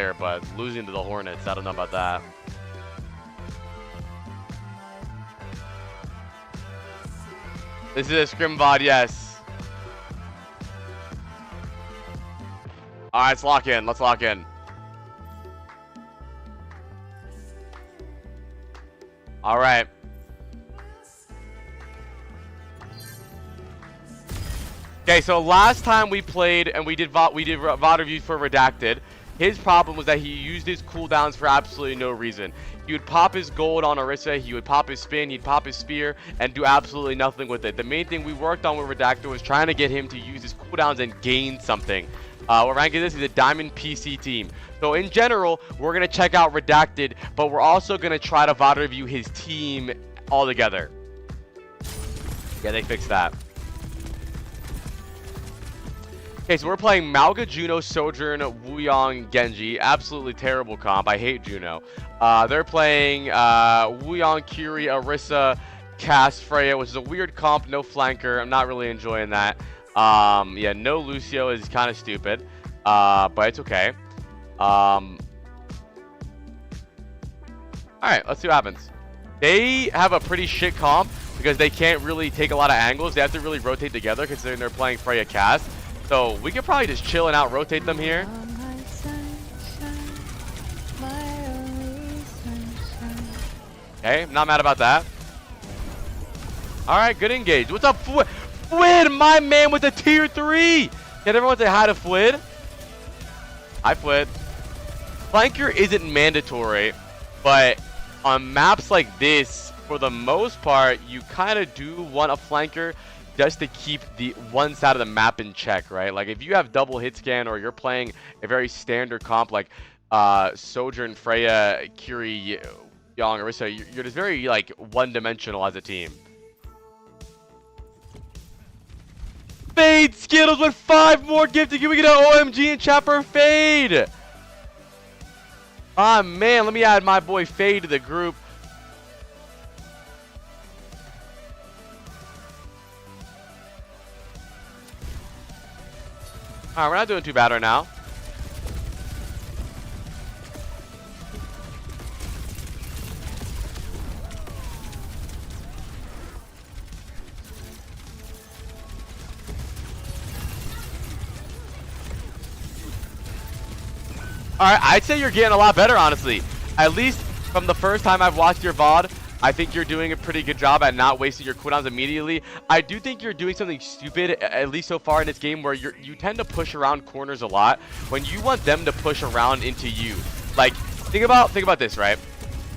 player, but losing to the Hornets, I don't know about that. This is a scrim VOD, yes. Alright, let's lock in. Let's lock in. Alright. Okay, so last time we played and we did VOD reviews for Redacted, his problem was that he used his cooldowns for absolutely no reason. He would pop his gold on Orisa, he would pop his spin, he'd pop his spear, and do absolutely nothing with it. The main thing we worked on with Redacted was trying to get him to use his cooldowns and gain something. What rank is this? He's a Diamond PC team. So in general, we're going to check out Redacted, but we're also going to try to VOD review his team all together. Yeah, they fixed that. Okay, so we're playing Mauga, Juno, Sojourn, Wuyong, Genji. Absolutely terrible comp. I hate Juno. They're playing Wuyong, Curie, Orisa, Cass, Freya, which is a weird comp. No flanker. I'm not really enjoying that. Yeah, no Lucio is kind of stupid. But it's okay. Alright, let's see what happens. They have a pretty shit comp because they can't really take a lot of angles. They have to really rotate together considering they're playing Freya Cass. So we could probably just chill and out rotate them here. Okay, I'm not mad about that. Alright, good engage. What's up, Fwid? My man with the tier 3! Can everyone say hi to Fwid? Hi, Fwid. Flanker isn't mandatory, but on maps like this, for the most part, you kind of do want a flanker just to keep the one side of the map in check, right? Like if you have double hit scan or you're playing a very standard comp like Sojourn, Freya, Curie, Young, Orisa, you're just very like one-dimensional as a team. Fade Skittles with 5 more gifted. Can we get an OMG in chat for Fade? Ah man, let me add my boy Fade to the group. Alright, we're not doing too bad right now. Alright, I'd say you're getting a lot better, honestly. At least from the first time I've watched your VOD, I think you're doing a pretty good job at not wasting your cooldowns immediately. I do think you're doing something stupid, at least so far in this game, where you tend to push around corners a lot when you want them to push around into you. Like, think about this, right?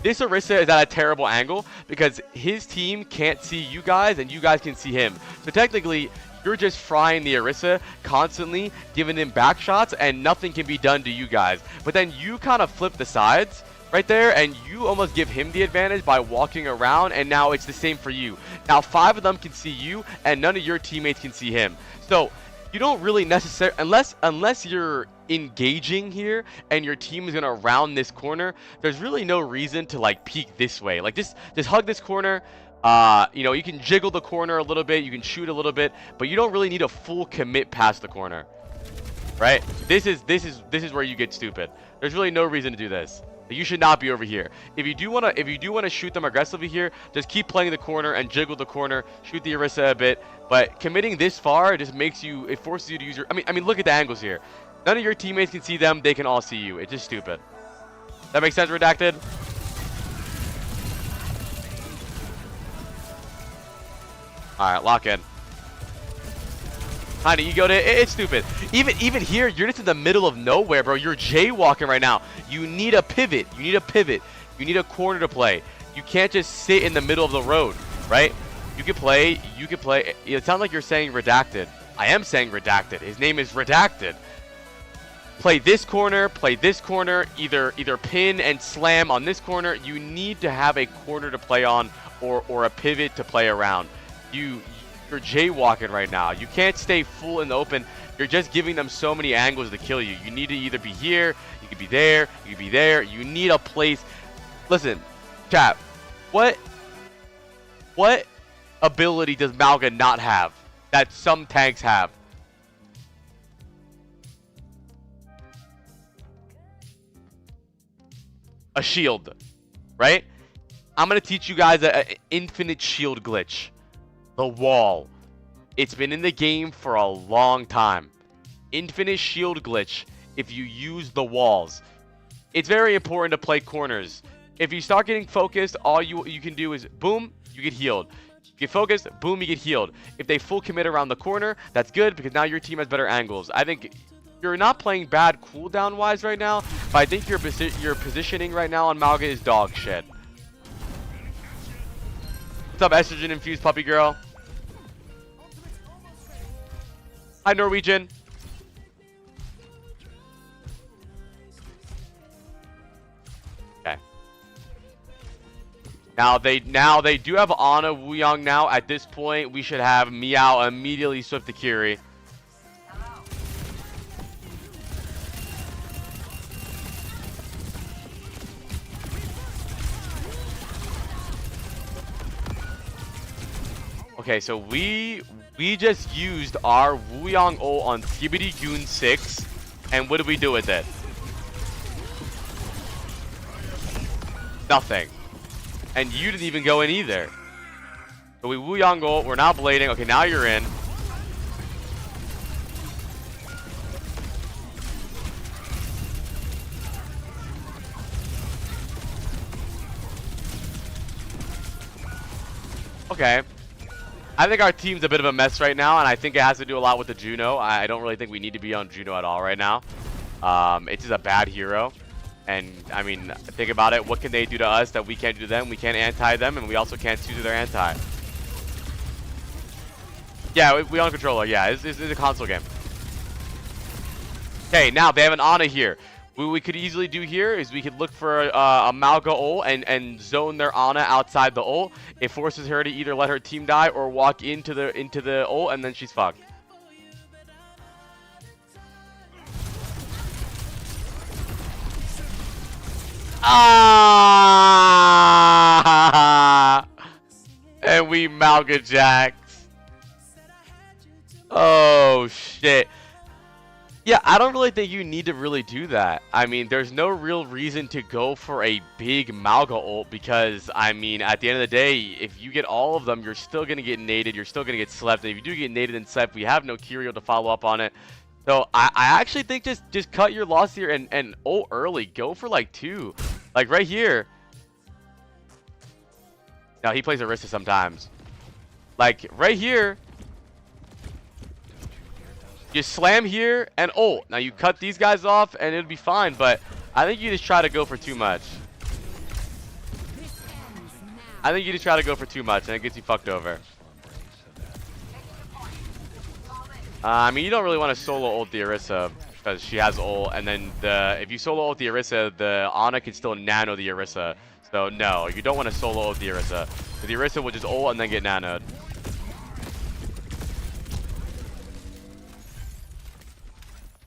This Orisa is at a terrible angle because his team can't see you guys and you guys can see him. So technically, you're just frying the Orisa constantly, giving him back shots, and nothing can be done to you guys. But then you kind of flip the sides right there, and you almost give him the advantage by walking around, and now it's the same for you. Now 5 of them can see you, and none of your teammates can see him. So you don't really necessarily, unless you're engaging here and your team is gonna round this corner, there's really no reason to like peek this way. Like just hug this corner. You know, you can jiggle the corner a little bit, you can shoot a little bit, but you don't really need a full commit past the corner, right? This is where you get stupid. There's really no reason to do this. You should not be over here. If you do want to shoot them aggressively here, just keep playing the corner and jiggle the corner, shoot the Orisa a bit. But committing this far, it just makes you, it forces you to use your, I mean look at the angles here. None of your teammates can see them, they can all see you. It's just stupid. That makes sense, Redacted? Alright, lock in. Kinda ego to it's stupid. Even here, you're just in the middle of nowhere, bro. You're jaywalking right now. You need a pivot. You need a pivot. You need a corner to play. You can't just sit in the middle of the road, right? You can play. It sounds like you're saying Redacted. I am saying Redacted. His name is Redacted. Play this corner, either pin and slam on this corner. You need to have a corner to play on or a pivot to play around. You're jaywalking right now. You can't stay full in the open. You're just giving them so many angles to kill you. You need to either be here, you could be there, you could be there. You need a place. Listen, chat, what ability does Mauga not have that some tanks have? a shield, right? I'm going to teach you guys an infinite shield glitch. The wall. It's been in the game for a long time. Infinite shield glitch if you use the walls. It's very important to play corners. If you start getting focused, all you can do is boom, you get healed. You get focused, boom, you get healed. If they full commit around the corner, that's good because now your team has better angles. I think you're not playing bad cooldown wise right now, but I think your positioning right now on Malga is dog shit. What's up, estrogen infused puppy girl? Hi, Norwegian. Okay. Now they do have Ana Wuyong now. At this point, we should have Meow immediately swift to Kiri. Okay, so we just used our Wuyong ult on Skibidi Goon 6, and what did we do with it? Nothing. And you didn't even go in either. So we Wuyong ult, we're now blading. Okay, now you're in. Okay. I think our team's a bit of a mess right now, and I think it has to do a lot with the Juno. I don't really think we need to be on Juno at all right now. It's just a bad hero. And, I mean, think about it. What can they do to us that we can't do to them? We can't anti them, and we also can't do their anti. Yeah, we on controller. Yeah, it's a console game. Okay, now they have an Ana here. What we could easily do here is we could look for a Malga ult and zone their Ana outside the ult. It forces her to either let her team die or walk into the ult, and then she's fucked. Ah! And we Malga Jacks. Oh shit. Yeah, I don't really think you need to really do that. I mean, there's no real reason to go for a big Malga ult because, I mean, at the end of the day, if you get all of them, you're still going to get naded, you're still going to get slept. And if you do get naded and slept, we have no Curio to follow up on it. So, I actually think just cut your loss here and ult early. Go for, like, 2. Like, right here. Now, he plays Orisa sometimes. Like, right here. You slam here and ult. Now you cut these guys off and it'll be fine, but I think you just try to go for too much. I think you just try to go for too much and it gets you fucked over. I mean, you don't really want to solo ult the Orisa because she has ult, and then if you solo ult the Orisa, the Ana can still nano the Orisa. So no, you don't want to solo ult the Orisa. The Orisa will just ult and then get nanoed.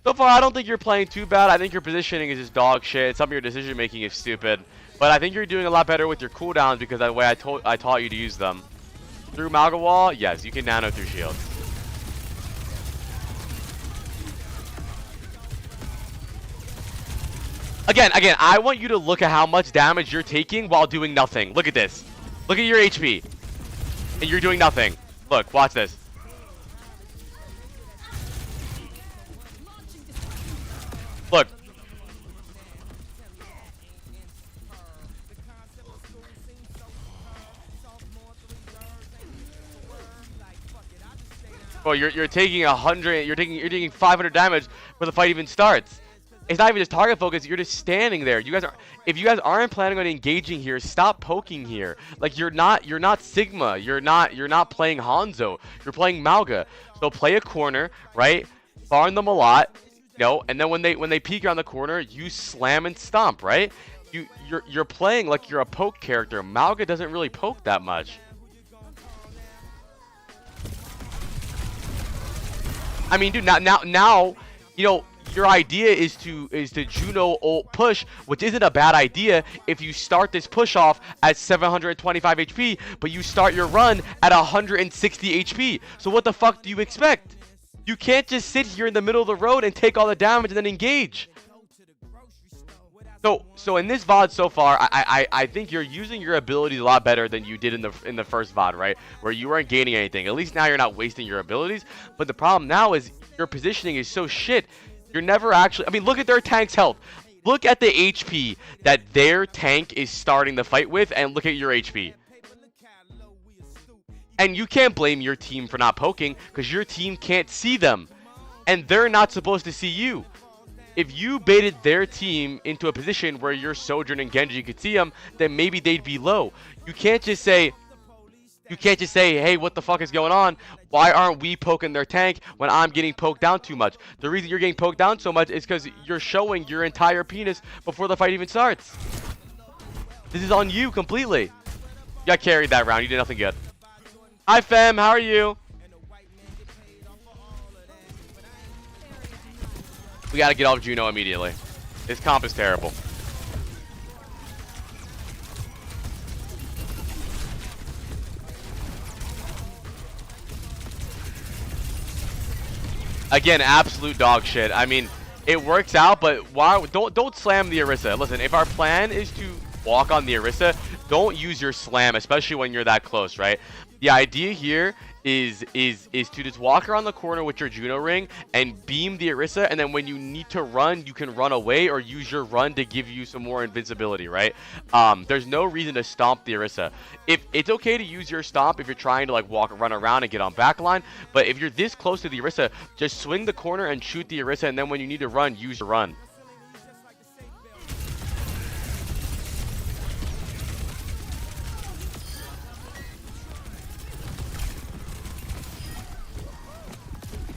So far, I don't think you're playing too bad. I think your positioning is just dog shit. Some of your decision making is stupid. But I think you're doing a lot better with your cooldowns because of the way I taught you to use them. Through Malga Wall, yes, you can nano through shields. Again, I want you to look at how much damage you're taking while doing nothing. Look at this. Look at your HP. And you're doing nothing. Look, watch this. Look. Bro, you're taking 100, you're taking 500 damage before the fight even starts. It's not even just target focus, you're just standing there. If you guys aren't planning on engaging here, stop poking here. Like you're not Sigma, you're not playing Hanzo, you're playing Malga. So play a corner, right? Farm them a lot. No, and then when they peek around the corner, you slam and stomp, right? You're playing like you're a poke character. Malga doesn't really poke that much. I mean, dude, now, you know, your idea is to Juno ult push, which isn't a bad idea if you start this push off at 725 HP, but you start your run at 160 HP. So what the fuck do you expect? You can't just sit here in the middle of the road and take all the damage and then engage. So in this VOD so far, I think you're using your abilities a lot better than you did in the first VOD, right? Where you weren't gaining anything. At least now you're not wasting your abilities. But the problem now is your positioning is so shit. You're never actually. I mean, look at their tank's health. Look at the HP that their tank is starting the fight with, and look at your HP. And you can't blame your team for not poking because your team can't see them, and they're not supposed to see you. If you baited their team into a position where your Sojourn and Genji could see them, then maybe they'd be low. You can't just say, hey, what the fuck is going on? Why aren't we poking their tank when I'm getting poked down too much? The reason you're getting poked down so much is because you're showing your entire penis before the fight even starts. This is on you completely. You got carried that round. You did nothing good. Hi, Fem. How are you? We got to get off Juno immediately. This comp is terrible. Again, absolute dog shit. I mean, it works out, but why? Don't slam the Orisa. Listen, if our plan is to walk on the Orisa, don't use your slam, especially when you're that close, right? The idea here is to just walk around the corner with your Juno ring and beam the Orisa, and then when you need to run, you can run away or use your run to give you some more invincibility, right? There's no reason to stomp the Orisa. If it's okay to use your stomp if you're trying to like run around and get on backline, but if you're this close to the Orisa, just swing the corner and shoot the Orisa, and then when you need to run, use your run.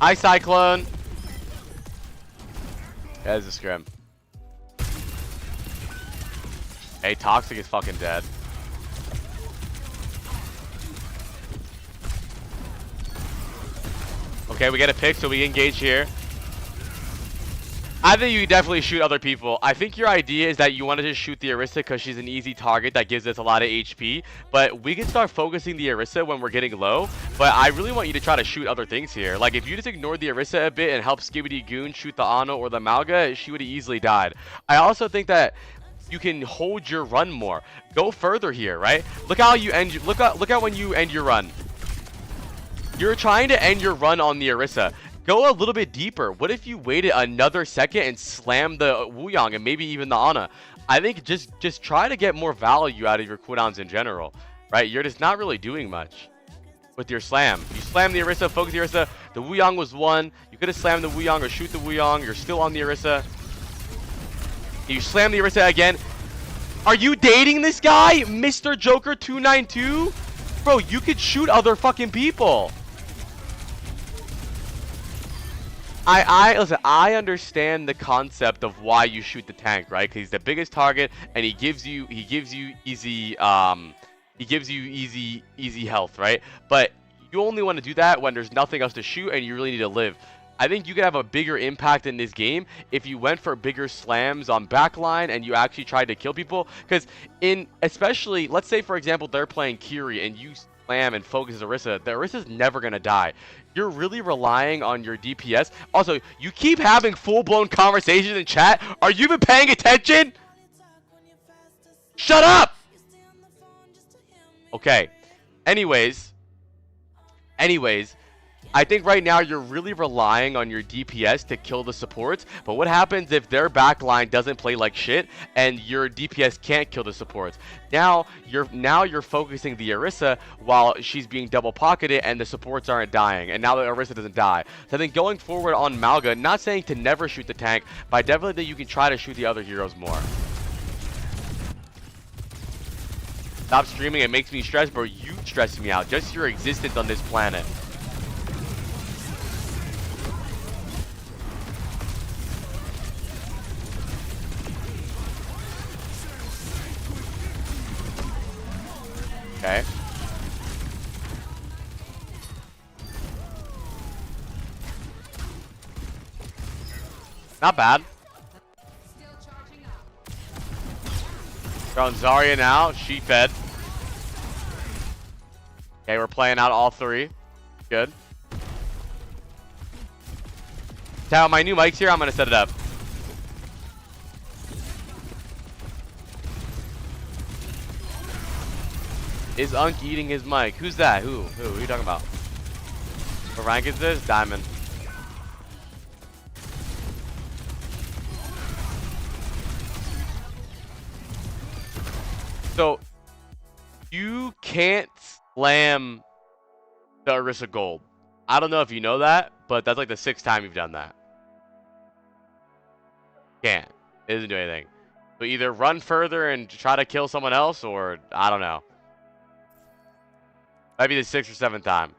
Hi, Cyclone. That is a scrim. Hey, Toxic is fucking dead. Okay, we get a pick, so we engage here. I think you definitely shoot other people. I think your idea is that you want to just shoot the Orisa because she's an easy target that gives us a lot of HP. But we can start focusing the Orisa when we're getting low. But I really want you to try to shoot other things here. Like, if you just ignored the Orisa a bit and help Skibidi Goon shoot the Ano or the Malga, she would have easily died. I also think that you can hold your run more. Go further here, right? Look how you end. Look at when you end your run. You're trying to end your run on the Orisa. Go a little bit deeper. What if you waited another second and slammed the Wuyong and maybe even the Ana? I think just try to get more value out of your cooldowns in general, right? You're just not really doing much with your slam. You slam the Orisa, focus the Orisa. The Wuyong was one. You could have slammed the Wuyong or shoot the Wuyong. You're still on the Orisa. You slam the Orisa again. Are you dating this guy, Mr. Joker 292? Bro, you could shoot other fucking people. Listen, I understand the concept of why you shoot the tank, right? Because he's the biggest target, and he gives you easy health, right? But you only want to do that when there's nothing else to shoot and you really need to live. I think you could have a bigger impact in this game if you went for bigger slams on backline and you actually tried to kill people. Because especially, let's say for example they're playing Kiri and you slam and focus Orisa, the Orisa's never gonna die. You're really relying on your DPS. Also, you keep having full-blown conversations in chat. Are you even paying attention? Shut up! Okay. Anyways, I think right now you're really relying on your DPS to kill the supports, but what happens if their backline doesn't play like shit and your DPS can't kill the supports? Now you're focusing the Orisa while she's being double pocketed and the supports aren't dying, and now the Orisa doesn't die. So I think going forward on Malga, not saying to never shoot the tank, but I definitely think you can try to shoot the other heroes more. Stop streaming, it makes me stressed, bro. You stress me out. Just your existence on this planet. Okay. Not bad. We're on Zarya now. She fed. Okay, we're playing out all three. Good. Now, my new mic's here. I'm going to set it up. Is Unk eating his mic? Who's that? Who are you talking about? What rank is this? Diamond. So, you can't slam the Orisa Gold. I don't know if you know that, but that's like the 6th time you've done that. Can't. It doesn't do anything. So either run further and try to kill someone else, or I don't know. Might be the 6th or 7th time.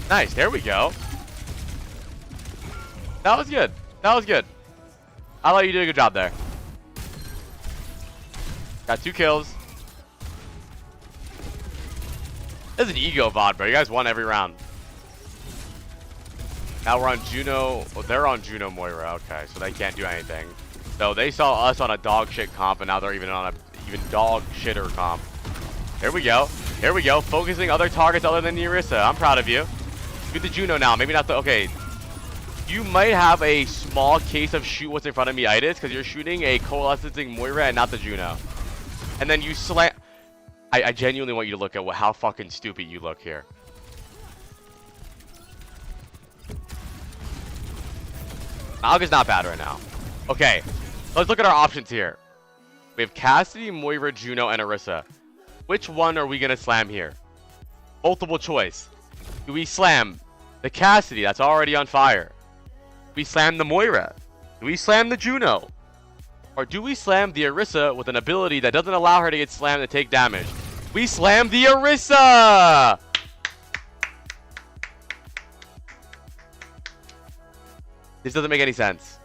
Nice. There we go. That was good. That was good. I thought you did a good job there. Got 2 kills. This is an ego VOD, bro. You guys won every round. Now we're on Juno. Well, they're on Juno Moira. Okay, so they can't do anything. So they saw us on a dog shit comp, and now they're even on a dog shitter comp. Here we go. Here we go. Focusing other targets other than the Orisa. I'm proud of you. Do the Juno now. Maybe not the... Okay. You might have a small case of shoot what's in front of me-itis because you're shooting a coalescing Moira and not the Juno. And then you slam... I genuinely want you to look at how fucking stupid you look here. Malga's not bad right now. Okay, let's look at our options here. We have Cassidy, Moira, Juno, and Orisa. Which one are we going to slam here? Multiple choice. Do we slam the Cassidy that's already on fire? Do we slam the Moira? Do we slam the Juno? Or do we slam the Orisa with an ability that doesn't allow her to get slammed and take damage? We slam the Orisa! This doesn't make any sense.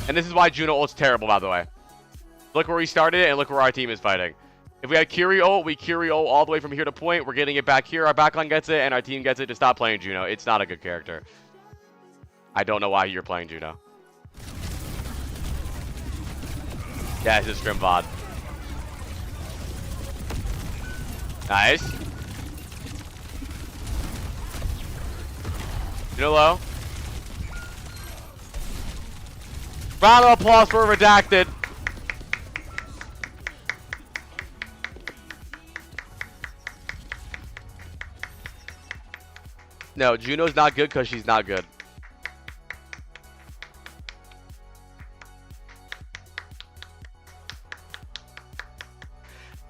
And this is why Juno ult's terrible, by the way. Look where we started and look where our team is fighting. If we had Curie ult, we Curie ult all the way from here to point. We're getting it back here. Our backline gets it, and our team gets it to stop playing Juno. It's not a good character. I don't know why you're playing Juno. Yeah, it's a Scrim VOD. Nice. Juno low. Round of applause for Redacted. No, Juno's not good because she's not good.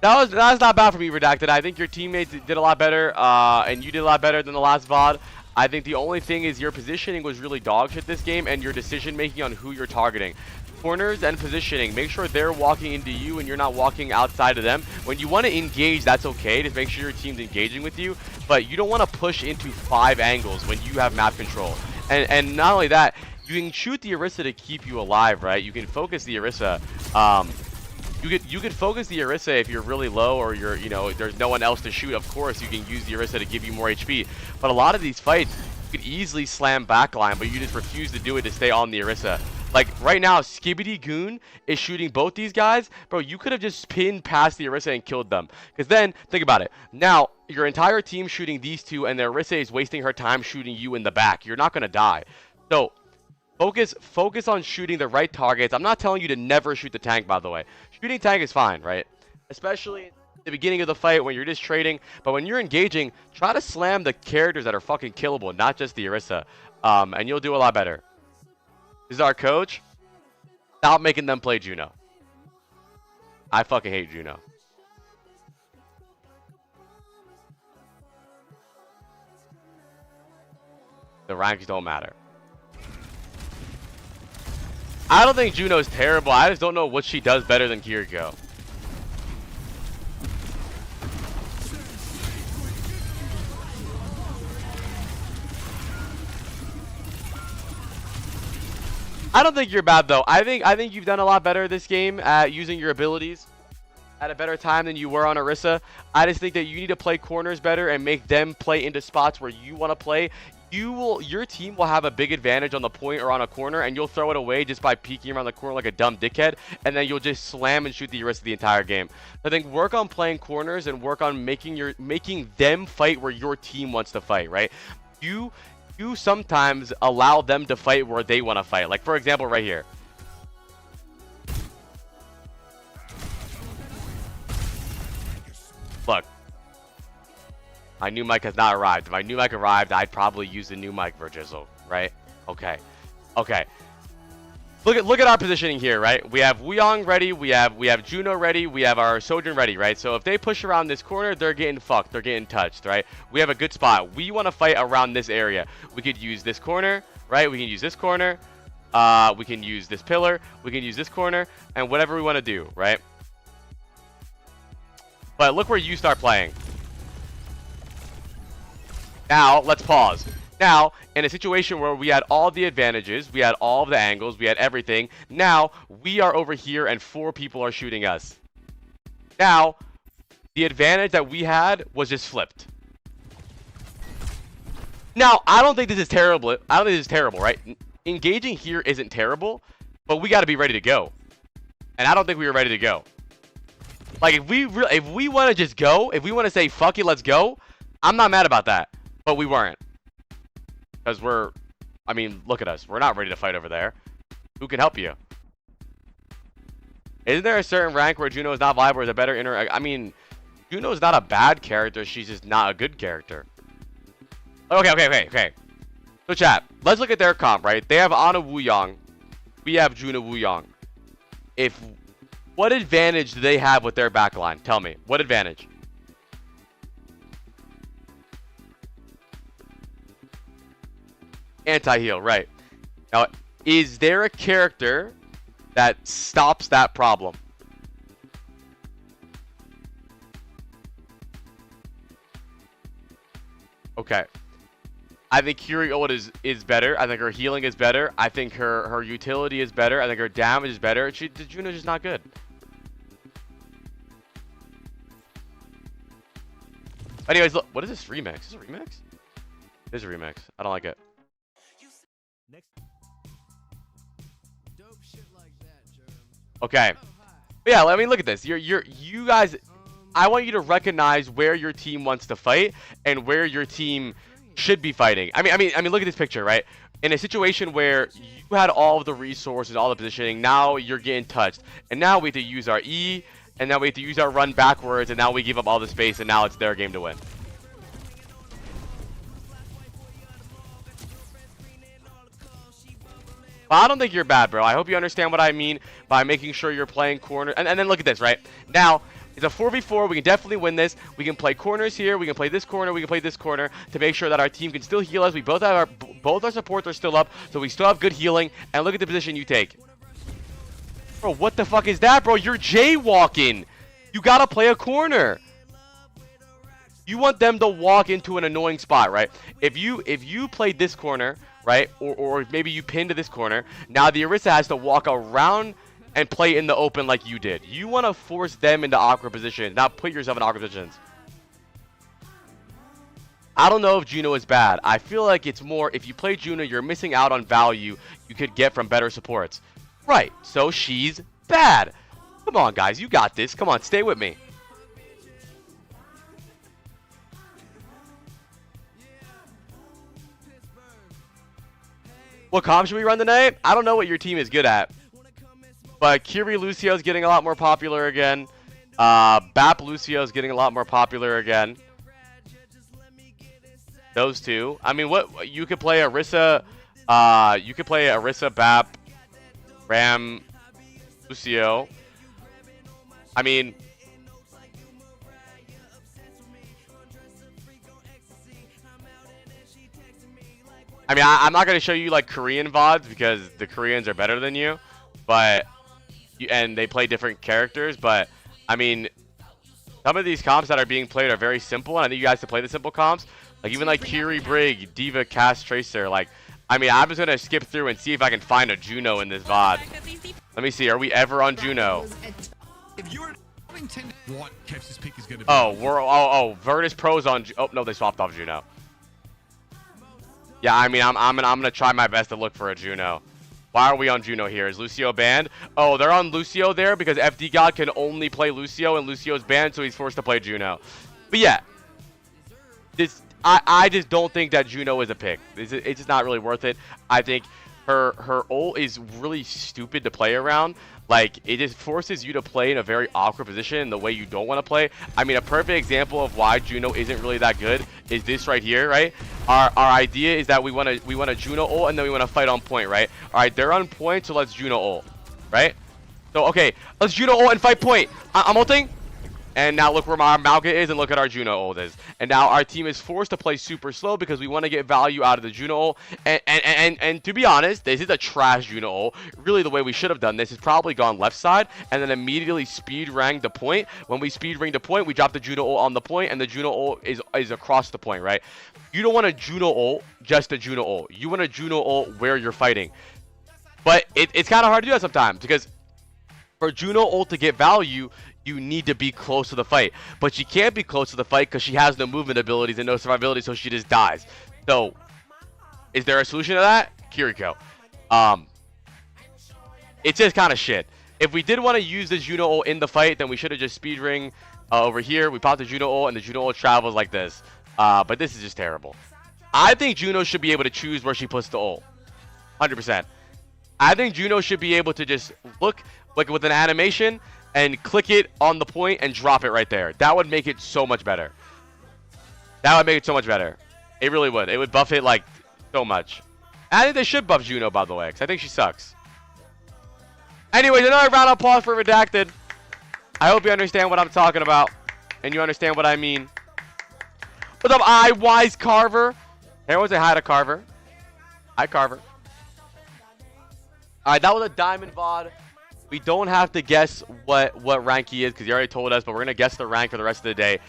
That was not bad for me, Redacted. I think your teammates did a lot better, and you did a lot better than the last VOD. I think the only thing is your positioning was really dog shit this game, and your decision making on who you're targeting. Corners and positioning, make sure they're walking into you and you're not walking outside of them. When you want to engage, that's okay. Just make sure your team's engaging with you, but you don't want to push into 5 angles when you have map control. And not only that, you can shoot the Orisa to keep you alive, right? You can focus the Orisa. You could focus the Orisa if you're really low or you're, there's no one else to shoot. Of course, you can use the Orisa to give you more HP. But a lot of these fights, you could easily slam backline, but you just refuse to do it to stay on the Orisa. Like right now, Skibbity Goon is shooting both these guys. Bro, you could have just pinned past the Orisa and killed them. Because then, think about it. Now, your entire team shooting these two and the Orisa is wasting her time shooting you in the back. You're not going to die. So, Focus on shooting the right targets. I'm not telling you to never shoot the tank, by the way. Shooting tank is fine, right? Especially at the beginning of the fight when you're just trading. But when you're engaging, try to slam the characters that are fucking killable, not just the Orisa. And you'll do a lot better. This is our coach. Stop making them play Juno. I fucking hate Juno. The ranks don't matter. I don't think Juno's terrible. I just don't know what she does better than Kiriko. I don't think you're bad though. I think you've done a lot better this game at using your abilities at a better time than you were on Orisa. I just think that you need to play corners better and make them play into spots where you want to play. your team will have a big advantage on the point or on a corner, and you'll throw it away just by peeking around the corner like a dumb dickhead, and then you'll just slam and shoot the rest of the entire game. I think work on playing corners and work on making them fight where your team wants to fight, right? You sometimes allow them to fight where they want to fight. Like, for example, right here. Look. My new mic has not arrived. If my new mic arrived, I'd probably use the new mic for Jizzle, right? Okay. Okay. Look at our positioning here, right? We have Wuyong ready, we have Juno ready, we have our Sojourn ready, right? So if they push around this corner, they're getting fucked, they're getting touched, right? We have a good spot. We want to fight around this area. We could use this corner, right? We can use this corner. We can use this pillar. We can use this corner, and whatever we want to do, right? But look where you start playing. Now, let's pause. Now, in a situation where we had all the advantages, we had all of the angles, we had everything, now we are over here and 4 people are shooting us. Now, the advantage that we had was just flipped. Now, I don't think this is terrible. I don't think this is terrible, right? Engaging here isn't terrible, but we got to be ready to go. And I don't think we were ready to go. Like, if we want to just go, if we want to say, fuck it, let's go, I'm not mad about that. But we weren't. Because I mean, look at us. We're not ready to fight over there. Who can help you? Isn't there a certain rank where Juno is not viable or is a better I mean, Juno is not a bad character. She's just not a good character. Okay. So chat, let's look at their comp, right? They have Ana Wuyong. We have Juno Wuyong. What advantage do they have with their backline? Tell me. What advantage? Anti-heal, right. Now, is there a character that stops that problem? Okay. I think Curie ult is better. I think her healing is better. I think her utility is better. I think her damage is better. Juno's just not good. Anyways, look. What is this remix? Is this a remix? It is a remix. I don't like it. Okay. But yeah, I mean, look at this. You guys, I want you to recognize where your team wants to fight and where your team should be fighting. I mean, look at this picture, right? In a situation where you had all of the resources, all the positioning, now you're getting touched, and now we have to use our E, and now we have to use our run backwards, and now we give up all the space, and now it's their game to win. But I don't think you're bad, bro. I hope you understand what I mean by making sure you're playing corner. And then look at this, right? Now, it's a 4v4. We can definitely win this. We can play corners here. We can play this corner. We can play this corner to make sure that our team can still heal us. We both have both our supports are still up, so we still have good healing. And look at the position you take. Bro, what the fuck is that, bro? You're jaywalking. You gotta play a corner. You want them to walk into an annoying spot, right? If you played this corner, right, or maybe you pinned to this corner, now the Orisa has to walk around and play in the open like you did. You want to force them into awkward positions, not put yourself in awkward positions. I don't know if Juno is bad. I feel like it's more, if you play Juno, you're missing out on value you could get from better supports. Right, so she's bad. Come on, guys, you got this. Come on, stay with me. What comp should we run tonight? I don't know what your team is good at. But Kiri Lucio's getting a lot more popular again. Bap Lucio's getting a lot more popular again. Those two. I mean, what you could play Orisa. You could play Orisa, Bap, Ram, Lucio. I mean, I'm not going to show you like Korean VODs because the Koreans are better than you, but and they play different characters, but I mean, some of these comps that are being played are very simple, and I think you guys can play the simple comps, like even like Kiri Brig, Diva, Cast Tracer. Like, I mean, I'm just going to skip through and see if I can find a Juno in this VOD. Let me see, are we ever on Juno? If you're what Kev's pick is going to be. Oh, Virtus Pro's on. Oh no, they swapped off Juno. Yeah, I mean, I'm gonna try my best to look for a Juno. Why are we on Juno here? Is Lucio banned? Oh, they're on Lucio there because FD God can only play Lucio and Lucio's banned, so he's forced to play Juno. But yeah, I just don't think that Juno is a pick. It's just not really worth it. I think her ult is really stupid to play around. Like, it just forces you to play in a very awkward position in the way you don't want to play. I mean, a perfect example of why Juno isn't really that good is this right here, right? Our idea is that we want a Juno ult and then we want to fight on point, right? All right, they're on point, so let's Juno ult, right? So, okay, let's Juno ult and fight point. I'm ulting. And now look where our Malga is and look at our Juno ult is. And now our team is forced to play super slow because we want to get value out of the Juno ult. And to be honest, this is a trash Juno ult. Really, the way we should have done this is probably gone left side and then immediately speed rang the point. When we speed ring the point, we drop the Juno ult on the point and the Juno ult is across the point, right? You don't want a Juno ult, just a Juno ult. You want a Juno ult where you're fighting. But it's kind of hard to do that sometimes because for Juno ult to get value, you need to be close to the fight. But she can't be close to the fight because she has no movement abilities and no survivability, so she just dies. So, is there a solution to that? Kiriko. It's just kind of shit. If we did want to use the Juno ult in the fight, then we should have just speed ring over here. We pop the Juno ult, and the Juno ult travels like this. But this is just terrible. I think Juno should be able to choose where she puts the ult. 100%. I think Juno should be able to just look like with an animation and click it on the point and drop it right there. That would make it so much better. That would make it so much better. It really would. It would buff it like so much. And I think they should buff Juno, by the way, because I think she sucks. Anyways, another round of applause for Redacted. I hope you understand what I'm talking about and you understand what I mean. What's up, Wise Carver? Everyone say hi to Carver. Hi, Carver. All right, that was a diamond VOD. We don't have to guess what rank he is because he already told us, but we're going to guess the rank for the rest of the day.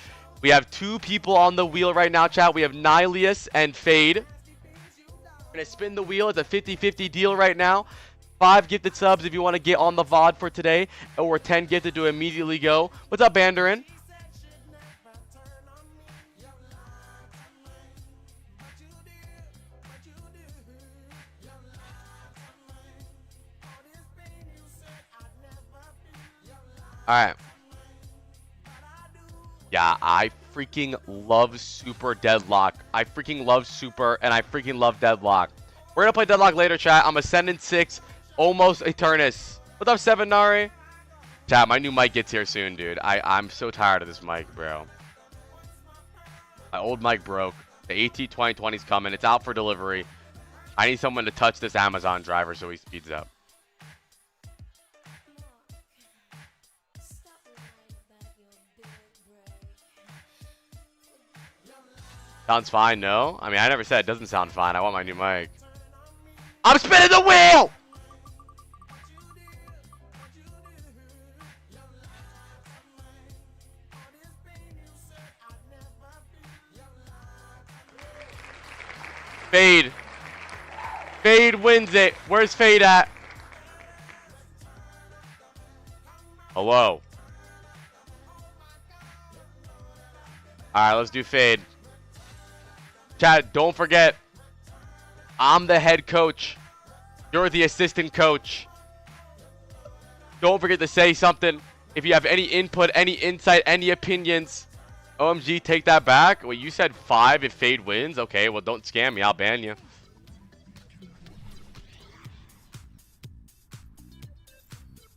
We have two people on the wheel right now, chat. We have Nihilius and Fade. We're going to spin the wheel. It's a 50-50 deal right now. 5 gifted subs if you want to get on the VOD for today, or 10 gifted to immediately go. What's up, Banderin? Alright. Yeah, I freaking love Super Deadlock. I freaking love Super, and I freaking love Deadlock. We're going to play Deadlock later, chat. I'm Ascendant 6, almost Eternus. What's up, 7 Nari? Chat, my new mic gets here soon, dude. I'm so tired of this mic, bro. My old mic broke. The AT 2020 is coming. It's out for delivery. I need someone to touch this Amazon driver so he speeds up. Sounds fine, no? I mean, I never said it doesn't sound fine. I want my new mic. I'm spinning the wheel! Fade. Fade wins it. Where's Fade at? Hello. Alright, let's do Fade. Chat, don't forget, I'm the head coach. You're the assistant coach. Don't forget to say something. If you have any input, any insight, any opinions, OMG, take that back. Wait, you said 5 if Fade wins? Okay, well, don't scam me. I'll ban you.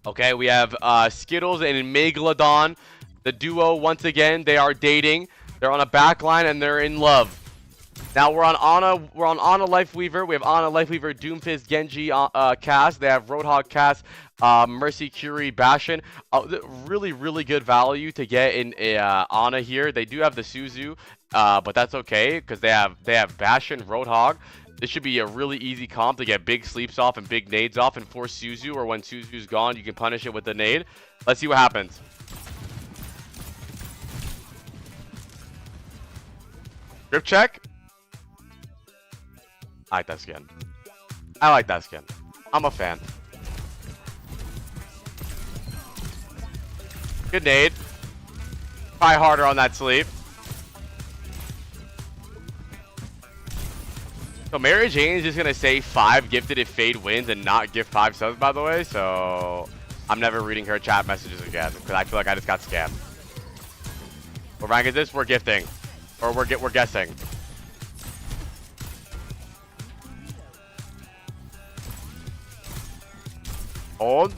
Okay, we have Skittles and Megalodon. The duo, once again, they are dating. They're on a back line and they're in love. Now we're on Ana Lifeweaver. We have Ana Lifeweaver, Doomfist, Genji, Cass. They have Roadhog, Cass, Mercy, Curie, Bastion. Really, really good value to get in Ana here. They do have the Suzu, but that's okay because they have Bastion, Roadhog. This should be a really easy comp to get big sleeps off and big nades off and force Suzu, or when Suzu's gone, you can punish it with the nade. Let's see what happens. Grip check. I like that skin. I like that skin. I'm a fan. Good nade. Try harder on that sleep. So Mary Jane is just gonna say 5 gifted if Fade wins and not give 5 subs, by the way. So I'm never reading her chat messages again because I feel like I just got scammed. What rank is this? We're gifting, or we're guessing. Hold.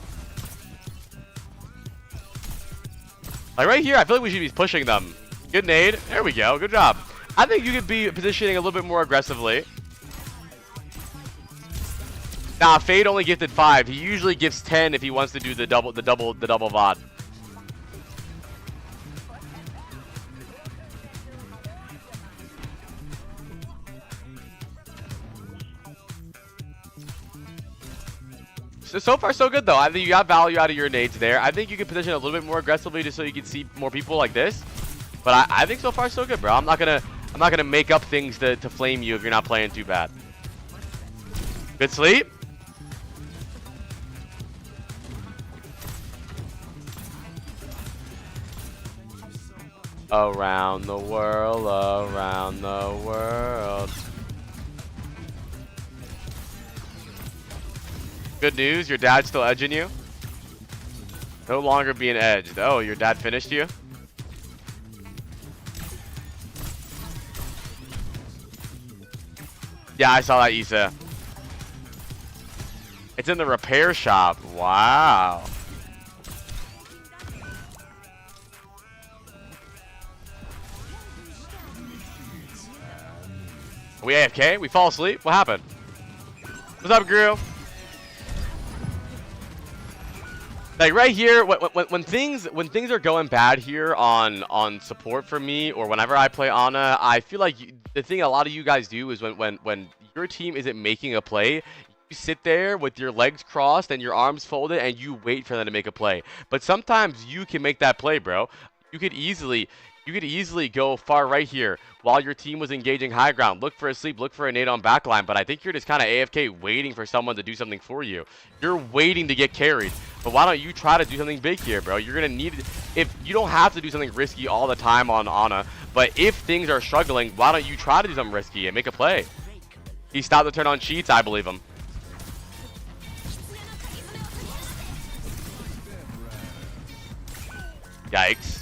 Like right here, I feel like we should be pushing them. Good nade. There we go. Good job. I think you could be positioning a little bit more aggressively. Nah, Fade only gifted 5. He usually gives 10 if he wants to do the double VOD. So far so good though. I think you got value out of your nades there. I think you can position a little bit more aggressively just so you can see more people like this. But I think so far so good, bro. I'm not gonna make up things to flame you if you're not playing too bad. Good sleep. Around the world, around the world. Good news, your dad's still edging you. No longer being edged. Oh, your dad finished you? Yeah, I saw that, Issa. It's in the repair shop. Wow. Are we AFK? We fall asleep? What happened? What's up, Gru? Like right here, when things are going bad here on support for me, or whenever I play Ana, I feel like the thing a lot of you guys do is when your team isn't making a play, you sit there with your legs crossed and your arms folded and you wait for them to make a play. But sometimes you can make that play, bro. You could easily go far right here while your team was engaging high ground. Look for a sleep, look for a nade on backline, but I think you're just kind of AFK waiting for someone to do something for you. You're waiting to get carried. But why don't you try to do something big here, bro? You're going to need it. If you don't have to do something risky all the time on Ana, but if things are struggling, why don't you try to do something risky and make a play? He stopped the turn on cheats. I believe him. Yikes.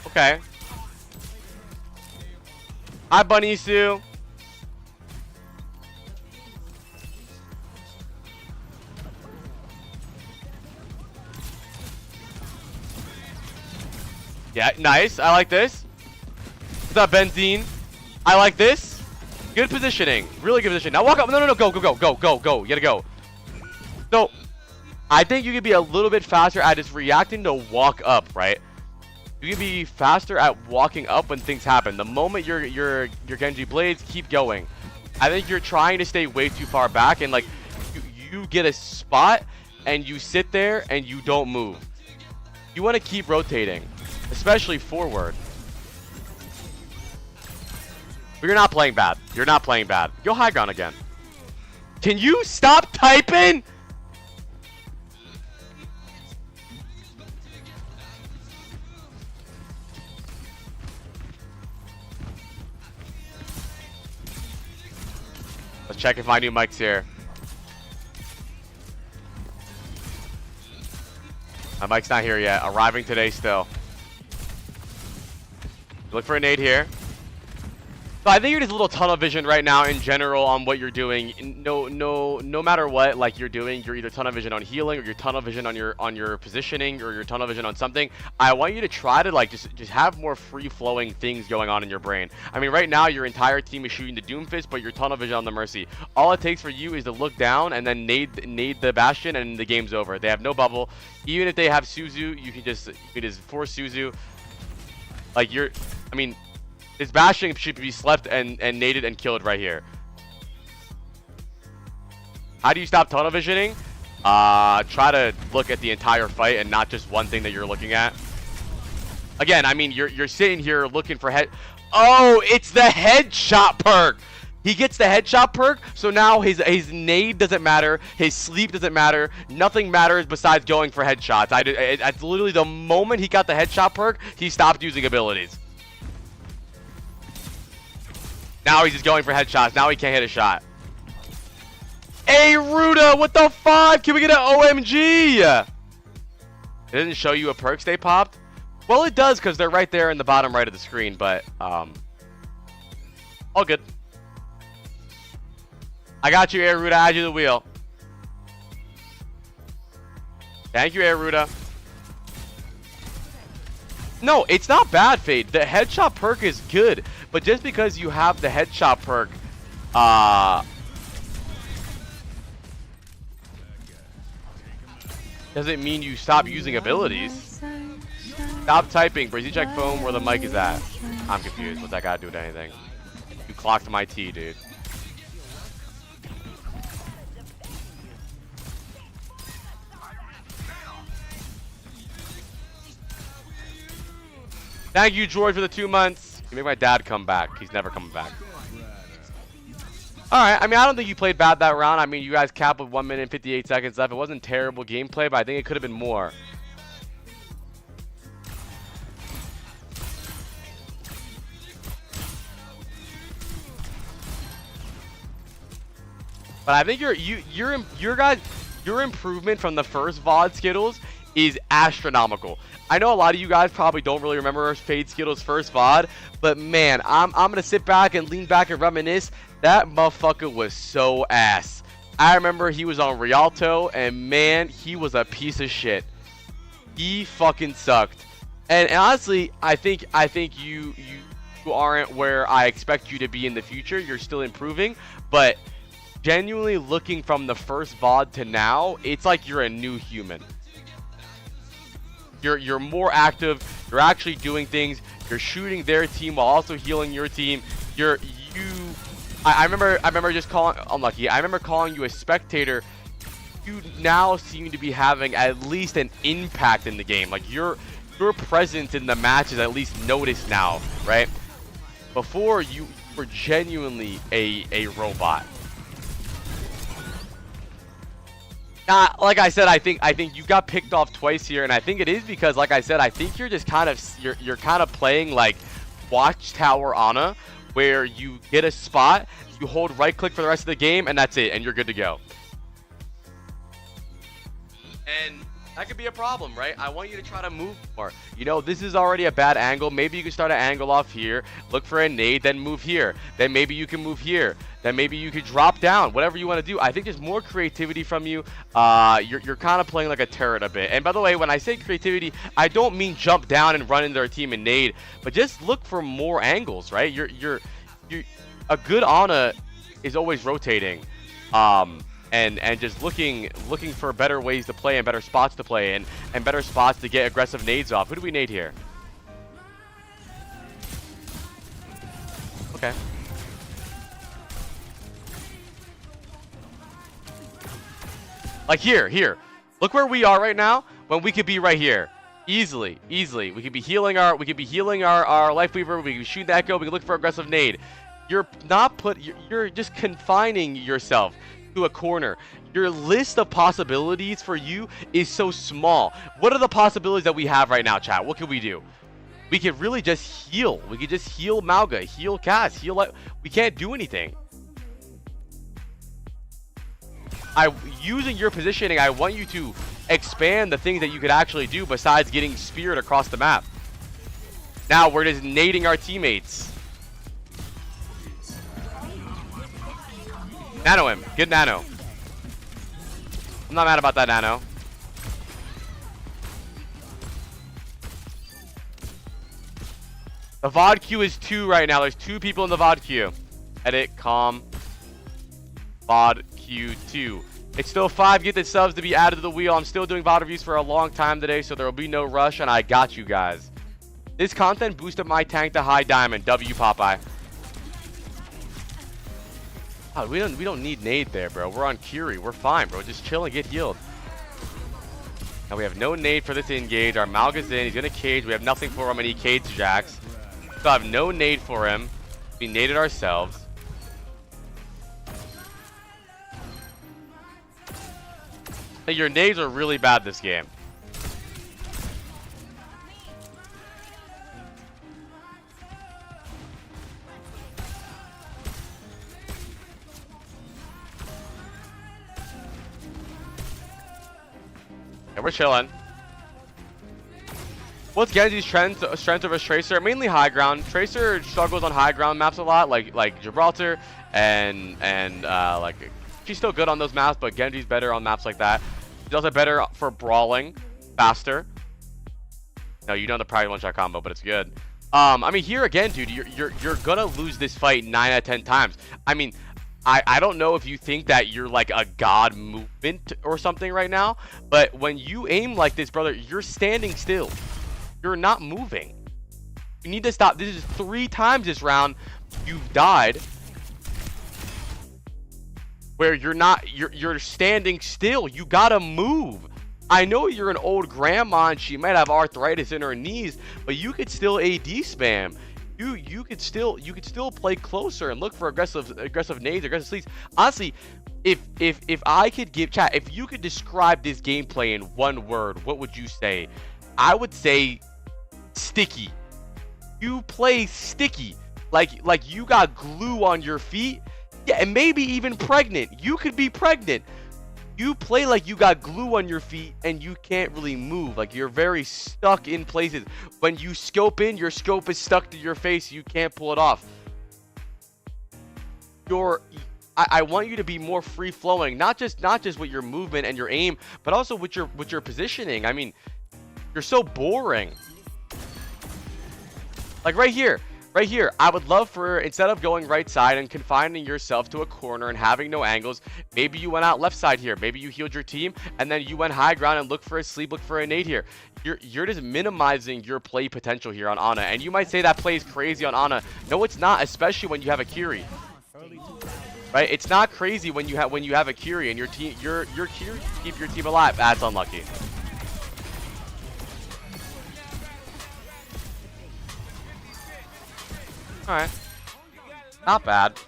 Okay. Hi, Bunny Sue. Yeah, nice. I like this. What's up, Benzine? I like this. Good positioning. Really good position. Now walk up. No, no, no. Go, go, go, go, go, go. You gotta go. So, I think you could be a little bit faster at just reacting to walk up, right? You can be faster at walking up when things happen. The moment your Genji blades, keep going. I think you're trying to stay way too far back, and like you get a spot and you sit there and you don't move. You want to keep rotating, especially forward. But you're not playing bad. You're not playing bad. Go high ground again. Can you stop typing? Let's check if my new mic's here. My mic's not here yet. Arriving today still. Look for a nade here. So I think you're just a little tunnel vision right now in general on what you're doing. No matter what like you're doing, you're either tunnel vision on healing, or you're tunnel vision on your positioning, or your tunnel vision on something. I want you to try to like just have more free flowing things going on in your brain. I mean, right now your entire team is shooting the Doomfist, but you're tunnel vision on the Mercy. All it takes for you is to look down and then nade the Bastion, and the game's over. They have no bubble. Even if they have Suzu, you can just force Suzu. Like I mean. This Bastion should be slept and naded and killed right here. How do you stop tunnel visioning? Try to look at the entire fight and not just one thing that you're looking at. Again, I mean, you're sitting here looking for head. Oh, it's the headshot perk. He gets the headshot perk, so now his nade doesn't matter, his sleep doesn't matter, nothing matters besides going for headshots. It's literally the moment he got the headshot perk, he stopped using abilities. Now he's just going for headshots. Now he can't hit a shot. Hey, Ruda, what the fuck? Can we get an OMG? It didn't show you a perks they popped? Well, it does because they're right there in the bottom right of the screen, but all good. I got you, Air Ruda. I add you the wheel. Thank you, Air Ruda. No, it's not bad, Fade. The headshot perk is good, but just because you have the headshot perk, doesn't mean you stop using abilities. Stop typing. Breezy check phone where the mic is at. I'm confused. What's that got to do with anything? You clocked my T, dude. Thank you, George, for the 2 months. You make my dad come back. He's never coming back. Alright, I mean, I don't think you played bad that round. I mean, you guys capped with 1 minute and 58 seconds left. It wasn't terrible gameplay, but I think it could have been more. But I think your improvement from the first VOD Skittles is astronomical. I know a lot of you guys probably don't really remember Fade Skittles' first VOD, but man, I'm gonna sit back and lean back and reminisce. That motherfucker was so ass. I remember he was on Rialto, and man, he was a piece of shit. He fucking sucked. And honestly, I think you aren't where I expect you to be in the future. You're still improving, but genuinely looking from the first VOD to now, it's like you're a new human. You're more active. You're actually doing things. You're shooting their team while also healing your team. I remember just calling unlucky. I remember calling you a spectator. You now seem to be having at least an impact in the game. Like your presence in the match is at least noticed now, right? Before you were genuinely a robot. Like I said, I think you got picked off twice here, and I think it is because, like I said, I think you're just kind of you're kind of playing like Watchtower Ana, where you get a spot, you hold right click for the rest of the game, and that's it, and you're good to go. And that could be a problem, right? I want you to try to move more. You know, this is already a bad angle. Maybe you can start an angle off here, look for a nade, then move here. Then maybe you can move here. Then maybe you could drop down, whatever you want to do. I think there's more creativity from you. You're kind of playing like a turret a bit. And by the way, when I say creativity, I don't mean jump down and run into their team and nade, but just look for more angles, right? You're a good Ana is always rotating. And just looking for better ways to play and better spots to play and better spots to get aggressive nades off. Who do we nade here? Okay. Like here. Look where we are right now when we could be right here. Easily. We could be healing our life weaver, we can shoot the echo, we can look for aggressive nade. You're just confining yourself to a corner. Your list of possibilities for you is so small. What are the possibilities that we have right now, chat? What can we do? We could really just heal. We could just heal Mauga, heal Cass, heal. We can't do anything. Using your positioning, I want you to expand the things that you could actually do besides getting speared across the map. Now we're just nading our teammates. Nano him. Good nano. I'm not mad about that nano. The VOD queue is 2 right now. There's 2 people in the VOD queue. Edit, calm. VOD queue 2. It's still 5 gifted subs to be added to the wheel. I'm still doing VOD reviews for a long time today, so there will be no rush, and I got you guys. This content boosted my tank to high diamond. W Popeye. Oh, we don't need nade there, bro. We're on Curie. We're fine, bro. Just chill and get healed. Now we have no nade for this engage. Our Malga's in. He's gonna cage. We have nothing for him, and he cage jacks. So I have no nade for him. We naded ourselves. Your nades are really bad this game. Yeah, we're chilling. What's Genji's strength over Tracer? Mainly high ground. Tracer struggles on high ground maps a lot, like Gibraltar, and like she's still good on those maps, but Genji's better on maps like that. She's also better for brawling, faster. No, you know the probably one-shot combo, but it's good. I mean, here again, dude, you're gonna lose this fight 9 out of 10 times. I mean, I don't know if you think that you're like a god movement or something right now, but when you aim like this, brother, you're standing still. You're not moving. You need to stop. This is 3 times this round you've died where you're standing still. You gotta move. I know you're an old grandma and she might have arthritis in her knees, but you could still AD spam. You could still play closer and look for aggressive nades, aggressive sleeps. Honestly, if I could give chat, if you could describe this gameplay in one word, what would you say? I would say sticky. You play sticky, like you got glue on your feet. Yeah, and maybe even pregnant. You could be pregnant. You play like you got glue on your feet and you can't really move. Like you're very stuck in places. When you scope in, your scope is stuck to your face. You can't pull it off. I want you to be more free flowing, not just with your movement and your aim, but also with your positioning. I mean, you're so boring. Like right here, I would love for, instead of going right side and confining yourself to a corner and having no angles, maybe you went out left side here. Maybe you healed your team and then you went high ground and look for a sleep, look for a nade here. You're just minimizing your play potential here on Ana. And you might say that play is crazy on Ana. No, it's not, especially when you have a Kiri. Right? It's not crazy when you have a Kiri and your Kiri keep your team alive. That's unlucky. Alright. Not bad.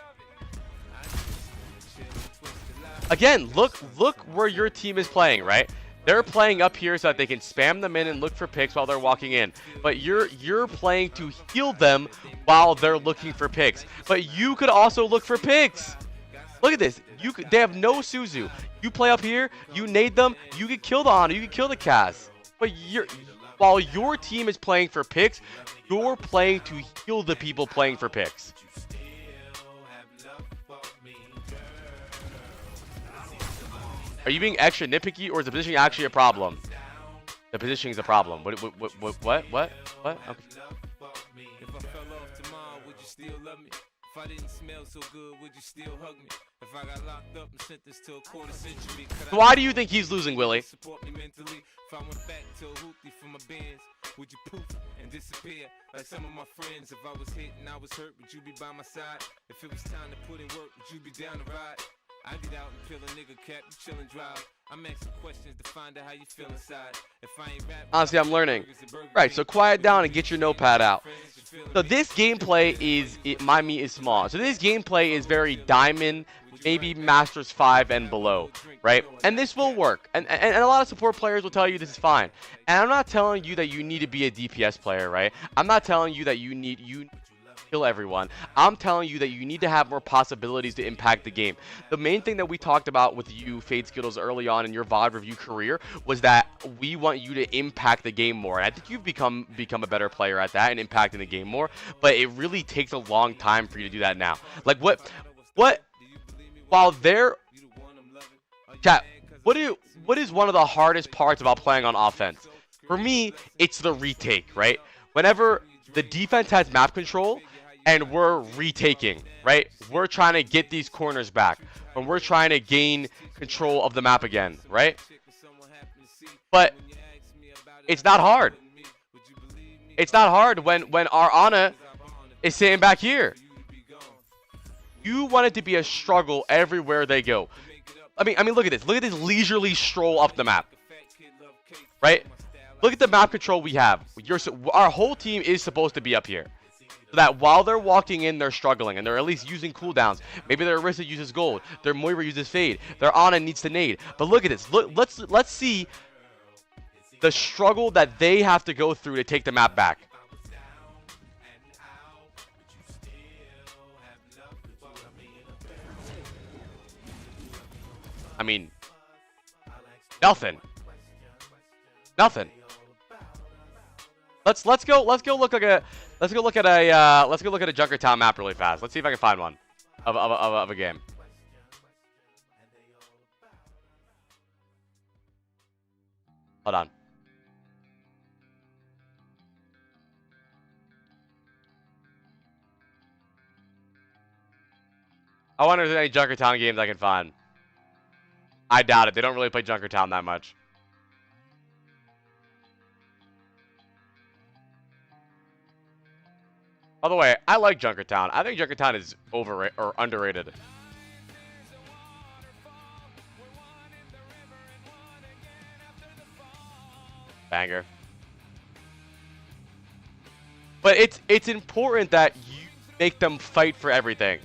Again, look where your team is playing, right? They're playing up here so that they can spam them in and look for picks while they're walking in. But you're playing to heal them while they're looking for picks. But you could also look for picks. Look at this. They have no Suzu. You play up here, you nade them, you could kill the Ana, you could kill the Cass. But while your team is playing for picks, you're playing to heal the people playing for picks. Are you being extra nitpicky, or is the positioning actually a problem? The positioning is a problem. What? Okay. If I fell off tomorrow, would you still love me? If I didn't smell so good, would you still hug me? If I got locked up and sentenced to a quarter century, why do you think he's losing, Willie? Support me mentally. If I went back to a hoopty for my bands, would you poof and disappear like some of my friends? If I was hit and I was hurt, would you be by my side? If it was time to put in work, would you be down to ride? I get out and peel a nigga cap, you chillin' drive. I'm asking questions to find out how you feel inside. If I ain't rap, honestly, I'm learning. Right, so quiet down and get your notepad out. So this gameplay my meat is small. So this gameplay is very diamond, maybe Masters 5 and below, right? And this will work. And a lot of support players will tell you this is fine. And I'm not telling you that you need to be a DPS player, right? I'm not telling you that you kill everyone. I'm telling you that you need to have more possibilities to impact the game. The main thing that we talked about with you, Fade Skittles, early on in your VOD review career was that we want you to impact the game more. And I think you've become a better player at that and impacting the game more. But it really takes a long time for you to do that now. Like what while they're chat, what is one of the hardest parts about playing on offense? For me, it's the retake, right? Whenever the defense has map control and we're retaking, right? We're trying to get these corners back, and we're trying to gain control of the map again, right? But it's not hard. It's not hard when our Ana is sitting back here. You want it to be a struggle everywhere they go. I mean, look at this. Look at this leisurely stroll up the map, right? Look at the map control we have. Our whole team is supposed to be up here. So that while they're walking in, they're struggling, and they're at least using cooldowns. Maybe their Orisa uses gold, their Moira uses fade, their Ana needs to nade. But look at this. Look, let's see the struggle that they have to go through to take the map back. I mean, nothing. Nothing. Let's go look at a Junkertown map really fast. Let's see if I can find one of a game. Hold on. I wonder if there's any Junkertown games I can find. I doubt it. They don't really play Junkertown that much. By the way, I like Junkertown. I think Junkertown is overrated or underrated. Banger. But it's important that you make them fight for everything.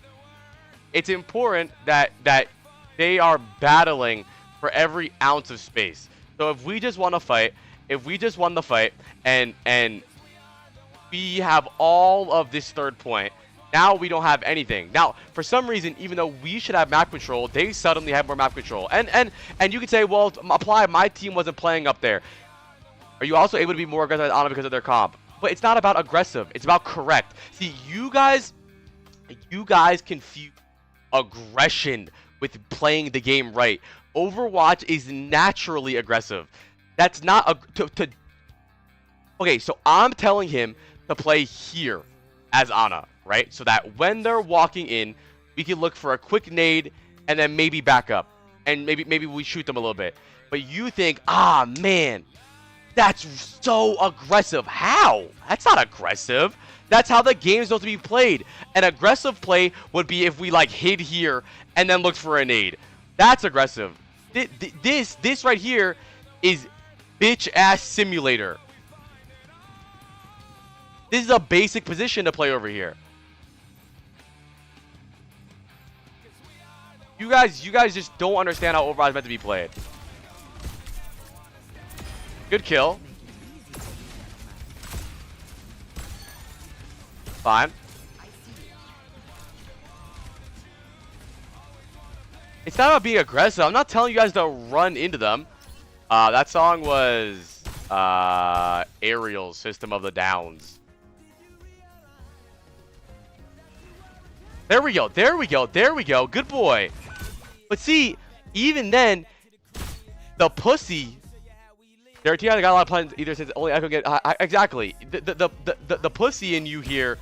It's important that they are battling for every ounce of space. So if we just want to fight, if we just won the fight and we have all of this third point, now we don't have anything. Now, for some reason, even though we should have map control, they suddenly have more map control. And you could say, well, apply, my team wasn't playing up there. Are you also able to be more aggressive on it because of their comp? But it's not about aggressive. It's about correct. See, you guys confuse aggression with playing the game right. Overwatch is naturally aggressive. That's not okay, so I'm telling him to play here as Ana, right? So that when they're walking in, we can look for a quick nade and then maybe back up. And maybe we shoot them a little bit. But you think, ah, man, that's so aggressive. How? That's not aggressive. That's how the game's supposed to be played. An aggressive play would be if we like hid here and then looked for a nade. That's aggressive. This right here is bitch ass simulator. This is a basic position to play over here. You guys just don't understand how Overwatch is meant to be played. Good kill. Fine. It's not about being aggressive. I'm not telling you guys to run into them. That song was Ariel's System of the Downs. There we go. There we go. There we go. Good boy. But see, even then, the pussy. Their team got a lot of plans either since only I could get exactly. The pussy in you here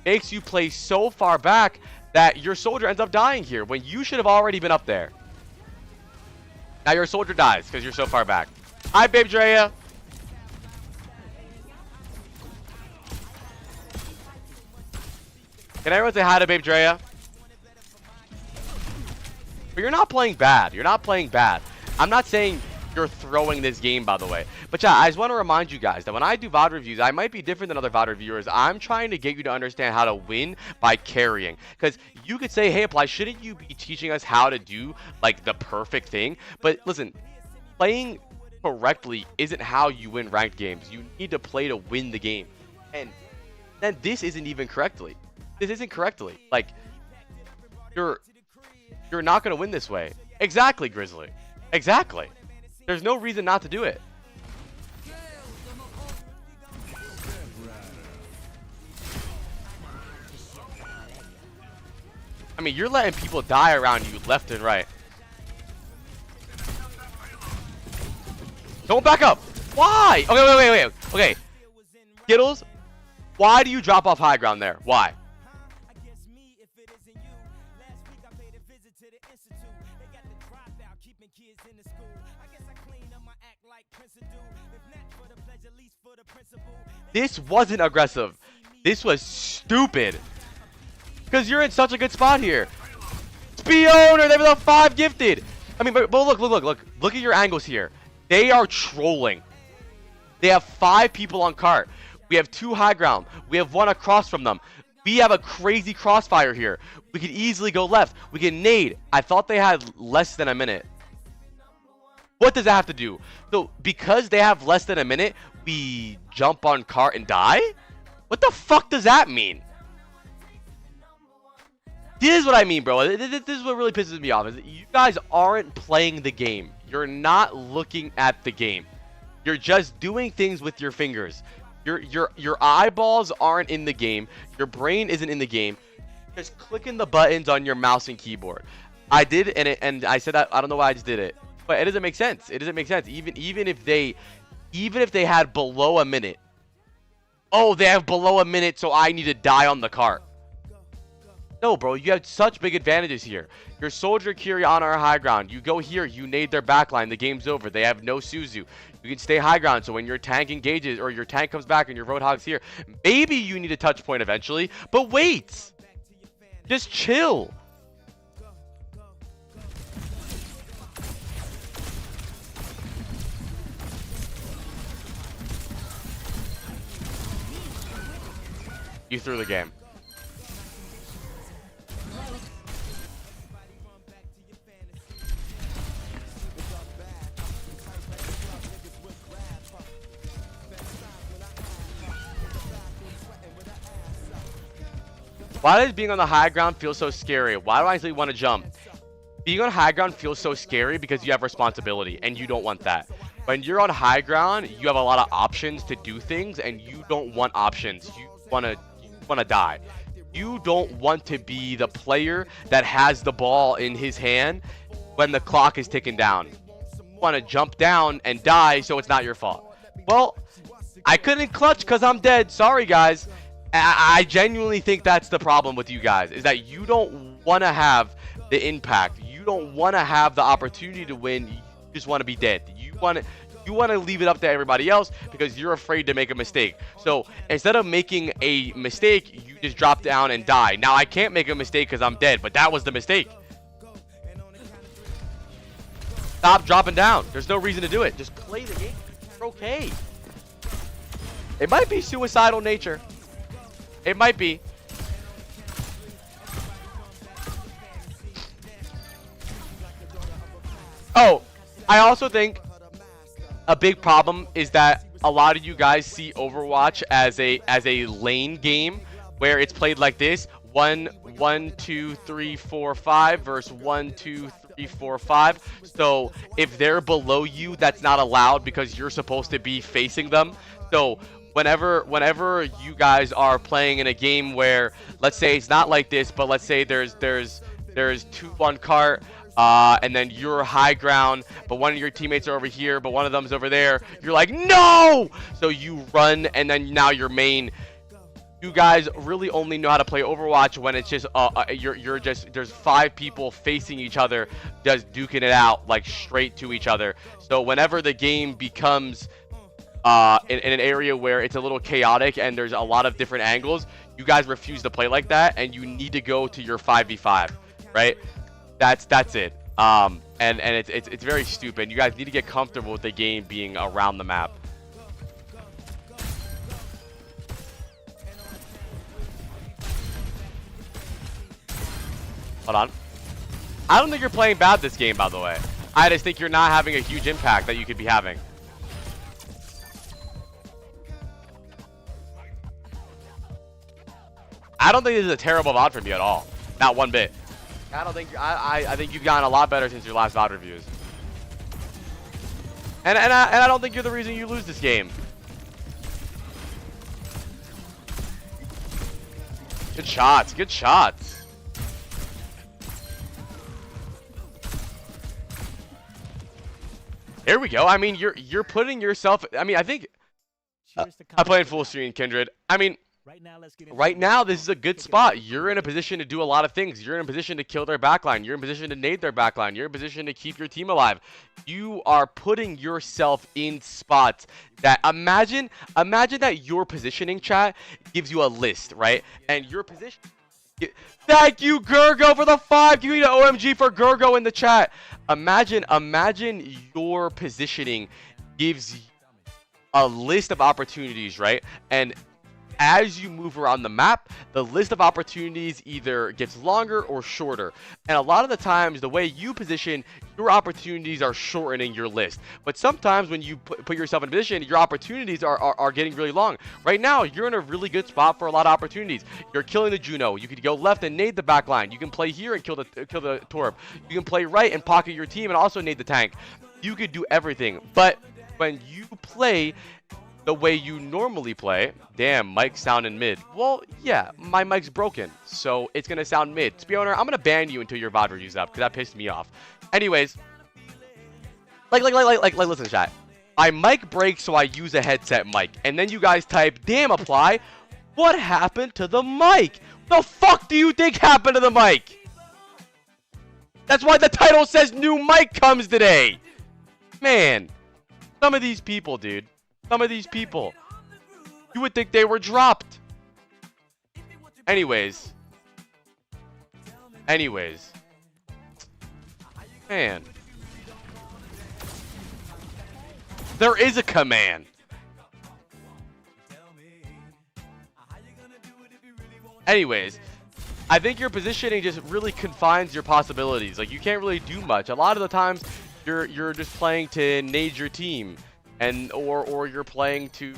makes you play so far back that your soldier ends up dying here when you should have already been up there. Now your soldier dies because you're so far back. Hi, Babe Drea. Can everyone say hi to Babe Drea? But you're not playing bad. You're not playing bad. I'm not saying you're throwing this game, by the way. But yeah, I just want to remind you guys that when I do VOD reviews, I might be different than other VOD reviewers. I'm trying to get you to understand how to win by carrying. Because you could say, hey, Apply, shouldn't you be teaching us how to do, like, the perfect thing? But listen, playing correctly isn't how you win ranked games. You need to play to win the game. And then this isn't even correctly. This isn't correctly. Like, you're not going to win this way. Exactly, Grizzly. Exactly. There's no reason not to do it. I mean, you're letting people die around you left and right. Don't back up. Why? Okay, wait. Okay. Skittles, why do you drop off high ground there? Why? This wasn't aggressive. This was stupid. Because you're in such a good spot here. Speoner, they have the 5 gifted. I mean, but look. Look at your angles here. They are trolling. They have 5 people on cart. We have 2 high ground. We have 1 across from them. We have a crazy crossfire here. We could easily go left. We can nade. I thought they had less than a minute. What does that have to do? So because they have less than a minute, we jump on cart and die? What the fuck does that mean? This is what I mean, bro. This is what really pisses me off. Is that you guys aren't playing the game. You're not looking at the game. You're just doing things with your fingers. Your eyeballs aren't in the game. Your brain isn't in the game. Just clicking the buttons on your mouse and keyboard. I did, and I said that I don't know why I just did it, but it doesn't make sense. It doesn't make sense. Even if they had below a minute. Oh, they have below a minute, so I need to die on the cart. No, bro, you have such big advantages here. Your soldier Curie on our high ground. You go here, you nade their backline. The game's over. They have no Suzu. You can stay high ground, so when your tank engages or your tank comes back and your Roadhog's here, maybe you need a touch point eventually. But wait, just chill. You threw the game. Why does being on the high ground feel so scary? Why do I actually want to jump? Being on high ground feels so scary because you have responsibility and you don't want that. When you're on high ground, you have a lot of options to do things and you don't want options. You want to die. You don't want to be the player that has the ball in his hand when the clock is ticking down. You want to jump down and die so it's not your fault. Well, I couldn't clutch because I'm dead. Sorry, guys. I genuinely think that's the problem with you guys, is that you don't want to have the impact. You don't want to have the opportunity to win. You just want to be dead. You want to leave it up to everybody else because you're afraid to make a mistake. So instead of making a mistake, you just drop down and die. Now I can't make a mistake because I'm dead, but that was the mistake. Stop dropping down. There's no reason to do it. Just play the game. You're okay. It might be suicidal nature. It might be. Oh, I also think a big problem is that a lot of you guys see Overwatch as a lane game where it's played like this: 1 2 3 4 5 versus 1 2 3 4 5. So if they're below you, that's not allowed because you're supposed to be facing them. So whenever you guys are playing in a game where, let's say it's not like this, but let's say there's 2 on cart, and then you're high ground, but one of your teammates are over here, but one of them's over there, you're like, no! So you run, and then now your main. You guys really only know how to play Overwatch when it's just there's 5 people facing each other, just duking it out like straight to each other. So whenever the game becomes in an area where it's a little chaotic and there's a lot of different angles, you guys refuse to play like that, and you need to go to your 5v5, right? That's it. And it's very stupid. You guys need to get comfortable with the game being around the map. Hold on. I don't think you're playing bad this game, by the way. I just think you're not having a huge impact that you could be having. I don't think this is a terrible VOD from you at all. Not one bit. I don't think I think you've gotten a lot better since your last VOD reviews. And I don't think you're the reason you lose this game. Good shots. Good shots. Here we go. I mean, you're putting yourself. I mean, I think I'm playing full screen, Kindred. I mean, right now, this is a good spot. You're in a position to do a lot of things. You're in a position to kill their backline. You're in a position to nade their backline. You're in a position to keep your team alive. You are putting yourself in spots that imagine that your positioning, chat, gives you a list, right? And your position. Thank you, Gergo, for the 5. Give me the OMG for Gergo in the chat. Imagine your positioning gives a list of opportunities, right? And as you move around the map, the list of opportunities either gets longer or shorter. And a lot of the times, the way you position, your opportunities are shortening your list. But sometimes when you put yourself in a position, your opportunities are getting really long. Right now, you're in a really good spot for a lot of opportunities. You're killing the Juno. You could go left and nade the back line. You can play here and kill the Torb. You can play right and pocket your team and also nade the tank. You could do everything. But when you play the way you normally play, damn, mic sounding mid. Well, yeah, my mic's broken, so it's gonna sound mid. Spioner, I'm gonna ban you until your VOD review's up, because that pissed me off. Anyways, listen, chat. My mic breaks, so I use a headset mic, and then you guys type, damn, apply. What happened to the mic? The fuck do you think happened to the mic? That's why the title says new mic comes today. Man, some of these people, dude. Some of these people. You would think they were dropped. Anyways. Man. There is a command. Anyways. I think your positioning just really confines your possibilities. Like, you can't really do much. A lot of the times, you're just playing to nade your team. And or you're playing to, you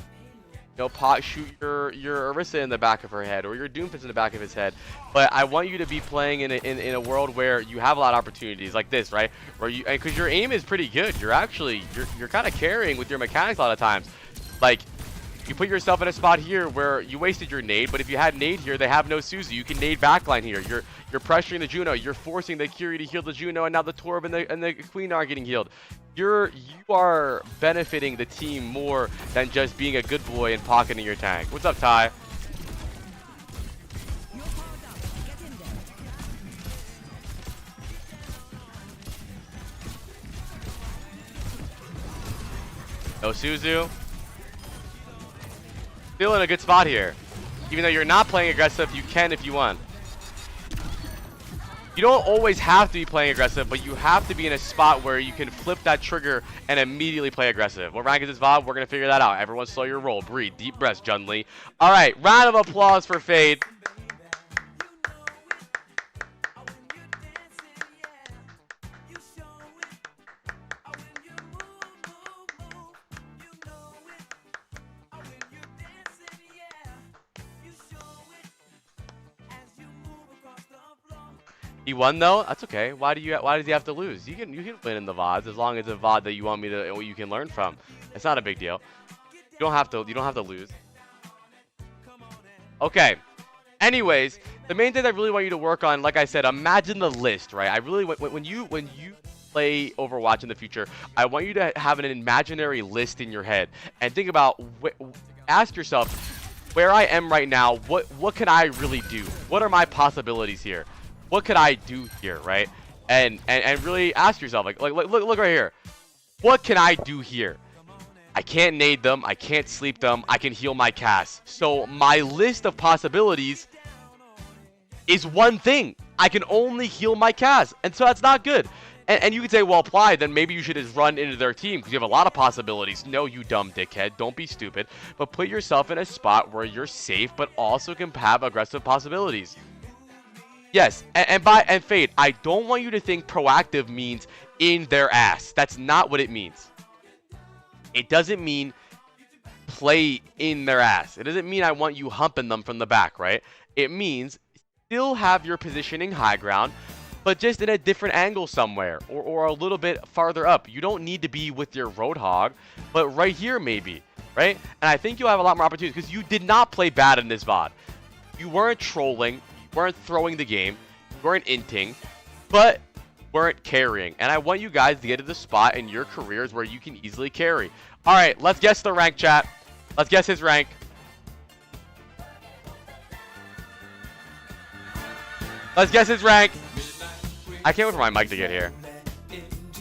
know, shoot your Orisa in the back of her head, or your Doomfist in the back of his head. But I want you to be playing in a world where you have a lot of opportunities like this, right? Where you, and because your aim is pretty good, you're kind of carrying with your mechanics a lot of times. Like, you put yourself in a spot here where you wasted your nade, but if you had nade here, they have no Suzu. You can nade backline here. You're pressuring the Juno. You're forcing the Curie to heal the Juno, and now the Torb and the Queen are getting healed. You are benefiting the team more than just being a good boy and pocketing your tank. What's up, Ty? No Suzu. Still in a good spot here. Even though you're not playing aggressive, you can if you want. You don't always have to be playing aggressive, but you have to be in a spot where you can flip that trigger and immediately play aggressive. What rank is this VOD? We're going to figure that out. Everyone slow your roll. Breathe. Deep breaths, Junli. All right. Round of applause for Fade. He won though. That's okay. Why does he have to lose? You can win in the VODs as long as it's a VOD that you want me to you can learn from. It's not a big deal. You don't have to lose. Okay. Anyways, the main thing I really want you to work on, like I said, imagine the list, right? I really when you play Overwatch in the future, I want you to have an imaginary list in your head and think about ask yourself where I am right now. What can I really do? What are my possibilities here? What could I do here, right? And really ask yourself, like look right here. What can I do here? I can't nade them. I can't sleep them. I can heal my cast. So my list of possibilities is one thing. I can only heal my cast. And so that's not good. And you could say, well, apply, then maybe you should just run into their team because you have a lot of possibilities. No, you dumb dickhead. Don't be stupid. But put yourself in a spot where you're safe, but also can have aggressive possibilities. Yes, and Fade, I don't want you to think proactive means in their ass. That's not what it means. It doesn't mean play in their ass. It doesn't mean I want you humping them from the back, right? It means still have your positioning high ground, but just in a different angle somewhere or a little bit farther up. You don't need to be with your Roadhog, but right here maybe, right? And I think you'll have a lot more opportunities because you did not play bad in this VOD. You weren't trolling. Weren't throwing the game, weren't inting, but weren't carrying. And I want you guys to get to the spot in your careers where you can easily carry. All right, let's guess the rank, chat. Let's guess his rank. Let's guess his rank. I can't wait for my mic to get here.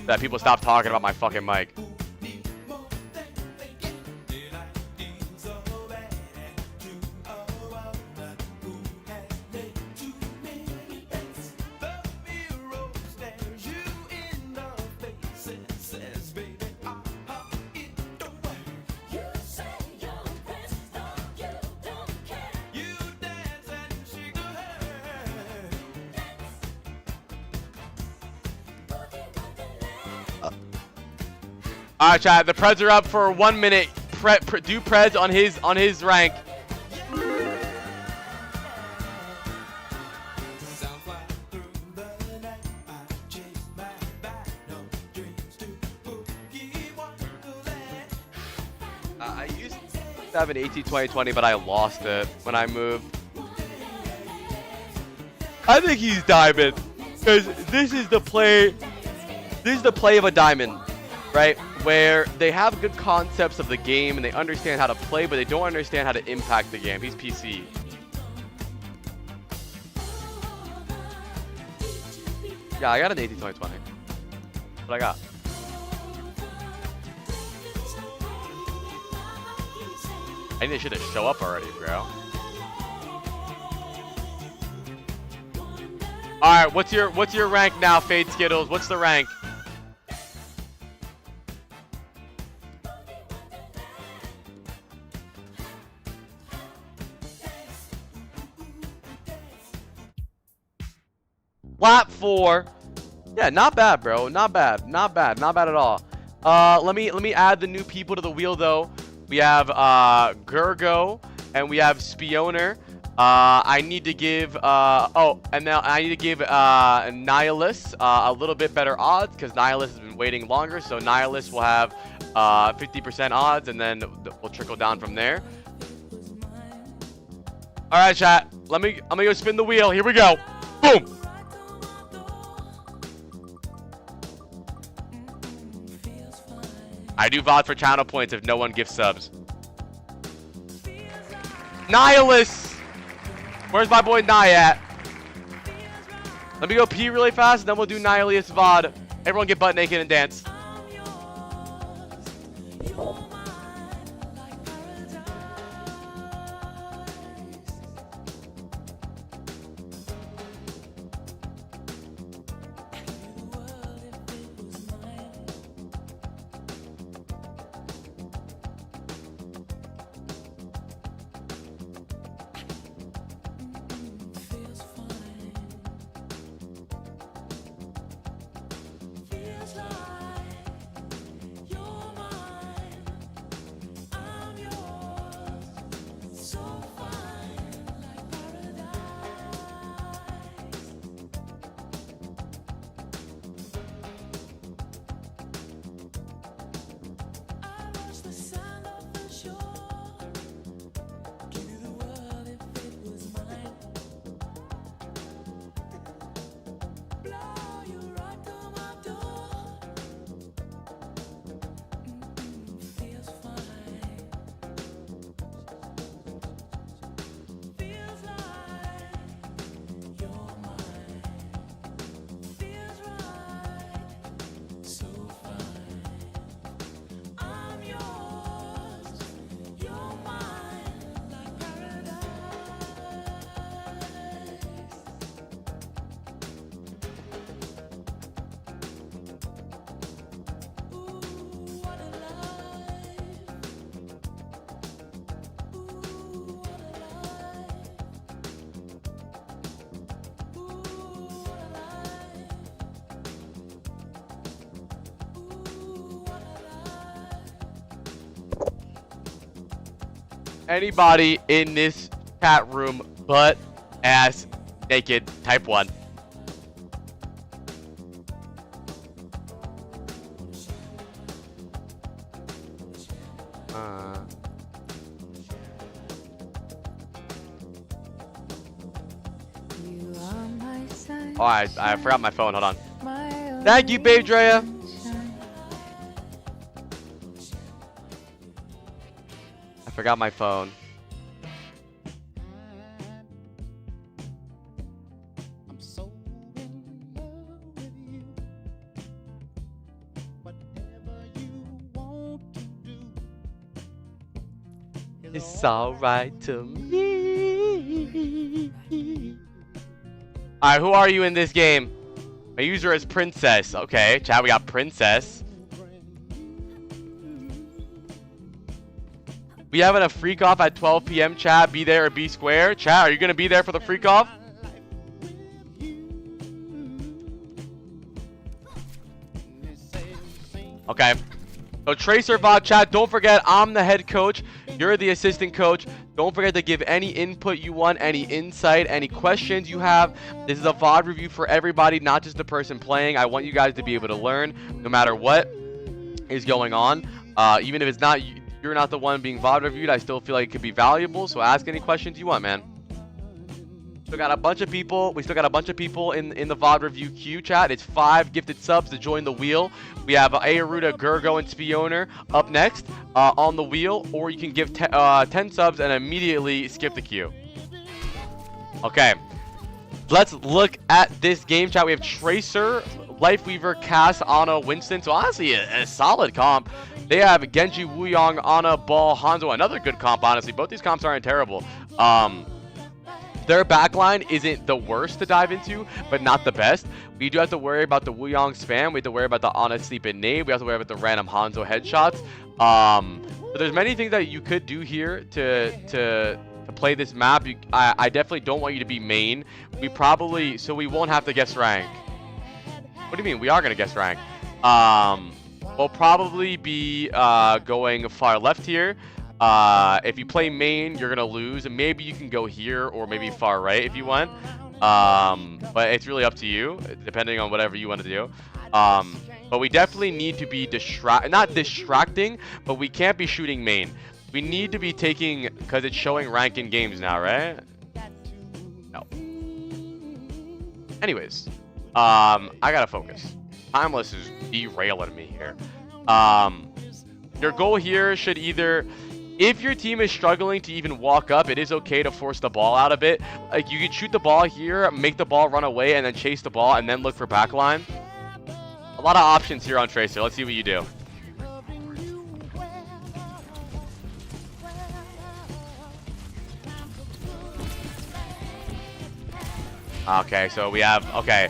That people stop talking about my fucking mic. All right, chat. The Preds are up for 1 minute. Do Preds on his rank. I used to have an 18-20-20, but I lost it when I moved. I think he's diamond because this is the play. This is the play of a diamond, right? Where they have good concepts of the game and they understand how to play, but they don't understand how to impact the game. He's PC. Yeah, I got an 18-20-20. What I got? I think they should have show up already, bro. All right, what's your rank now, Fade Skittles? What's the rank? Flat 4. Yeah, not bad, bro. Not bad. Not bad. Not bad at all. Let me add the new people to the wheel though. We have Gergo and we have Spioner. I need to give and now I need to give Nihilus a little bit better odds because Nihilus has been waiting longer. So Nihilus will have 50% odds, and then we'll trickle down from there. All right, chat. I'm gonna go spin the wheel. Here we go. Boom. I do VOD for channel points if no one gives subs. Nihilus! Where's my boy Nye at? Let me go pee really fast, and then we'll do Nihilus VOD. Everyone get butt naked and dance. Anybody in this chat room butt ass naked type 1. Oh, I forgot my phone. Hold on. Thank you, Babe Drea. I forgot my phone. It's alright to me. Alright, who are you in this game? My user is Princess. Okay, chat, we got Princess. We having a freak off at 12 p.m. chat. Be there or be square. Chat, are you gonna be there for the freak off? Okay. So Tracer VOD chat, don't forget I'm the head coach. You're the assistant coach. Don't forget to give any input you want, any insight, any questions you have. This is a VOD review for everybody, not just the person playing. I want you guys to be able to learn no matter what is going on. Even if it's not you're not the one being VOD reviewed, I still feel like it could be valuable. So ask any questions you want, man. We still got a bunch of people in the VOD review queue, chat. It's 5 gifted subs to join the wheel. We have Aeruda, Gergo, and Spioner up next on the wheel, or you can give 10 subs and immediately skip the queue. Okay, let's look at this game, chat. We have Tracer, Lifeweaver, Cass, Ana, Winston. So honestly, a solid comp. They have Genji, Wuyong, Ana, Ball, Hanzo. Another good comp, honestly. Both these comps aren't terrible. Their backline isn't the worst to dive into, but not the best. We do have to worry about the Wuyong spam. We have to worry about the Ana sleep and nade. We have to worry about the random Hanzo headshots. But there's many things that you could do here to play this map. I definitely don't want you to be main. So we won't have to guess rank. What do you mean? We are going to guess rank. We'll probably be going far left here. If you play main, you're gonna lose, and maybe you can go here or maybe far right if you want. But it's really up to you, depending on whatever you want to do. But we definitely need to be not distracting, but we can't be shooting main. We need to be taking, because it's showing rank in games now, right? No. Anyways, I gotta focus. Timeless is derailing me here. Your goal here should either, if your team is struggling to even walk up, it is okay to force the ball out a bit. Like, you can shoot the ball here, make the ball run away, and then chase the ball, and then look for backline. A lot of options here on Tracer. Let's see what you do. Okay, so we have, okay,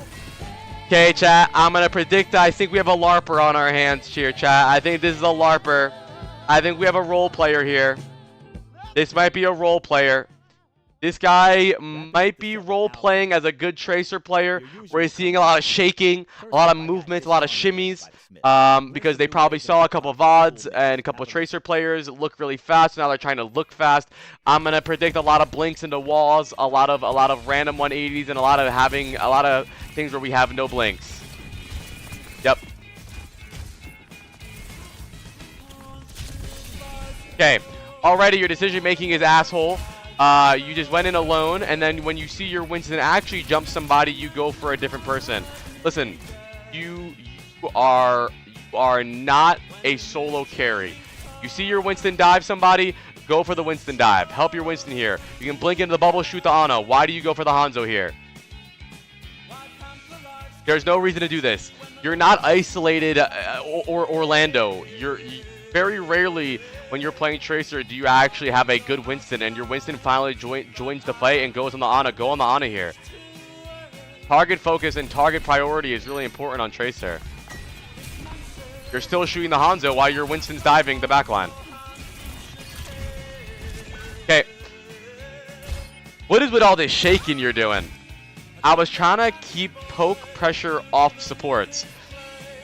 chat, I'm going to predict, I think we have a LARPer on our hands here, chat. I think this is a LARPer. I think we have a role player here. This might be a role player. This guy might be role playing as a good Tracer player. We're seeing a lot of shaking, a lot of movement, a lot of shimmies. Because they probably saw a couple of VODs and a couple of Tracer players look really fast. Now they're trying to look fast. I'm gonna predict a lot of blinks into walls, a lot of random 180s, and a lot of things where we have no blinks. Yep. Okay. Already your decision making is asshole. You just went in alone, and then when you see your Winston actually jump somebody, you go for a different person. Listen, you are not a solo carry. You see your Winston dive somebody, go for the Winston dive. Help your Winston here. You can blink into the bubble, shoot the Ana. Why do you go for the Hanzo here? There's no reason to do this. You're not isolated or Orlando. You're very rarely when you're playing Tracer do you actually have a good Winston, and your Winston finally joins the fight and goes on the Ana. Go on the Ana here. Target focus and target priority is really important on Tracer. You're still shooting the Hanzo while your Winston's diving the backline. Okay. What is with all this shaking you're doing? I was trying to keep poke pressure off supports.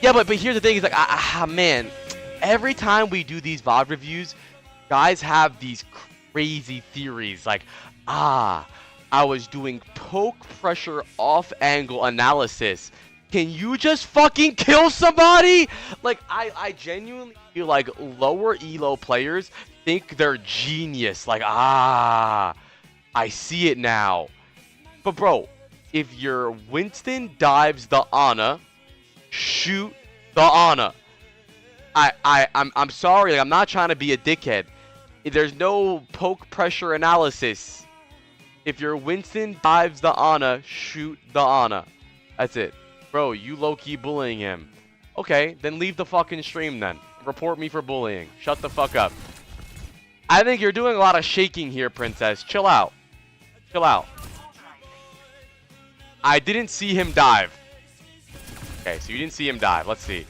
Yeah, but here's the thing. Is like, man, every time we do these VOD reviews, guys have these crazy theories. Like, I was doing poke pressure off angle analysis. Can you just fucking kill somebody? Like, I genuinely feel like lower elo players think they're genius. Like, I see it now. But bro, if your Winston dives the Ana, shoot the Ana. I'm sorry, like, I'm not trying to be a dickhead. There's no poke pressure analysis. If your Winston dives the Ana, shoot the Ana. That's it. Bro, you low-key bullying him. Okay, then leave the fucking stream then. Report me for bullying. Shut the fuck up. I think you're doing a lot of shaking here, Princess. Chill out. Chill out. I didn't see him dive. Okay, so you didn't see him dive. Let's see.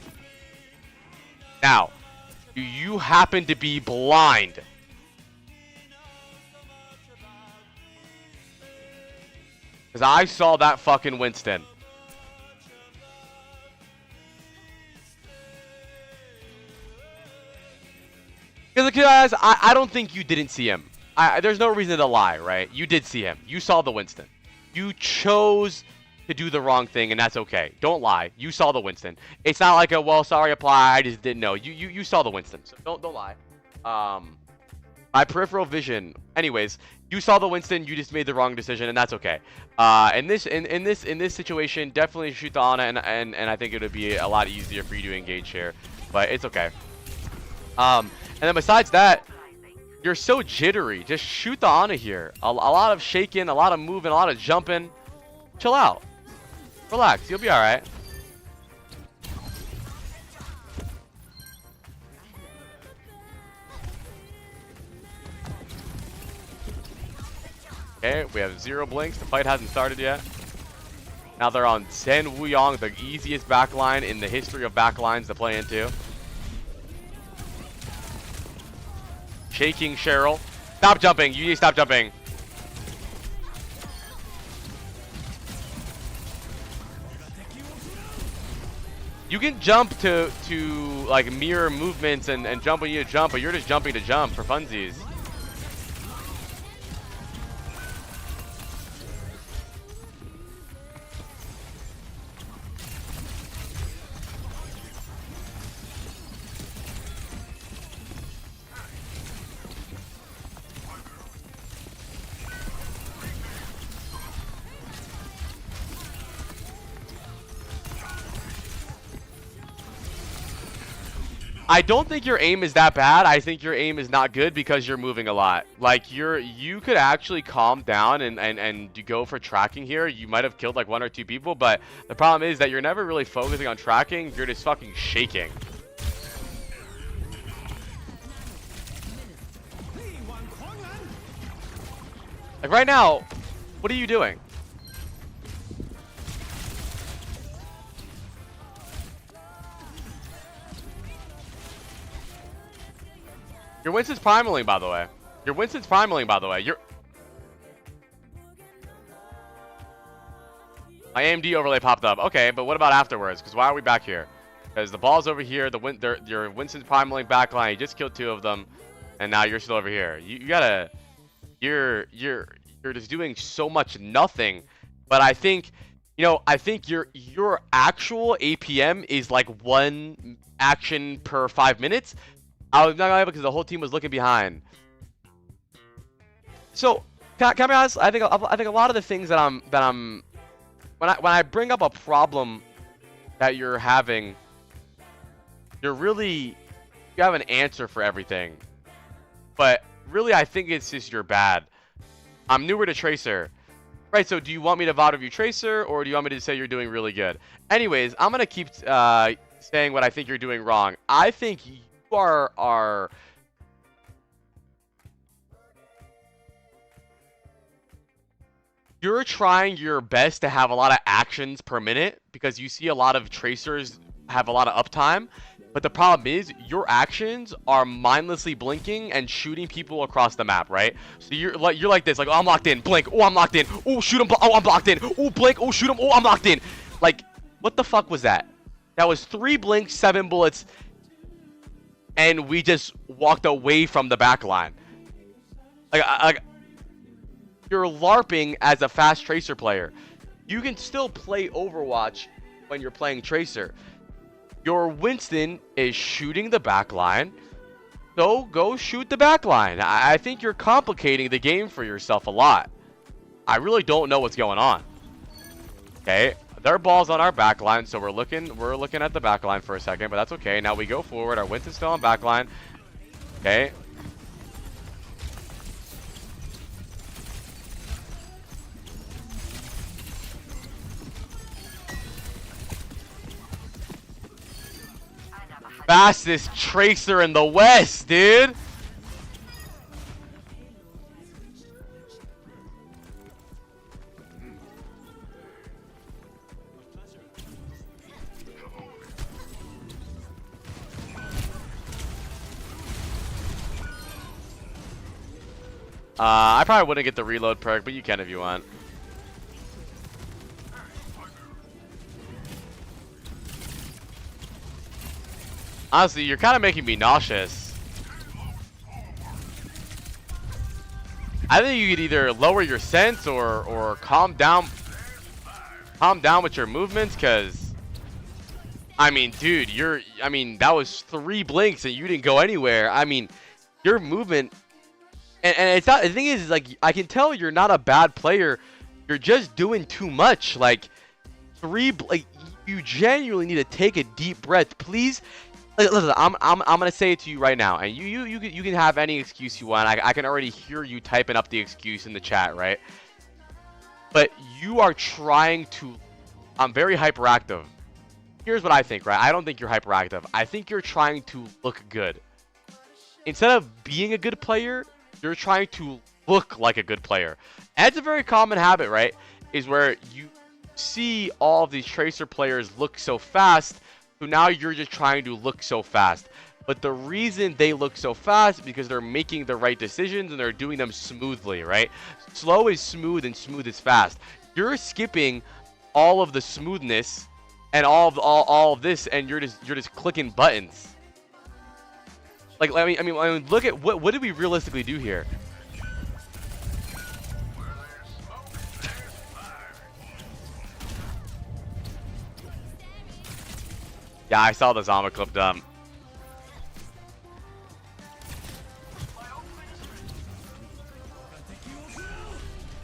Now, do you happen to be blind? Because I saw that fucking Winston. Because guys, I don't think you didn't see him. There's no reason to lie, right? You did see him. You saw the Winston. You chose to do the wrong thing, and that's okay. Don't lie. You saw the Winston. It's not like a, well, sorry, apply. I just didn't know. You saw the Winston, so don't lie. My peripheral vision. Anyways, you saw the Winston. You just made the wrong decision, and that's okay. In this situation, definitely shoot the Ana, and I think it would be a lot easier for you to engage here, but it's okay. And then besides that, you're so jittery. Just shoot the Ana here. A lot of shaking, a lot of moving, a lot of jumping. Chill out. Relax. You'll be all right. Okay, we have 0 blinks. The fight hasn't started yet. Now they're on Sen Wuyong, the easiest backline in the history of backlines to play into. Shaking Cheryl. Stop jumping. You need to stop jumping. You can jump to like mirror movements and jump when you jump, but you're just jumping to jump for funsies. I don't think your aim is that bad. I think your aim is not good because you're moving a lot. Like you could actually calm down and go for tracking here. You might have killed like 1 or 2 people, but the problem is that you're never really focusing on tracking. You're just fucking shaking. Like right now, what are you doing? Your Winston's primaling, by the way. Your Winston's primaling, by the way. My AMD overlay popped up. Okay, but what about afterwards? Because why are we back here? Because the ball's over here. Your Winston's primaling backline. You just killed 2 of them, and now you're still over here. You gotta. You're just doing so much nothing. But I think, I think your actual APM is like 1 action per 5 minutes. I was not gonna because the whole team was looking behind. So, can I be honest? I think a lot of the things that I'm when I bring up a problem that you're having, you have an answer for everything. But really, I think it's just you're bad. I'm newer to Tracer. Right, so do you want me to VOD review Tracer, or do you want me to say you're doing really good? Anyways, I'm gonna keep saying what I think you're doing wrong. I think you're trying your best to have a lot of actions per minute because you see a lot of tracers have a lot of uptime, but the problem is your actions are mindlessly blinking and shooting people across the map, right? So you're like this, like, oh, I'm locked in, blink, oh, I'm locked in, oh, shoot him, oh, I'm locked in, oh, blink, oh, shoot him, oh, I'm locked in. Like, what the fuck was that? That was 3 blinks, 7 bullets, and we just walked away from the back line. Like you're LARPing as a fast Tracer player. You can still play Overwatch when you're playing Tracer. Your Winston is shooting the back line, so go shoot the back line. I think you're complicating the game for yourself a lot. I really don't know what's going on. Okay. Their ball's on our back line, so we're looking at the back line for a second, but that's okay. Now we go forward. Our Winston's still on back line. Okay. Fastest Tracer in the West, dude. I probably wouldn't get the reload perk, but you can if you want. Honestly, you're kind of making me nauseous. I think you could either lower your sense or calm down with your movements, because I mean, dude, that was 3 blinks and you didn't go anywhere. I mean, your movement, and it's not, the thing is, like, I can tell you're not a bad player. You're just doing too much. Like, you genuinely need to take a deep breath, please. Listen, I'm gonna say it to you right now, and you can have any excuse you want. I can already hear you typing up the excuse in the chat, right? But you are trying to. I'm very hyperactive. Here's what I think, right? I don't think you're hyperactive. I think you're trying to look good. Instead of being a good player, you're trying to look like a good player. And it's a very common habit, right? Is where you see all of these tracer players look so fast, so now you're just trying to look so fast. But the reason they look so fast is because they're making the right decisions and they're doing them smoothly, right? Slow is smooth and smooth is fast. You're skipping all of the smoothness and all of this, and you're just clicking buttons. Like, I mean, look at what did we realistically do here? Yeah, I saw the Zama clip dump.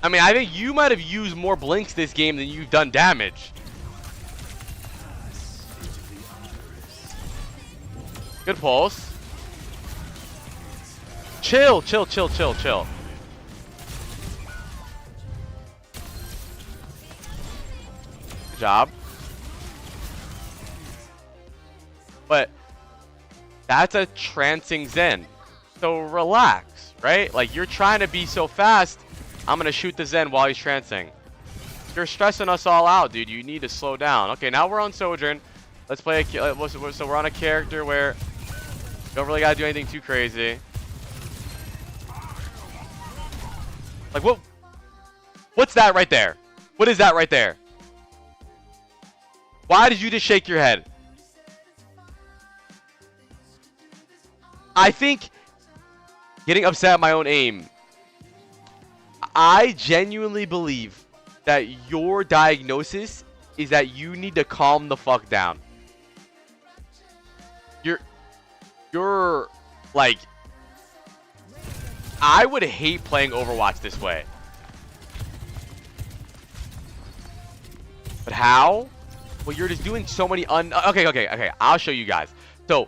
I mean, I think you might have used more blinks this game than you've done damage. Good pulse. Chill. Good job. But that's a trancing Zen. So relax, right? Like, you're trying to be so fast. I'm going to shoot the Zen while he's trancing. You're stressing us all out, dude. You need to slow down. Okay, now we're on Sojourn. Let's play so we're on a character where you don't really got to do anything too crazy. Like, what's that right there? What is that right there? Why did you just shake your head? I think getting upset at my own aim. I genuinely believe that your diagnosis is that you need to calm the fuck down. You're like, I would hate playing Overwatch this way. But how? Well, you're just doing so many okay, I'll show you guys. So,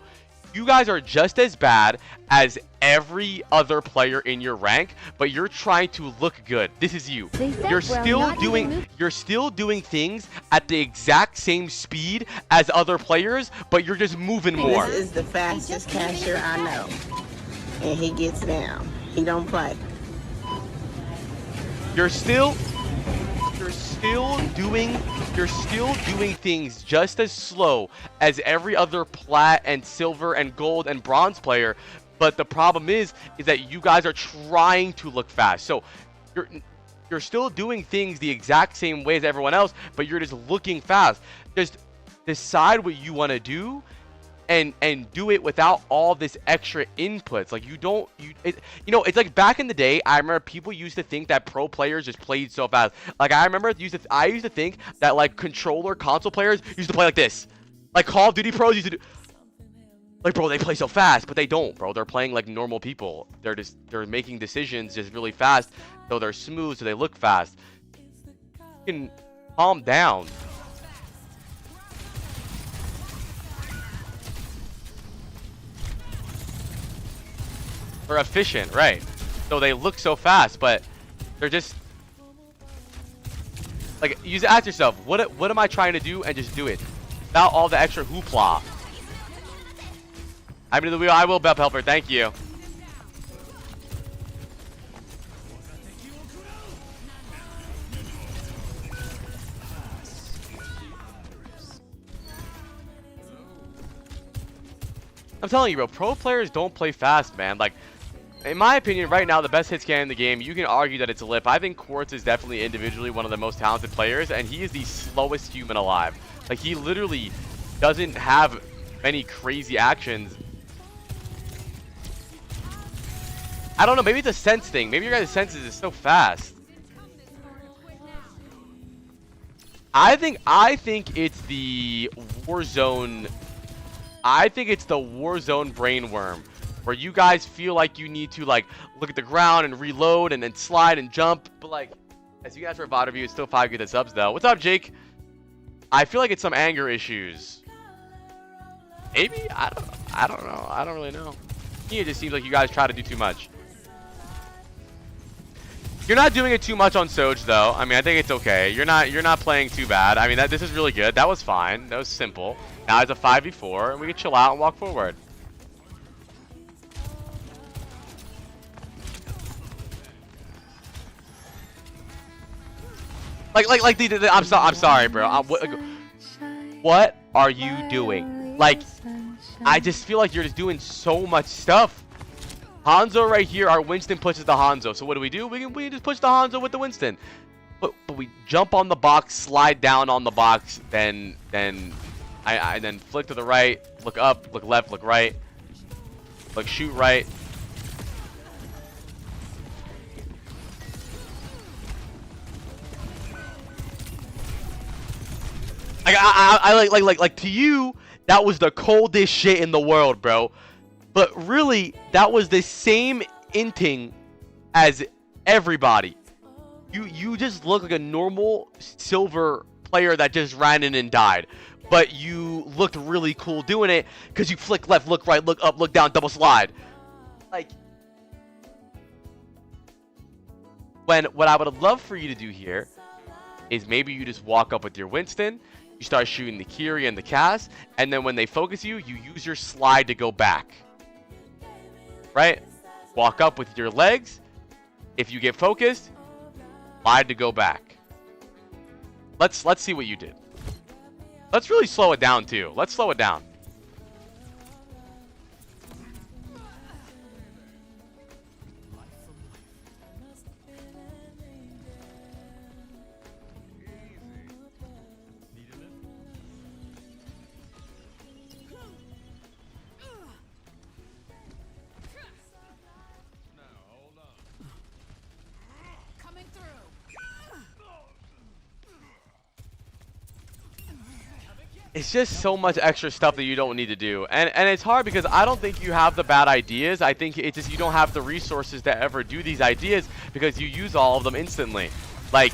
you guys are just as bad as every other player in your rank, but you're trying to look good. This is you. You're still doing things at the exact same speed as other players, but you're just moving more. This is the fastest cashier I know, and he gets down. He don't play. You're still doing things just as slow as every other plat and silver and gold and bronze player, but the problem is that you guys are trying to look fast. So you're still doing things the exact same way as everyone else, but you're just looking fast. Just decide what you want to do and do it without all this extra inputs. Like, it's like back in the day, I remember people used to think that pro players just played so fast. Like, I remember I used to think that, like, controller console players used to play like this. Like, Call of Duty pros used to do, like, bro, they play so fast, but they don't, bro. They're playing like normal people. They're making decisions just really fast, so they're smooth, so they look fast. You can calm down. They're efficient, right? So they look so fast, but they're just like, you ask yourself, what am I trying to do, and just do it without all the extra hoopla. I'm to the wheel. I will, Bep Helper. Thank you. I'm telling you, bro, pro players don't play fast, man. Like, in my opinion, right now, the best hit scan in the game, you can argue that it's a lip. I think Quartz is definitely individually one of the most talented players, and he is the slowest human alive. Like, he literally doesn't have many crazy actions. I don't know, maybe it's a sense thing. Maybe your guys' senses is so fast. I think it's the Warzone. I think it's the Warzone brain worm, where you guys feel like you need to like look at the ground and reload and then slide and jump. But like, as you guys for a Vod review, it's still 5 good subs though. What's up, Jake? I feel like it's some anger issues. Maybe I don't know. I don't really know. It just seems like you guys try to do too much. You're not doing it too much on Soj though. I mean, I think it's okay. You're not playing too bad. I mean, this is really good. That was fine. That was simple. Now it's a 5v4 and we can chill out and walk forward. I'm sorry, bro. What are you doing? Like, I just feel like you're just doing so much stuff. Hanzo right here, our Winston pushes the Hanzo. So what do? We can just push the Hanzo with the Winston. But we jump on the box, slide down on the box, then I then flick to the right, look up, look left, look right, look shoot right. Like to you, that was the coldest shit in the world, bro. But really, that was the same inting as everybody. You just look like a normal silver player that just ran in and died. But you looked really cool doing it because you flick left, look right, look up, look down, double slide. Like, what I would love for you to do here is maybe you just walk up with your Winston, you start shooting the Kiri and the Cass, and then when they focus you, you use your slide to go back. Right? Walk up with your legs. If you get focused, slide to go back. Let's see what you did. Let's really slow it down too. Let's slow it down. It's just so much extra stuff that you don't need to do, and it's hard because I don't think you have the bad ideas. I think it's just you don't have the resources to ever do these ideas because you use all of them instantly. Like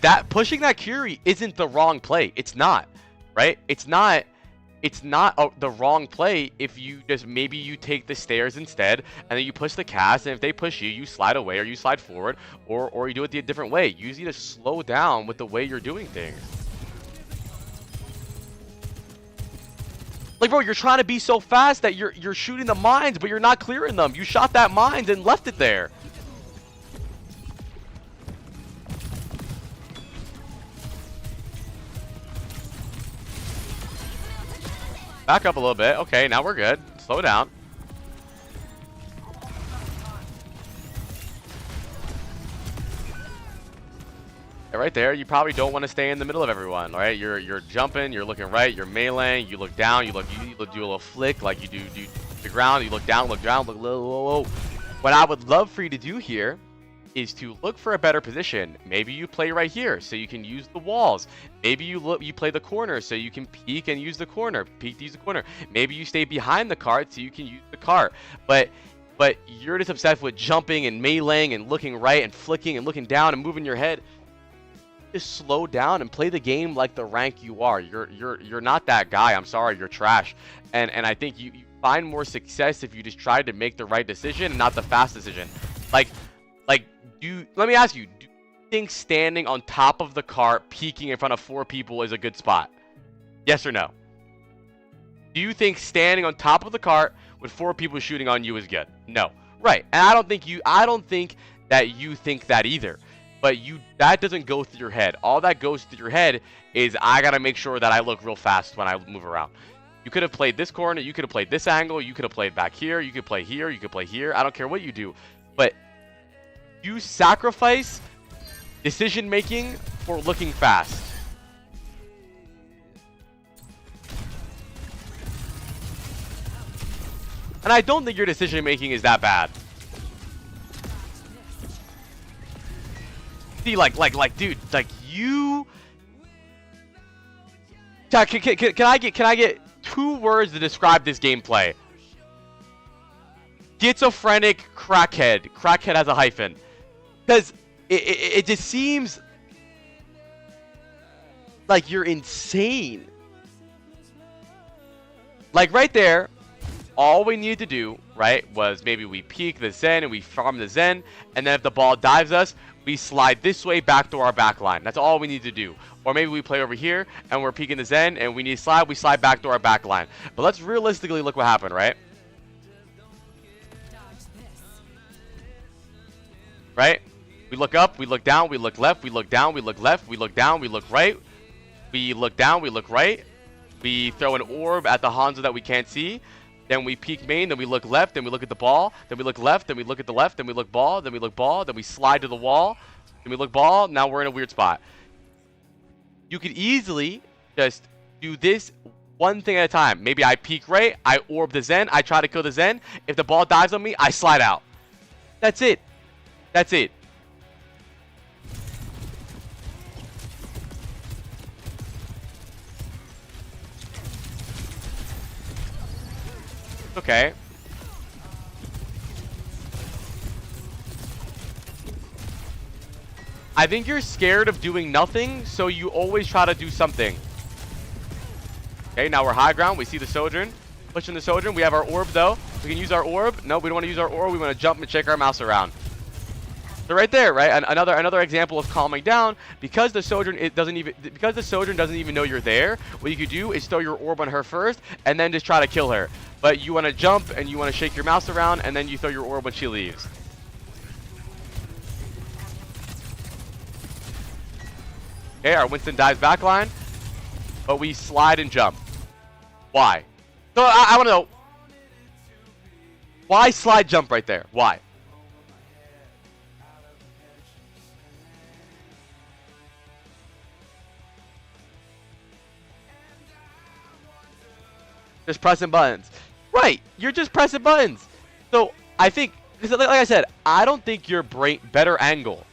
that pushing that Curie isn't the wrong play. It's not, right? It's not the wrong play if you just maybe you take the stairs instead and then you push the cast, and if they push you, you slide away or you slide forward or you do it the different way. You just need to slow down with the way you're doing things. Like, bro, you're trying to be so fast that you're shooting the mines, but you're not clearing them. You shot that mines and left it there. Back up a little bit. Okay, now we're good. Slow down. Right there, you probably don't want to stay in the middle of everyone, right? You're jumping, you're looking right, you're meleeing, you look down, you do a little flick like you do the ground, you look down, look low. What I would love for you to do here is to look for a better position. Maybe you play right here so you can use the walls. Maybe you play the corner so you can peek and use the corner. Peek to use the corner. Maybe you stay behind the cart so you can use the cart. But you're just obsessed with jumping and meleeing and looking right and flicking and looking down and moving your head. Just slow down and play the game like the rank you are. You're not that guy. I'm sorry, you're trash. And I think you find more success if you just try to make the right decision and not the fast decision. Like let me ask you, do you think standing on top of the cart peeking in front of 4 people is a good spot? Yes or no? Do you think standing on top of the cart with 4 people shooting on you is good? No. Right. And I don't think that you think that either. But that doesn't go through your head. All that goes through your head is I gotta make sure that I look real fast when I move around. You could have played this corner, you could have played this angle, you could have played back here, you could play here, you could play here. I don't care what you do. But you sacrifice decision making for looking fast. And And I don't think your decision making is that bad. See, dude, like you. Can I get 2 words to describe this gameplay? Schizophrenic crackhead. Crackhead has a hyphen. Because it just seems like you're insane. Like right there, all we needed to do, right, was maybe we peek the Zen and we farm the Zen, and then if the ball dives us, we slide this way back to our back line. That's all we need to do. Or maybe we play over here and we're peeking the Zen and we need to slide, we slide back to our back line. But let's realistically look what happened, right? Right? We look up, we look down, we look left, we look down, we look left, we look down, we look right. We look down, we look right. We throw an orb at the Hanzo that we can't see. Then we peek main, then we look left, then we look at the ball. Then we look left, then we look at the left, then we look ball, then we look ball, then we slide to the wall. Then we look ball, now we're in a weird spot. You could easily just do this one thing at a time. Maybe I peek right, I orb the Zen, I try to kill the Zen. If the ball dives on me, I slide out. That's it. That's it. Okay. I think you're scared of doing nothing, so you always try to do something. Okay, now we're high ground. We see the Sojourn. Pushing the Sojourn. We have our orb, though. We can use our orb. No, we don't want to use our orb. We want to jump and shake our mouse around. So right there, right? Another example of calming down. Because the Sojourn doesn't even know you're there, what you could do is throw your orb on her first, and then just try to kill her. But you want to jump and you want to shake your mouse around, and then you throw your orb when she leaves. Okay, our Winston dives backline, but we slide and jump. Why? So I want to know, why slide jump right there? Why? Just pressing buttons. Right, you're just pressing buttons. So I think, like I said, I don't think you're better angle.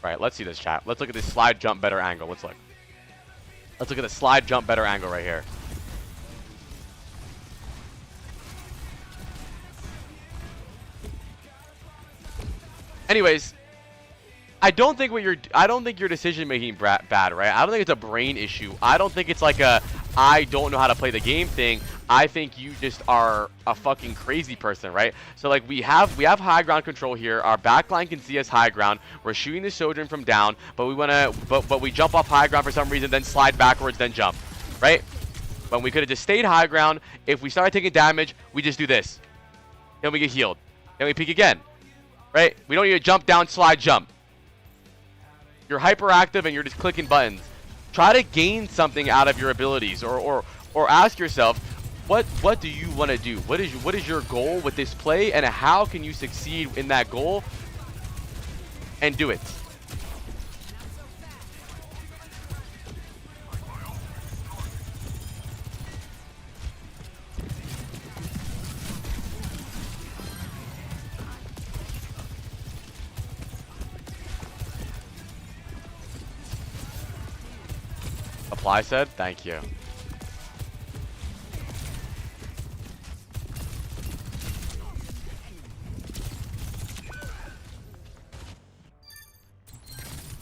Right, let's see this, chat. Let's look at this slide jump better angle. Let's look. Let's look at the slide jump better angle right here. Anyways, I don't think your decision making bad, right? I don't think it's a brain issue. I don't think it's like a I don't know how to play the game thing. I think you just are a fucking crazy person, right? So like we have high ground control here. Our backline can see us high ground. We're shooting the Sojourn from down, but we jump off high ground for some reason, then slide backwards, then jump, right? When we could have just stayed high ground. If we started taking damage, we just do this. Then we get healed. Then we peek again, right? We don't need to jump down, slide, jump. You're hyperactive and you're just clicking buttons. Try to gain something out of your abilities, or ask yourself, what do you want to do? What is your goal with this play, and how can you succeed in that goal and do it? Apply said, thank you.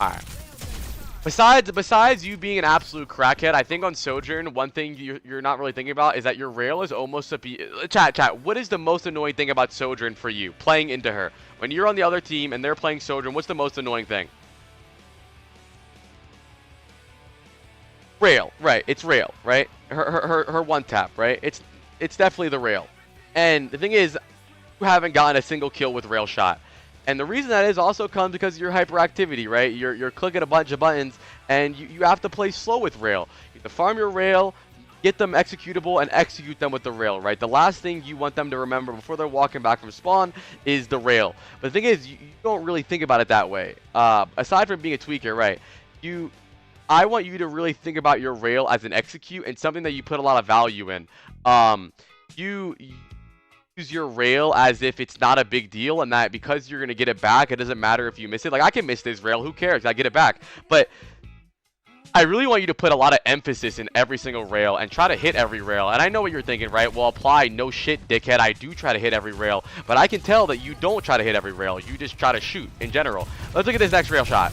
Alright. Besides you being an absolute crackhead, I think on Sojourn, one thing you're not really thinking about is that your rail is almost chat, what is the most annoying thing about Sojourn for you, playing into her? When you're on the other team and they're playing Sojourn, what's the most annoying thing? Rail, right? It's rail, right? Her one tap, right? It's definitely the rail. And the thing is, you haven't gotten a single kill with rail shot. And the reason that is also comes because of your hyperactivity, right? You're clicking a bunch of buttons, and you have to play slow with rail. You have to farm your rail, get them executable, and execute them with the rail, right? The last thing you want them to remember before they're walking back from spawn is the rail. But the thing is, you don't really think about it that way. Aside from being a tweaker, right? I want you to really think about your rail as an execute and something that you put a lot of value in. You use your rail as if it's not a big deal, and that because you're gonna get it back, it doesn't matter if you miss it. Like, I can miss this rail, who cares? I get it back. But I really want you to put a lot of emphasis in every single rail and try to hit every rail. And I know what you're thinking, right? Well, apply, no shit, dickhead. I do try to hit every rail, but I can tell that you don't try to hit every rail. You just try to shoot in general. Let's look at this next rail shot.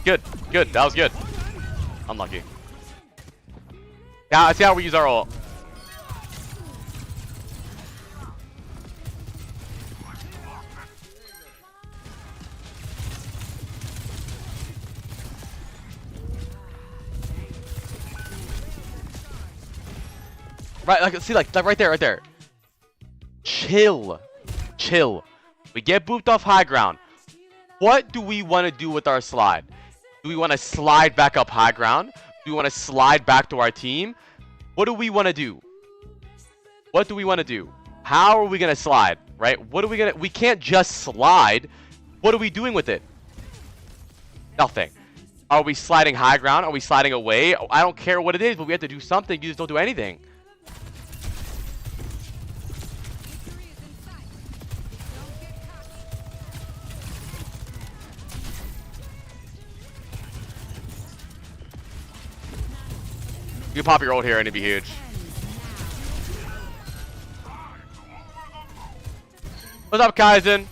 Good, good. That was good. Unlucky. Now, let's see how we use our ult. Right, like, see, like right there, right there. Chill. Chill. We get booped off high ground. What do we want to do with our slide? Do we want to slide back up high ground? Do we want to slide back to our team? What do we want to do? What do we want to do? How are we going to slide, right? What are we going to... We can't just slide. What are we doing with it? Nothing. Are we sliding high ground? Are we sliding away? I don't care what it is, but we have to do something. You just don't do anything. You can pop your ult here and it'd be huge. What's up, Kaizen?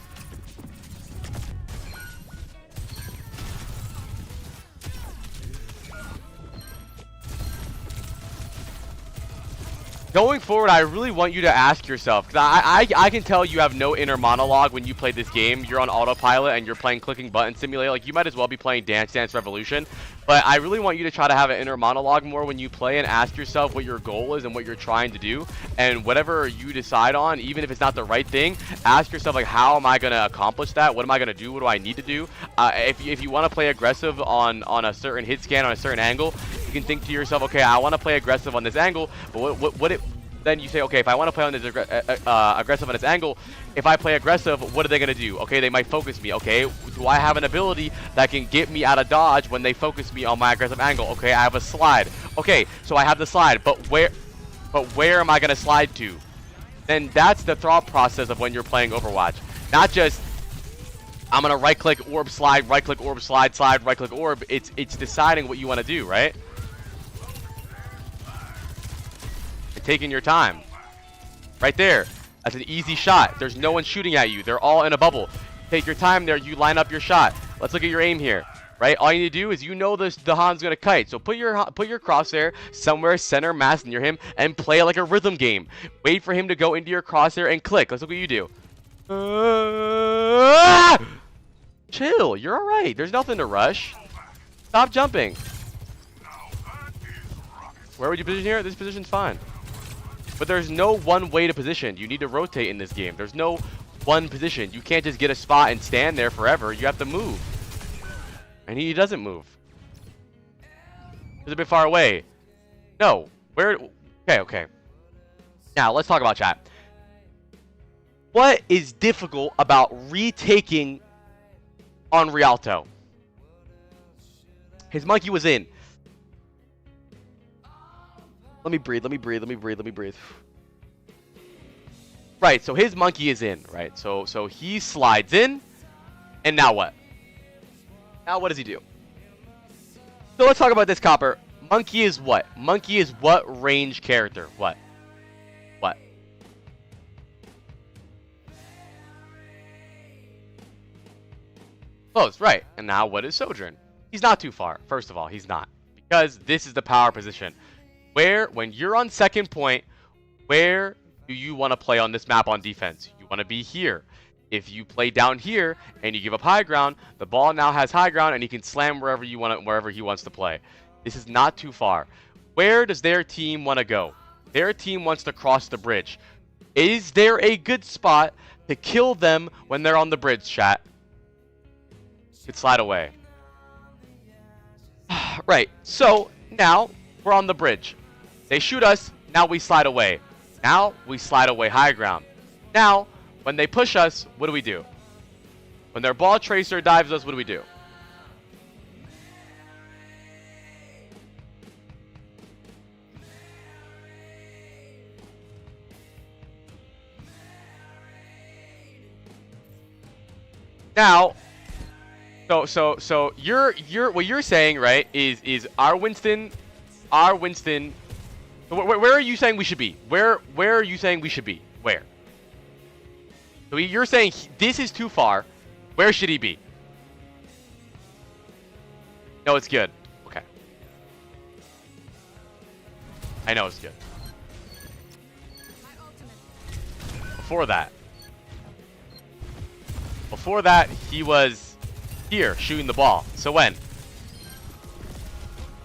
Going forward, I really want you to ask yourself, because I can tell you have no inner monologue when you play this game. You're on autopilot and you're playing clicking button simulator. Like, you might as well be playing Dance Dance Revolution. But I really want you to try to have an inner monologue more when you play and ask yourself what your goal is and what you're trying to do. And whatever you decide on, even if it's not the right thing, ask yourself, like, how am I going to accomplish that? What am I going to do? What do I need to do? If you want to play aggressive on a certain hit scan, on a certain angle, you can think to yourself, okay, I want to play aggressive on this angle, but then you say, okay, if I want to play on this aggressive on this angle, if I play aggressive, what are they going to do? Okay, they might focus me. Okay, do I have an ability that can get me out of dodge when they focus me on my aggressive angle? Okay, I have a slide. Okay, so I have the slide, but where am I going to slide to? Then that's the thought process of when you're playing Overwatch. Not just, I'm going to right-click, orb, slide, right-click, orb, slide, slide, right-click, orb. It's deciding what you want to do, right? Taking your time. Right there. That's an easy shot. There's no one shooting at you. They're all in a bubble. Take your time there. You line up your shot. Let's look at your aim here. Right? All you need to do is, you know, the Han's gonna kite. So put your crosshair somewhere center mass near him and play like a rhythm game. Wait for him to go into your crosshair and click. Let's look what you do. Chill. You're alright. There's nothing to rush. Stop jumping. Where would you position here? This position's fine. But there's no one way to position. You need to rotate in this game. There's no one position. You can't just get a spot and stand there forever. You have to move. And he doesn't move. He's a bit far away. No. Where? Okay. Now, let's talk about chat. What is difficult about retaking on Rialto? His monkey was in. Let me breathe. Right, so his monkey is in, right? So he slides in, and now what? Now what does he do? So let's talk about this, Copper. Monkey is what? Monkey is what range character? What? Close, right. And now what is Sojourn? He's not too far. First of all, he's not. Because this is the power position. When you're on second point, where do you want to play on this map on defense? You want to be here. If you play down here and you give up high ground, the ball now has high ground and he can slam wherever he wants to play. This is not too far. Where does their team want to go? Their team wants to cross the bridge. Is there a good spot to kill them when they're on the bridge, chat? You could slide away. Right, so now we're on the bridge. They shoot us, now we slide away. Now we slide away high ground. Now, when they push us, what do we do? When their ball tracer dives us, what do we do? Now, so you're what you're saying, right? Is our Winston? Where are you saying we should be? Where are you saying we should be? Where? So you're saying this is too far. Where should he be? No, it's good. Okay. I know it's good. Before that, he was here shooting the ball. So when?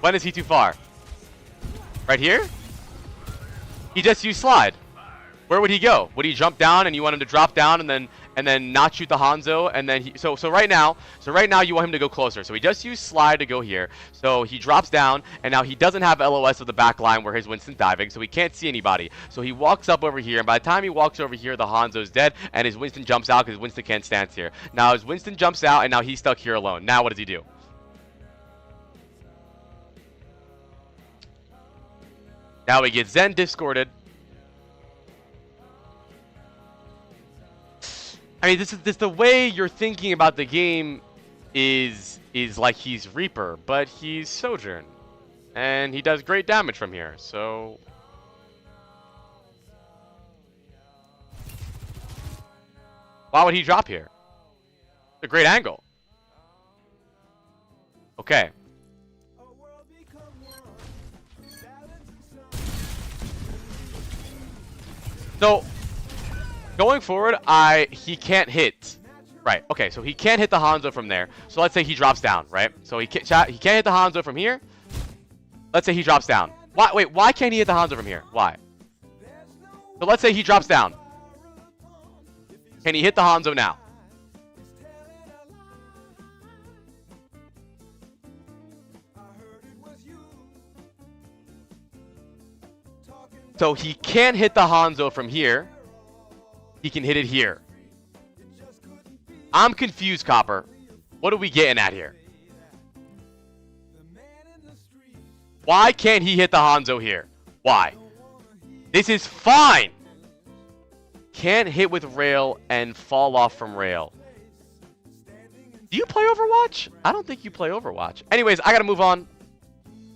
When is he too far? Right here? He just used slide. Where would he go? Would he jump down and you want him to drop down and then not shoot the Hanzo and then so right now you want him to go closer. So he just used slide to go here. So he drops down and now he doesn't have LOS of the back line where his Winston's diving, so he can't see anybody. So he walks up over here, and by the time he walks over here, the Hanzo's dead and his Winston jumps out because Winston can't stand here. Now his Winston jumps out and now he's stuck here alone. Now what does he do? Now he gets Zen discorded. I mean, this the way you're thinking about the game is like he's Reaper, but he's Sojourn, and he does great damage from here. So why would he drop here? It's a great angle. Okay. So going forward, he can't hit. Right. Okay. So he can't hit the Hanzo from there. So let's say he drops down. Right. So he can't hit the Hanzo from here. Let's say he drops down. Why? Wait. Why can't he hit the Hanzo from here? Why? So let's say he drops down. Can he hit the Hanzo now? So he can't hit the Hanzo from here. He can hit it here. I'm confused, Copper. What are we getting at here? Why can't he hit the Hanzo here? Why? This is fine. Can't hit with rail and fall off from rail. Do you play Overwatch? I don't think you play Overwatch. Anyways, I gotta move on.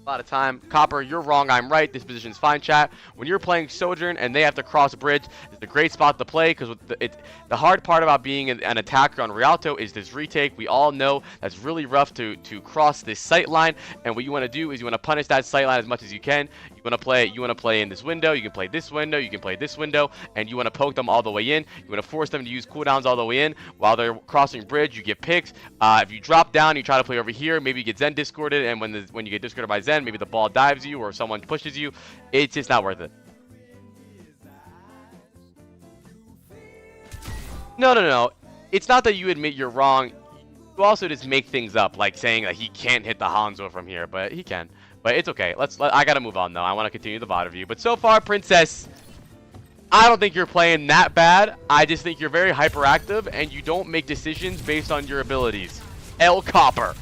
A lot of time. Copper, you're wrong, I'm right. This position's fine, chat. When you're playing Sojourn and they have to cross a bridge, it's a great spot to play because the hard part about being an attacker on Rialto is this retake. We all know that's really rough to cross this sight line, and what you want to do is you want to punish that sight line as much as you can. You want to play in this window, you can play this window, you can play this window, and you want to poke them all the way in. You want to force them to use cooldowns all the way in. While they're crossing bridge, you get picks. If you drop down, you try to play over here, maybe you get Zen discorded, and when you get discorded by Zen, maybe the ball dives you or someone pushes you. It's just not worth it. No. It's not that you admit you're wrong. You also just make things up, like saying that he can't hit the Hanzo from here, but he can. But it's okay. I gotta move on though. I want to continue the VOD review. But so far, Princess, I don't think you're playing that bad. I just think you're very hyperactive and you don't make decisions based on your abilities. L Copper.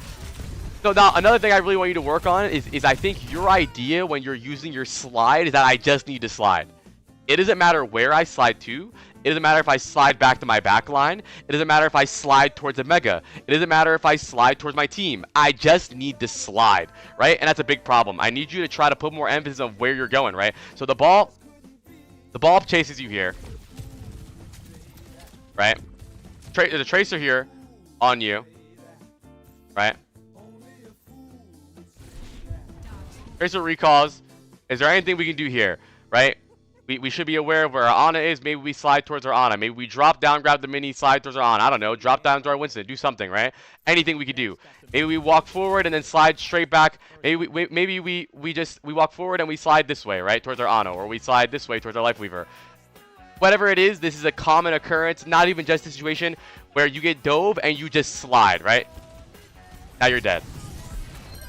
So now another thing I really want you to work on is I think your idea when you're using your slide is that I just need to slide. It doesn't matter where I slide to. It doesn't matter if I slide back to my back line. It doesn't matter if I slide towards a mega. It doesn't matter if I slide towards my team. I just need to slide, right? And that's a big problem. I need you to try to put more emphasis on where you're going, right? So the ball chases you here, right? There's a tracer here on you, right? Tracer recalls. Is there anything we can do here, right? We should be aware of where our Ana is. Maybe we slide towards our Ana. Maybe we drop down, grab the mini, slide towards our Ana. I don't know. Drop down to our Winston. Do something, right? Anything we could do. Maybe we walk forward and then slide straight back. Maybe we walk forward and we slide this way, right? Towards our Ana. Or we slide this way towards our Lifeweaver. Whatever it is, this is a common occurrence. Not even just a situation where you get dove and you just slide, right? Now you're dead.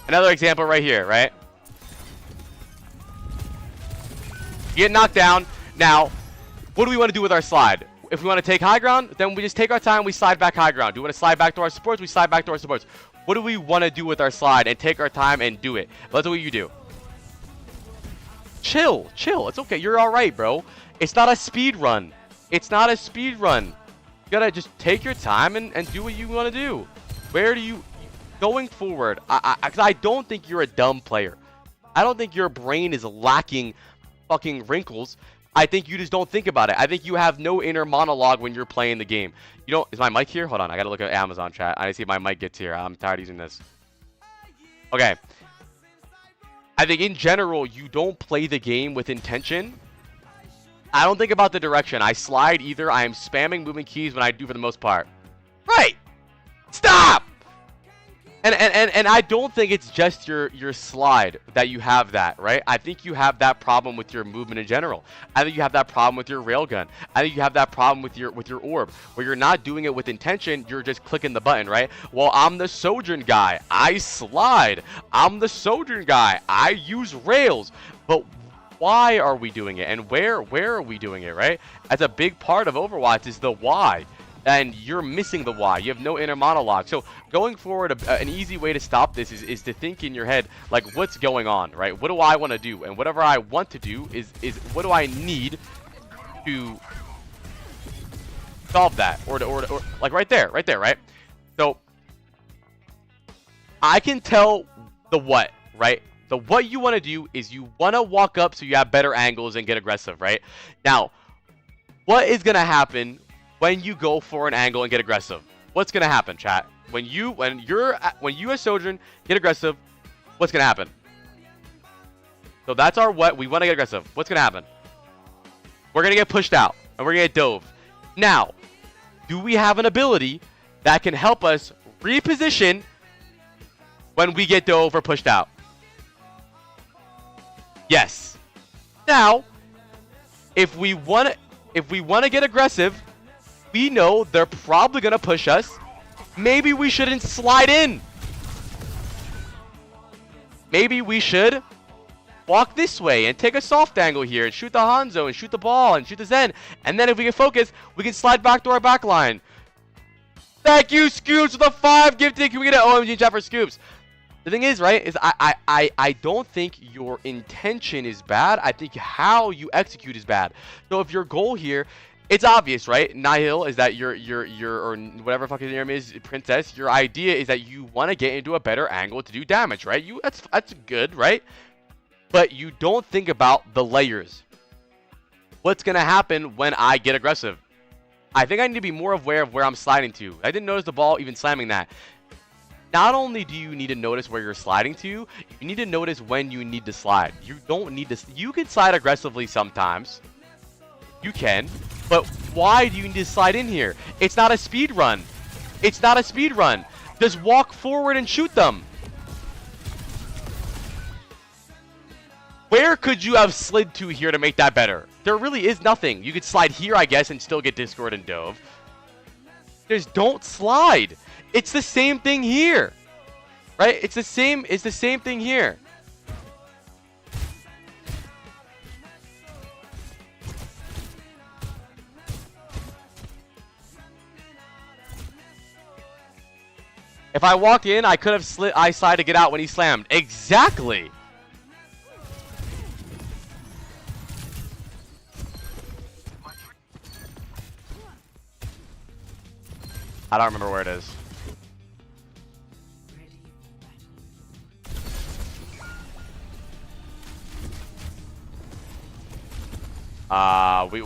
Another example right here, right? You get knocked down. Now, what do we want to do with our slide? if we want to take high ground, then we just take our time, we slide back high ground. Do we want to slide back to our supports? We slide back to our supports. What do we want to do with our slide and take our time and do it? That's what you do. Chill. It's okay. You're all right, bro. It's not a speed run. It's not a speed run. You gotta just take your time and do what you want to do. Where do you... Going forward, I don't think you're a dumb player. I don't think your brain is lacking fucking wrinkles. I think you just don't think about it. I think you have no inner monologue when you're playing the game. You know, is my mic here? Hold on, I gotta look at Amazon chat. I need to see if my mic gets here. I'm tired of using this. Okay. I think in general, you don't play the game with intention. I don't think about the direction. I slide either. I am spamming moving keys when I do for the most part. Right. Stop. And I don't think it's just your slide that you have that, right? I think you have that problem with your movement in general. I think you have that problem with your railgun. I think you have that problem with your orb, where you're not doing it with intention, you're just clicking the button, right? Well, I'm the Sojourn guy. I slide. I'm the Sojourn guy. I use rails. But why are we doing it? And where are we doing it, right? That's a big part of Overwatch is the why. And you're missing the why. You have no inner monologue. So going forward, an easy way to stop this is to think in your head, like, what's going on, right? What do I want to do? And whatever I want to do is what do I need to solve that? Or like right there, right? So I can tell the what, right? The what you want to do is you want to walk up so you have better angles and get aggressive, right? Now, what is going to happen when you go for an angle and get aggressive? What's gonna happen, chat? When you as Sojourn get aggressive, what's gonna happen? So that's our what. We want to get aggressive. What's gonna happen? We're gonna get pushed out and we're gonna get dove. Now, do we have an ability that can help us reposition when we get dove or pushed out? Yes. Now, if we want to get aggressive, we know they're probably going to push us. Maybe we shouldn't slide in. Maybe we should walk this way and take a soft angle here and shoot the Hanzo and shoot the ball and shoot the Zen. And then if we get focused, we can slide back to our back line. Thank you, Scoops, for the 5 gifted. Can we get an OMG in chat for Scoops? The thing is, right, is I don't think your intention is bad. I think how you execute is bad. So if your goal here... It's obvious, right? Nihil is that your or whatever fucking your name is, Princess. Your idea is that you want to get into a better angle to do damage, right? That's good, right? But you don't think about the layers. What's gonna happen when I get aggressive? I think I need to be more aware of where I'm sliding to. I didn't notice the ball even slamming that. Not only do you need to notice where you're sliding to, you need to notice when you need to slide. You don't need to. You can slide aggressively sometimes. You can. But why do you need to slide in here? It's not a speed run. It's not a speed run. Just walk forward and shoot them. Where could you have slid to here to make that better? There really is nothing. You could slide here, I guess, and still get Discord and dove. Just don't slide. It's the same thing here. Right? It's the same thing here. If I walked in, I could have slid I slide to get out when he slammed. Exactly. I don't remember where it is.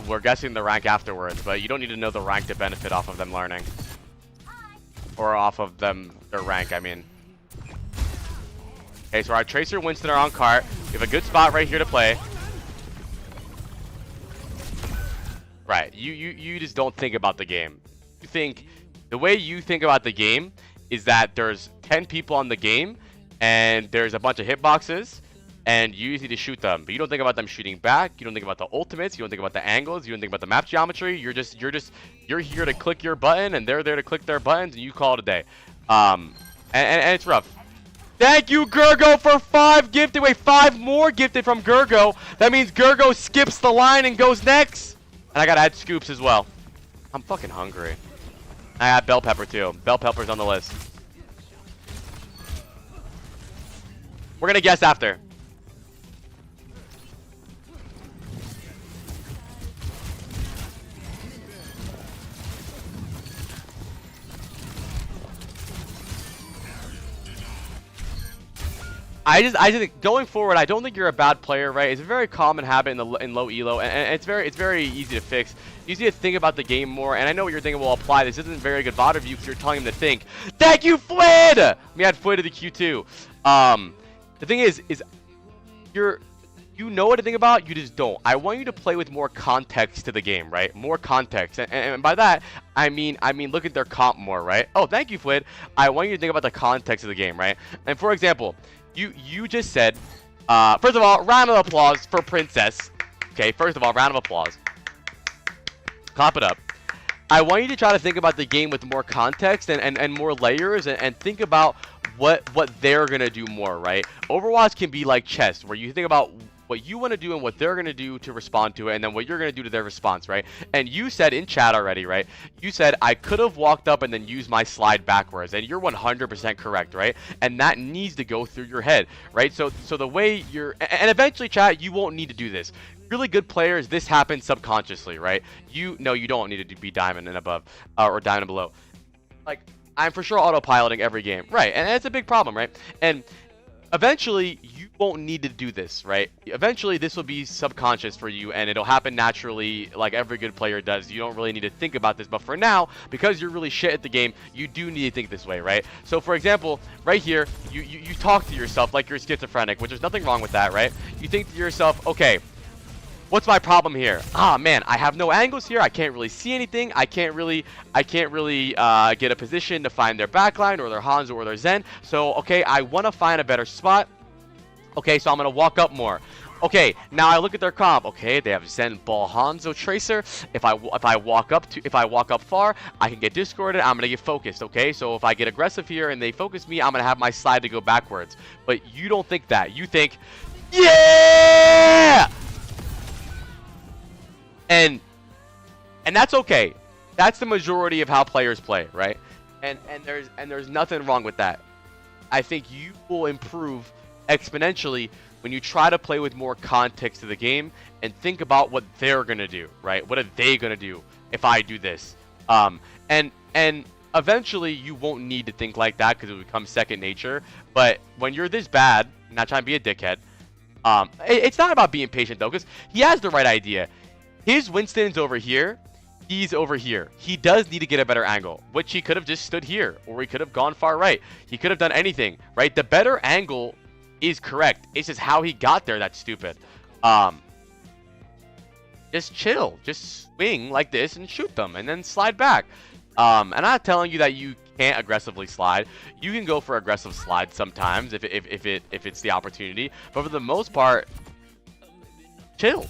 We're guessing the rank afterwards, but you don't need to know the rank to benefit off of them learning. Or off of them, their rank, I mean. Okay, so our Tracer, Winston are on cart. We have a good spot right here to play. Right, you just don't think about the game. You think, the way you think about the game is that there's 10 people on the game, and there's a bunch of hitboxes, and you just need to shoot them. But you don't think about them shooting back. You don't think about the ultimates. You don't think about the angles. You don't think about the map geometry. You're here to click your button, and they're there to click their buttons, and you call it a day. And it's rough. Thank you, Gergo, for 5 gifted. Wait, 5 more gifted from Gergo. That means Gergo skips the line and goes next. And I gotta add Scoops as well. I'm fucking hungry. I got bell pepper too. Bell pepper's on the list. We're gonna guess after. I just think going forward, I don't think you're a bad player, right? It's a very common habit in low elo, and it's very easy to fix. You need to think about the game more, and I know what you're thinking. Will apply. This isn't very good Vod review because you're telling him to think. Thank you, Fwid. We had Fwid to the Q2. The thing is you know what to think about. You just don't. I want you to play with more context to the game, right? More context, and by that I mean look at their comp more, right? Oh, thank you, Fwid. I want you to think about the context of the game, right? And for example. You just said, first of all, round of applause for Princess. Okay, first of all, round of applause. Clap it up. I want you to try to think about the game with more context and more layers and think about what they're going to do more, right? Overwatch can be like chess, where you think about what you want to do and what they're going to do to respond to it, and then what you're going to do to their response, right? And you said in chat already, right? You said, I could have walked up and then used my slide backwards, and you're 100% correct, right? And that needs to go through your head, right? So the way you're, and eventually, chat, you won't need to do this. Really good players, this happens subconsciously, right? You don't need to be diamond and above, or diamond and below. Like, I'm for sure autopiloting every game, right? And it's a big problem, right? And eventually, you won't need to do this, right? Eventually, this will be subconscious for you, and it'll happen naturally like every good player does. You don't really need to think about this, but for now, because you're really shit at the game, you do need to think this way, right? So, for example, right here, you talk to yourself like you're schizophrenic, which there's nothing wrong with that, right? You think to yourself, okay, what's my problem here? Ah, man, I have no angles here. I can't really see anything. I can't really get a position to find their backline or their Hanzo or their Zen. So, okay, I want to find a better spot. Okay, so I'm going to walk up more. Okay, now I look at their comp. Okay, they have Zen, Ball, Hanzo, Tracer. If I walk up far, I can get discorded. I'm going to get focused, okay? So if I get aggressive here and they focus me, I'm going to have my slide to go backwards. But you don't think that. You think, yeah! And that's okay. That's the majority of how players play, right? And there's nothing wrong with that. I think you will improve exponentially when you try to play with more context to the game and think about what they're gonna do, right? What are they gonna do if I do this? And eventually you won't need to think like that because it will become second nature. But when you're this bad, not trying to be a dickhead, it's not about being patient though, because he has the right idea. His Winston's over here. He's over here. He does need to get a better angle, which he could have just stood here, or he could have gone far right. He could have done anything, right? The better angle is correct. It's just how he got there that's stupid. Just chill. Just swing like this and shoot them, and then slide back. I'm not telling you that you can't aggressively slide. You can go for aggressive slides sometimes if it's the opportunity, but for the most part, chill.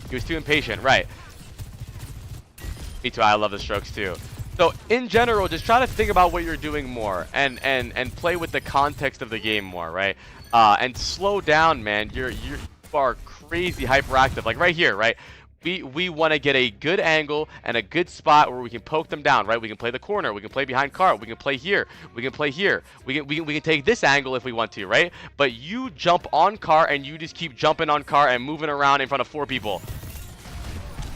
He was too impatient, right? Me too. I love the strokes too. So in general, just try to think about what you're doing more and play with the context of the game more, right? And slow down, man. You are crazy hyperactive. Like right here, right? We want to get a good angle and a good spot where we can poke them down, right? We can play the corner, we can play behind car, we can play here, we can play here, we can take this angle if we want to, right? But you jump on car and you just keep jumping on car and moving around in front of 4 people,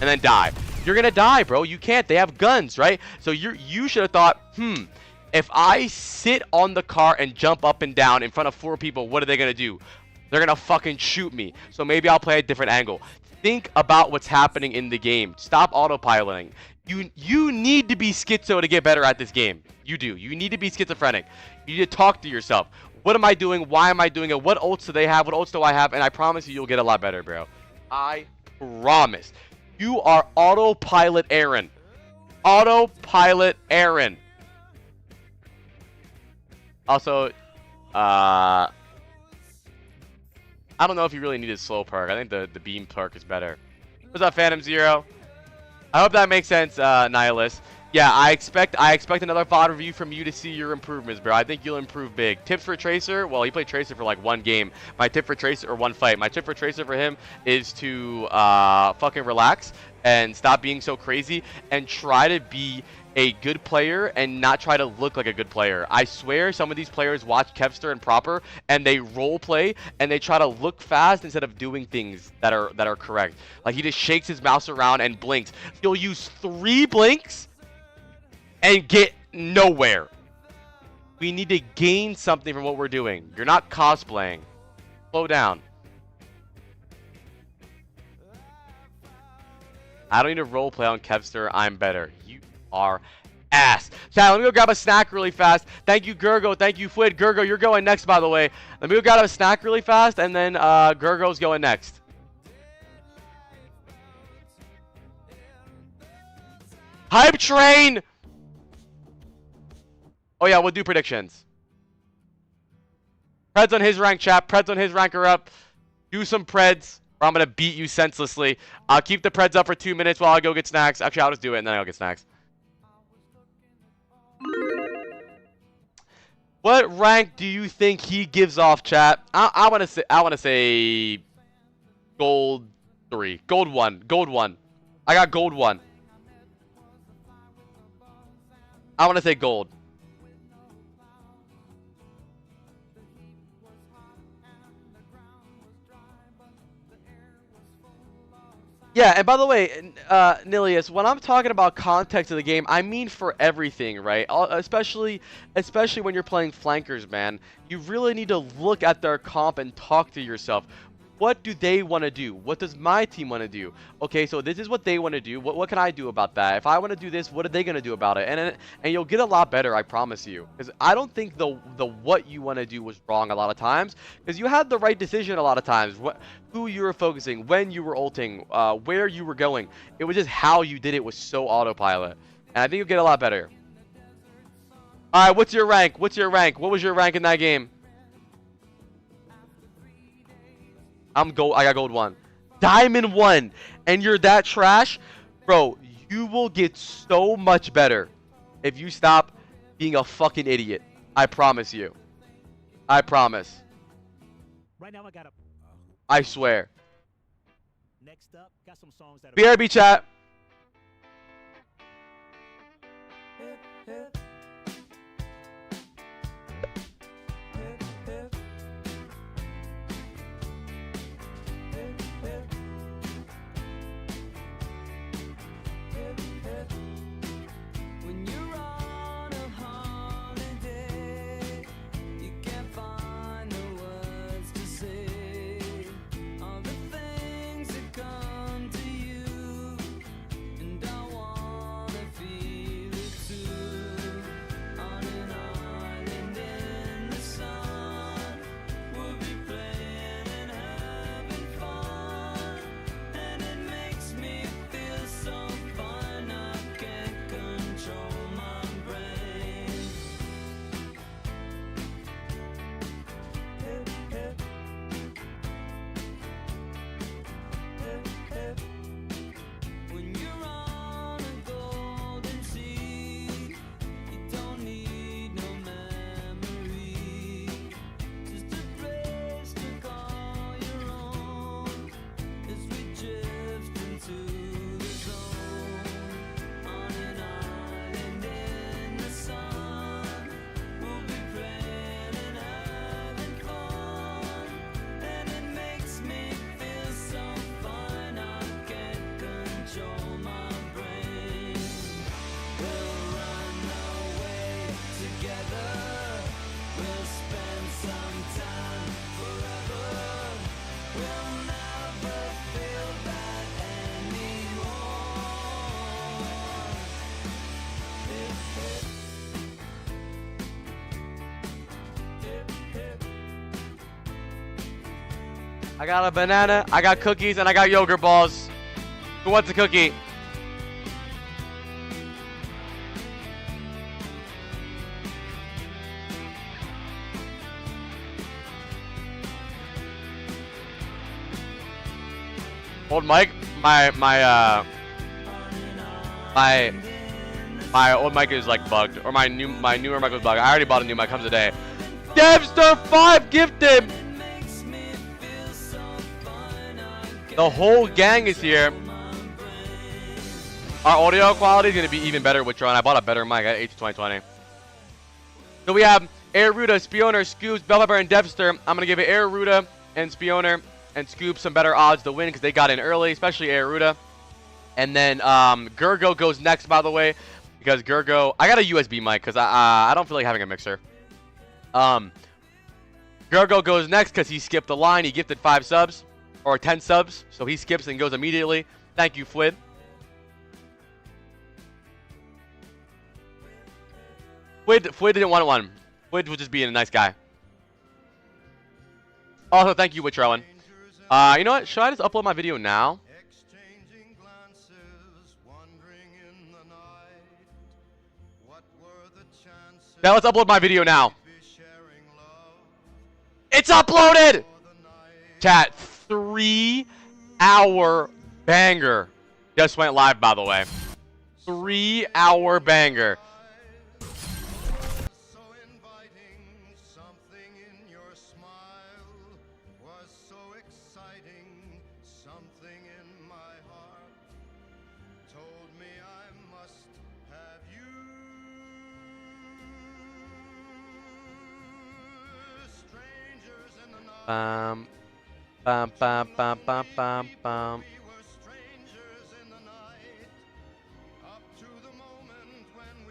and then die. You're gonna die, bro. You can't. They have guns, right? So you should have thought, if I sit on the car and jump up and down in front of 4 people, what are they gonna do? They're gonna fucking shoot me. So maybe I'll play a different angle. Think about what's happening in the game. Stop autopiloting. You need to be schizo to get better at this game. You do. You need to be schizophrenic. You need to talk to yourself. What am I doing? Why am I doing it? What ults do they have? What ults do I have? And I promise you'll get a lot better, bro. I promise. You are autopilot Aaron. Autopilot Aaron. Also, I don't know if you really needed slow perk. I think the beam perk is better. What's up, Phantom Zero? I hope that makes sense, Nihilist. Yeah, I expect another VOD review from you to see your improvements, bro. I think you'll improve big. Tips for Tracer? Well, he played Tracer for like one game. My tip for Tracer, or one fight. My tip for Tracer for him is to fucking relax and stop being so crazy and try to be a good player and not try to look like a good player. I swear some of these players watch Kevster and Proper and they role play and they try to look fast instead of doing things that are correct. Like he just shakes his mouse around and blinks. He'll use 3 blinks and get nowhere. We need to gain something from what we're doing. You're not cosplaying. Slow down. I don't need to roleplay on Kevster. I'm better. You are ass. Chat, let me go grab a snack really fast. Thank you, Gurgo. Thank you, Fwid. Gurgo, you're going next, by the way. Let me go grab a snack really fast, and then Gurgo's going next. Hype train! Oh yeah, we'll do predictions. Preds on his rank, chat. Preds on his rank are up. Do some Preds, or I'm going to beat you senselessly. I'll keep the Preds up for 2 minutes while I go get snacks. Actually, I'll just do it, and then I'll get snacks. What rank do you think he gives off, chat? I want to say gold 3. Gold 1. Gold 1. I got gold 1. I want to say gold. Yeah, and by the way, Nilius, when I'm talking about context of the game, I mean for everything, right? Especially when you're playing flankers, man. You really need to look at their comp and talk to yourself. What do they want to do? What does my team want to do? Okay, so this is what they want to do. What can I do about that? If I want to do this, what are they going to do about it? And you'll get a lot better, I promise you. Because I don't think the what you want to do was wrong a lot of times. Because you had the right decision a lot of times. Who you were focusing, when you were ulting, where you were going. It was just how you did it was so autopilot. And I think you'll get a lot better. Alright, what's your rank? What's your rank? What was your rank in that game? I'm gold. I got gold 1. Diamond 1. And you're that trash? Bro, you will get so much better if you stop being a fucking idiot. I promise you. I promise. Right now I got a I swear. next up, got some songs that BRB chat. When you're on a holiday, you can't find the words to say all the things that come to you, and I wanna feel it too. On an island in the sun, we'll be playing and having fun, and it makes me feel so fine I can't control my brain. Hip, hip. Hip, hip. When you're on a golden sea, you don't need no memory, just a place to call your own as we drift into the zone. On an island in the sun, we'll be playing and having fun, and it makes me feel so fine I can't control my brain. We'll run away together, we'll spend some time forever, we'll never feel that anymore. Hip, hip. Hip, hip. I got a banana, I got cookies, and I got yogurt balls. Who wants a cookie? Old Mike, my My old mic is like bugged, or my newer mic was bugged. I already bought a new mic. Comes a day. Devster 5 gifted. The whole gang is here. Our audio quality is gonna be even better with Tron. I bought a better mic at H2020. So we have Air Ruda, Spioner, Scoops, Bellpepper, and Devster. I'm gonna give it Air Ruda and Spioner and Scoop some better odds to win because they got in early, especially Air Ruda. And then Gergo goes next, by the way, because Gergo, I got a USB mic because I don't feel like having a mixer. Gergo goes next because he skipped the line. He gifted 5 subs or 10 subs, so he skips and goes immediately. Thank you, Fwid. Fwid didn't want one. Fwid was just being a nice guy. Also, thank you, Witcher Owen. You know what? Should I just upload my video now? Now let's upload my video now. It's uploaded! Chat, 3-hour banger. Just went live, by the way. 3-hour banger.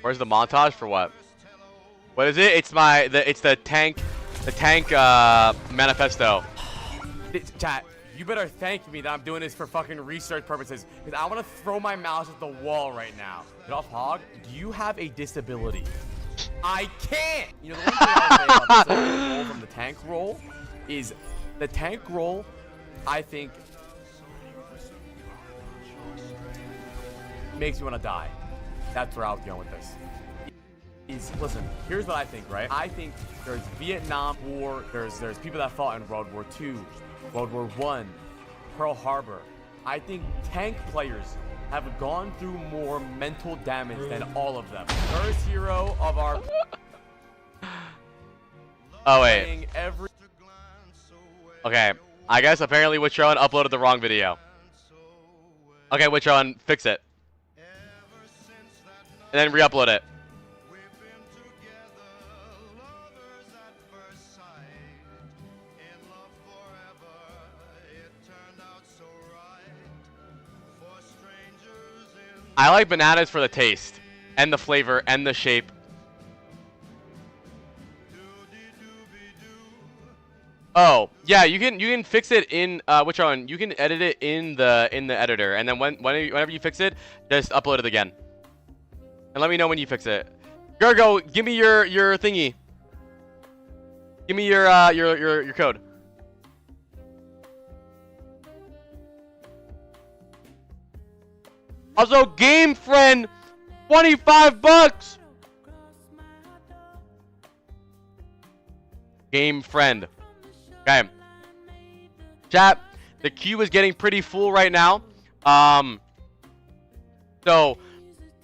Where's the montage for what? What is it? It's the tank manifesto. Chat, you better thank me that I'm doing this for fucking research purposes, because I want to throw my mouse at the wall right now. Get off, Hog. Do you have a disability? I can't. You know the one thing I would say about this roll from the tank roll is the tank roll, I think, makes you want to die. That's where I was going with this. Listen, here's what I think, right? I think there's Vietnam War, there's people that fought in World War II, World War I, Pearl Harbor. I think tank players have gone through more mental damage than all of them. First hero of our... Oh, wait. Okay, I guess apparently Witchron uploaded the wrong video. Okay, Witchron, fix it. And then re-upload it. I like bananas for the taste, and the flavor, and the shape. Oh, yeah, you can fix it in which one? You can edit it in the editor, and then whenever you fix it, just upload it again. And let me know when you fix it. Gergo, give me your thingy. Give me your code. Also, Game Friend, 25 bucks. Game Friend. Okay. Chat, the queue is getting pretty full right now. So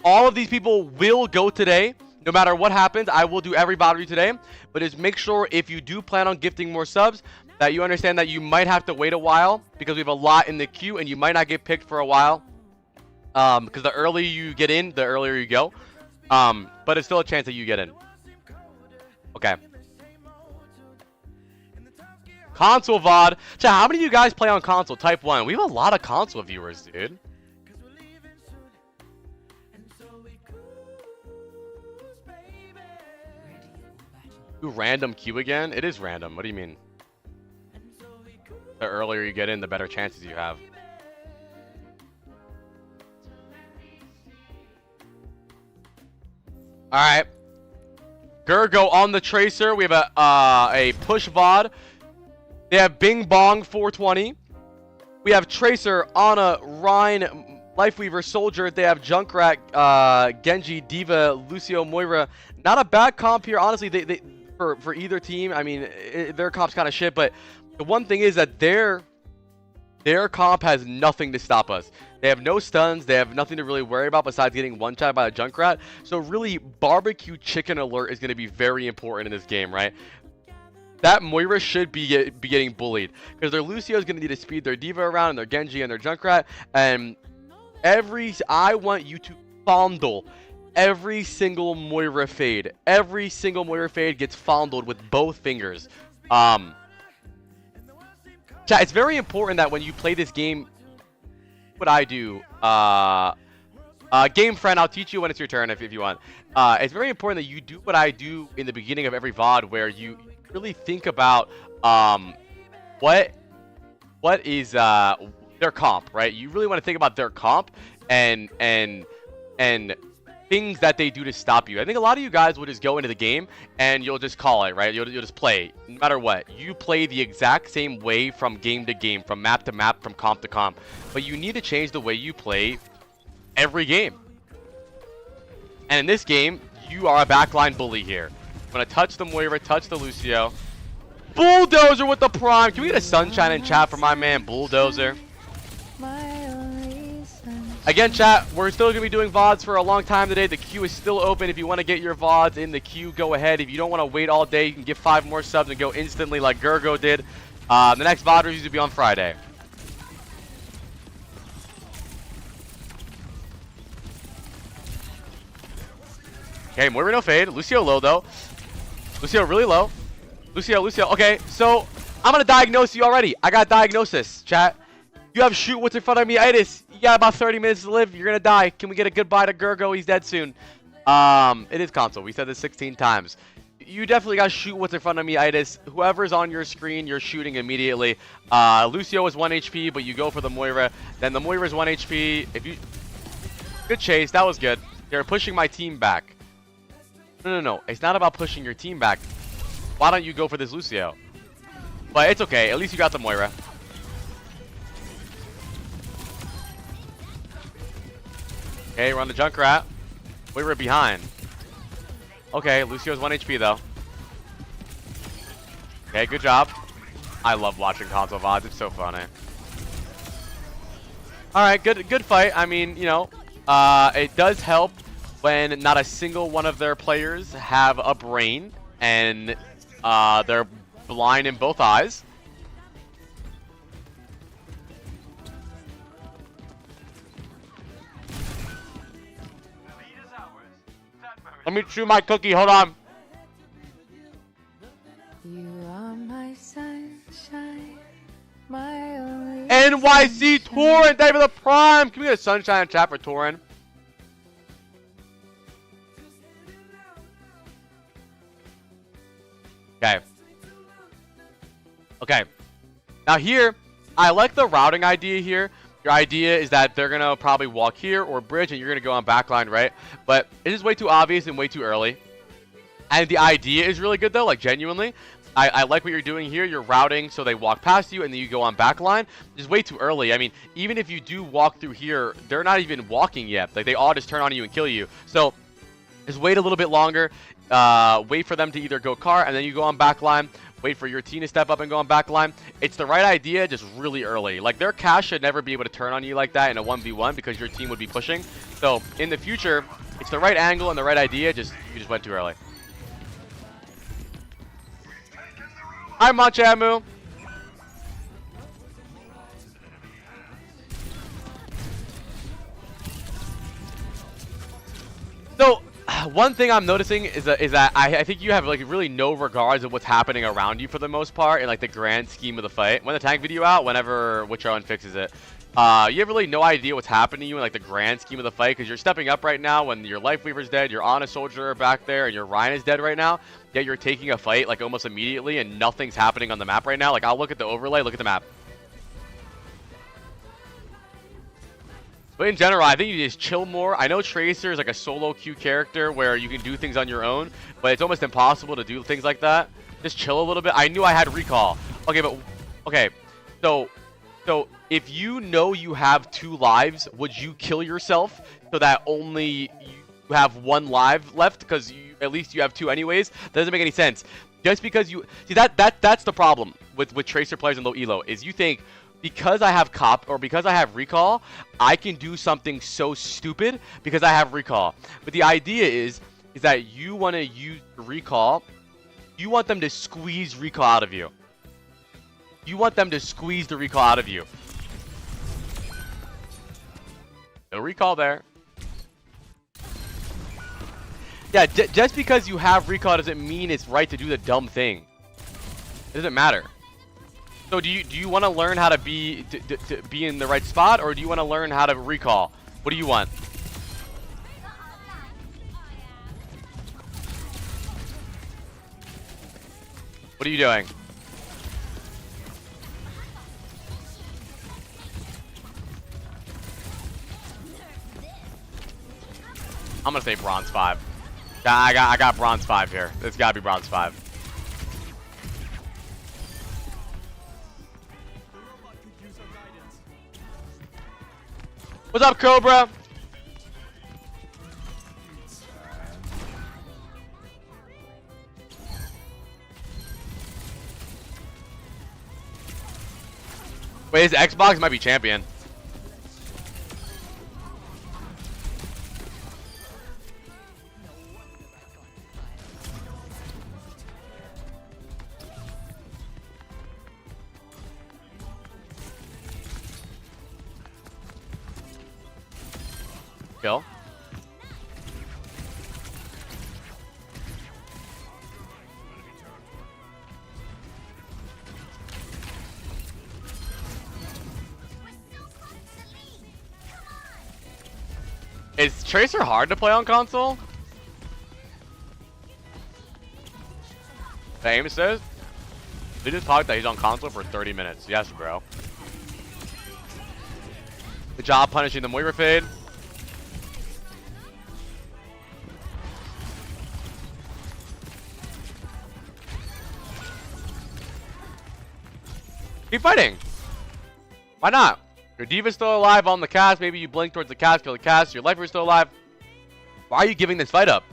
all of these people will go today. No matter what happens, I will do every bot review today. But just make sure if you do plan on gifting more subs, that you understand that you might have to wait a while because we have a lot in the queue and you might not get picked for a while. Because the earlier you get in, the earlier you go. But it's still a chance that you get in. Okay. Console VOD. Chat, how many of you guys play on console? Type 1. We have a lot of console viewers, dude. Do random queue again? It is random. What do you mean? The earlier you get in, the better chances you have. Alright. Gergo on the Tracer. We have a push VOD. They have Bing Bong 420. We have Tracer, Ana, Rhine, Lifeweaver, Soldier. They have Junkrat, Genji, Diva, Lucio, Moira. Not a bad comp here, honestly. They for either team. I mean, their comp's kind of shit, but the one thing is that their Their comp has nothing to stop us. They have no stuns. They have nothing to really worry about besides getting one-shot by a Junkrat. So really, barbecue chicken alert is going to be very important in this game, right? That Moira should be getting bullied because their Lucio is going to need to speed their D.Va around and their Genji and their Junkrat. And I want you to fondle every single Moira fade. Every single Moira fade gets fondled with both fingers. Chat, it's very important that when you play this game, what I do, game friend, I'll teach you when it's your turn if you want. It's very important that you do what I do in the beginning of every VOD, where you really think about what is their comp, right? You really want to think about their comp and things that they do to stop you. I think a lot of you guys will just go into the game and you'll just call it, right? You'll just play no matter what. You play the exact same way from game to game, from map to map, from comp to comp. But you need to change the way you play every game. And in this game, you are a backline bully here. I'm gonna touch the Moira, touch the Lucio. Bulldozer with the prime. Can we get a sunshine in chat for my man Bulldozer? Again, chat, we're still going to be doing VODs for a long time today. The queue is still open. If you want to get your VODs in the queue, go ahead. If you don't want to wait all day, you can get 5 more subs and go instantly like Gergo did. The next VOD reviews will be on Friday. Okay, Moira no fade. Lucio low, though. Lucio really low. Lucio. Okay, so I'm going to diagnose you already. I got diagnosis, chat. You have shoot what's in front of me itis. You got about 30 minutes to live. You're going to die. Can we get a goodbye to Gergo? He's dead soon. It is console. We said this 16 times. You definitely got shoot what's in front of me itis. Whoever's on your screen, you're shooting immediately. Lucio is 1 HP, but you go for the Moira. Then the Moira is 1 HP. Good chase. That was good. They're pushing my team back. No. It's not about pushing your team back. Why don't you go for this Lucio? But it's okay. At least you got the Moira. Okay, we're on the Junkrat. We were behind. Okay, Lucio's 1 HP though. Okay, good job. I love watching console VODs. It's so funny. Alright, good fight. I mean, you know, it does help when not a single one of their players have a brain and they're blind in both eyes. Let me chew my cookie. Hold on. You are my sunshine, my only NYC Torin, David the Prime. Can we get a sunshine in chat for Torin? Okay. Now here, I like the routing idea here. Your idea is that they're going to probably walk here or bridge and you're going to go on backline, right? But it is way too obvious and way too early. And the idea is really good though, like genuinely. I like what you're doing here. You're routing so they walk past you and then you go on backline. It's way too early. I mean, even if you do walk through here, they're not even walking yet. Like they all just turn on you and kill you. So just wait a little bit longer. Wait for them to either go car and then you go on backline. Wait for your team to step up and go on backline. It's the right idea, just really early. Like their cash should never be able to turn on you like that in a 1v1 because your team would be pushing. So in the future, it's the right angle and the right idea. You just went too early. Hi, Manchamu. So one thing I'm noticing is that I think you have like really no regards of what's happening around you for the most part in like the grand scheme of the fight. When the tank video out, whenever Witcher fixes it, you have really no idea what's happening to you in like the grand scheme of the fight because you're stepping up right now when your Life Weaver's dead, your Ana soldier back there, and your Ryan is dead right now. Yet you're taking a fight like almost immediately and nothing's happening on the map right now. Like I'll look at the overlay, look at the map. But in general, I think you just chill more. I know Tracer is like a solo queue character where you can do things on your own, but it's almost impossible to do things like that. Just chill a little bit. I knew I had recall. Okay, but okay. So if you know you have 2 lives, would you kill yourself so that only you have 1 life left because at least you have 2 anyways? That doesn't make any sense. Just because you see that's the problem with Tracer players and low elo is you think because I have because I have recall, I can do something so stupid because I have recall. But the idea is that you want to use recall. You want them to squeeze recall out of you. You want them to squeeze the recall out of you. No recall there. Yeah, just because you have recall doesn't mean it's right to do the dumb thing. It doesn't matter. So do you want to learn how to be in the right spot, or do you want to learn how to recall? What do you want? What are you doing? I'm gonna say bronze 5. I got bronze 5 here. It's gotta be bronze 5. What's up, Cobra? Wait, his Xbox might be champion. Kill. Is Tracer hard to play on console? The aim says they just talked that he's on console for 30 minutes. Yes, bro. Good job punishing the Moira fade. Keep fighting. Why not? Your Diva's still alive on the cast. Maybe you blink towards the cast, kill the cast. Your Lifer is still alive. Why are you giving this fight up?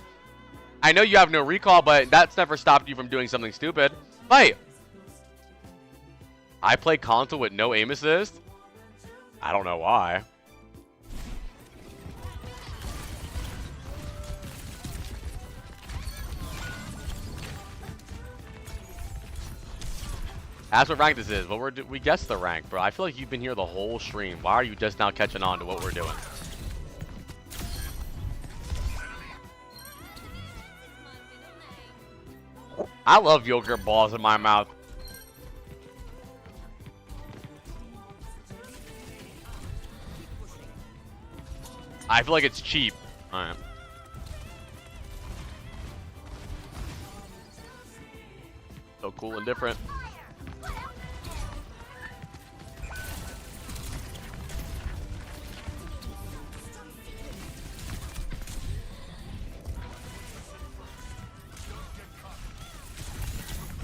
I know you have no recall, but that's never stopped you from doing something stupid. Fight. I play console with no aim assist? I don't know why. Ask what rank this is. But we guessed the rank, bro. I feel like you've been here the whole stream. Why are you just now catching on to what we're doing? I love yogurt balls in my mouth. I feel like it's cheap. Alright. So cool and different.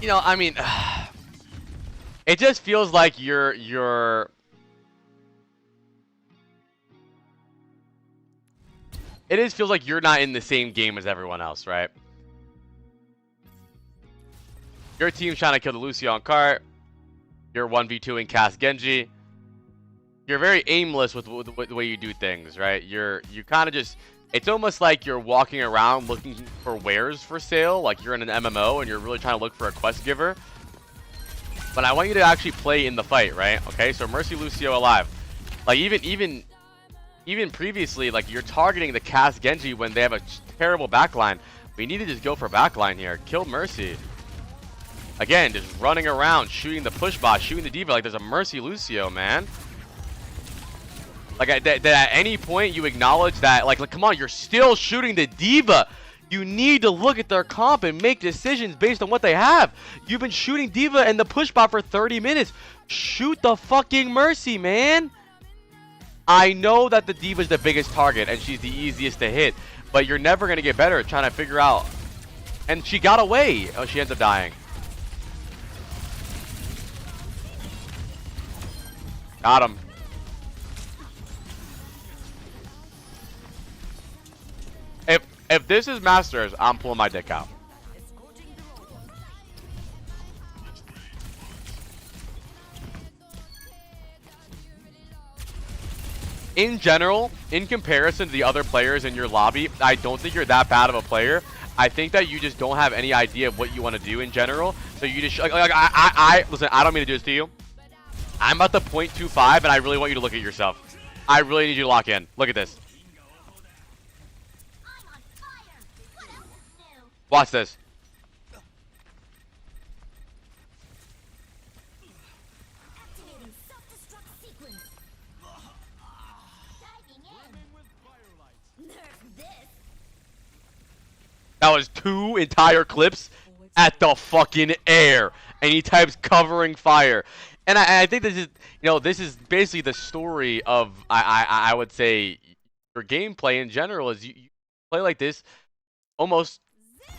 You know, I mean, it just feels like you're it just feels like you're not in the same game as everyone else, right? Your team's trying to kill the Lucio on cart. You're 1v2ing cast Genji. You're very aimless with the way you do things, right? You kind of just, it's almost like you're walking around looking for wares for sale, like you're in an MMO and you're really trying to look for a quest giver. But I want you to actually play in the fight, right? Okay, so Mercy Lucio alive. Like even previously, like you're targeting the cast Genji when they have a terrible backline. We need to just go for backline here. Kill Mercy. Again, just running around, shooting the push bot, shooting the diva like there's a Mercy Lucio, man. Like that at any point you acknowledge that, like come on, you're still shooting the diva. You need to look at their comp and make decisions based on what they have. You've been shooting diva and the push bot for 30 minutes. Shoot the fucking Mercy, man. I know that the diva's the biggest target and she's the easiest to hit, but you're never gonna get better at trying to figure out. And she got away. Oh, she ends up dying. Got him. If this is Masters, I'm pulling my dick out. in general, in comparison to the other players in your lobby, I don't think you're that bad of a player. I think that you just don't have any idea of what you want to do in general. So you just listen. I don't mean to do this to you. I'm at the 0.25, and I really want you to look at yourself. I really need you to lock in. Look at this. Watch this. That was 2 entire clips at the fucking air, and he types covering fire. And I think this is, this is basically the story of, I would say, your gameplay in general is you play like this almost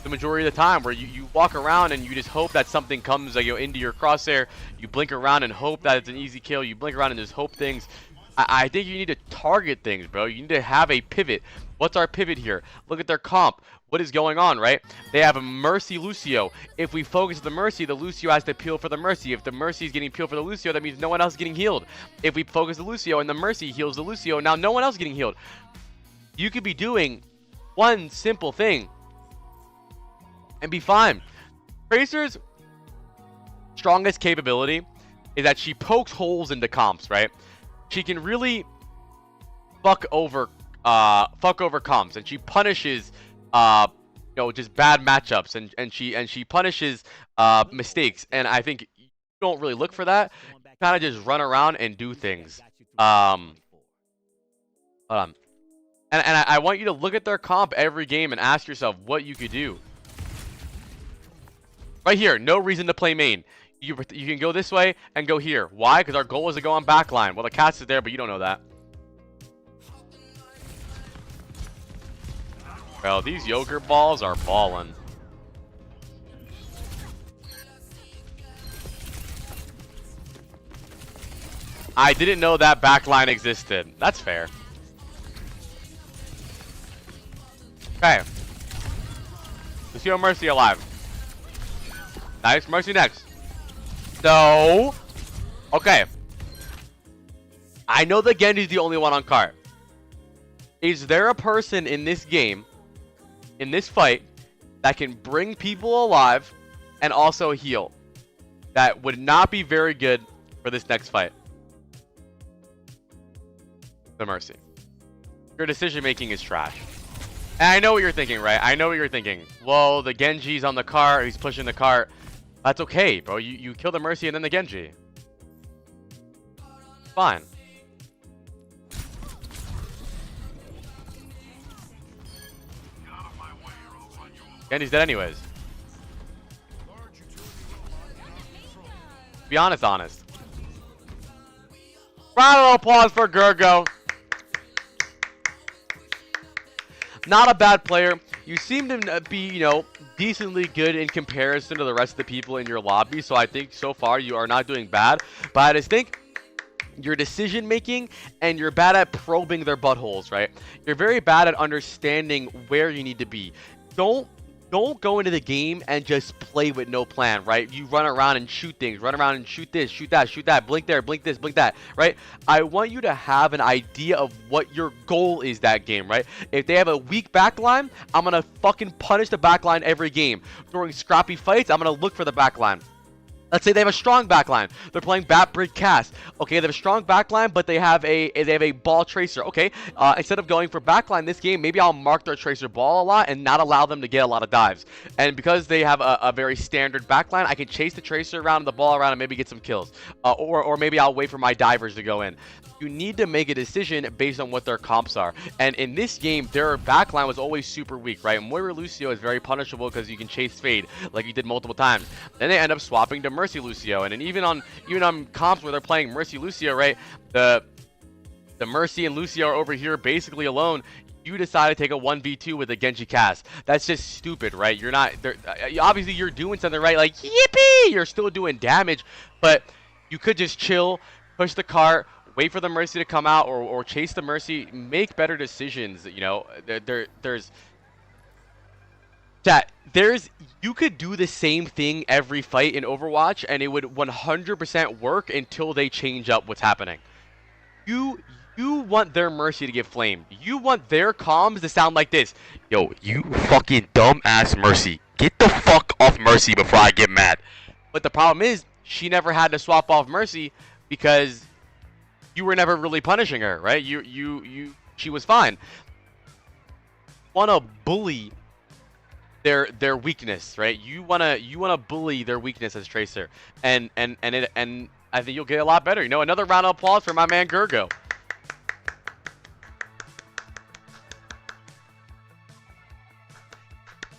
the majority of the time, where you walk around and you just hope that something comes into your crosshair. You blink around and hope that it's an easy kill. You blink around and just hope things. I think you need to target things, bro. You need to have a pivot. What's our pivot here? Look at their comp. What is going on, right? They have a Mercy Lucio. If we focus the Mercy, the Lucio has to peel for the Mercy. If the Mercy is getting peeled for the Lucio, that means no one else is getting healed. If we focus the Lucio and the Mercy heals the Lucio, now no one else is getting healed. You could be doing one simple thing and be fine. Tracer's strongest capability is that she pokes holes into comps, right? She can really fuck over comps, and she punishes just bad matchups, and she punishes mistakes. And I think you don't really look for that. You kind of just run around and do things. Hold on. And I want you to look at their comp every game and ask yourself what you could do. Right here, no reason to play main. You can go this way and go here. Why? Because our goal is to go on backline. Well, the cast is there, but you don't know that. Well, these yogurt balls are ballin'. I didn't know that backline existed. That's fair. Okay. Let's see Mercy alive. Nice. Mercy next. No. Okay. I know the Genji's the only one on cart. Is there a person in this game, in this fight, that can bring people alive and also heal? That would not be very good for this next fight. The Mercy. Your decision making is trash. And I know what you're thinking, right? I know what you're thinking. Well, the Genji's on the cart. He's pushing the cart. That's okay, bro. You kill the Mercy and then the Genji. Fine. Genji's dead anyways. Be honest. Round of applause for Gergo. Not a bad player. You seem to be, decently good in comparison to the rest of the people in your lobby. So I think so far you are not doing bad. But I just think your decision making and you're bad at probing their buttholes, right? You're very bad at understanding where you need to be. Don't go into the game and just play with no plan, right? You run around and shoot things, run around and shoot this, shoot that, blink there, blink this, blink that, right? I want you to have an idea of what your goal is that game, right? If they have a weak backline, I'm gonna fucking punish the backline every game. During scrappy fights, I'm gonna look for the backline. Let's say they have a strong backline. They're playing Bat Brig Cast. Okay, they have a strong backline, but they have a ball tracer. Okay, instead of going for backline this game, maybe I'll mark their tracer ball a lot and not allow them to get a lot of dives. And because they have a very standard backline, I can chase the tracer around, the ball around, and maybe get some kills. Or maybe I'll wait for my divers to go in. You need to make a decision based on what their comps are. And in this game, their backline was always super weak, right? Moira Lucio is very punishable because you can chase fade like you did multiple times. Then they end up swapping to Mercy Lucio, and then even on comps where they're playing Mercy Lucio, right? The Mercy and Lucio are over here basically alone. You decide to take a 1v2 with a Genji cast. That's just stupid, right? You're not obviously you're doing something right, like yippee! You're still doing damage, but you could just chill, push the cart, wait for the Mercy to come out, or chase the Mercy. Make better decisions. You could do the same thing every fight in Overwatch, and it would 100% work until they change up what's happening. You You want their Mercy to get flamed. You want their comms to sound like this. Yo, you fucking dumbass Mercy. Get the fuck off Mercy before I get mad. But the problem is, she never had to swap off Mercy because you were never really punishing her, right? She was fine. Wanna bully their weakness, right? You wanna bully their weakness as Tracer, and I think you'll get a lot better. You know, another round of applause for my man Gergo.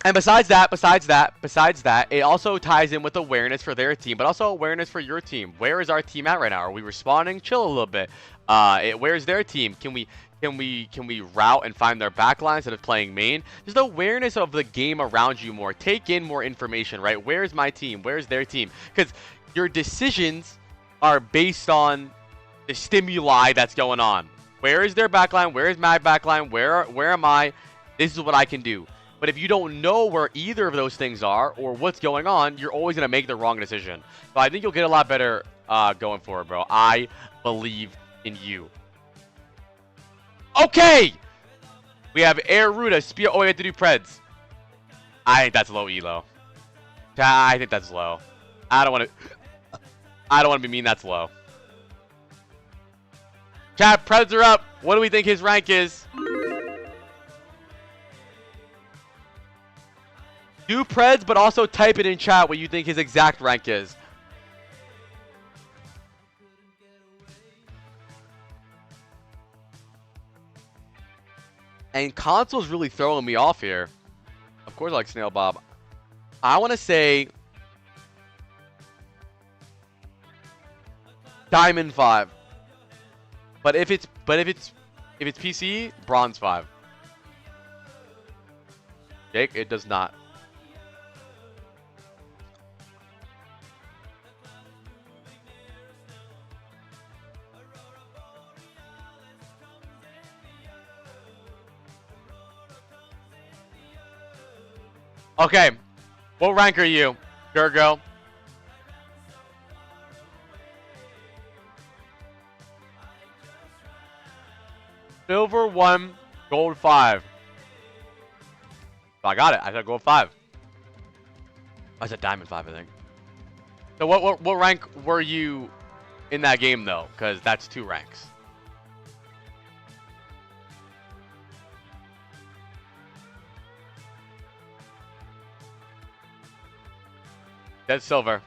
And besides that, it also ties in with awareness for their team, but also awareness for your team. Where is our team at right now? Are we responding? Chill a little bit. Where's their team? Can we route and find their backline instead of playing main? Just awareness of the game around you more. Take in more information, right? Where's my team? Where's their team? Because your decisions are based on the stimuli that's going on. Where is their backline? Where is my backline? Where am I? This is what I can do. But if you don't know where either of those things are or what's going on, you're always going to make the wrong decision. So I think you'll get a lot better going forward, bro. I believe in you. Okay! We have Air Ruta, Spear. Oh, we have to do Preds. I think that's low elo. I think that's low. I don't want to be mean, that's low. Chat, Preds are up. What do we think his rank is? Do Preds, but also type it in chat what you think his exact rank is. And console's really throwing me off here. Of course I like Snail Bob. I want to say Diamond 5. But if it's PC, Bronze 5. Jake, it does not. Okay, what rank are you, Gergo? Silver 1, gold 5. I got it. I said gold 5. I said diamond 5, I think. So what rank were you in that game though? Because that's 2 ranks. That's silver.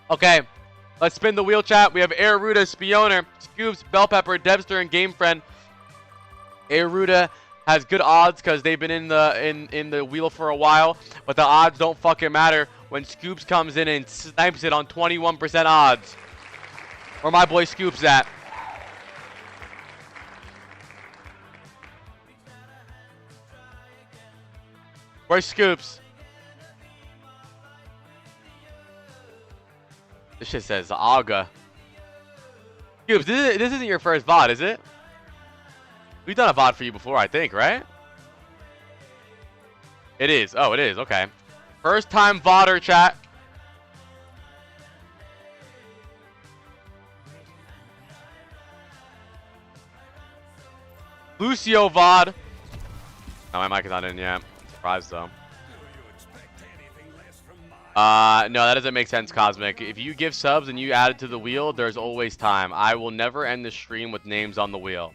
Okay, let's spin the wheel, chat. We have Air Ruta, Spioner, Scoops, Bell Pepper, Devster, and Game Friend. Air Ruta has good odds because they've been in the wheel for a while, but the odds don't fucking matter when Scoops comes in and snipes it on 21% odds. Where my boy Scoops at? Where's Scoops? This shit says Aga. Scoops, this isn't your first VOD, is it? We've done a VOD for you before, I think, right? It is. Oh, it is. Okay. First time VODer, chat. Lucio VOD. Oh, my mic is not in yet. Surprised though. No, that doesn't make sense, Cosmic. If you give subs and you add it to the wheel, there's always time. I will never end the stream with names on the wheel.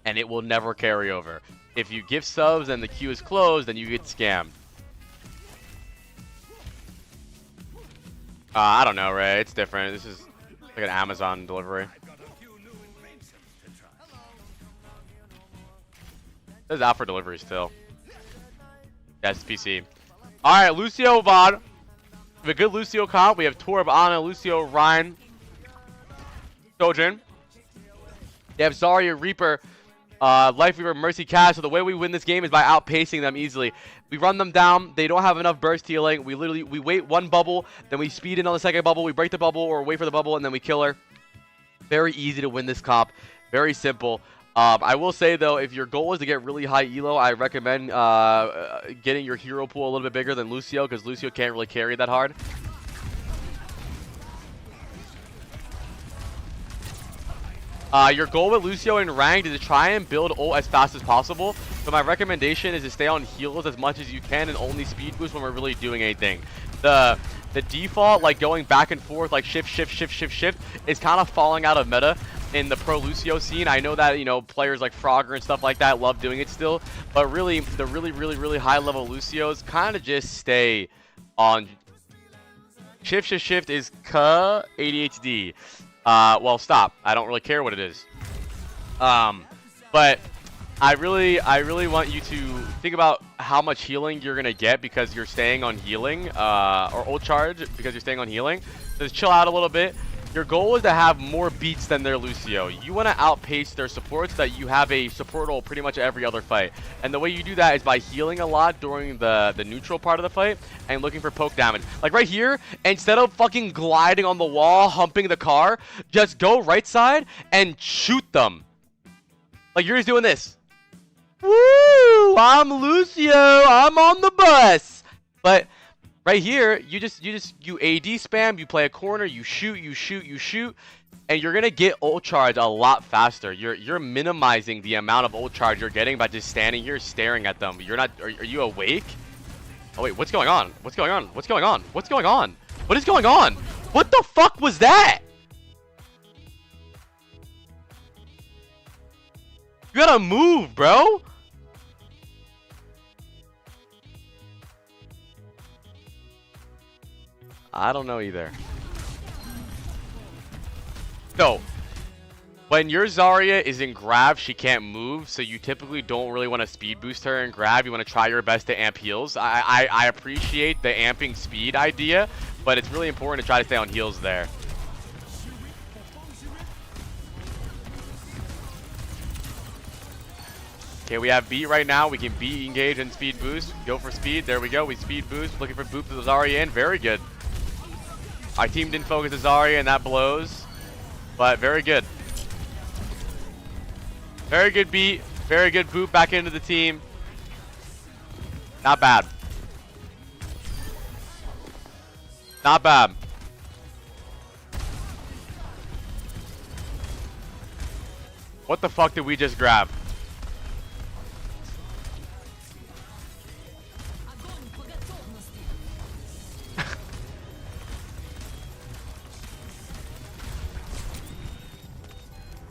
And it will never carry over. If you give subs and the queue is closed, then you get scammed. I don't know, Ray. It's different. This is like an Amazon delivery. This is out for delivery still. That's PC. Alright, Lucio VOD. We have a good Lucio comp. We have Torb, Ana, Lucio, Ryan, Sojourn. They have Zarya, Reaper, Life Weaver, Mercy, Cash. So the way we win this game is by outpacing them easily. We run them down. They don't have enough burst healing. We wait one bubble, then we speed in on the second bubble. We break the bubble or wait for the bubble, and then we kill her. Very easy to win this comp. Very simple. I will say though, if your goal is to get really high elo, I recommend getting your hero pool a little bit bigger than Lucio, because Lucio can't really carry that hard. Your goal with Lucio in ranked is to try and build ult as fast as possible. So my recommendation is to stay on heals as much as you can and only speed boost when we're really doing anything. The default, like going back and forth, like shift, is kind of falling out of meta in the pro Lucio scene. I know that, you know, players like Frogger and stuff like that love doing it still, but really, the really high level Lucios kind of just stay on shift is ADHD. Well, stop. I don't really care what it is. But I really want you to think about how much healing you're gonna get because you're staying on healing, or ult charge because you're staying on healing. So just chill out a little bit. Your goal is to have more beats than their Lucio. You want to outpace their support so that you have a support role pretty much every other fight. And the way you do that is by healing a lot during the neutral part of the fight and looking for poke damage. Like right here, instead of fucking gliding on the wall, humping the car, just go right side and shoot them. Like you're just doing this. Woo! I'm Lucio. I'm on the bus. But right here, you AD spam, you play a corner, you shoot, and you're gonna get ult charge a lot faster. You're minimizing the amount of ult charge you're getting by just standing here staring at them. You're not. Are you awake? Oh wait, what's going on? What's going on? What's going on? What's going on? What is going on? What the fuck was that? You gotta move, bro. I don't know either. So, when your Zarya is in grab, she can't move, so you typically don't really want to speed boost her in grab. You want to try your best to amp heals. I appreciate the amping speed idea, but it's really important to try to stay on heals there. Okay, we have beat right now. We can beat, engage, and speed boost. Go for speed. There we go. We speed boost. Looking for boop to the Zarya in. Very good. My team didn't focus the Zarya, and that blows. But very good. Very good beat. Very good boot back into the team. Not bad. Not bad. What the fuck did we just grab?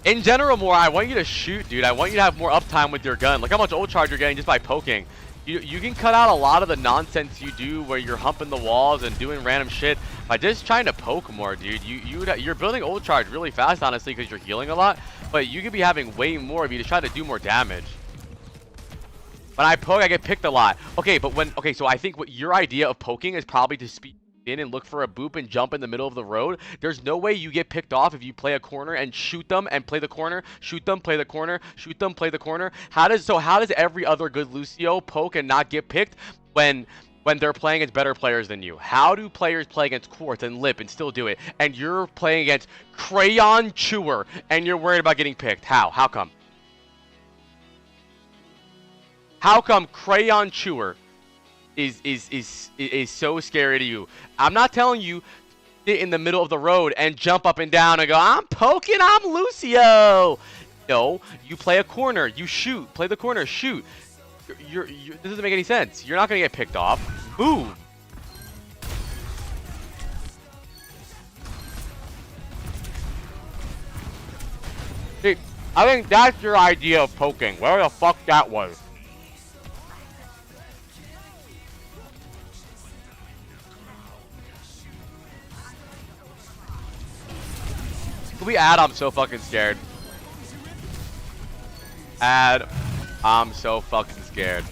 In general, more, I want you to shoot, dude. I want you to have more uptime with your gun. Look how much ult charge you're getting just by poking. You can cut out a lot of the nonsense you do where you're humping the walls and doing random shit by just trying to poke more, dude. You're building ult charge really fast, honestly, because you're healing a lot. But you could be having way more if you just try to do more damage. When I poke, I get picked a lot. Okay, but so I think what your idea of poking is probably to speed in and look for a boop and jump in the middle of the road. There's no way you get picked off if you play a corner and shoot them and play the corner, shoot them, play the corner, shoot them, play the corner. How does every other good Lucio poke and not get picked when they're playing against better players than you? How do players play against Quartz and Lip and still do it? And you're playing against Crayon Chewer and you're worried about getting picked. How? How come? How come Crayon Chewer is so scary to you? I'm not telling you sit in the middle of the road and jump up and down and go, I'm poking, I'm Lucio. No, you play a corner, you shoot, play the corner, shoot. This doesn't make any sense. You're not gonna get picked off. Move. See, I think that's your idea of poking. Where the fuck that was. Can we add? I'm so fucking scared. Add. I'm so fucking scared.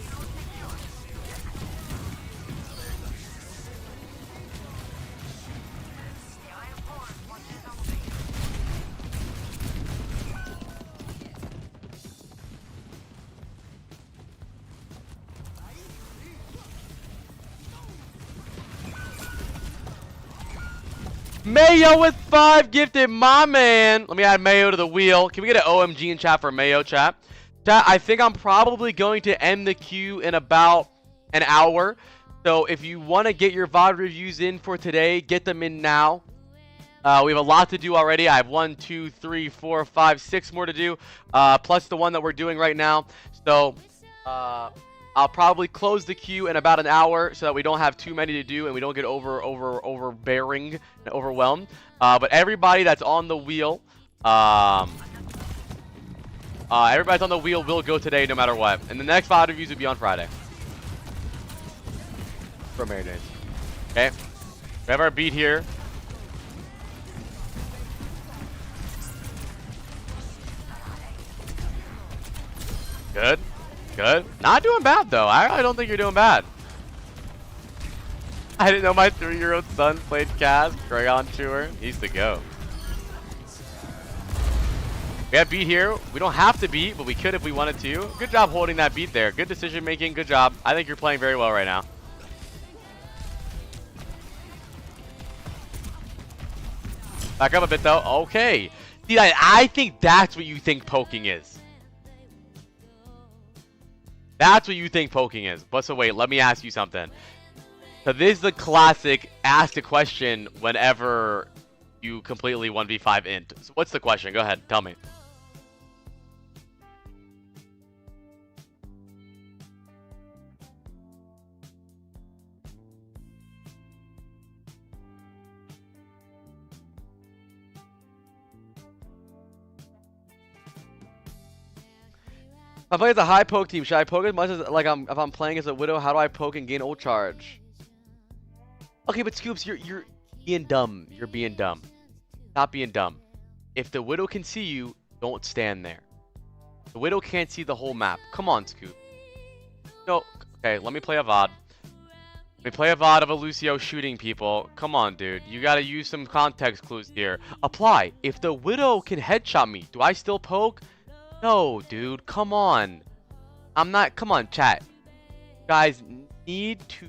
Mayo with 5 gifted, my man. Let me add Mayo to the wheel. Can we get an OMG in chat for Mayo, chat? Chat, I think I'm probably going to end the queue in about an hour. So if you want to get your VOD reviews in for today, get them in now. We have a lot to do already. I have 1, 2, 3, 4, 5, 6 more to do, plus the one that we're doing right now. So I'll probably close the queue in about an hour so that we don't have too many to do and we don't get overbearing and overwhelmed. But everybody that's on the wheel, everybody's on the wheel will go today no matter what. And the next VOD reviews will be on Friday. For Marinates. Okay. We have our beat here. Good. Good. Not doing bad, though. I don't think you're doing bad. I didn't know my 3-year-old son played Cas. Crayon Chewer. He used to go. We have beat here. We don't have to beat, but we could if we wanted to. Good job holding that beat there. Good decision making. Good job. I think you're playing very well right now. Back up a bit, though. Okay. See, I think that's what you think poking is. That's what you think poking is. But so wait, let me ask you something. So this is the classic ask a question whenever you completely 1v5 int. So what's the question? Go ahead, tell me. If I play as a high poke team, should I poke as much as like if I'm playing as a Widow? How do I poke and gain ult charge? Okay, but Scoops, you're being dumb. You're being dumb. Stop being dumb. If the Widow can see you, don't stand there. The Widow can't see the whole map. Come on, Scoop. No. Okay, let me play a VOD. Let me play a VOD of a Lucio shooting people. Come on, dude. You gotta use some context clues here. Apply. If the Widow can headshot me, do I still poke? No, dude, come on. I'm not, come on, chat. Guys need to,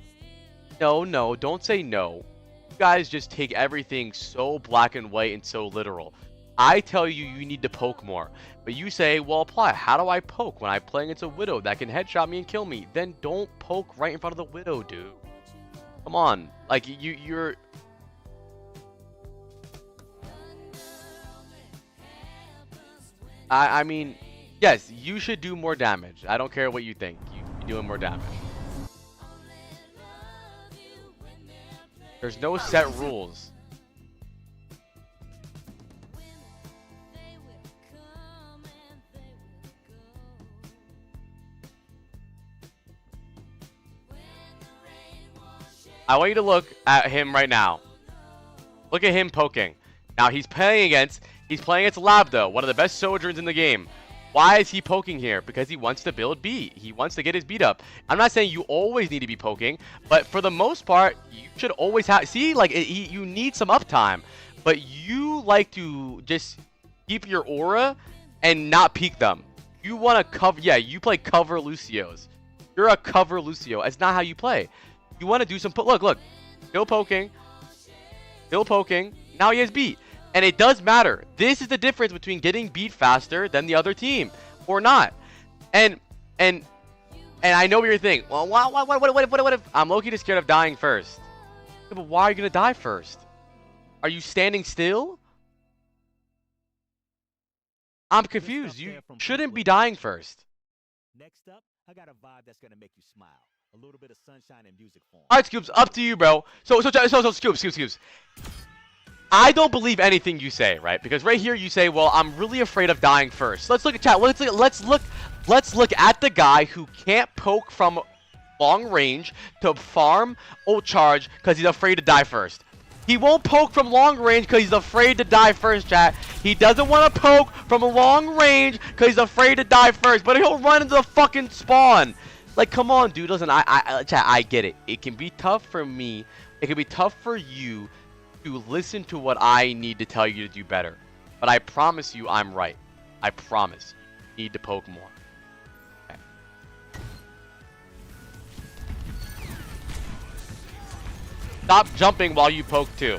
no, don't say no. You guys just take everything so black and white and so literal. I tell you, you need to poke more. But you say, well, apply. How do I poke when I'm playing against a Widow that can headshot me and kill me? Then don't poke right in front of the Widow, dude. Come on. Like, you're... I mean, yes, you should do more damage. I don't care what you think. You're doing more damage. There's no set rules. I want you to look at him right now. Look at him poking. Now he's playing against Labdo, one of the best sojourns in the game. Why is he poking here? Because he wants to build beat. He wants to get his beat up. I'm not saying you always need to be poking, but for the most part, you should always have... See, like, you need some uptime, but you like to just keep your aura and not peek them. You want to cover... Yeah, you play cover Lucios. You're a cover Lucio. That's not how you play. You want to do some... Look. Still poking. Still poking. Now he has beat. And it does matter. This is the difference between getting beat faster than the other team or not. And I know what you're thinking. Well, what if I'm low-key just scared of dying first? Yeah, but why are you gonna die first? Are you standing still? I'm confused. You shouldn't be dying first. Next up, I got a vibe that's gonna make you smile. A little bit of sunshine and music form. All right, Scoops, up to you, bro. So Scoops. I don't believe anything you say, right? Because right here you say, "Well, I'm really afraid of dying first." Let's look at chat. Let's look at the guy who can't poke from long range to farm ult charge because he's afraid to die first. He won't poke from long range because he's afraid to die first, chat. He doesn't want to poke from a long range because he's afraid to die first, but he'll run into the fucking spawn. Like, come on, dude. Listen, chat, I get it. It can be tough for me. It can be tough for you to listen to what I need to tell you to do better. But I promise you I'm right. I promise. You need to poke more. Okay. Stop jumping while you poke too.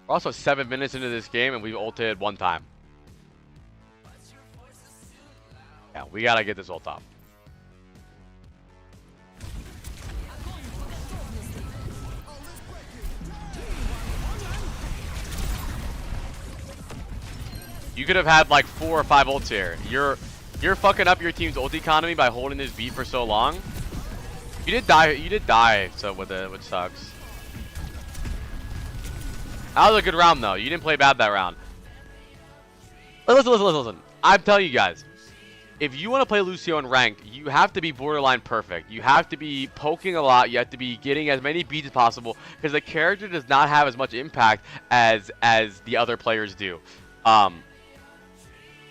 We're also 7 minutes into this game and we've ulted one time. Yeah, We gotta get this ult off. You could have had like 4 or 5 ults here. You're fucking up your team's ult economy by holding this beat for so long. You did die, so with it, which sucks. That was a good round though. You didn't play bad that round. Listen. I'm telling you guys, if you want to play Lucio in ranked, you have to be borderline perfect. You have to be poking a lot. You have to be getting as many beats as possible because the character does not have as much impact as the other players do.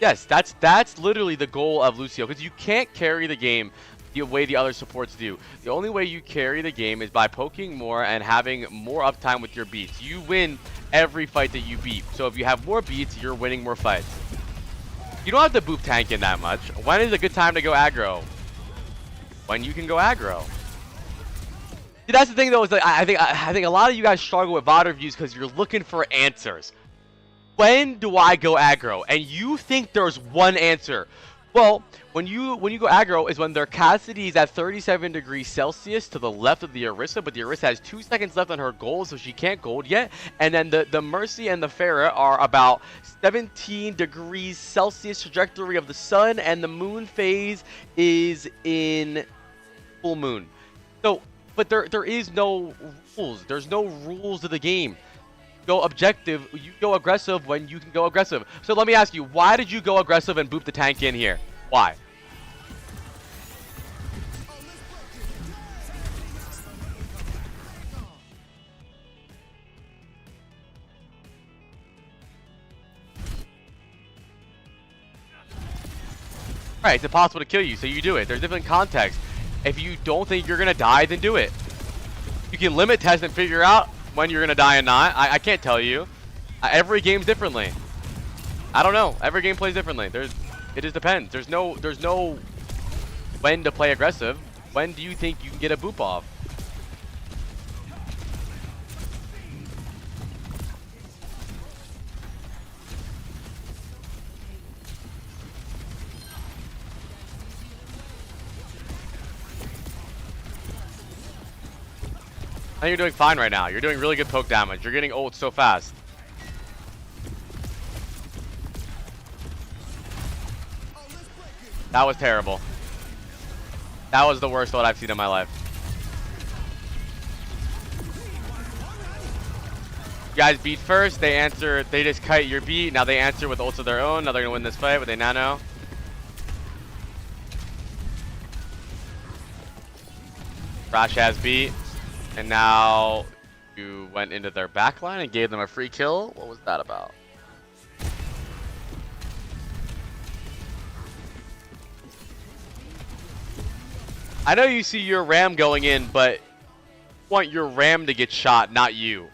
Yes, that's literally the goal of Lucio, because you can't carry the game the way the other supports do. The only way you carry the game is by poking more and having more uptime with your beats. You win every fight that you beat. So if you have more beats, you're winning more fights. You don't have to boop tank in that much. When is a good time to go aggro? When you can go aggro. See, that's the thing though, is that I think a lot of you guys struggle with VOD reviews because you're looking for answers. When do I go aggro? And you think there's one answer. Well, when you go aggro is when their Cassidy is at 37 degrees Celsius to the left of the Orisa, but the Orisa has 2 seconds left on her gold, so she can't gold yet. And then the Mercy and the Pharah are about 17 degrees Celsius trajectory of the sun, and the moon phase is in full moon. So, but there is no rules. There's no rules to the game. Go objective, you go aggressive when you can go aggressive. So let me ask you, why did you go aggressive and boop the tank in here? Why? Right, it's impossible to kill you, so you do it. There's different context. If you don't think you're gonna die, then do it. You can limit test and figure out when you're gonna die and not. I can't tell you. Every game's differently. I don't know. Every game plays differently. It just depends. There's no when to play aggressive. When do you think you can get a boop off? I think you're doing fine right now. You're doing really good poke damage. You're getting ult so fast. That was terrible. That was the worst ult I've seen in my life. You guys beat first. They answer. They just kite your beat. Now they answer with ults of their own. Now they're gonna win this fight with a nano. Rash has beat. And now you went into their backline and gave them a free kill. What was that about? I know you see your ram going in, but you want your ram to get shot, not you.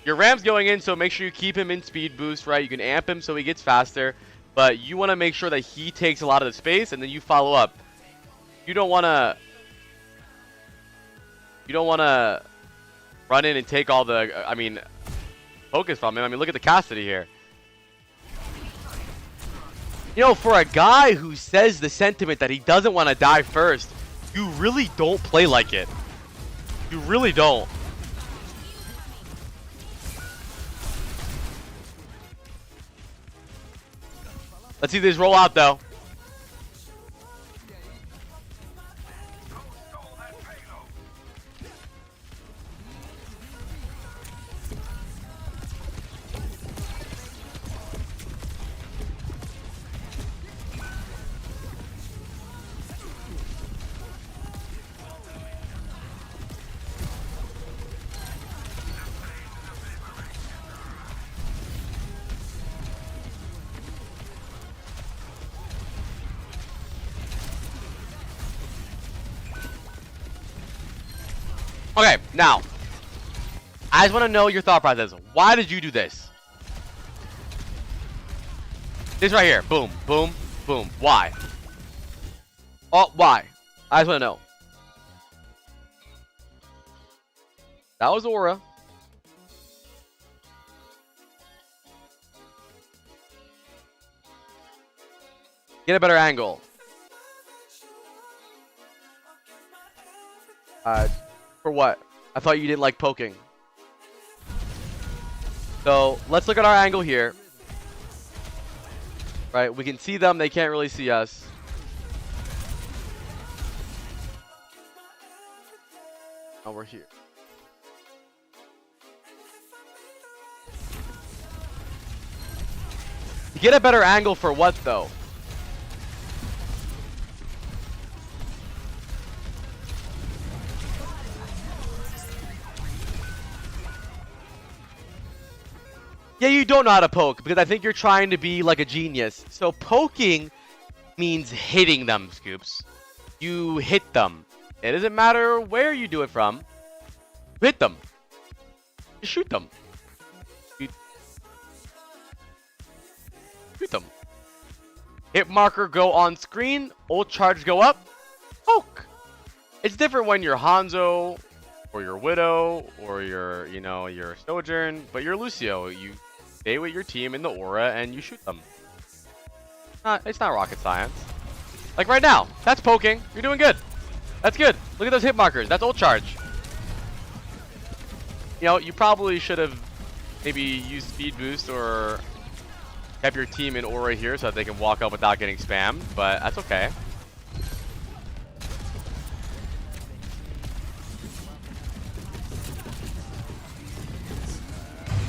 Your ram's going in, so make sure you keep him in speed boost, right? You can amp him so he gets faster, but you want to make sure that he takes a lot of the space, and then you follow up. You don't want to run in and take all the, I mean, focus from him. I mean, look at the Cassidy here. You know, for a guy who says the sentiment that he doesn't want to die first, you really don't play like it. You really don't. Let's see this roll out, though. Okay, now, I just want to know your thought process. Why did you do this? This right here. Boom, boom, boom. Why? Oh, why? I just want to know. That was Aura. Get a better angle. For what? I thought you didn't like poking. So let's look at our angle here. Right, we can see them. They can't really see us. Oh, we're here. Get a better angle for what, though? Yeah, you don't know how to poke because I think you're trying to be like a genius. So poking means hitting them, Scoops. You hit them. It doesn't matter where you do it from. You hit them. You shoot them. You shoot them. Hit marker go on screen. Ult charge go up. Poke. It's different when you're Hanzo or your Widow or your, you know, your Sojourn, but you're Lucio. You stay with your team in the aura and you shoot them. It's not rocket science. Like right now, that's poking. You're doing good. That's good. Look at those hit markers. That's ult charge. You know, you probably should have maybe used speed boost or kept your team in aura here so that they can walk up without getting spammed, but that's okay.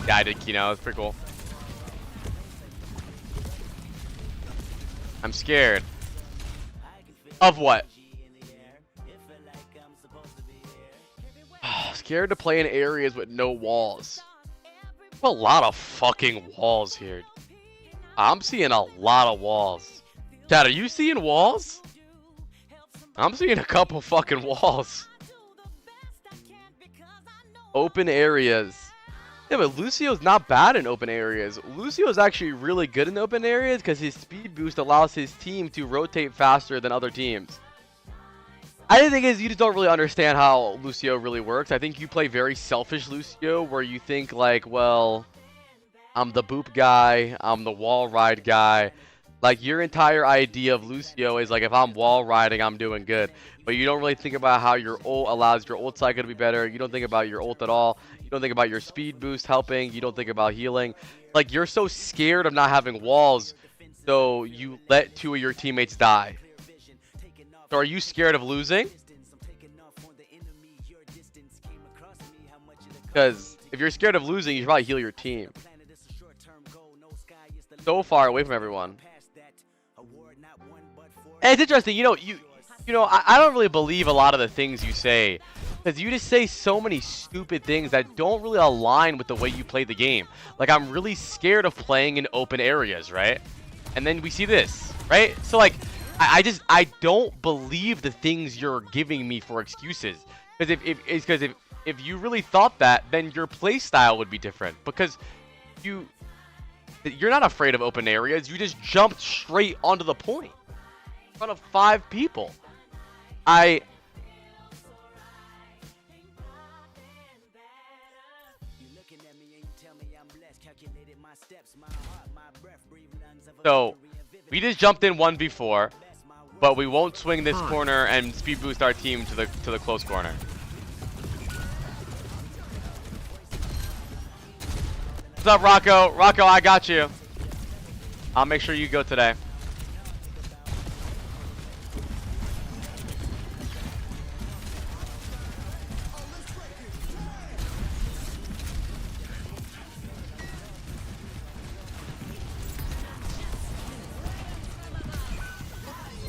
Yeah, I did Kino. It's pretty cool. I'm scared. Of what? Scared to play in areas with no walls. A lot of fucking walls here. I'm seeing a lot of walls. Dad, are you seeing walls? I'm seeing a couple fucking walls. Open areas. Yeah, but Lucio's not bad in open areas. Lucio's actually really good in open areas because his speed boost allows his team to rotate faster than other teams. I think is you just don't really understand how Lucio really works. I think you play very selfish Lucio where you think like, well, I'm the boop guy, I'm the wall ride guy. Like your entire idea of Lucio is like if I'm wall riding, I'm doing good. But you don't really think about how your ult allows your ult cycle to be better. You don't think about your ult at all. You don't think about your speed boost helping. You don't think about healing. Like you're so scared of not having walls, so you let two of your teammates die. So are you scared of losing? Because if you're scared of losing, you should probably heal your team. So far away from everyone. And it's interesting, you know, I don't really believe a lot of the things you say. Because you just say so many stupid things that don't really align with the way you play the game. Like, I'm really scared of playing in open areas, right? And then we see this, right? So, like, I don't believe the things you're giving me for excuses. Because if you really thought that, then your play style would be different. Because you're not afraid of open areas. You just jumped straight onto the point in front of 5 people. So we just jumped in 1v4, but we won't swing this corner and speed boost our team to the close corner. What's up, Rocco? Rocco, I got you. I'll make sure you go today.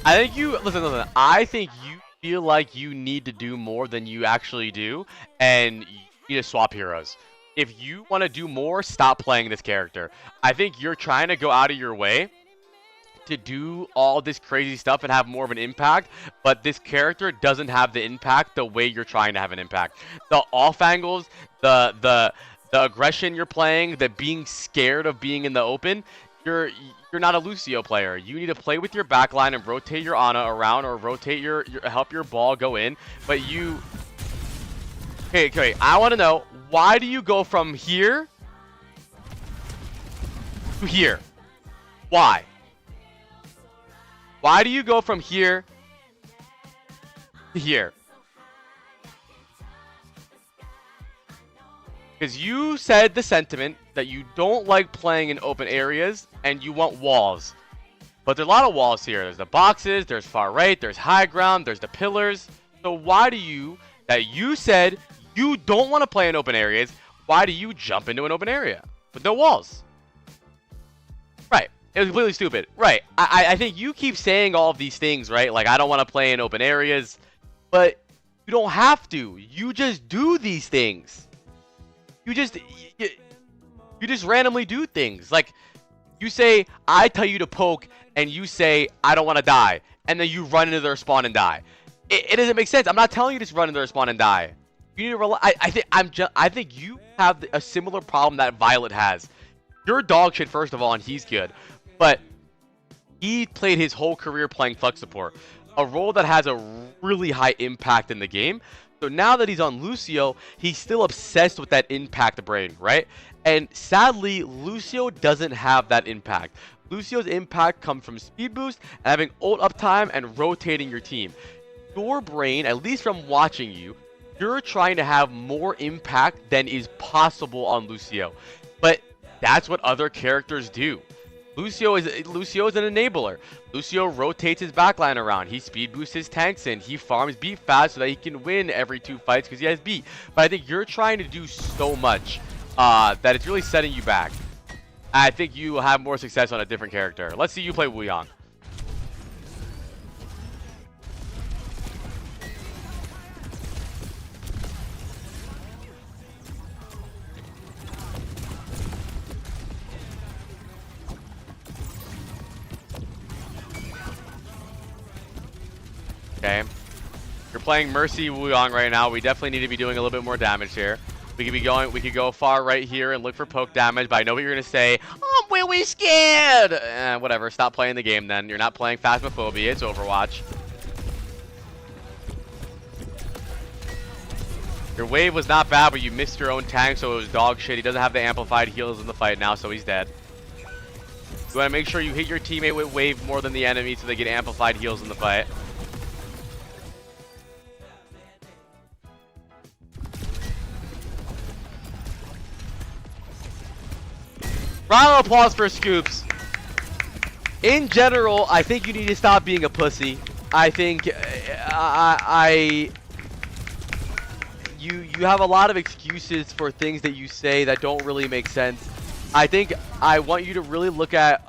I think you listen. I think you feel like you need to do more than you actually do, and you need to swap heroes. If you want to do more, stop playing this character. I think you're trying to go out of your way to do all this crazy stuff and have more of an impact, but this character doesn't have the impact the way you're trying to have an impact. The off angles, the aggression you're playing, the being scared of being in the open. You're not a Lucio player. You need to play with your backline and rotate your Ana around, or rotate your help your ball go in. But you, okay. I want to know, why do you go from here to here? Why? Why do you go from here to here? Because you said the sentiment that you don't like playing in open areas and you want walls. But there's a lot of walls here. There's the boxes, there's far right, there's high ground, there's the pillars. So why do you, that you said you don't want to play in open areas, why do you jump into an open area with no walls? Right. It was completely stupid. Right. I think you keep saying all of these things, right? Like, I don't want to play in open areas. But you don't have to. You just do these things. You just randomly do things. Like, you say, I tell you to poke, and you say, I don't want to die. And then you run into their spawn and die. It doesn't make sense. I'm not telling you to just run into their spawn and die. You need to rely. I think you have a similar problem that Violet has. You're dog shit, first of all, and he's good. But he played his whole career playing flex support, a role that has a really high impact in the game. So now that he's on Lucio, he's still obsessed with that impact brain, right? And sadly, Lucio doesn't have that impact. Lucio's impact comes from speed boost and having ult uptime and rotating your team. Your brain, at least from watching you, you're trying to have more impact than is possible on Lucio. But that's what other characters do. Lucio is an enabler. Lucio rotates his backline around. He speed boosts his tanks in. He farms beat fast so that he can win every 2 fights because he has beat. But I think you're trying to do so much that it's really setting you back. I think you will have more success on a different character. Let's see you play Wuyong. Okay, you're playing Mercy Wuyong right now. We definitely need to be doing a little bit more damage here. We could go far right here and look for poke damage, but I know what you're gonna say. Oh, I'm really scared. Whatever. Stop playing the game then. You're not playing Phasmophobia. It's Overwatch. Your wave was not bad, but you missed your own tank, so it was dog shit. He doesn't have the amplified heals in the fight now, so he's dead. You want to make sure you hit your teammate with wave more than the enemy, so they get amplified heals in the fight. Round of applause for Scoops. In general, I think you need to stop being a pussy. I think you have a lot of excuses for things that you say that don't really make sense. I think I want you to really look at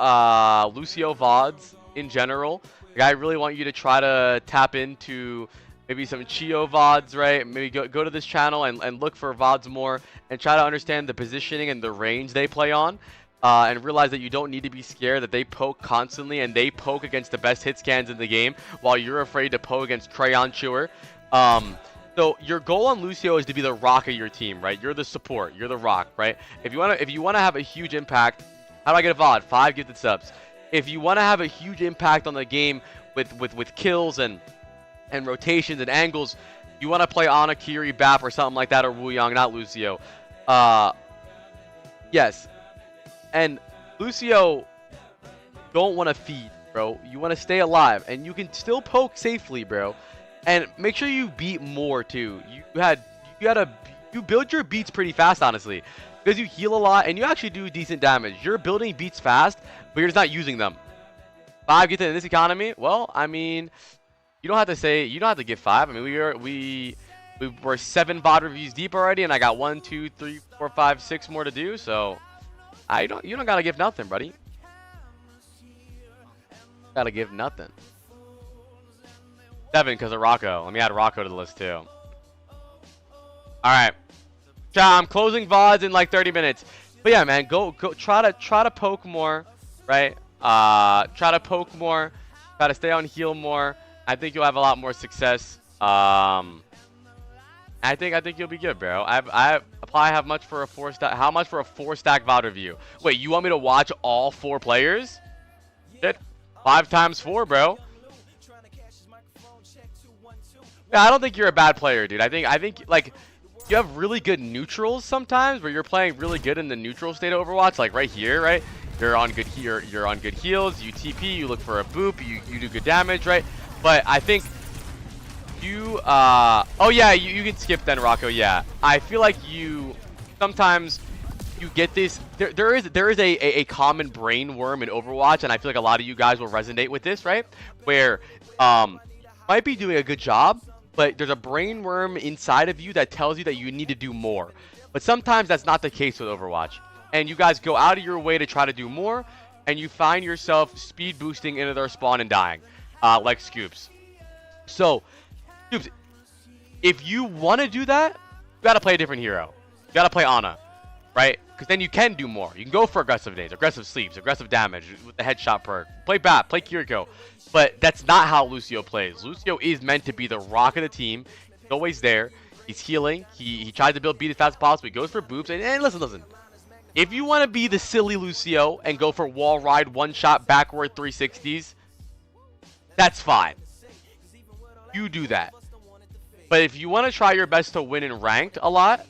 Lucio VODs in general. Like, I really want you to try to tap into maybe some Chio VODs, right? Maybe go to this channel and look for VODs more and try to understand the positioning and the range they play on. And realize that you don't need to be scared that they poke constantly and they poke against the best hit scans in the game while you're afraid to poke against Crayon Chewer. So your goal on Lucio is to be the rock of your team, right? You're the support, you're the rock, right? If you wanna have a huge impact, how do I get a VOD? 5 gifted subs. If you wanna have a huge impact on the game with kills and rotations and angles, you wanna play Ana, Kiri, Bap, or something like that, or Wuyong, not Lucio. Yes. And Lucio don't want to feed, bro. You want to stay alive, and you can still poke safely, bro. And make sure you beat more too. You build your beats pretty fast, honestly, because you heal a lot and you actually do decent damage. You're building beats fast, but you're just not using them. 5 get in this economy. Well, I mean, you don't have to give 5. I mean, we were 7 VOD reviews deep already, and I got 1, 2, 3, 4, 5, 6 more to do. So. You don't gotta give nothing, buddy. Gotta give nothing. 7 because of Rocco. Let me add Rocco to the list too. Alright. I'm closing VODs in like 30 minutes. But yeah, man, go try to poke more, right? Try to poke more. Try to stay on heal more. I think you'll have a lot more success. I think you'll be good, bro. I probably have much for a 4-stack. How much for a 4-stack VOD review? Wait, you want me to watch all 4 players? Shit, 5 times 4, bro. Yeah, I don't think you're a bad player, dude. I think like you have really good neutrals sometimes, where you're playing really good in the neutral state of Overwatch, like right here, right? You're on good you're on good heals. You TP. You look for a boop. You do good damage, right? But I think you oh yeah, you can skip then, Rocco. Yeah, I feel like you sometimes you get this. There is a common brain worm in Overwatch, and I feel like a lot of you guys will resonate with this, right? Where might be doing a good job, but there's a brain worm inside of you that tells you that you need to do more. But sometimes that's not the case with Overwatch. And you guys go out of your way to try to do more, and you find yourself speed boosting into their spawn and dying, like Scoops. So, Scoops, if you want to do that, you got to play a different hero. You got to play Ana, right? Because then you can do more. You can go for aggressive nades, aggressive sleeps, aggressive damage with the headshot perk. Play Bat, play Kiriko. But that's not how Lucio plays. Lucio is meant to be the rock of the team. He's always there. He's healing. He tries to build beat as fast as possible. He goes for boops. And listen. If you want to be the silly Lucio and go for wall ride, one-shot, backward 360s, that's fine. You do that. But if you want to try your best to win in ranked a lot,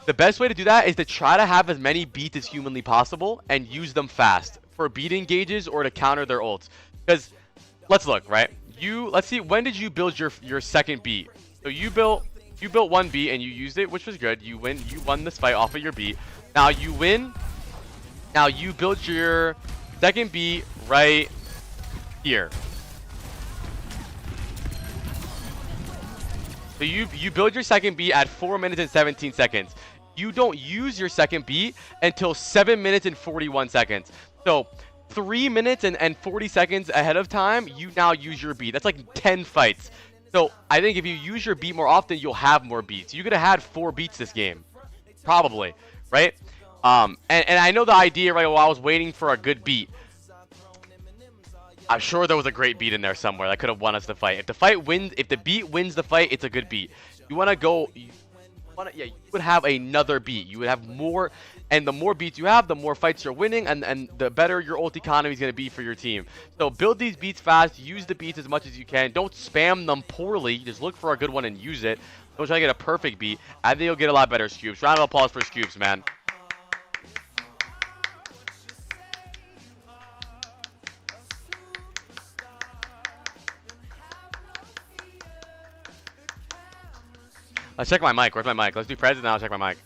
the best way to do that is to try to have as many beats as humanly possible and use them fast for beat engages or to counter their ults. Because let's look, right? Let's see, when did you build your second beat? So you built one beat and you used it, which was good. You won this fight off of your beat. Now you win. Now you built your second beat right here. So you build your second beat at 4 minutes and 17 seconds. You don't use your second beat until 7 minutes and 41 seconds. So 3 minutes and 40 seconds ahead of time, you now use your beat. That's like 10 fights. So I think if you use your beat more often, you'll have more beats. You could have had 4 beats this game, probably, right? And I know the idea, right? While I was waiting for a good beat, I'm sure there was a great beat in there somewhere that could have won us the fight. If the beat wins the fight, it's a good beat. You want to go, you would have another beat. You would have more, and the more beats you have, the more fights you're winning, and the better your ult economy is going to be for your team. So build these beats fast, use the beats as much as you can. Don't spam them poorly. Just look for a good one and use it. Don't try to get a perfect beat. I think you'll get a lot better, Scoops. Round of applause for Scoops, man. Let's check my mic. Where's my mic? Let's do Prez and then I'll check my mic.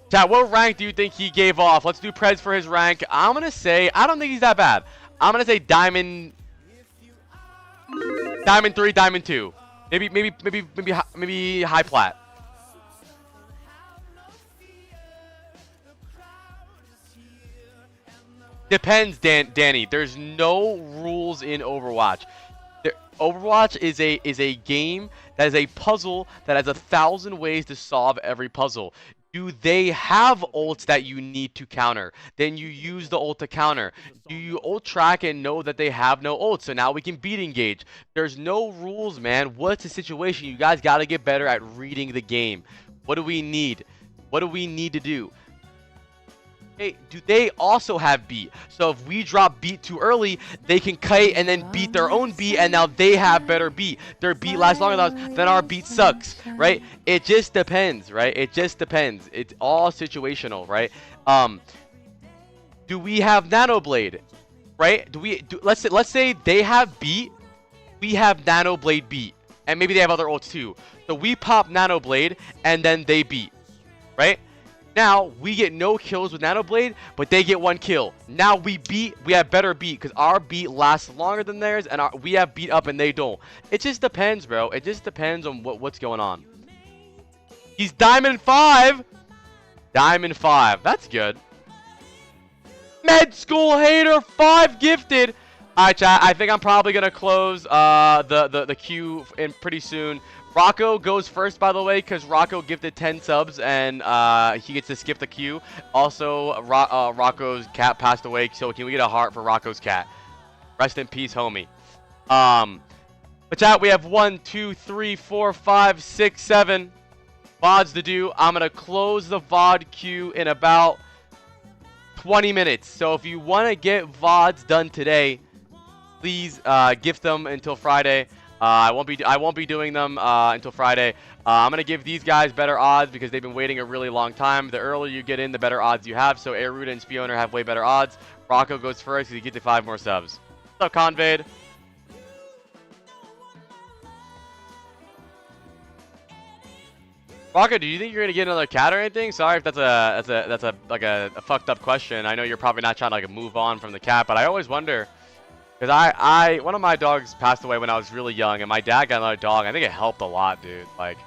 Chat, what rank do you think he gave off? Let's do Prez for his rank. I'm going to say, I don't think he's that bad. I'm going to say Diamond 3, Diamond 2. Maybe high plat. Depends, Danny. There's no rules in Overwatch. Overwatch is a game that is a puzzle that has 1,000 ways to solve every puzzle. Do they have ults that you need to counter? Then you use the ult to counter. Do you ult track and know that they have no ult? So now we can beat engage. There's no rules, man. What's the situation? You guys got to get better at reading the game. What do we need? What do we need to do? Hey, do they also have beat? So if we drop beat too early, they can kite and then beat their own beat, and now they have better beat. Their beat lasts longer than ours, then our beat sucks, right? It just depends, right? It just depends. It's all situational, right? Do we have Nanoblade, right? Let's say they have beat, we have Nanoblade beat, and maybe they have other ults too. So we pop Nanoblade, and then they beat, right? Now, we get no kills with Nanoblade, but they get 1 kill. Now we have better beat, because our beat lasts longer than theirs, and we have beat up and they don't. It just depends, bro. It just depends on what's going on. He's Diamond 5! Diamond 5. That's good. Med School Hater 5 gifted! Alright, chat. I think I'm probably going to close the queue in pretty soon. Rocco goes first, by the way, because Rocco gifted 10 subs, and he gets to skip the queue. Also, Rocco's cat passed away, so can we get a heart for Rocco's cat? Rest in peace, homie. But chat, we have 1, 2, 3, 4, 5, 6, 7 VODs to do. I'm going to close the VOD queue in about 20 minutes. So if you want to get VODs done today, please gift them until Friday. I won't be doing them until Friday. I'm gonna give these guys better odds because they've been waiting a really long time. The earlier you get in, the better odds you have. So Aruda and Spioner have way better odds. Rocco goes first because he gets to 5 more subs. What's up, Convade? Rocco, do you think you're gonna get another cat or anything? Sorry if that's a fucked up question. I know you're probably not trying to like move on from the cat, but I always wonder. Because one of my dogs passed away when I was really young, and my dad got another dog. I think it helped a lot, dude. Like,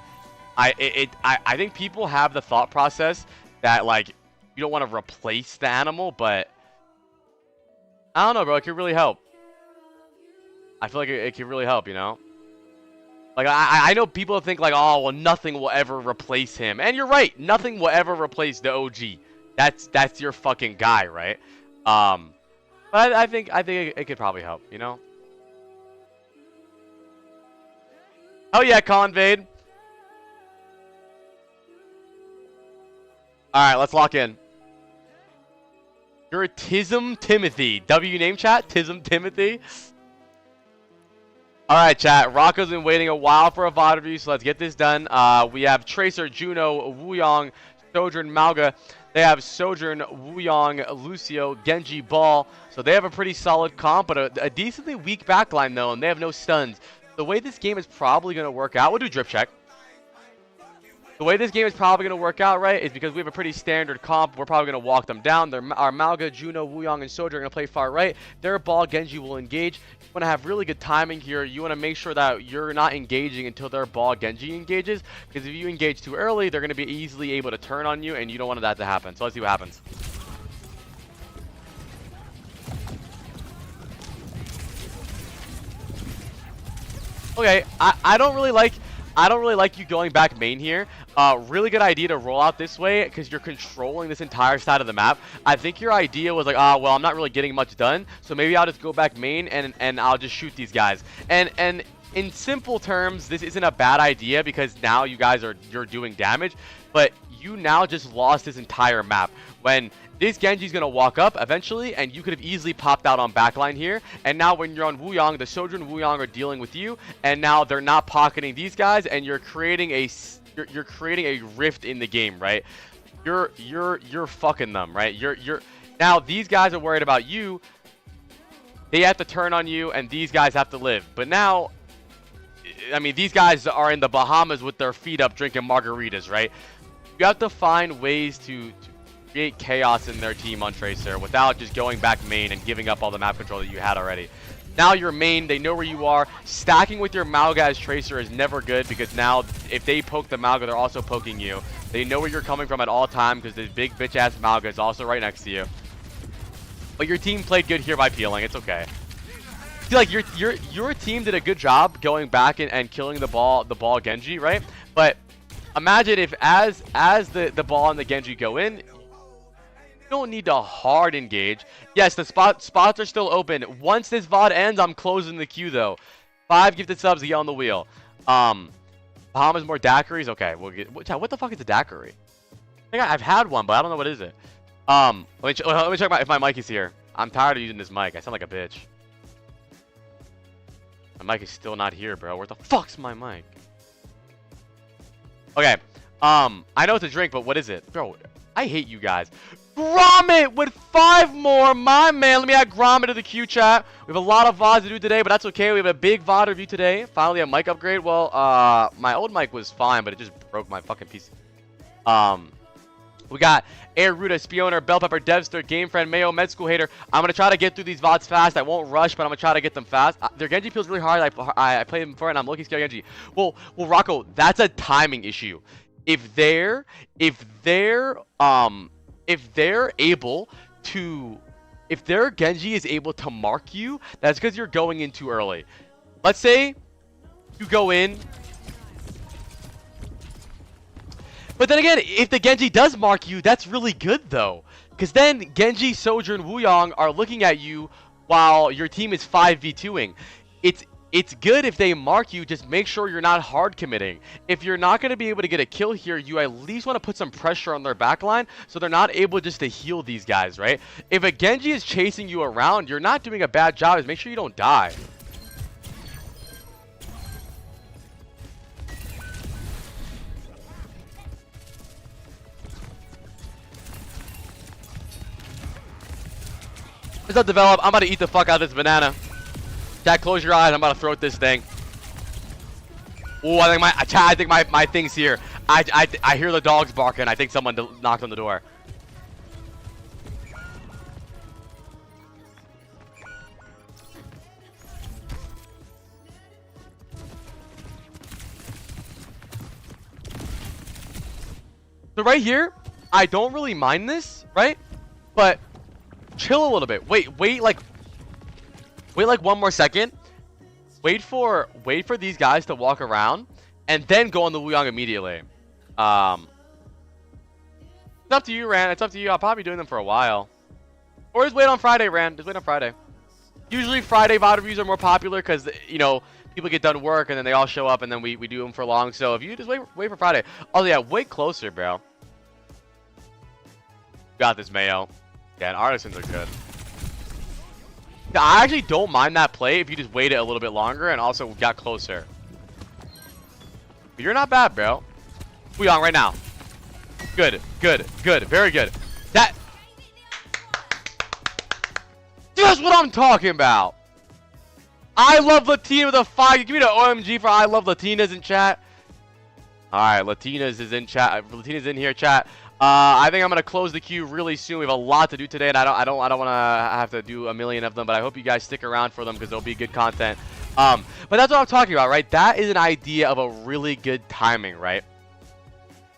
I think people have the thought process that like you don't want to replace the animal, but I don't know, bro. It could really help. I feel like it could really help, you know. Like I know people think like, oh well, nothing will ever replace him, and you're right. Nothing will ever replace the OG. That's your fucking guy, right? But I think it could probably help, you know? Oh yeah, Convade. Alright, let's lock in. You're Tism Timothy. W name chat? Tism Timothy. Alright, chat. Rocco's been waiting a while for a VOD review, so let's get this done. We have Tracer, Juno, Wuyong, Sojourn, Malga. They have Sojourn, Wuyong, Lucio, Genji, Ball. So they have a pretty solid comp, but a decently weak backline, though, and they have no stuns. The way this game is probably going to work out, we'll do drip check. The way this game is probably going to work out, right, is because we have a pretty standard comp. We're probably going to walk them down. Our Malga, Juno, Wuyong, and Sojourn are going to play far right. Their Ball, Genji will engage. You want to have really good timing here. You want to make sure that you're not engaging until their Ball, Genji engages. Because if you engage too early, they're going to be easily able to turn on you, and you don't want that to happen. So let's see what happens. Okay, I don't really like you going back main here. Really good idea to roll out this way because you're controlling this entire side of the map. I think your idea was like, well, I'm not really getting much done, so maybe I'll just go back main and I'll just shoot these guys. And in simple terms, this isn't a bad idea because now you guys you're doing damage, but you now just lost this entire map. When this Genji's going to walk up eventually, and you could have easily popped out on backline here. And now when you're on Wuyong, the Sojourn Wuyong are dealing with you, and now they're not pocketing these guys, and you're creating a rift in the game, right? You're fucking them, right? Now these guys are worried about you. They have to turn on you, and these guys have to live. But now, I mean, these guys are in the Bahamas with their feet up drinking margaritas, right? You have to find ways to create chaos in their team on Tracer without just going back main and giving up all the map control that you had already. Now you're main, they know where you are. Stacking with your Malga as Tracer is never good because now if they poke the Malga, they're also poking you. They know where you're coming from at all time because this big bitch ass Malga is also right next to you. But your team played good here by peeling. It's okay. I feel like your team did a good job going back and killing the ball Genji, right? But imagine if as the ball and the Genji go in, you don't need to hard engage. Yes, the spots are still open. Once this VOD ends, I'm closing the queue though. 5 gifted subs to get on the wheel. Bahamas more daiquiris. Okay, we'll get. What the fuck is a daiquiri? I think I've had one, but I don't know what is it. Let me check if my mic is here. I'm tired of using this mic. I sound like a bitch. My mic is still not here, bro. Where the fuck's my mic? Okay. I know it's a drink, but what is it? Bro, I hate you guys. Gromit with 5 more, my man. Let me add Gromit to the queue chat. We have a lot of VODs to do today, but that's okay. We have a big VOD review today. Finally, a mic upgrade. Well, my old mic was fine, but it just broke my fucking PC. We got Air Ruta, Spioner, Bell Pepper, Devster, Game Friend, Mayo, Med School Hater. I'm gonna try to get through these VODs fast. I won't rush, but I'm gonna try to get them fast. Their Genji feels really hard. I played them before, and I'm looking scared Genji. Well, Rocco, that's a timing issue. If their Genji is able to mark you, that's because you're going in too early. Let's say you go in. But then again, if the Genji does mark you, that's really good though. Because then Genji, Sojourn, Wuyong are looking at you while your team is 5v2ing. It's good if they mark you, just make sure you're not hard committing. If you're not going to be able to get a kill here, you at least want to put some pressure on their backline so they're not able just to heal these guys, right? If a Genji is chasing you around, you're not doing a bad job, is make sure you don't die. Let's not develop. I'm about to eat the fuck out of this banana. Chat, close your eyes. I'm about to throw this thing. Oh, I think my thing's here. I hear the dogs barking. I think someone knocked on the door. So right here, I don't really mind this, right? But chill a little bit. Wait like 1 more second. Wait for these guys to walk around and then go on the Wuyong immediately. It's up to you, Ran. It's up to you. I'll probably be doing them for a while. Or just wait on Friday, Ran. Just wait on Friday. Usually Friday VOD reviews are more popular because, you know, people get done work and then they all show up and then we do them for long. So if you just wait for Friday. Oh yeah, wait closer, bro. Got this, Mayo. Yeah, and Artisans are good. Yeah, I actually don't mind that play if you just waited a little bit longer and also got closer. But you're not bad, bro. We on right now. Good, good, good, very good. That. That's what I'm talking about. I love Latina with a 5. Give me the OMG for I love Latinas in chat. All right, Latinas is in chat. Latinas in here, chat. I think I'm gonna close the queue really soon. We have a lot to do today, and I don't want to have to do a million of them. But I hope you guys stick around for them because they'll be good content. But that's what I'm talking about, right? That is an idea of a really good timing, right?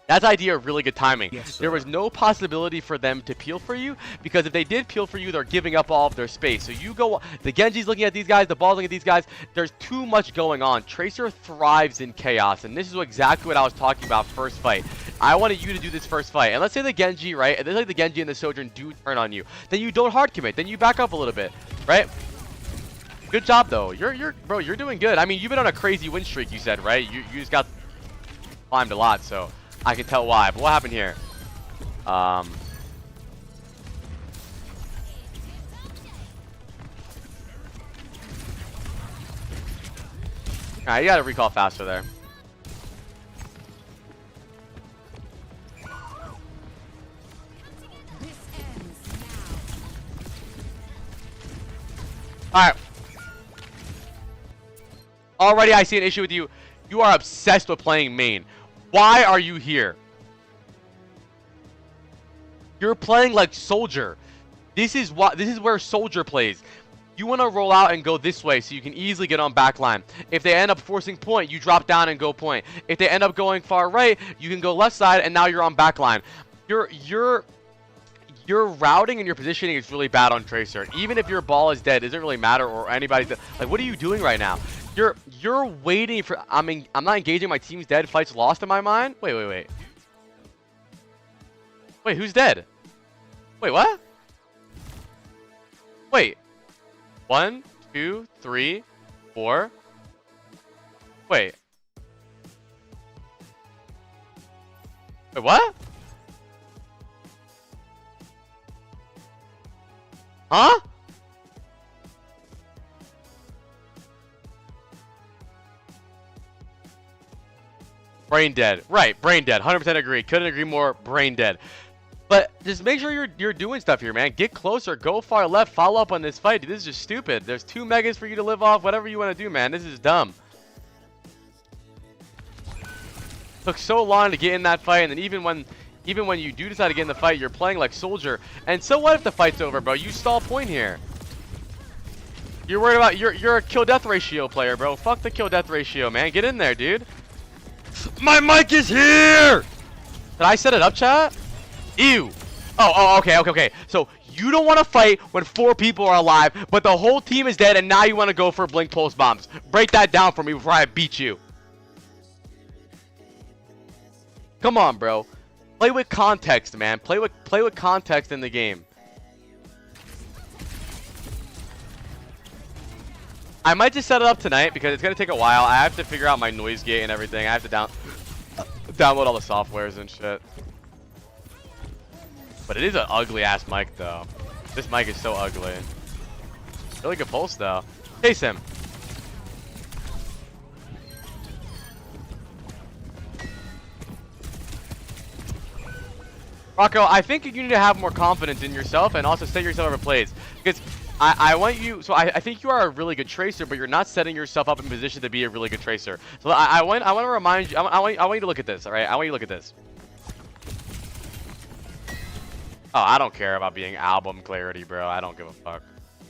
That's the idea of really good timing. Yes, there was no possibility for them to peel for you because if they did peel for you, they're giving up all of their space. So you go, the Genji's looking at these guys, the ball's looking at these guys. There's too much going on. Tracer thrives in chaos, and this is exactly what I was talking about first fight. I wanted you to do this first fight, and let's say the Genji, right? And then like the Genji and the Sojourn do turn on you, then you don't hard commit, then you back up a little bit, right? Good job though. Bro, you're doing good. I mean, you've been on a crazy win streak, you said, right? You just got climbed a lot, so I can tell why. But what happened here? Alright, you gotta recall faster there. Alright. Already I see an issue with you. You are obsessed with playing main. Why are you here? You're playing like Soldier. This is where Soldier plays. You want to roll out and go this way so you can easily get on backline. If they end up forcing point, you drop down and go point. If they end up going far right, you can go left side and now you're on backline. Your routing and your positioning is really bad on Tracer. Even if your ball is dead, it doesn't really matter, or anybody's dead. Like, what are you doing right now? You're waiting for. I mean, I'm not engaging. My team's dead. Fight's lost in my mind. Wait. Wait, who's dead? Wait, what? Wait. 1, 2, 3, 4. Wait. Wait, what? Huh? Brain dead. Right, brain dead. 100% agree. Couldn't agree more. Brain dead. But just make sure you're doing stuff here, man. Get closer. Go far left. Follow up on this fight. Dude, this is just stupid. There's 2 megas for you to live off. Whatever you want to do, man. This is dumb. Took so long to get in that fight, and then even when you do decide to get in the fight, you're playing like Soldier. And so what if the fight's over, bro? You stall point here. You're worried about you're a kill death ratio player, bro. Fuck the kill death ratio, man. Get in there, dude. My mic is here. Did I set it up, chat? Ew. Oh, okay. So you don't want to fight when 4 people are alive, but the whole team is dead, and now you want to go for blink pulse bombs. Break that down for me before I beat you. Come on, bro. Play with context, man. Play with context in the game. I might just set it up tonight because it's gonna take a while. I have to figure out my noise gate and everything. I have to download all the softwares and shit. But it is an ugly ass mic though. This mic is so ugly. Really good pulse though. Chase him. Rocco, I think you need to have more confidence in yourself and also set yourself up for plays. Because I want you. So I think you are a really good tracer, but you're not setting yourself up in position to be a really good tracer. So I want to remind you. I want you to look at this. All right. I want you to look at this. Oh, I don't care about being album clarity, bro. I don't give a fuck.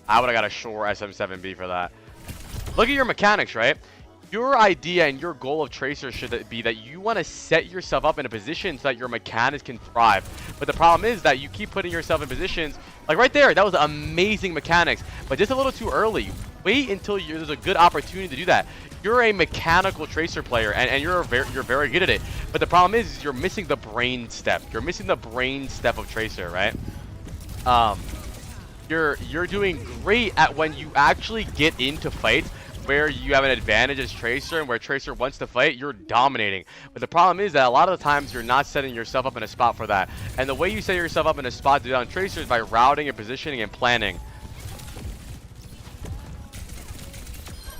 I would have got a Shure SM7B for that. Look at your mechanics, right? Your idea and your goal of tracer should be that you want to set yourself up in a position so that your mechanics can thrive. But the problem is that you keep putting yourself in positions like right there. That was amazing mechanics, but just a little too early. Wait until there's a good opportunity to do that. You're a mechanical tracer player, and you're very good at it. But the problem is you're missing the brain step. You're missing the brain step of tracer, right? You're doing great at when you actually get into fights where you have an advantage as tracer and where tracer wants to fight, you're dominating. But the problem is that a lot of the times you're not setting yourself up in a spot for that. And the way you set yourself up in a spot to do that on tracer is by routing and positioning and planning.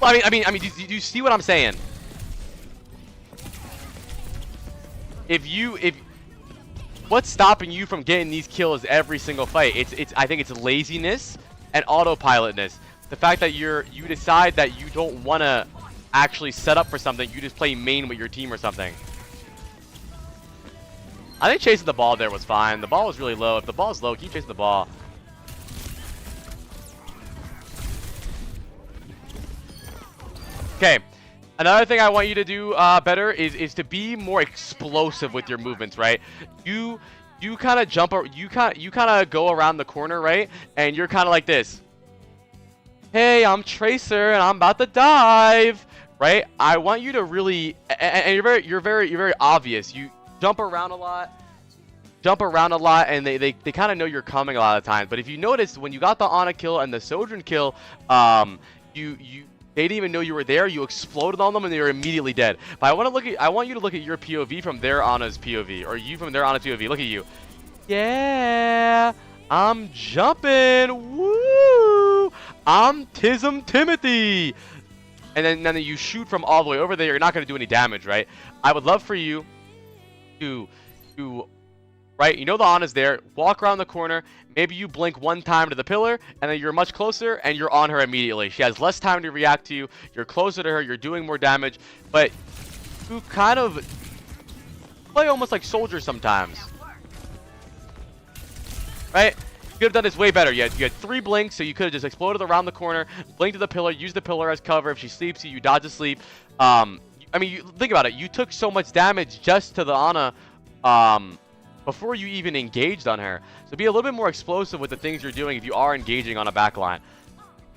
Well, I mean, do you see what I'm saying? What's stopping you from getting these kills every single fight? I think it's laziness and autopilotness. The fact that you decide that you don't want to actually set up for something, you just play main with your team or something. I think chasing the ball there was fine. The ball was really low. If the ball is low, keep chasing the ball. Okay. Another thing I want you to do better is to be more explosive with your movements, right? You kind of jump, or you kind of go around the corner, right? And you're kind of like this. Hey, I'm Tracer and I'm about to dive, right? I want you to really, and you're very obvious. You jump around a lot, and they kind of know you're coming a lot of times. But if you notice, when you got the Ana kill and the Sojourn kill, they didn't even know you were there. You exploded on them and they were immediately dead. But I want you to look at your POV from their Ana's POV, or you from their Ana's POV. Look at you. Yeah, I'm jumping. Woo! I'm Tism Timothy. And then you shoot from all the way over there. You're not going to do any damage, right? I would love for you to right? You know the Ana's there. Walk around the corner. Maybe you blink one time to the pillar, and then you're much closer, and you're on her immediately. She has less time to react to you. You're closer to her. You're doing more damage. But you kind of play almost like soldiers sometimes. Right? You could have done this way better. You had 3 blinks, so you could have just exploded around the corner, blinked to the pillar, used the pillar as cover. If she sleeps, you dodge asleep. I mean, think about it. You took so much damage just to the Ana before you even engaged on her. So be a little bit more explosive with the things you're doing if you are engaging on a backline.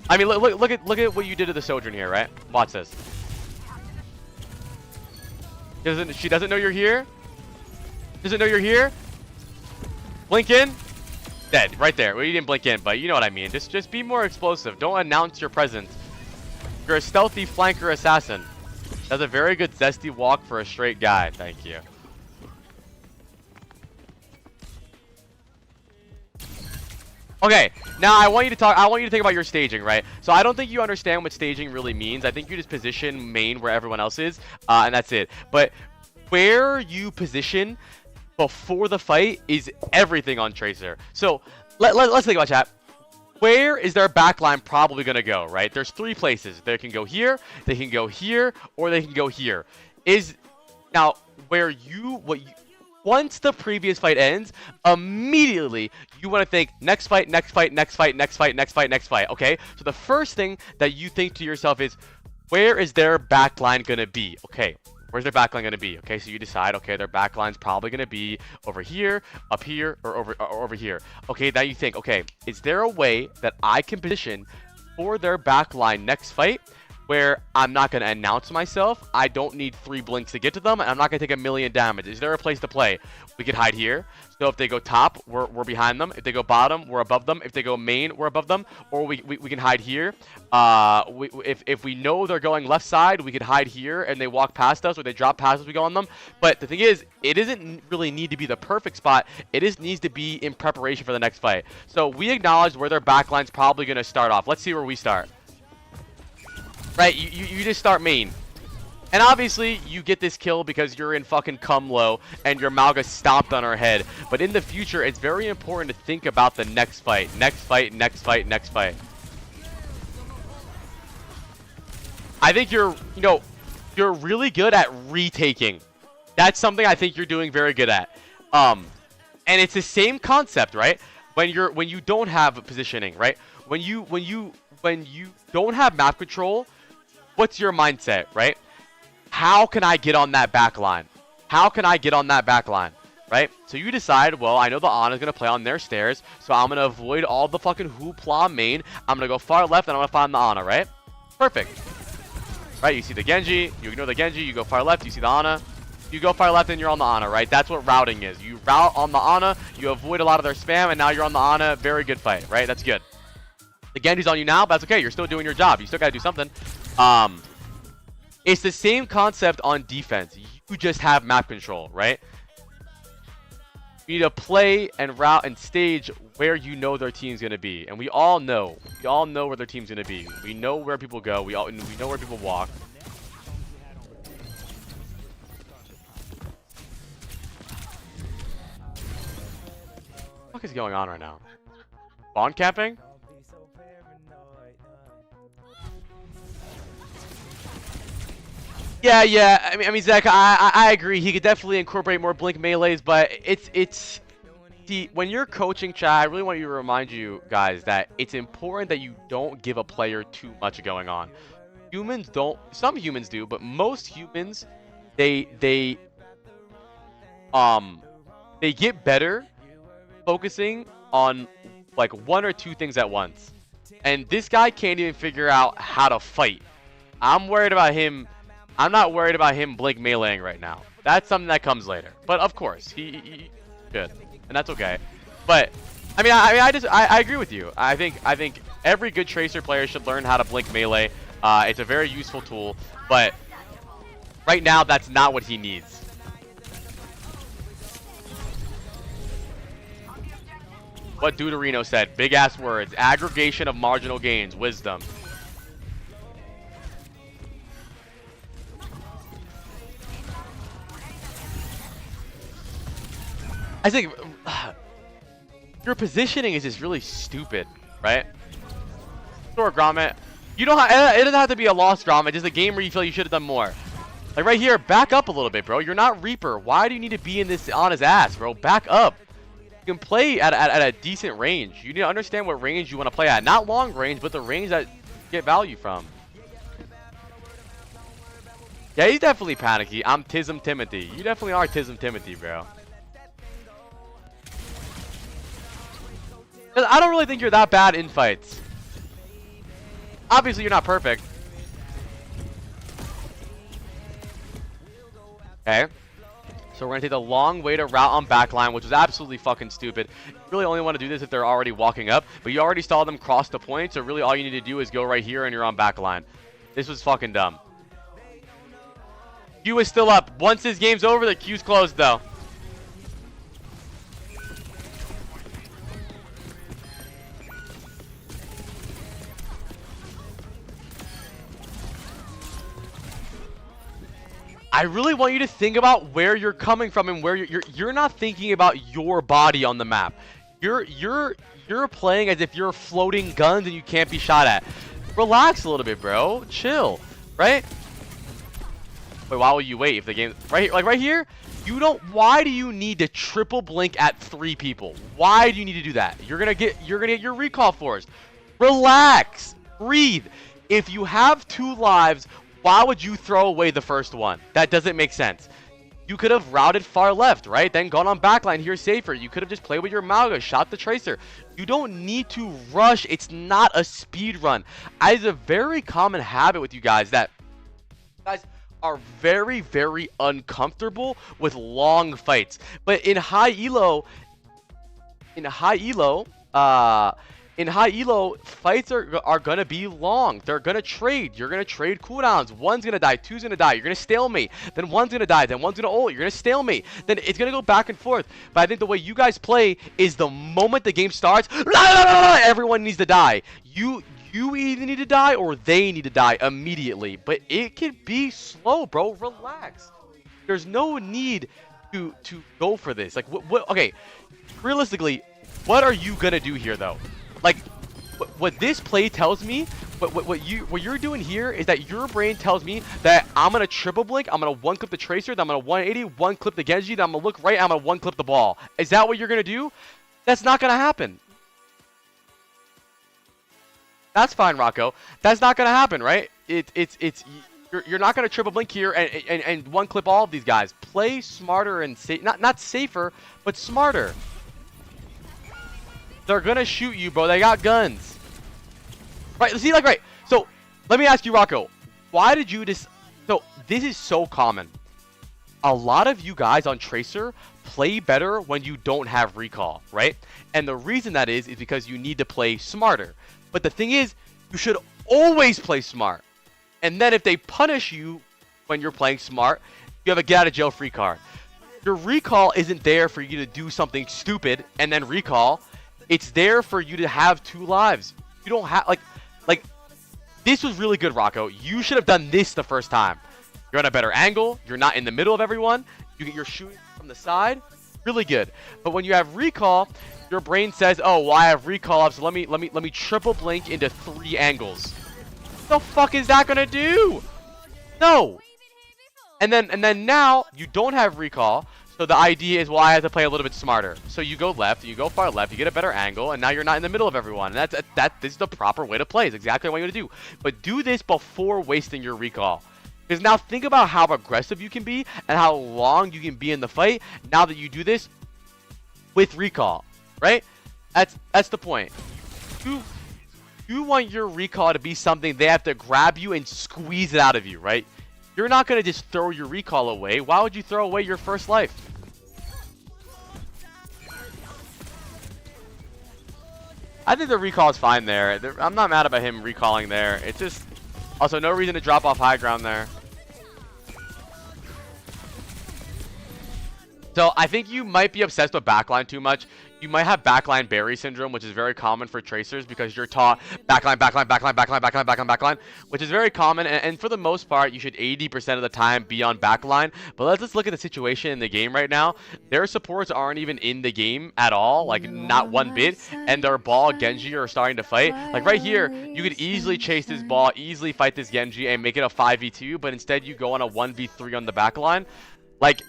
I mean, look at what you did to the Sojourn here, right? Watch this. She doesn't know you're here. Doesn't know you're here. Blink in. Dead right there. Well, you didn't blink in, but you know what I mean. Just be more explosive. Don't announce your presence. You're a stealthy flanker assassin. That's a very good zesty walk for a straight guy. Thank you. Okay, now I want you to think about your staging, right? So I don't think you understand what staging really means. I think you just position main where everyone else is, and that's it. But where you position before the fight is everything on Tracer. So let's think about chat. Where is their backline probably going to go, right? There's 3 places. They can go here, they can go here, or they can go here. Now where once the previous fight ends, immediately you want to think next fight, next fight, next fight, next fight, next fight, next fight, okay? So the first thing that you think to yourself is, where is their backline going to be? Okay, where's their backline going to be? Okay, so you decide, okay, their backline's probably going to be over here, up here, or over here. Okay, now you think, okay, is there a way that I can position for their backline next fight where I'm not going to announce myself, I don't need 3 blinks to get to them, and I'm not going to take 1,000,000 damage? Is there a place to play? We could hide here. So if they go top, we're behind them. If they go bottom, we're above them. If they go main, we're above them. Or we can hide here. If we know they're going left side, we could hide here, and they walk past us, or they drop past us, we go on them. But the thing is, it doesn't really need to be the perfect spot. It just needs to be in preparation for the next fight. So we acknowledge where their backline's probably going to start off. Let's see where we start. Right, you just start main. And obviously, you get this kill because you're in fucking cum low and your Malga stomped on her head. But in the future, it's very important to think about the next fight. Next fight, next fight, next fight. I think you're really good at retaking. That's something I think you're doing very good at. And it's the same concept, right? When you don't have positioning, right? When you don't have map control, what's your mindset, right? How can I get on that back line? How can I get on that back line? Right? So you decide, well, I know the Ana's going to play on their stairs, so I'm going to avoid all the fucking hoopla main. I'm going to go far left, and I'm going to find the Ana, right? Perfect. Right? You see the Genji, you ignore the Genji, you go far left, you see the Ana. You go far left, and you're on the Ana, right? That's what routing is. You route on the Ana, you avoid a lot of their spam, and now you're on the Ana. Very good fight, right? That's good. The Genji's on you now, but that's okay. You're still doing your job. You still got to do something. It's the same concept on defense. You just have map control, right? You need to play and route and stage where you know their team's going to be. And we all know. We all know where their team's going to be. We know where people go. We know where people walk. What the fuck is going on right now? Bond capping? Yeah. I mean, Zach, I agree. He could definitely incorporate more blink melees, but it's when you're coaching, chat, I really want you to remind you guys that it's important that you don't give a player too much going on. Humans don't. Some humans do, but most humans, they get better focusing on like one or two things at once. And this guy can't even figure out how to fight. I'm worried about him. I'm not worried about him blink meleeing right now. That's something that comes later. But of course, he should, and that's okay. But I mean, I agree with you. I think every good Tracer player should learn how to blink melee. It's a very useful tool, but right now that's not what he needs. What Deuterino said, big ass words, aggregation of marginal gains, wisdom. I think your positioning is just really stupid, right? Store Grommet. You don't have, it doesn't have to be a lost Grommet, just a game where you feel you should have done more. Like right here, back up a little bit, bro. You're not Reaper. Why do you need to be in this on his ass, bro? Back up. You can play at a decent range. You need to understand what range you want to play at. Not long range, but the range that you get value from. Yeah, he's definitely panicky. I'm Tism Timothy. You definitely are Tism Timothy, bro. I don't really think you're that bad in fights. Obviously, you're not perfect. Okay. So we're going to take the long way to route on backline, which was absolutely fucking stupid. You really only want to do this if they're already walking up, but you already saw them cross the point, so really all you need to do is go right here and you're on backline. This was fucking dumb. Q is still up. Once this game's over, the Q's closed, though. I really want you to think about where you're coming from and where you're not thinking about your body on the map. You're playing as if you're floating guns and you can't be shot at. Relax a little bit, bro. Chill, right? Wait, why will you wait if the game right here? You don't. Why do you need to triple blink at 3 people? Why do you need to do that? You're gonna get your recall forced. Relax, breathe. If you have 2 lives, why would you throw away the first one? That doesn't make sense. You could have routed far left, right? Then gone on backline here safer. You could have just played with your Malga, shot the Tracer. You don't need to rush. It's not a speed run. It's a very common habit with you guys that you guys are very, very uncomfortable with long fights. But in high elo, fights are gonna be long. They're gonna trade. You're gonna trade cooldowns. One's gonna die, 2's gonna die. You're gonna stalemate. Then one's gonna die. Then one's gonna ult. You're gonna stalemate. Then it's gonna go back and forth. But I think the way you guys play is the moment the game starts, everyone needs to die. You either need to die or they need to die immediately. But it can be slow, bro. Relax. There's no need to go for this. Like what? Okay, realistically, what are you gonna do here though? Like, what this play tells me, what you're doing here is that your brain tells me that I'm gonna triple blink, I'm gonna one clip the Tracer, then I'm gonna 180, one clip the Genji, then I'm gonna look right, I'm gonna one clip the ball. Is that what you're gonna do? That's not gonna happen. That's fine, Rocco. That's not gonna happen, right? You're not gonna triple blink here and one clip all of these guys. Play smarter and not safer, but smarter. They're gonna shoot you, bro. They got guns. Right? See, like, right. So let me ask you, Rocco. Why did you just? So this is so common. A lot of you guys on Tracer play better when you don't have recall, right? And the reason that is because you need to play smarter. But the thing is, you should always play smart. And then if they punish you when you're playing smart, you have a get out of jail free card. Your recall isn't there for you to do something stupid and then recall. It's there for you to have 2 lives. You don't have like this was really good, Rocco. You should have done this the first time. You're on a better angle. You're not in the middle of everyone. You're shooting from the side. Really good. But when you have recall, your brain says, "Oh, well, I have recall up, so let me triple blink into 3 angles." What the fuck is that gonna do? No. And then now you don't have recall. So the idea is, well, I have to play a little bit smarter. So you go left, you go far left, you get a better angle, and now you're not in the middle of everyone. And this is the proper way to play. It's exactly what you want to do. But do this before wasting your recall. Because now think about how aggressive you can be and how long you can be in the fight now that you do this with recall, right? That's the point. You want your recall to be something they have to grab you and squeeze it out of you, right? You're not going to just throw your recall away. Why would you throw away your first life? I think the recall is fine there. I'm not mad about him recalling there. It's just also no reason to drop off high ground there. So I think you might be obsessed with backline too much. You might have backline Barry syndrome, which is very common for Tracers because you're taught backline, backline, backline, backline, backline, backline, backline, which is very common. And for the most part, you should 80% of the time be on backline. But let's just look at the situation in the game right now. Their supports aren't even in the game at all, like not one bit. And their ball, Genji, are starting to fight. Like right here, you could easily chase this ball, easily fight this Genji, and make it a 5v2. But instead, you go on a 1v3 on the backline. Like,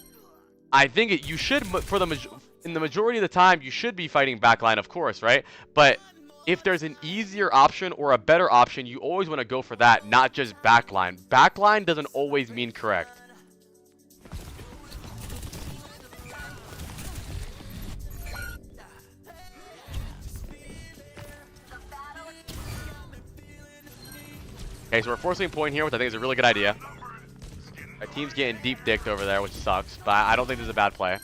I think you should, in the majority of the time, you should be fighting backline, of course, right? But if there's an easier option or a better option, you always want to go for that, not just backline. Backline doesn't always mean correct. Okay, so we're forcing a point here, which I think is a really good idea. Our team's getting deep dicked over there, which sucks, but I don't think this is a bad play.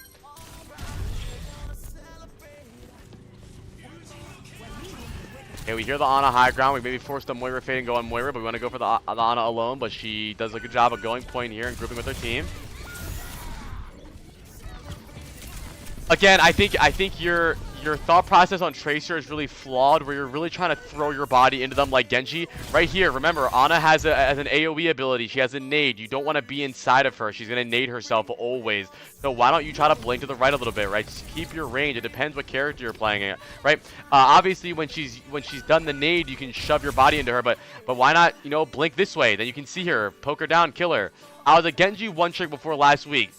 Okay, we hear the Ana high ground. We maybe force the Moira fade and go on Moira, but we want to go for the Ana alone, but she does a good job of going point here and grouping with her team. Again, I think your thought process on Tracer is really flawed, where you're really trying to throw your body into them like Genji. Right here, remember, Ana has an AoE ability. She has a nade. You don't want to be inside of her. She's going to nade herself always. So why don't you try to blink to the right a little bit, right? Just keep your range. It depends what character you're playing, right? Obviously, when she's done the nade, you can shove your body into her, but why not, you know, blink this way? Then you can see her, poke her down, kill her. I was a Genji one trick before last week.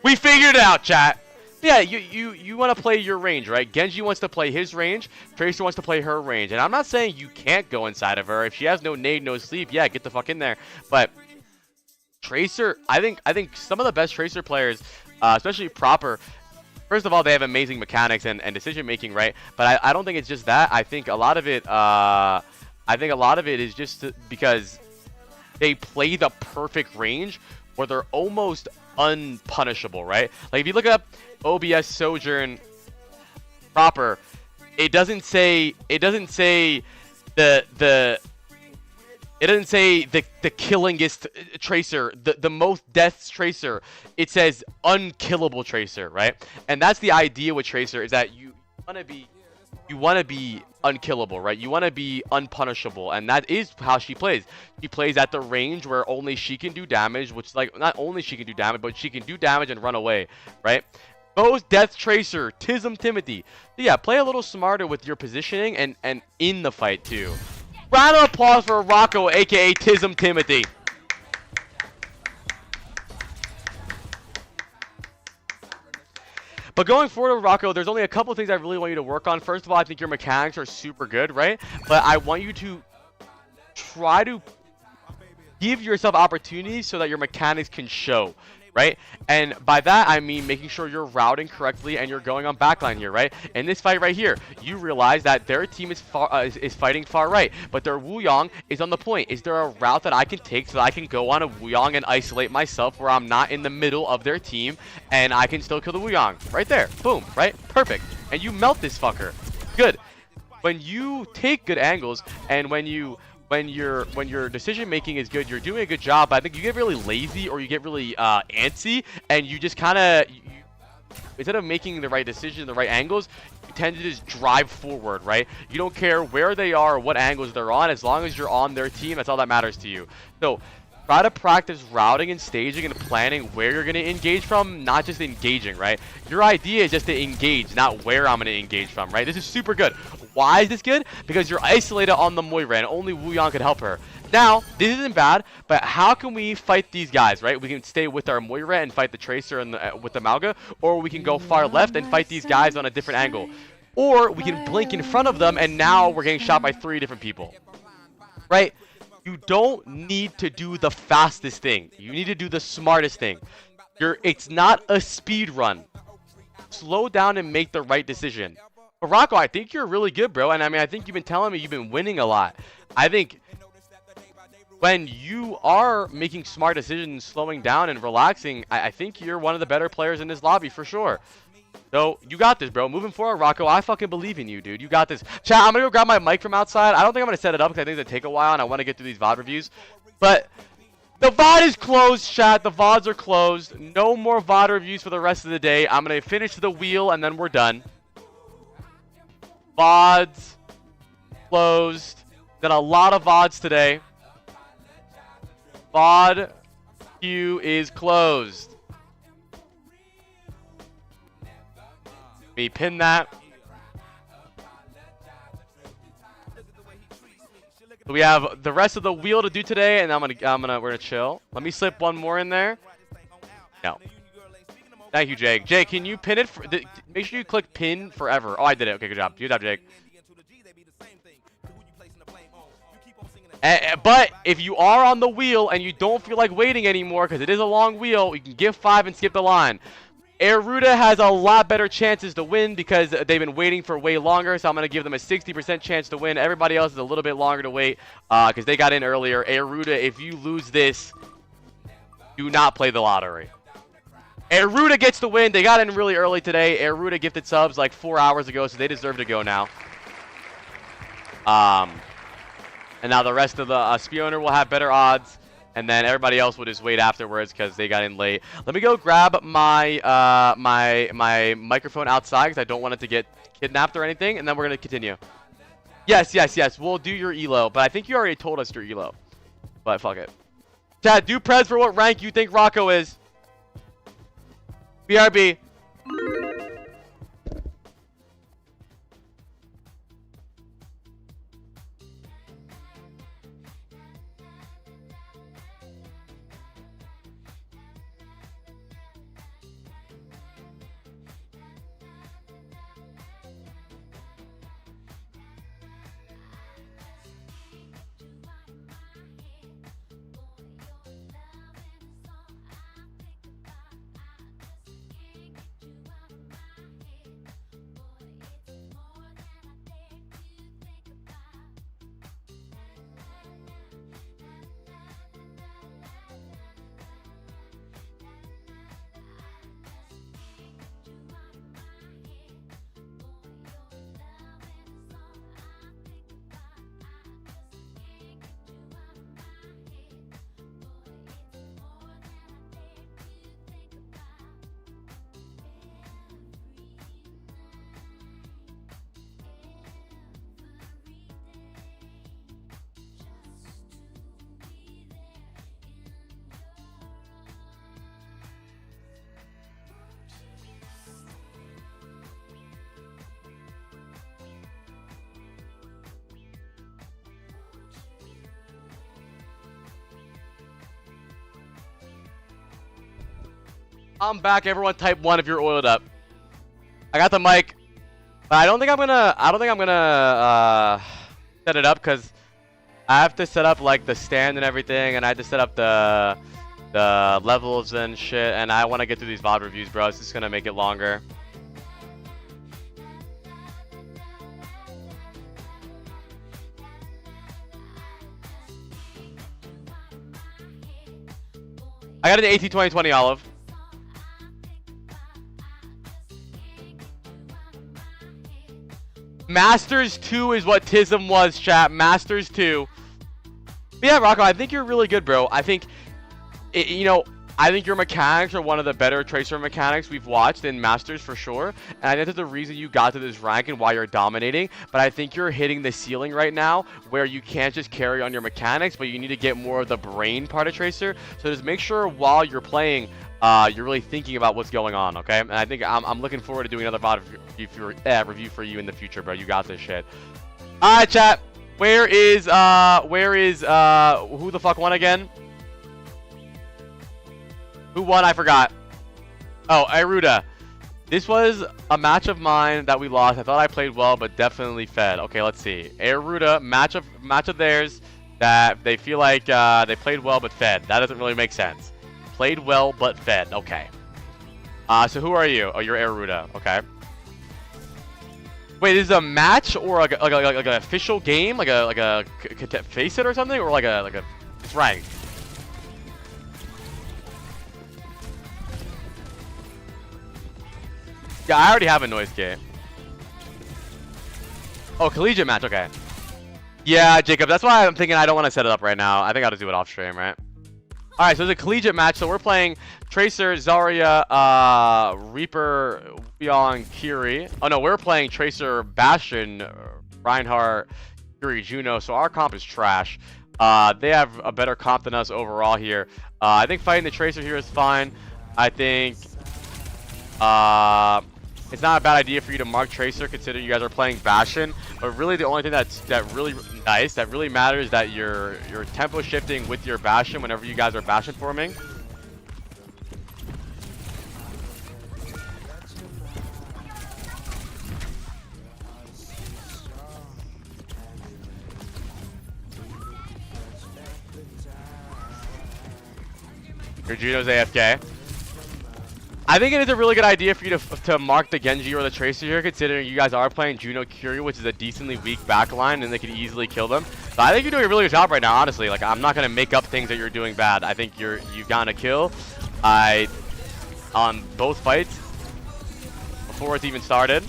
We figured it out, chat. Yeah, you want to play your range, right? Genji wants to play his range. Tracer wants to play her range. And I'm not saying you can't go inside of her. If she has no nade, no sleep, yeah, get the fuck in there. But Tracer, I think some of the best Tracer players, especially proper, first of all, they have amazing mechanics and decision making, right? But I don't think it's just that. I think a lot of it is just because they play the perfect range where they're almost unpunishable, right? Like if you look up OBS Sojourn proper, it doesn't say the killingest Tracer, the most deaths Tracer. It says unkillable Tracer, right? And that's the idea with Tracer, is that you want to be unkillable, right? You want to be unpunishable, and that is how she plays. She plays at the range where only she can do damage, which, like, not only she can do damage, but she can do damage and run away, right? Ghost, Death Tracer, Tism, Timothy. So yeah, play a little smarter with your positioning and in the fight too. Round of applause for Rocco, aka Tism Timothy. But going forward, Rocco, there's only a couple things I really want you to work on. First of all, I think your mechanics are super good, right? But I want you to try to give yourself opportunities so that your mechanics can show, right? And by that, I mean making sure you're routing correctly and you're going on backline here, right? In this fight right here, you realize that their team is fighting far right, but their Wuyong is on the point. Is there a route that I can take so that I can go on a Wuyong and isolate myself where I'm not in the middle of their team and I can still kill the Wuyong? Right there. Boom. Right? Perfect. And you melt this fucker. Good. When you take good angles and when your decision making is good, you're doing a good job. But I think you get really lazy or you get really antsy, and you just kind of instead of making the right decision, the right angles, you tend to just drive forward, right? You don't care where they are or what angles they're on, as long as you're on their team. That's all that matters to you. So try to practice routing and staging and planning where you're going to engage from, not just engaging, right? Your idea is just to engage, not where I'm going to engage from, right? This is super good. Why is this good? Because you're isolated on the Moira and only Wuyong could help her. Now, this isn't bad, but how can we fight these guys, right? We can stay with our Moira and fight the Tracer and with the Malga, or we can go far left and fight these guys on a different angle. Or we can blink in front of them and now we're getting shot by 3 different people, right? You don't need to do the fastest thing. You need to do the smartest thing. It's not a speed run. Slow down and make the right decision. But Rocco, I think you're really good, bro. And I mean, I think you've been telling me you've been winning a lot. I think when you are making smart decisions, slowing down and relaxing, I think you're one of the better players in this lobby for sure. So, you got this, bro. Moving forward, Rocco, I fucking believe in you, dude. You got this. Chat, I'm going to go grab my mic from outside. I don't think I'm going to set it up because I think it's going to take a while and I want to get through these VOD reviews. But the VOD is closed, chat. The VODs are closed. No more VOD reviews for the rest of the day. I'm going to finish the wheel and then we're done. VODs closed. Did a lot of VODs today. VOD queue is closed. Let me pin that. So we have the rest of the wheel to do today, and we're gonna chill. Let me slip one more in there. No. Thank you, Jake. Jake, can you pin it? Make sure you click pin forever. Oh, I did it. Okay, good job. Good job, Jake. But if you are on the wheel and you don't feel like waiting anymore, because it is a long wheel, you can give 5 and skip the line. Aruda has a lot better chances to win because they've been waiting for way longer, so I'm going to give them a 60% chance to win. Everybody else is a little bit longer to wait because they got in earlier. Aruda, if you lose this, do not play the lottery. Aruda gets the win. They got in really early today. Aruda gifted subs like 4 hours ago, so they deserve to go now. And now the rest of the Spioner will have better odds. And then everybody else will just wait afterwards because they got in late. Let me go grab my my microphone outside because I don't want it to get kidnapped or anything. And then we're going to continue. Yes. We'll do your elo. But I think you already told us your elo. But fuck it. Chad, do prez for what rank you think Rocco is. BRB. I'm back. Everyone type 1 if you're oiled up. I got the mic. But I don't think I'm gonna set it up because I have to set up like the stand and everything, and I have to set up the levels and shit, and I want to get through these VOD reviews, bro. It's just gonna make it longer. I got an AT 2020 Olive. Masters 2 is what Tism was, chat. Masters 2. But yeah, Rocco, I think you're really good, bro. I think, I think your mechanics are one of the better Tracer mechanics we've watched in Masters for sure. And I think that's the reason you got to this rank and why you're dominating. But I think you're hitting the ceiling right now where you can't just carry on your mechanics, but you need to get more of the brain part of Tracer. So just make sure while you're playing, you're really thinking about what's going on, okay? And I think I'm looking forward to doing another VOD review for you in the future, bro. You got this shit. All right, chat. Where is who the fuck won again? Who won? I forgot. Oh, Aruda. This was a match of mine that we lost. I thought I played well, but definitely fed. Okay, let's see. Aruda, match of theirs that they feel like they played well but fed. That doesn't really make sense. Played well but fed. Okay. So who are you? Oh, you're Aruda. Okay. Wait, is this a match or like an official game, like a face it or something, or like a it's ranked? Yeah, I already have a noise gate. Oh, collegiate match. Okay. Yeah, Jacob. That's why I'm thinking I don't want to set it up right now. I think I'll just do it off stream, right? All right, so it's a collegiate match. So we're playing Tracer, Zarya, Reaper, Weon, Kiri. Oh no, we're playing Tracer, Bastion, Reinhardt, Kiri, Juno. So our comp is trash. They have a better comp than us overall here. I think fighting the Tracer here is fine. I think it's not a bad idea for you to mark Tracer, considering you guys are playing Bastion. But really, the only thing that really matters, that you're tempo shifting with your Bastion whenever you guys are Bastion forming. Your Juno's AFK. I think it is a really good idea for you to mark the Genji or the Tracer here, considering you guys are playing Juno Kiri, which is a decently weak backline, and they could easily kill them. So I think you're doing a really good job right now, honestly. Like, I'm not gonna make up things that you're doing bad. I think you've gotten a kill. On both fights before it's even started.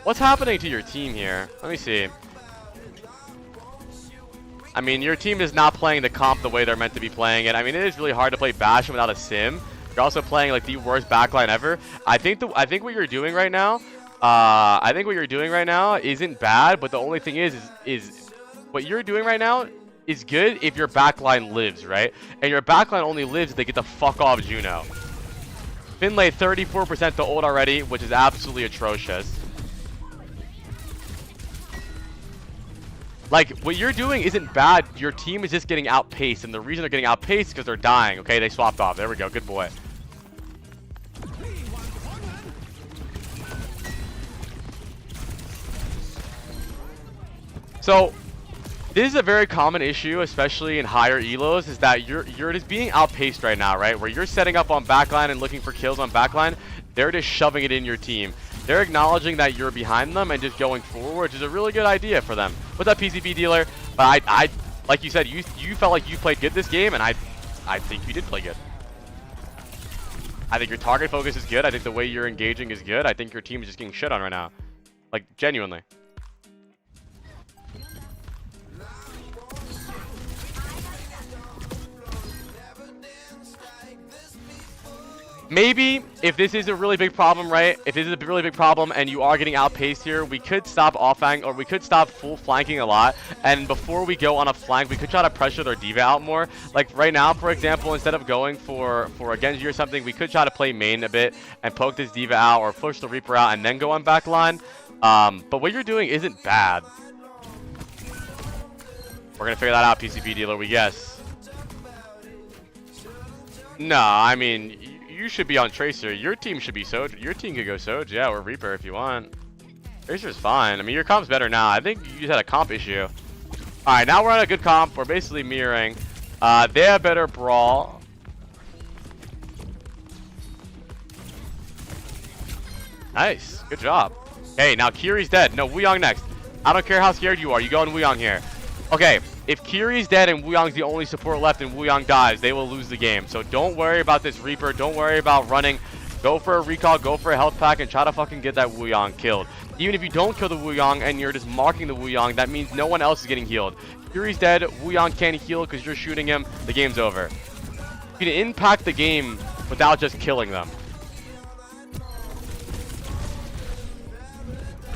What's happening to your team here? Let me see. I mean, your team is not playing the comp the way they're meant to be playing it. I mean, it is really hard to play Bastion without a sim. You're also playing like the worst backline ever. I think what you're doing right now, isn't bad. But the only thing is what you're doing right now is good if your backline lives, right? And your backline only lives if they get the fuck off Juno. Finlay 34% to ult already, which is absolutely atrocious. Like, what you're doing isn't bad. Your team is just getting outpaced, and the reason they're getting outpaced is because they're dying. Okay, they swapped off. There we go. Good boy. So, this is a very common issue, especially in higher elos, is that you're just being outpaced right now, right? Where you're setting up on backline and looking for kills on backline, they're just shoving it in your team. They're acknowledging that you're behind them and just going forward, which is a really good idea for them. What's up, PCP dealer? But I like you said, you felt like you played good this game, and I think you did play good. I think your target focus is good. I think the way you're engaging is good. I think your team is just getting shit on right now. Like, genuinely. Maybe if this is a really big problem, right? If this is a really big problem and you are getting outpaced here, we could stop offang, or we could stop full flanking a lot. And before we go on a flank, we could try to pressure their diva out more. Like right now, for example, instead of going for a Genji or something, we could try to play main a bit and poke this diva out or push the Reaper out and then go on backline. But what you're doing isn't bad. We're gonna figure that out, PCP dealer. We guess. No, I mean, you should be on Tracer. Your team should be Soj. Your team could go Soj, yeah, or Reaper if you want. Tracer's fine. I mean, your comp's better now. I think you just had a comp issue. All right, now we're on a good comp. We're basically mirroring. They have better brawl. Nice, good job. Hey, now Kiri's dead. No, Wuyong next. I don't care how scared you are. You go in Wuyong here. Okay, if Kiri's dead and Wuyong's the only support left and Wuyong dies, they will lose the game. So don't worry about this Reaper. Don't worry about running. Go for a recall, go for a health pack, and try to fucking get that Wuyong killed. Even if you don't kill the Wuyong and you're just marking the Wuyong, that means no one else is getting healed. Kiri's dead, Wuyong can't heal because you're shooting him, the game's over. You can impact the game without just killing them.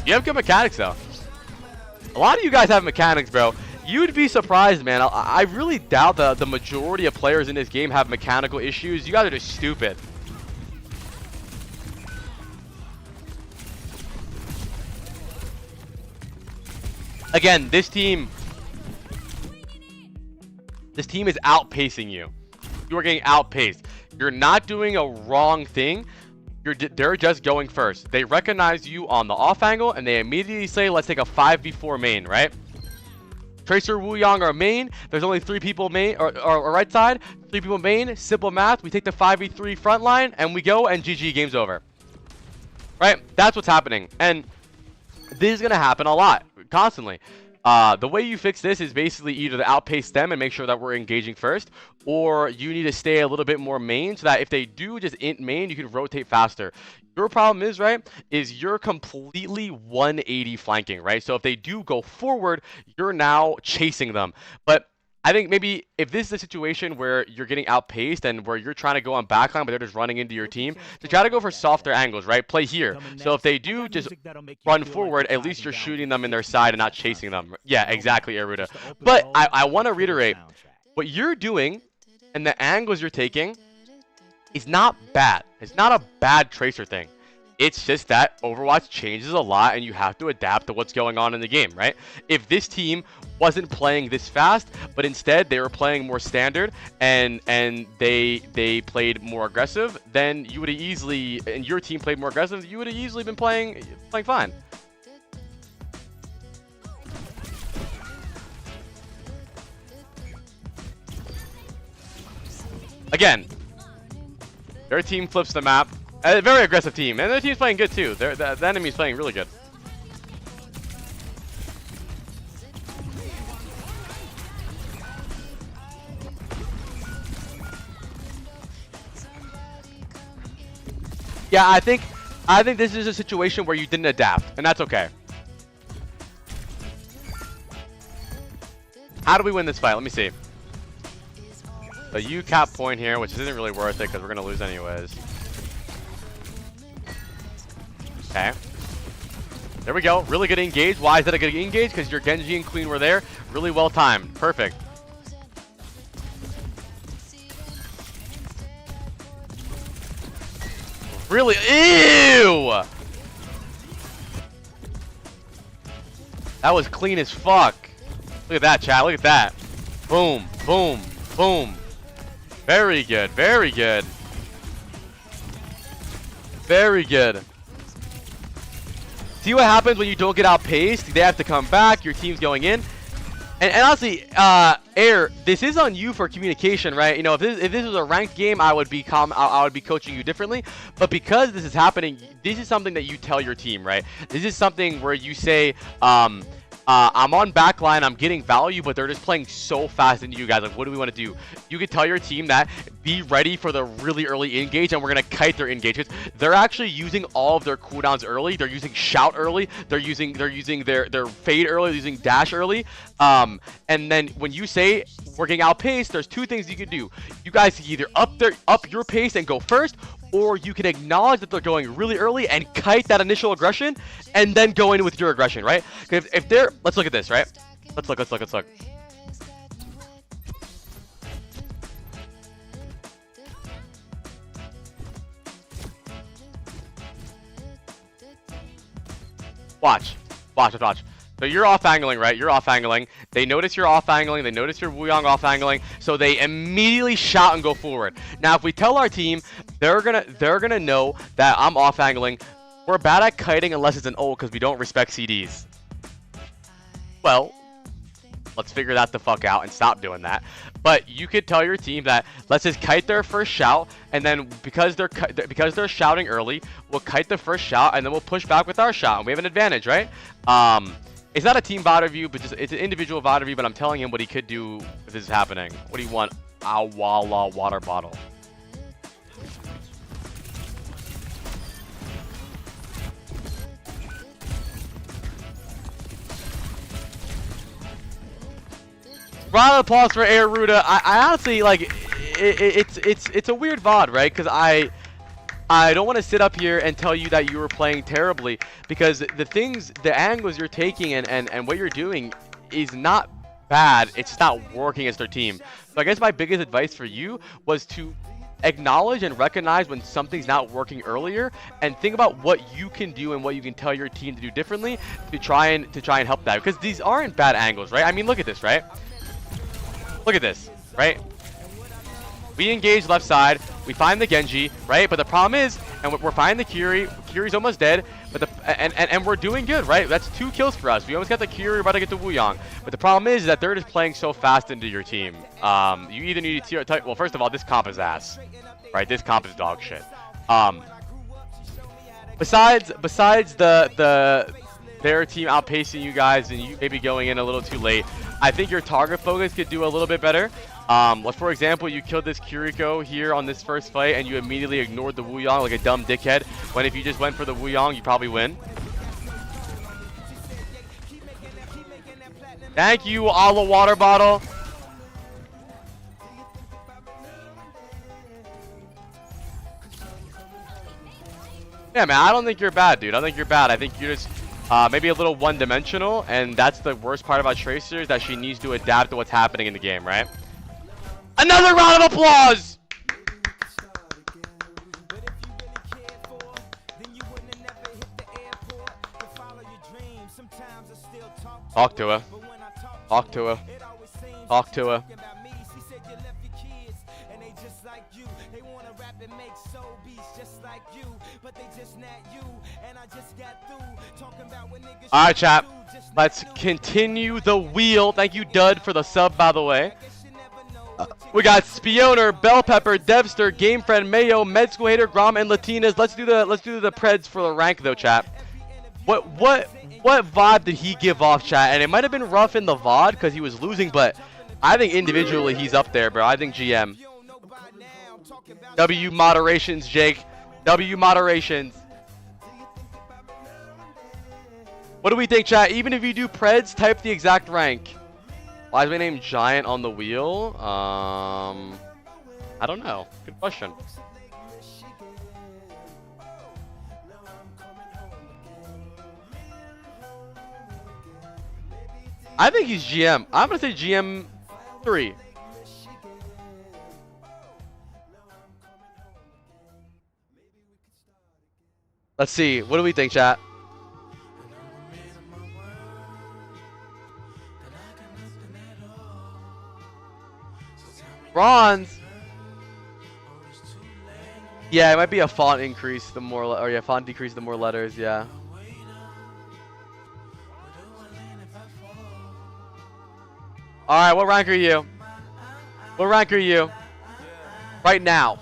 You have good mechanics though. A lot of you guys have mechanics, bro. You'd be surprised, man. I really doubt the majority of players in this game have mechanical issues. You guys are just stupid. Again, this team is outpacing you. You are getting outpaced. You're not doing a wrong thing. They're just going first. They recognize you on the off angle, and they immediately say, let's take a 5v4 main, right? Tracer, Wuyong are main. There's only 3 people main, or right side. 3 people main. Simple math. We take the 5v3 front line, and we go, and GG, game's over. Right? That's what's happening. And this is going to happen a lot, constantly. The way you fix this is basically either to outpace them and make sure that we're engaging first, or you need to stay a little bit more main so that if they do just int main, you can rotate faster. Your problem is, right, is you're completely 180 flanking, right? So if they do go forward, you're now chasing them. But I think maybe if this is a situation where you're getting outpaced and where you're trying to go on backline, but they're just running into your team, to try to go for softer angles, right? Play here. So if they do just run forward, at least you're shooting them in their side and not chasing them. Yeah, exactly, Aruda. But I want to reiterate, what you're doing and the angles you're taking is not bad. It's not a bad Tracer thing. It's just that Overwatch changes a lot and you have to adapt to what's going on in the game, right? If this team wasn't playing this fast, but instead they were playing more standard and they played more aggressive, then you would have easily, and your team played more aggressive, you would have easily been playing fine. Again, their team flips the map. A very aggressive team, and their team's playing good too. The enemy's playing really good. Yeah, I think this is a situation where you didn't adapt, and that's okay. How do we win this fight? Let me see. A UCAP point here, which isn't really worth it because we're gonna lose anyways. Okay. There we go. Really good engage. Why is that a good engage? Because your Genji and Queen were there. Really well timed. Perfect. Really? Ew! That was clean as fuck. Look at that, chat. Look at that. Boom, boom, boom. Very good. Very good. Very good. See what happens when you don't get outpaced? They have to come back. Your team's going in. And honestly, Air, this is on you for communication, right? You know, if this was a ranked game, I would be coaching you differently. But because this is happening, this is something that you tell your team, right? This is something where you say, I'm on backline, I'm getting value, but they're just playing so fast into you guys. Like, what do we want to do? You could tell your team that, be ready for the really early engage, and we're going to kite their engagements. They're actually using all of their cooldowns early. They're using shout early. They're using their fade early. They're using dash early. And then when you say we're getting outpaced, there's 2 things you can do. You guys can either up your pace and go first, or you can acknowledge that they're going really early and kite that initial aggression and then go in with your aggression, right? If they're, let's look at this, right? Let's look. Watch. So you're off angling, right? You're off angling. They notice you're off angling. They notice your Wuyong off angling. So they immediately shout and go forward. Now, if we tell our team, they're gonna know that I'm off angling. We're bad at kiting unless it's an ult because we don't respect CDs. Well, let's figure that the fuck out and stop doing that. But you could tell your team that let's just kite their first shout, and then because they're shouting early, we'll kite the first shout, and then we'll push back with our shout, and we have an advantage, right? It's not a team VOD review, but just it's an individual VOD review. But I'm telling him what he could do if this is happening. What do you want? Awala water bottle. Round of applause for Air Ruda. I honestly like it's a weird VOD, right? Because I don't want to sit up here and tell you that you were playing terribly, because the angles you're taking and what you're doing is not bad. It's just not working as their team. So I guess my biggest advice for you was to acknowledge and recognize when something's not working earlier, and think about what you can do and what you can tell your team to do differently to try and help that, because these aren't bad angles, right? I mean, look at this, right? Look at this, right? We engage left side, we find the Genji, right? But the problem is, and we're finding the Kiri. Kiri's almost dead, but and we're doing good, right? That's 2 kills for us. We almost got the Kiri, we're about to get the Wuyong. But the problem is that they're just playing so fast into your team. You either need to well, first of all, this comp is ass, right? This comp is dog shit. Besides their team outpacing you guys and you maybe going in a little too late, I think your target focus could do a little bit better. For example, you killed this Kiriko here on this first fight and you immediately ignored the Wuyong like a dumb dickhead, when if you just went for the Wuyong, you probably win. Thank you, Ala water bottle. Yeah, man, I don't think you're bad, dude. I don't think you're bad. I think you're just maybe a little one-dimensional, and that's the worst part about Tracer, is that she needs to adapt to what's happening in the game, right? Another round of applause! Talk to her. Talk to her. Talk to her. Alright, chat. Let's continue the wheel. Thank you, Dud, for the sub, by the way. We got Spioner, Bell Pepper, Devster, Game Friend, Mayo, Med School Hater, Grom, and Latinas. Let's do the Preds for the rank though, chat. What vibe did he give off, chat? And it might have been rough in the VOD because he was losing, but I think individually he's up there, bro. I think GM. W moderations, Jake. W moderations. What do we think, chat? Even if you do Preds, type the exact rank. Why is my name Giant on the wheel? I don't know. Good question. I think he's GM. I'm gonna say GM 3. Let's see. What do we think, chat? Bronze. Yeah, it might be a font increase the more, or yeah, font decrease the more letters. Yeah. All right, what rank are you? What rank are you? Right now.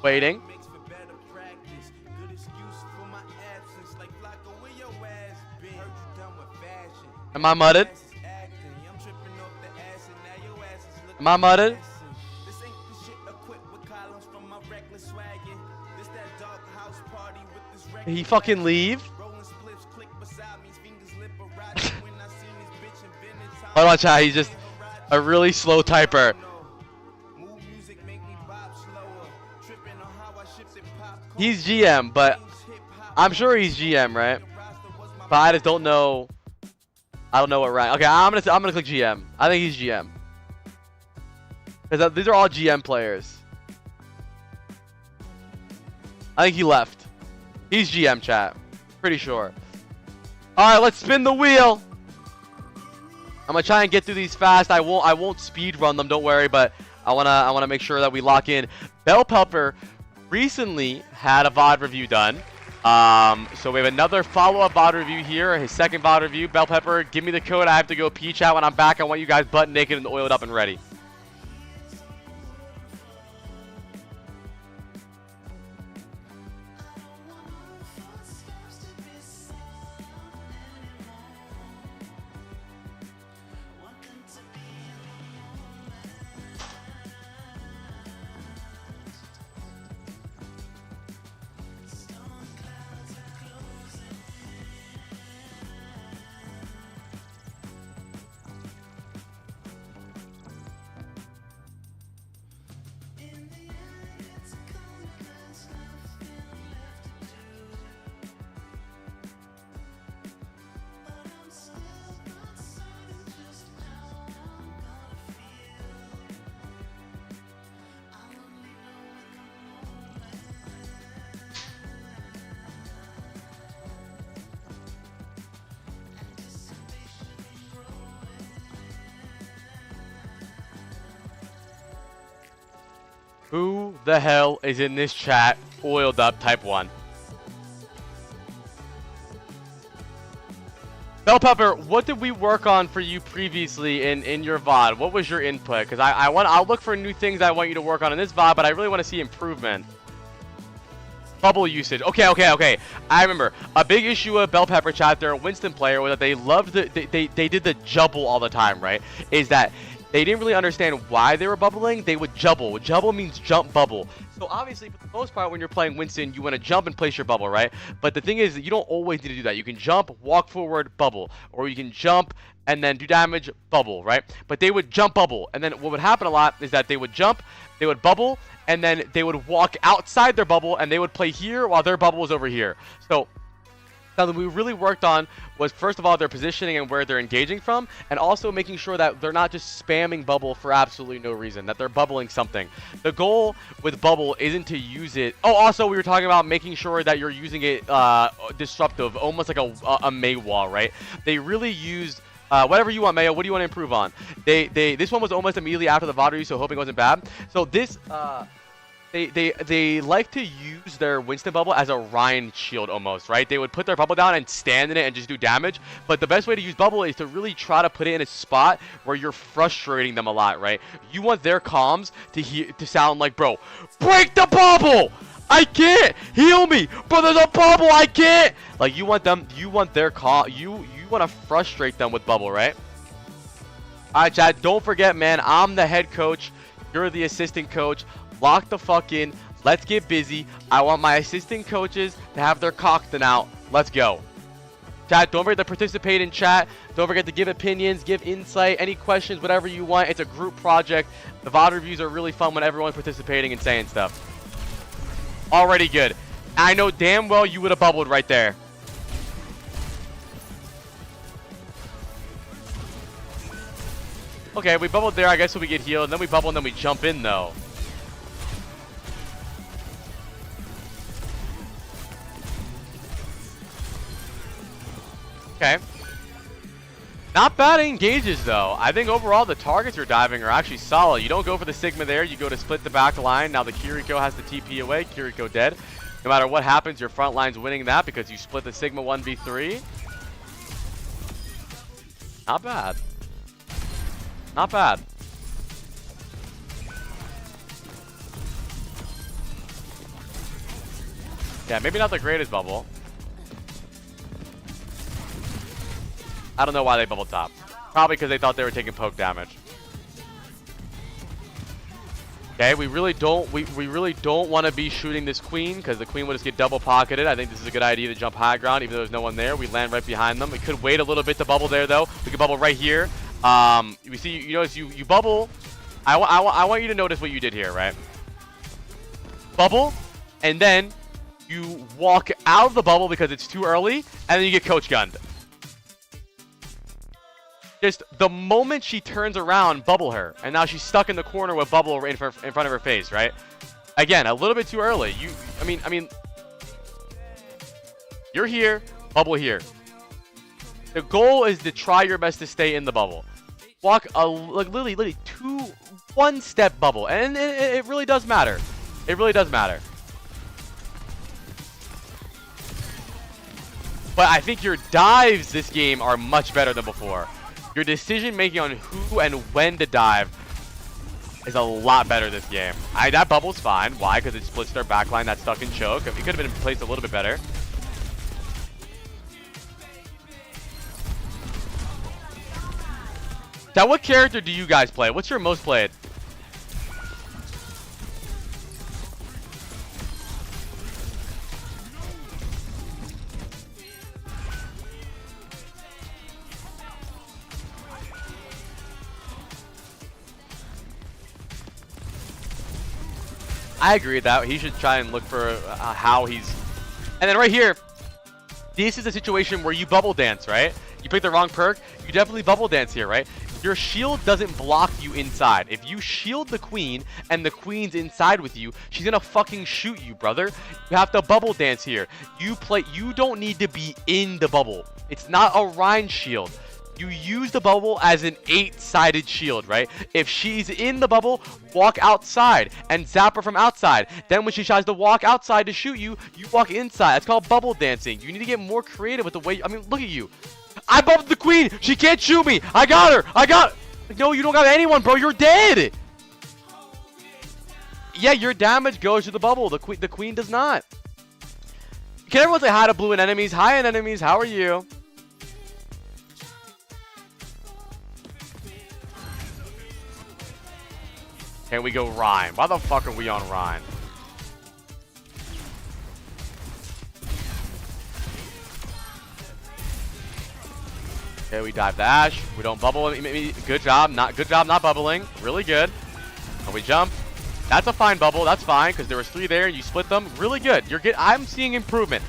Waiting. Am I mudded? Am I mudded? Did he fucking leave? Hold on, chat. He's just a really slow typer. He's GM, but I'm sure he's GM, right? But I just don't know. I don't know what rank. Okay, I'm gonna click GM. I think he's GM. Because these are all GM players. I think he left. He's GM, chat. Pretty sure. All right, let's spin the wheel. I'm gonna try and get through these fast. I won't speed run them. Don't worry, but I wanna make sure that we lock in. Bell Pepper recently had a VOD review done. So we have another follow-up VOD review here. His second VOD review. Bell Pepper, give me the code. I have to go pee, chat. When I'm back, I want you guys butt naked and oiled up and ready. Who the hell is in this chat oiled up type 1? Bell Pepper, what did we work on for you previously in your VOD? What was your input? Because I'll look for new things I want you to work on in this VOD, but I really want to see improvement. Bubble usage. Okay. I remember a big issue with Bell Pepper chat. They're a Winston player was that they loved they did the jubble all the time, right? Is that they didn't really understand why they were bubbling. They would jubble. Jubble means jump bubble. So obviously, for the most part, when you're playing Winston, you want to jump and place your bubble, right? But the thing is that you don't always need to do that. You can jump, walk forward, bubble. Or you can jump and then do damage, bubble, right? But they would jump bubble. And then what would happen a lot is that they would jump, they would bubble, and then they would walk outside their bubble and they would play here while their bubble was over here. So something we really worked on was, first of all, their positioning and where they're engaging from, and also making sure that they're not just spamming bubble for absolutely no reason, that they're bubbling something. The goal with bubble isn't to use it. Oh, also, we were talking about making sure that you're using it disruptive, almost like a May wall, right? They really used whatever you want, Mayo. What do you want to improve on? This one was almost immediately after the VOD review, so hoping it wasn't bad. So this They like to use their Winston bubble as a Ryan shield almost, right? They would put their bubble down and stand in it and just do damage. But the best way to use bubble is to really try to put it in a spot where you're frustrating them a lot, right? You want their comms to sound like, bro, break the bubble! I can't! Heal me! Bro, there's a bubble! I can't! Like, you want their call, you want to frustrate them with bubble, right? Alright, chat, don't forget, man, I'm the head coach. You're the assistant coach. Lock the fuck in. Let's get busy. I want my assistant coaches to have their cock done out. Let's go. Chat, don't forget to participate in chat. Don't forget to give opinions, give insight, any questions, whatever you want. It's a group project. The VOD reviews are really fun when everyone's participating and saying stuff. Already good. I know damn well you would have bubbled right there. Okay, we bubbled there, I guess, so we get healed. And then we bubble and then we jump in, though. Okay. Not bad engages, though. I think overall the targets you're diving are actually solid. You don't go for the Sigma there. You go to split the back line. Now the Kiriko has the TP away. Kiriko dead. No matter what happens, your front line's winning that because you split the Sigma 1v3. Not bad. Not bad. Yeah, maybe not the greatest bubble. I don't know why they bubbled top. Probably because they thought they were taking poke damage. Okay, we really don't want to be shooting this queen because the queen would just get double pocketed. I think this is a good idea to jump high ground even though there's no one there. We land right behind them. We could wait a little bit to bubble there though. We could bubble right here. We see, you notice you bubble. I want you to notice what you did here, right? Bubble, and then you walk out of the bubble because it's too early, and then you get coach gunned. just the moment she turns around, bubble her. And now she's stuck in the corner with bubble in front of her face, right? Again, a little bit too early. I mean, you're here, bubble here. The goal is to try your best to stay in the bubble. Walk like literally one step bubble, and it really does matter. It really does matter. But I think your dives this game are much better than before. Your decision making on who and when to dive is a lot better this game. That bubble's fine. Why? Because it splits their backline that's stuck in choke. It could have been placed a little bit better. Now, what character do you guys play? What's your most played? I agree with that. He should try and look for how he's... And then right here, this is a situation where you bubble dance, right? You pick the wrong perk, you definitely bubble dance here, right? Your shield doesn't block you inside. If you shield the queen and the queen's inside with you, she's gonna fucking shoot you, brother. You have to bubble dance here. You don't need to be in the bubble. It's not a Rhine shield. You use the bubble as an 8-sided shield, right? If she's in the bubble, walk outside and zap her from outside. Then when she tries to walk outside to shoot you, you walk inside. That's called bubble dancing. You need to get more creative with the way... I mean, look at you. I bubbled the queen. She can't shoot me. I got her. No, you don't got anyone, bro. You're dead. Yeah, your damage goes to the bubble. The queen does not. Can everyone say hi to blue and enemies? Hi, and enemies. How are you? Can we go Rhine? Why the fuck are we on Rhine? Okay, we dive the Ash. We don't bubble. Good job. Not bubbling. Really good. And we jump. That's a fine bubble. That's fine because there was 3 there. You split them. Really good. You're good. I'm seeing improvement.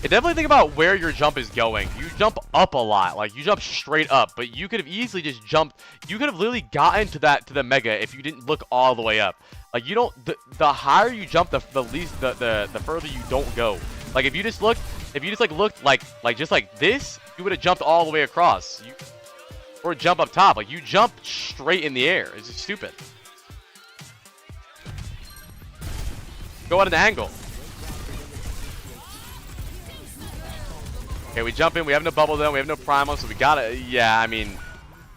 Definitely think about where your jump is going. You jump up a lot, like you jump straight up, but you could have easily just jumped. You could have literally gotten to the mega if you didn't look all the way up. Like you don't. The higher you jump, the further you don't go. Like if you just looked just like this, you would have jumped all the way across. Or jump up top. Like you jump straight in the air. It's just stupid. Go at an angle. Okay, we jump in. We have no bubble though. We have no primal, so we gotta. Yeah, I mean,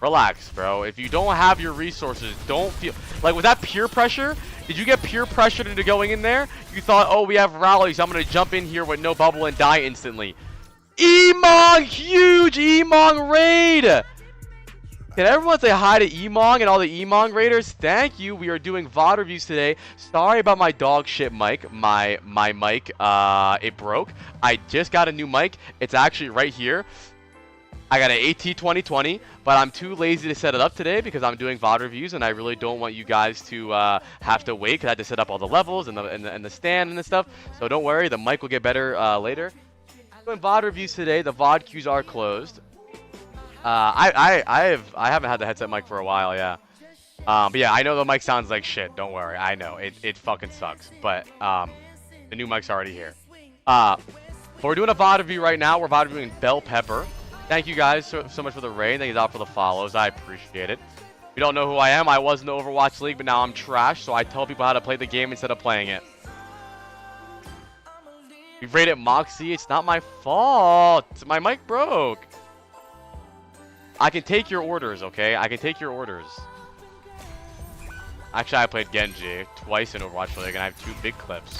relax, bro. If you don't have your resources, don't feel like was that peer pressure? Did you get peer pressured into going in there? You thought, oh, we have rallies. I'm gonna jump in here with no bubble and die instantly. Emong, huge Emong raid. Can everyone say hi to Emong and all the Emong raiders? Thank you. We are doing VOD reviews today. Sorry about my dog shit mic. My mic, it broke. I just got a new mic. It's actually right here. I got an AT2020, but I'm too lazy to set it up today because I'm doing VOD reviews and I really don't want you guys to have to wait because I had to set up all the levels and the stand and the stuff. So don't worry, the mic will get better later. Doing VOD reviews today. The VOD queues are closed. I haven't had the headset mic for a while, yeah. But yeah, I know the mic sounds like shit. Don't worry, I know it fucking sucks. But the new mic's already here. But we're doing a VOD review right now. We're VOD reviewing Bell Pepper. Thank you guys so much for the raid. Thank you all for the follows. I appreciate it. If you don't know who I am, I was in the Overwatch League, but now I'm trash. So I tell people how to play the game instead of playing it. We raided Moxie. It's not my fault. My mic broke. I can take your orders, okay? I can take your orders. Actually, I played Genji twice in Overwatch League, and I have 2 big clips.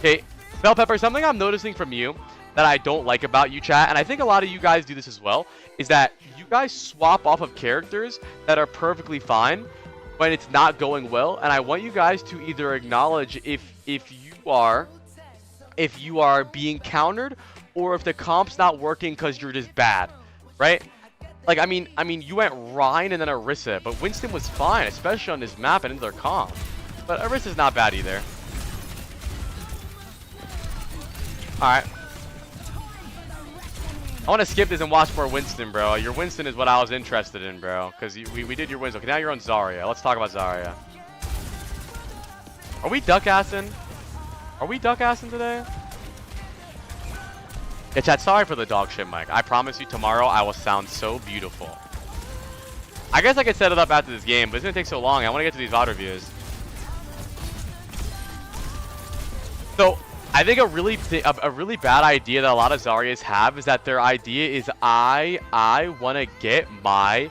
Okay, Bell Pepper, something I'm noticing from you that I don't like about you, chat, and I think a lot of you guys do this as well, is that you guys swap off of characters that are perfectly fine when it's not going well, and I want you guys to either acknowledge if you are being countered or if the comp's not working because you're just bad, right? Like, I mean, you went Rhine and then Orisa, but Winston was fine, especially on this map and in their comp. But Orisa's not bad either. Alright. I want to skip this and watch more Winston, bro. Your Winston is what I was interested in, bro. Because we did your Winston. Okay, now you're on Zarya. Let's talk about Zarya. Are we duck-assing? Are we duck-assing today? Yeah, chat, sorry for the dog shit, Mike. I promise you tomorrow I will sound so beautiful. I guess I could set it up after this game, but it's going to take so long. I want to get to these VOD reviews. So, I think a really bad idea that a lot of Zaryas have is that their idea is I want to get my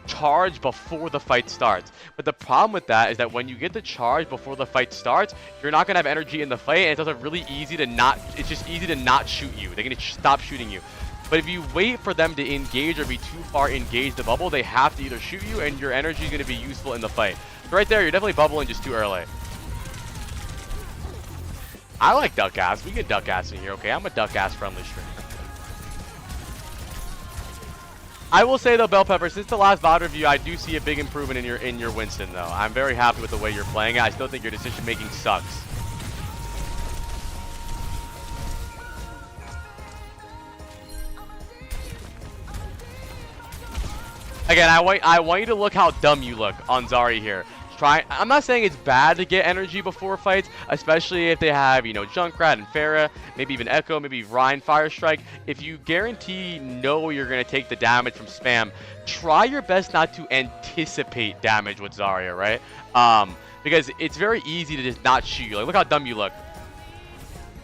charge before the fight starts. But the problem with that is that when you get the charge before the fight starts, you're not gonna have energy in the fight, and it's also really easy to not. It's just easy to not shoot you. They're gonna stop shooting you. But if you wait for them to engage or be too far engaged the bubble, they have to either shoot you, and your energy is gonna be useful in the fight. So right there, you're definitely bubbling just too early. I like duck ass. We get duck ass in here, okay? I'm a duck ass friendly streamer. I will say though, Bell Pepper, since the last VOD review, I do see a big improvement in your Winston though. I'm very happy with the way you're playing it. I still think your decision making sucks. Again, I want you to look how dumb you look on Zarya here. I'm not saying it's bad to get energy before fights, especially if they have, you know, Junkrat and Pharah, maybe even Echo, maybe Rhine Fire Strike. If you guarantee know you're going to take the damage from spam, try your best not to anticipate damage with Zarya, right? Because it's very easy to just not shoot you. Like, look how dumb you look.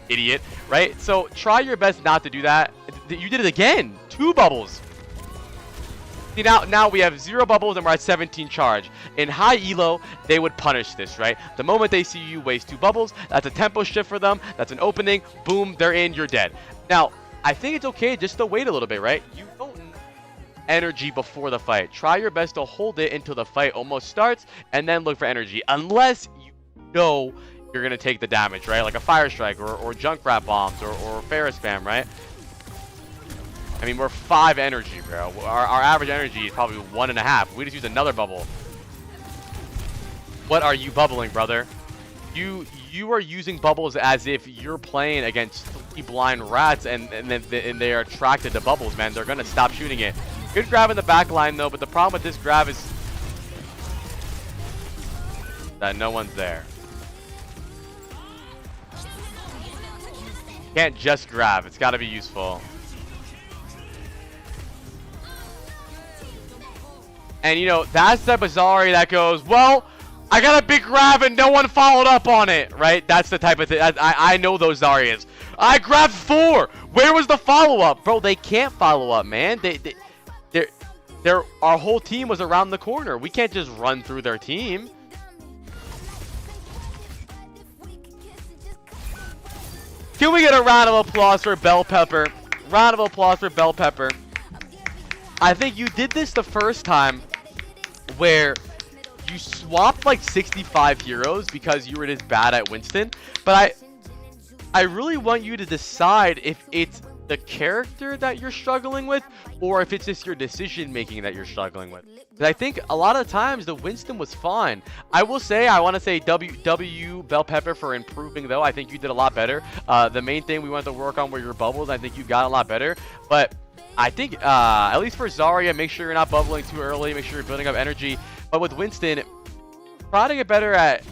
Idiot, right? So try your best not to do that. You did it again. 2 bubbles. See, now we have 0 bubbles and we're at 17 charge. In high elo, they would punish this, right? The moment they see you waste 2 bubbles, that's a tempo shift for them. That's an opening. Boom, they're in, you're dead. Now, I think it's okay just to wait a little bit, right? You don't need energy before the fight. Try your best to hold it until the fight almost starts and then look for energy. Unless you know you're going to take the damage, right? Like a Fire Strike or Junkrat bombs or Pharah spam, right? I mean, we're 5 energy, bro. Our average energy is probably 1.5. We just use another bubble. What are you bubbling, brother? You are using bubbles as if you're playing against 3 blind rats and they are attracted to bubbles, man. They're gonna stop shooting it. Good grab in the back line though, but the problem with this grab is that no one's there. Can't just grab. It's got to be useful. And, you know, that's the type of Zarya that goes, well, I got a big grab and no one followed up on it, right? That's the type of thing. I know those Zaryas. I grabbed 4. Where was the follow-up? Bro, they can't follow up, man. Our whole team was around the corner. We can't just run through their team. Can we get a round of applause for Bell Pepper? Round of applause for Bell Pepper. I think you did this the first time where you swapped like 65 heroes because you were just bad at Winston. But I really want you to decide if it's the character that you're struggling with or if it's just your decision making that you're struggling with. Because I think a lot of times the Winston was fine. I will say, I want to say W Bell Pepper for improving though. I think you did a lot better. The main thing we wanted to work on were your bubbles. I think you got a lot better. But I think, at least for Zarya, make sure you're not bubbling too early. Make sure you're building up energy. But with Winston, try to get better at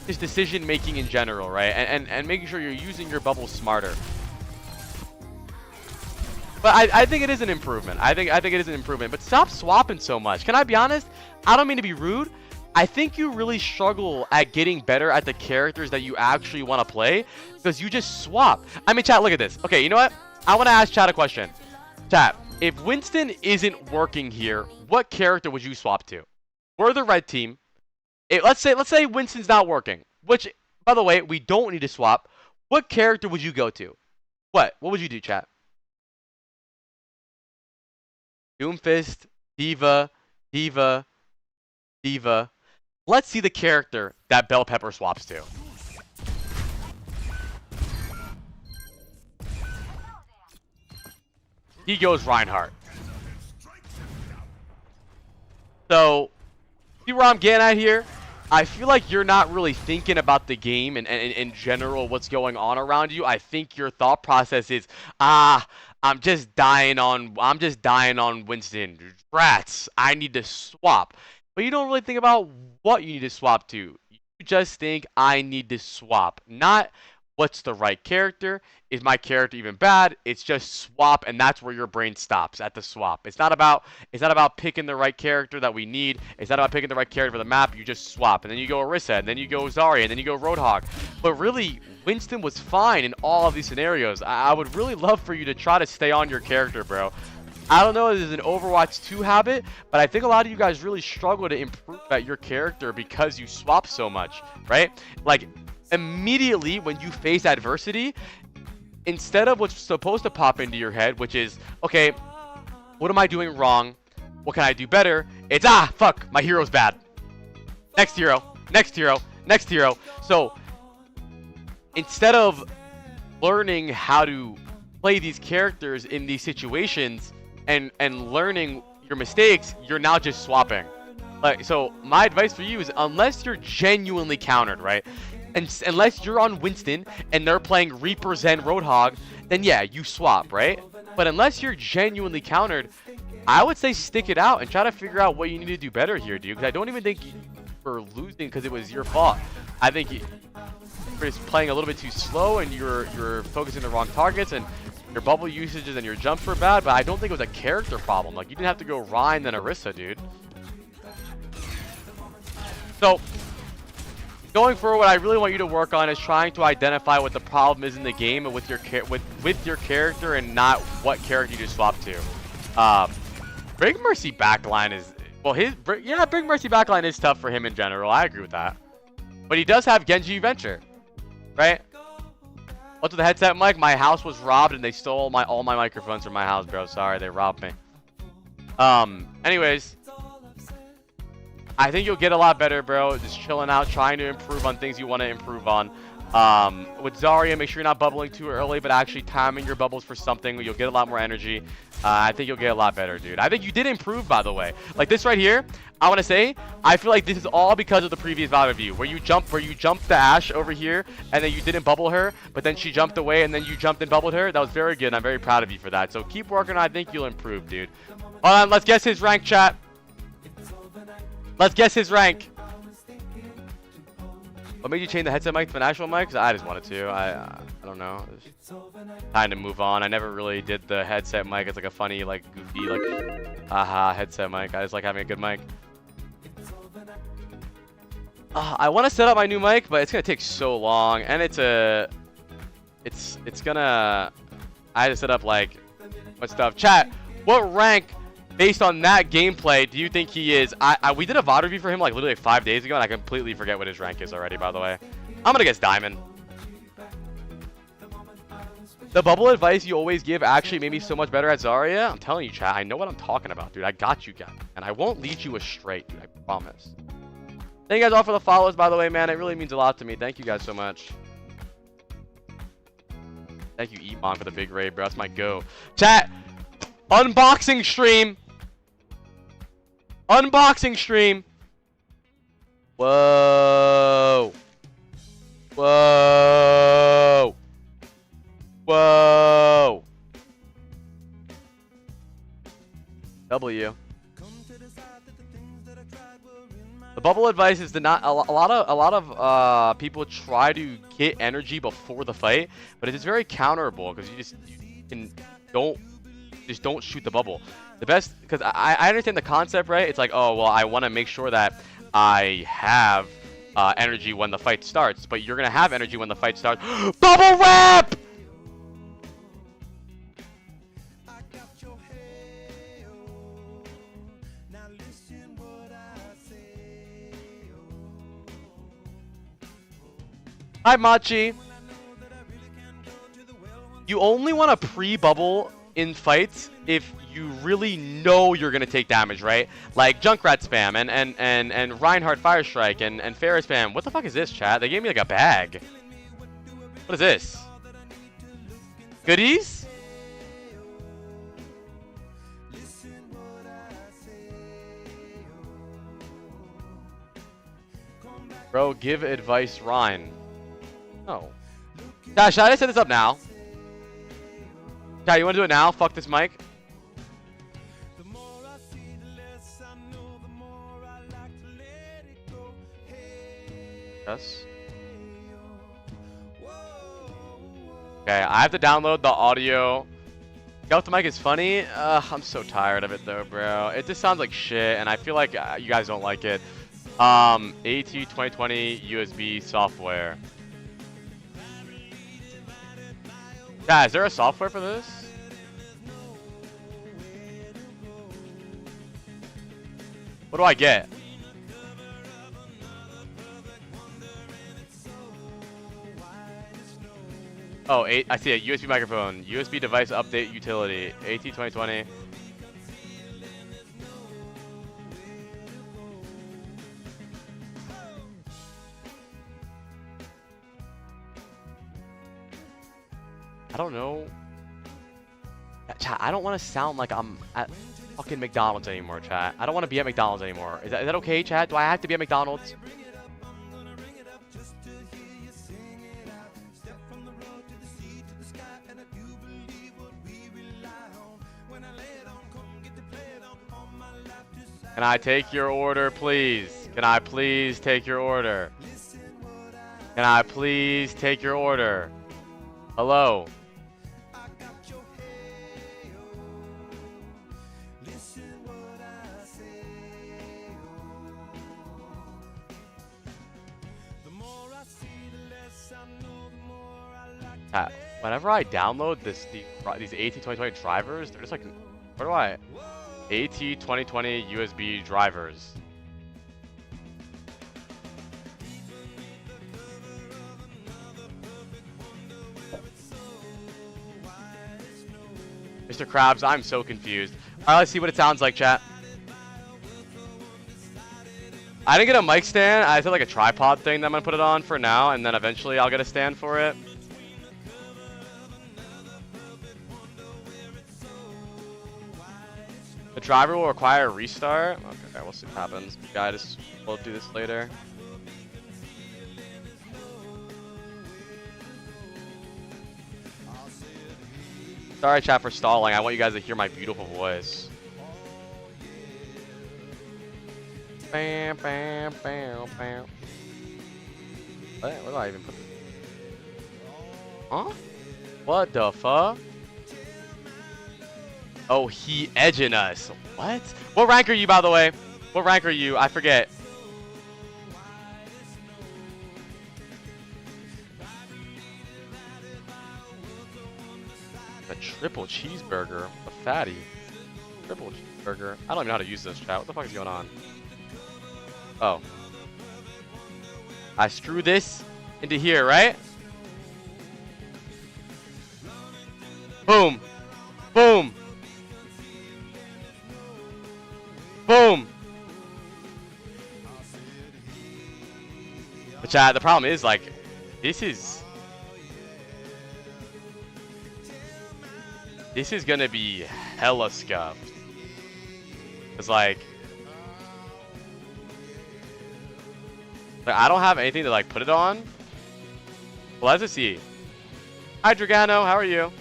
his decision making in general, right? And making sure you're using your bubbles smarter. But I think it is an improvement. I think it is an improvement. But stop swapping so much. Can I be honest? I don't mean to be rude. I think you really struggle at getting better at the characters that you actually want to play because you just swap. I mean, chat, look at this. Okay, you know what? I want to ask chat a question. Chat, if Winston isn't working here, what character would you swap to? We're the red team. Let's say Winston's not working, which, by the way, we don't need to swap. What character would you go to? What would you do, chat? Doomfist, D.Va. Let's see the character that Bell Pepper swaps to. He goes Reinhardt. So, see where I'm getting at here? I feel like you're not really thinking about the game and in general what's going on around you. I think your thought process is, I'm just dying on Winston. Rats, I need to swap. But you don't really think about what you need to swap to. You just think I need to swap. Not what's the right character? Is my character even bad? It's just swap, and that's where your brain stops at the swap. It's not about picking the right character that we need. It's not about picking the right character for the map. You just swap, and then you go Orisa, and then you go Zarya, and then you go Roadhog. But really, Winston was fine in all of these scenarios. I would really love for you to try to stay on your character, bro. I don't know if this is an Overwatch 2 habit, but I think a lot of you guys really struggle to improve at your character because you swap so much, right? Like, immediately when you face adversity, instead of what's supposed to pop into your head, which is, okay, what am I doing wrong? What can I do better? It's, fuck, my hero's bad. Next hero, next hero, next hero. So, instead of learning how to play these characters in these situations and learning your mistakes, you're now just swapping. Like, so my advice for you is, unless you're genuinely countered, right? And unless you're on Winston and they're playing Reaper Zen Roadhog, then yeah, you swap, right? But unless you're genuinely countered, I would say stick it out and try to figure out what you need to do better here, dude. Because I don't even think you were losing because it was your fault. I think you're just playing a little bit too slow and you're focusing the wrong targets, and your bubble usages and your jumps were bad. But I don't think it was a character problem. Like, you didn't have to go Ryan then Orisa, dude. So, going forward, what I really want you to work on is trying to identify what the problem is in the game and with your character, and not what character you just swap to. Big Mercy backline is, well, Big Mercy backline is tough for him in general. I agree with that. But he does have Genji Venture, right? What's with the headset mic? My house was robbed and they stole all my microphones from my house, bro. Sorry, they robbed me. Anyways, I think you'll get a lot better, bro. Just chilling out, trying to improve on things you want to improve on. With Zarya, make sure you're not bubbling too early, but actually timing your bubbles for something. You'll get a lot more energy. I think you'll get a lot better, dude. I think you did improve, by the way. Like this right here, I want to say, I feel like this is all because of the previous Vod review, where you jumped the Ashe over here, and then you didn't bubble her, but then she jumped away, and then you jumped and bubbled her. That was very good, and I'm very proud of you for that. So keep working on it. I think you'll improve, dude. Hold on, let's guess his rank, chat. Let's guess his rank. What made you change the headset mic to an actual mic? Because I just wanted to. I don't know. Time to move on. I never really did the headset mic. It's like a funny, like, goofy, like, headset mic. I just like having a good mic. I want to set up my new mic, but it's gonna take so long, and it's gonna. I had to set up like what stuff. Chat. What rank, based on that gameplay, do you think he is? We did a VOD review for him like literally 5 days ago, and I completely forget what his rank is already, by the way. I'm gonna guess Diamond. The bubble advice you always give actually made me so much better at Zarya. I'm telling you, chat, I know what I'm talking about, dude. I got you guys. And I won't lead you astray, dude. I promise. Thank you guys all for the follows, by the way, man. It really means a lot to me. Thank you guys so much. Thank you, Emon, for the big raid, bro. That's my go. Chat, unboxing stream. Unboxing stream. Whoa. Whoa. Whoa. W. The bubble advice is to not. A lot of people try to get energy before the fight, but it is very counterable because you don't shoot the bubble. The best, because I understand the concept, right? It's like, oh well, I want to make sure that I have energy when the fight starts, but you're gonna have energy when the fight starts. Bubble wrap. Hi, Machi. You only want to pre-bubble in fights if you really know you're going to take damage, right? Like Junkrat spam and Reinhardt Firestrike and Ferris spam. What the fuck is this, chat? They gave me like a bag. What is this? Goodies? Bro, give advice, Ryan. No. Chat, should I set this up now? Chat, you want to do it now? Fuck this mic. Yes. Okay, I have to download the audio. Stealth mic is funny. I'm so tired of it though, bro. It just sounds like shit, and I feel like you guys don't like it. AT 2020 USB software. Yeah, is there a software for this? What do I get? Oh, I see a USB microphone. USB device update utility. AT 2020. I don't know. Chat, I don't want to sound like I'm at fucking McDonald's anymore, chat. I don't want to be at McDonald's anymore. Is that okay, chat? Do I have to be at McDonald's? Can I take your order, please? Can I please take your order? Can I please take your order? Hello? Whenever I download these AT 2020 drivers, they're just like, where do I? AT 2020 USB drivers. Mr. Krabs, I'm so confused. Alright, let's see what it sounds like, chat. I didn't get a mic stand. I said like a tripod thing that I'm gonna put it on for now, and then eventually I'll get a stand for it. The driver will require a restart. Okay, we'll see what happens. Guys, we'll do this later. Sorry, chat, for stalling. I want you guys to hear my beautiful voice. Bam, bam, bam, bam. Where do I even put this? Huh? What the fuck? Oh, he edging us. What? What rank are you, by the way? What rank are you? I forget. A triple cheeseburger. A fatty. Triple cheeseburger. I don't even know how to use this, chat. What the fuck is going on? Oh. I screw this into here, right? Boom. Boom. Boom. But chat, the problem is, like, this is gonna be hella scuffed. It's like I don't have anything to like put it on. Well, let's just see. Hi, Dragano, how are you?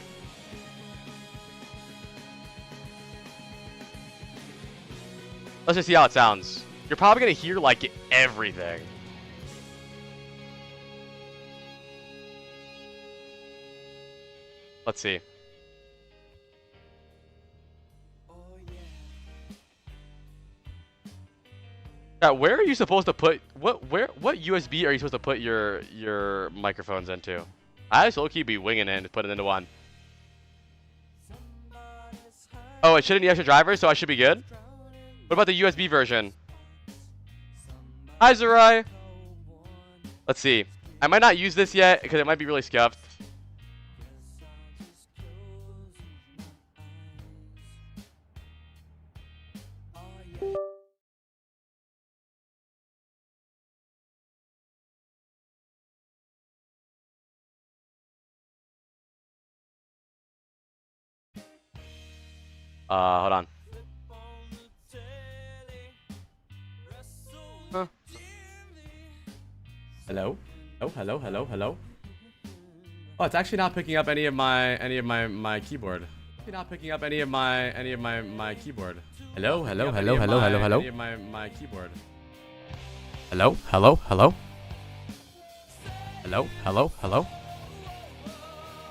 Let's just see how it sounds. You're probably gonna hear like everything. Let's see. Where are you supposed to put what USB are you supposed to put your microphones into? I just low-key be winging it and put it into one. Oh, it shouldn't need extra drivers, so I should be good. What about the USB version? Hi, Zerai. Let's see. I might not use this yet because it might be really scuffed. Hold on. Huh. Hello? Oh, hello, hello, hello. Oh, it's actually not picking up any of my keyboard. It's not picking up any of my keyboard. Hello, hello, hello, hello, hello, hello. Any of my keyboard. Hello, hello, hello. Hello, hello, hello.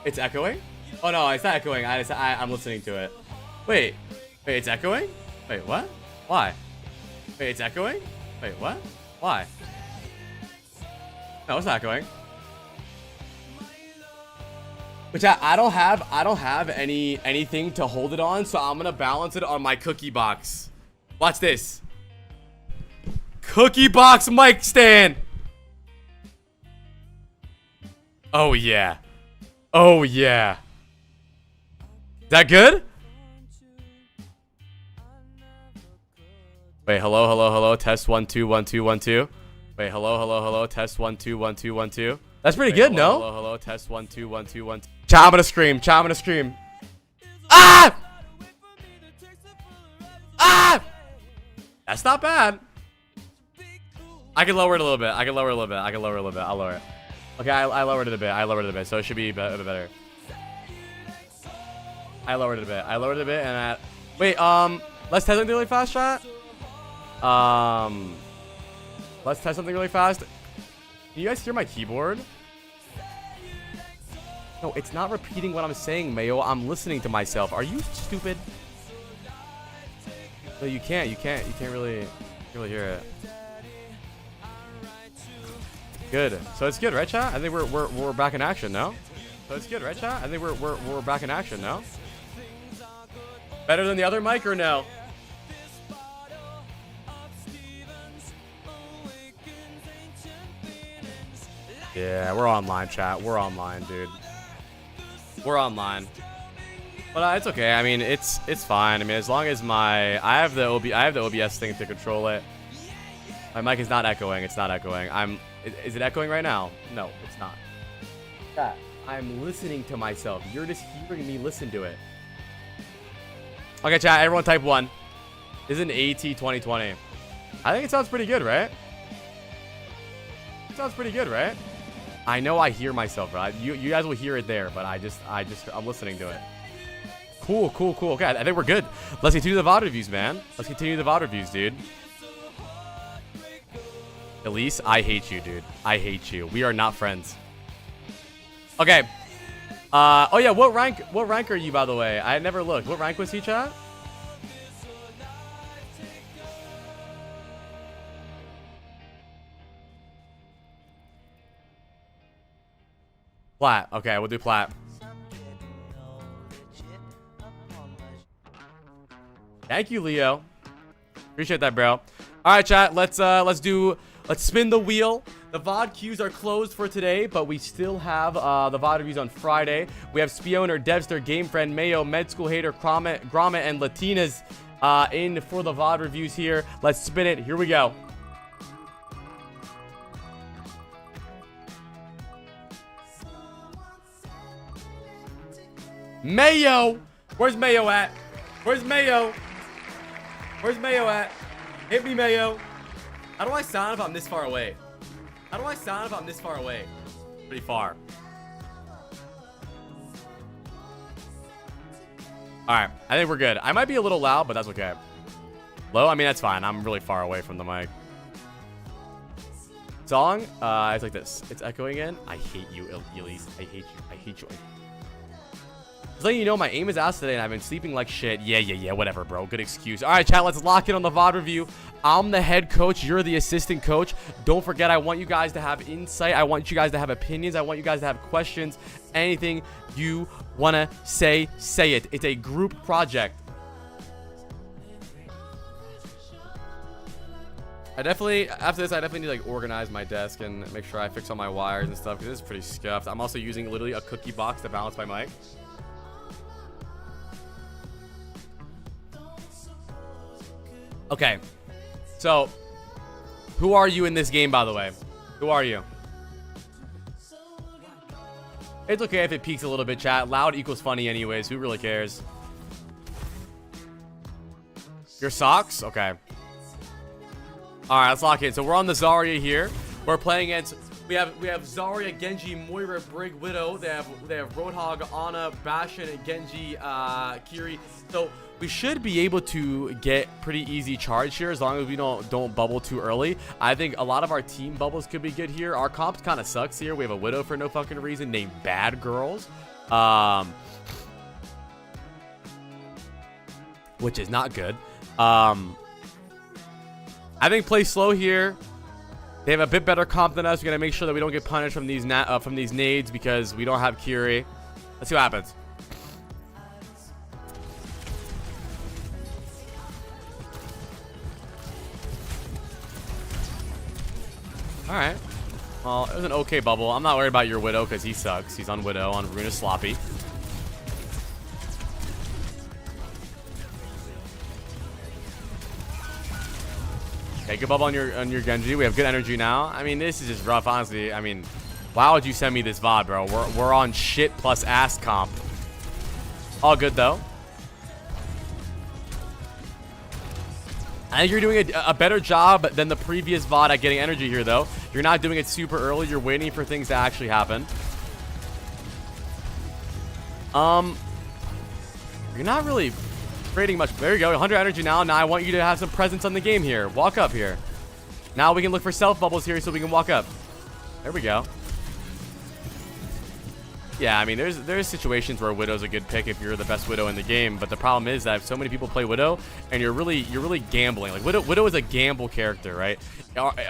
It's echoing? Oh no, it's not echoing. I'm listening to it. Wait, it's echoing? Wait, what? Why? Wait, it's echoing? Wait, what? Why? No, it's not echoing. Which I don't have anything to hold it on, so I'm gonna balance it on my cookie box. Watch this. Cookie box mic stand. Oh yeah. Oh yeah. Is that good? Wait, hello, hello, hello. Test 1 2 1 2 1 2. Wait, hello, hello, hello. Test 1 2 1 2 1 2. That's pretty good, no? Hello, hello, test 1 2 1 2 1 2. Chat, I'm gonna scream. Chat, I'm gonna scream. Ah! Ah! That's not bad. I can lower it a little bit. I can lower it a little bit. I can lower it a little bit. I'll lower it. Okay, I lowered it a bit. I lowered it a bit, so it should be a bit better. I lowered it a bit. I lowered it a bit, and I... Wait, let's test something really fast, chat. Let's test something really fast. Can you guys hear my keyboard? No, it's not repeating what I'm saying, Mayo. I'm listening to myself. Are you stupid? No, you can't. You can't really hear it. Good. So it's good, right, chat? I think we're back in action now. So it's good, right, chat? I think we're back in action now. Better than the other mic or no? Yeah, we're online, chat. We're online, dude. We're online. But it's okay. I mean, it's fine. I mean, as long as I have the OBS thing to control it. My mic is not echoing. It's not echoing. Is it echoing right now? No, it's not. Chat, I'm listening to myself. You're just hearing me listen to it. Okay, chat. Everyone type 1. This is an AT 2020. I think it sounds pretty good, right? It sounds pretty good, right? I know I hear myself, right? You guys will hear it there, but I'm listening to it. Cool, cool, cool. Okay, I think we're good. Let's continue the VOD reviews, man. Let's continue the VOD reviews, dude. Elise, I hate you, dude. I hate you. We are not friends. Okay. Oh yeah, what rank are you, by the way? I never looked. What rank was he, chat? Plat. Okay, we'll do plat. Thank you, Leo. Appreciate that, bro. All right, chat. Let's spin the wheel. The VOD queues are closed for today, but we still have the VOD reviews on Friday. We have Spioner, Devster, Game Friend, Mayo, Med School Hater, Grommet, and Latinas in for the VOD reviews here. Let's spin it. Here we go. Mayo! Where's Mayo at? Where's Mayo? Where's Mayo at? Hit me, Mayo. How do I sound if I'm this far away? How do I sound if I'm this far away? Pretty far. Alright, I think we're good. I might be a little loud, but that's okay. Low? I mean, that's fine. I'm really far away from the mic. Song? It's like this. It's echoing in. I hate you, Elise. I hate you. I hate you. Just letting you know, my aim is ass today, and I've been sleeping like shit. Yeah, whatever, bro. Good excuse. All right, chat, let's lock in on the VOD review. I'm the head coach. You're the assistant coach. Don't forget, I want you guys to have insight. I want you guys to have opinions. I want you guys to have questions. Anything you want to say it. It's a group project. After this, I definitely need to like organize my desk and make sure I fix all my wires and stuff, because this is pretty scuffed. I'm also using literally a cookie box to balance my mic. Okay, so who are you in this game, by the way? Who are you? It's okay if it peaks a little bit, chat. Loud equals funny anyways. Who really cares? Your socks? Okay. All right, let's lock in. So we're on the Zarya here. We're playing against We have Zarya, Genji, Moira, Brig, Widow. They have Roadhog, Ana, Bastion, and Genji, Kiri. So we should be able to get pretty easy charge here as long as we don't bubble too early. I think a lot of our team bubbles could be good here. Our comps kind of sucks here. We have a Widow for no fucking reason named Bad Girls, which is not good. I think play slow here. They have a bit better comp than us. We're gonna make sure that we don't get punished from these nades because we don't have Kiri. Let's see what happens. All right. Well, it was an okay bubble. I'm not worried about your Widow because he sucks. He's on Widow, on Runa Sloppy. Okay, good bubble on your Genji. We have good energy now. I mean, this is just rough, honestly. I mean, why would you send me this VOD, bro? We're on shit plus ass comp. All good though. I think you're doing a better job than the previous VOD at getting energy here, though. You're not doing it super early. You're waiting for things to actually happen. You're not really creating much. There you go. 100 energy now. Now I want you to have some presence on the game here. Walk up here. Now we can look for self bubbles here so we can walk up. There we go. Yeah, I mean, there's situations where Widow's a good pick if you're the best Widow in the game, but the problem is that so many people play Widow, and you're really gambling. Like Widow is a gamble character, right?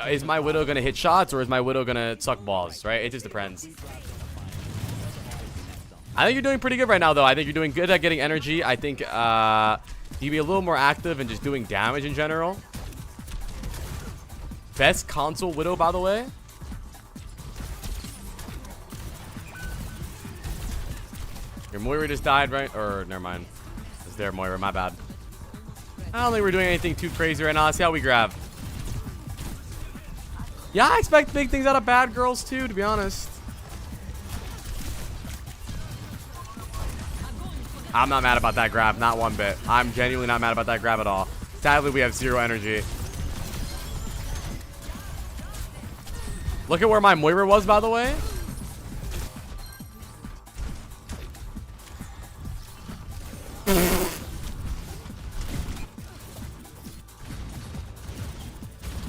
Is my Widow gonna hit shots or is my Widow gonna suck balls, right? It just depends. I think you're doing pretty good right now, though. I think you're doing good at getting energy. I think you be a little more active and just doing damage in general. Best console Widow, by the way. Your Moira just died, right? Or never mind. It's there, Moira. My bad. I don't think we're doing anything too crazy right now. Let's see how we grab. Yeah, I expect big things out of Bad Girls too, to be honest. I'm not mad about that grab, not one bit. I'm genuinely not mad about that grab at all. Sadly, we have 0 energy. Look at where my Moira was, by the way.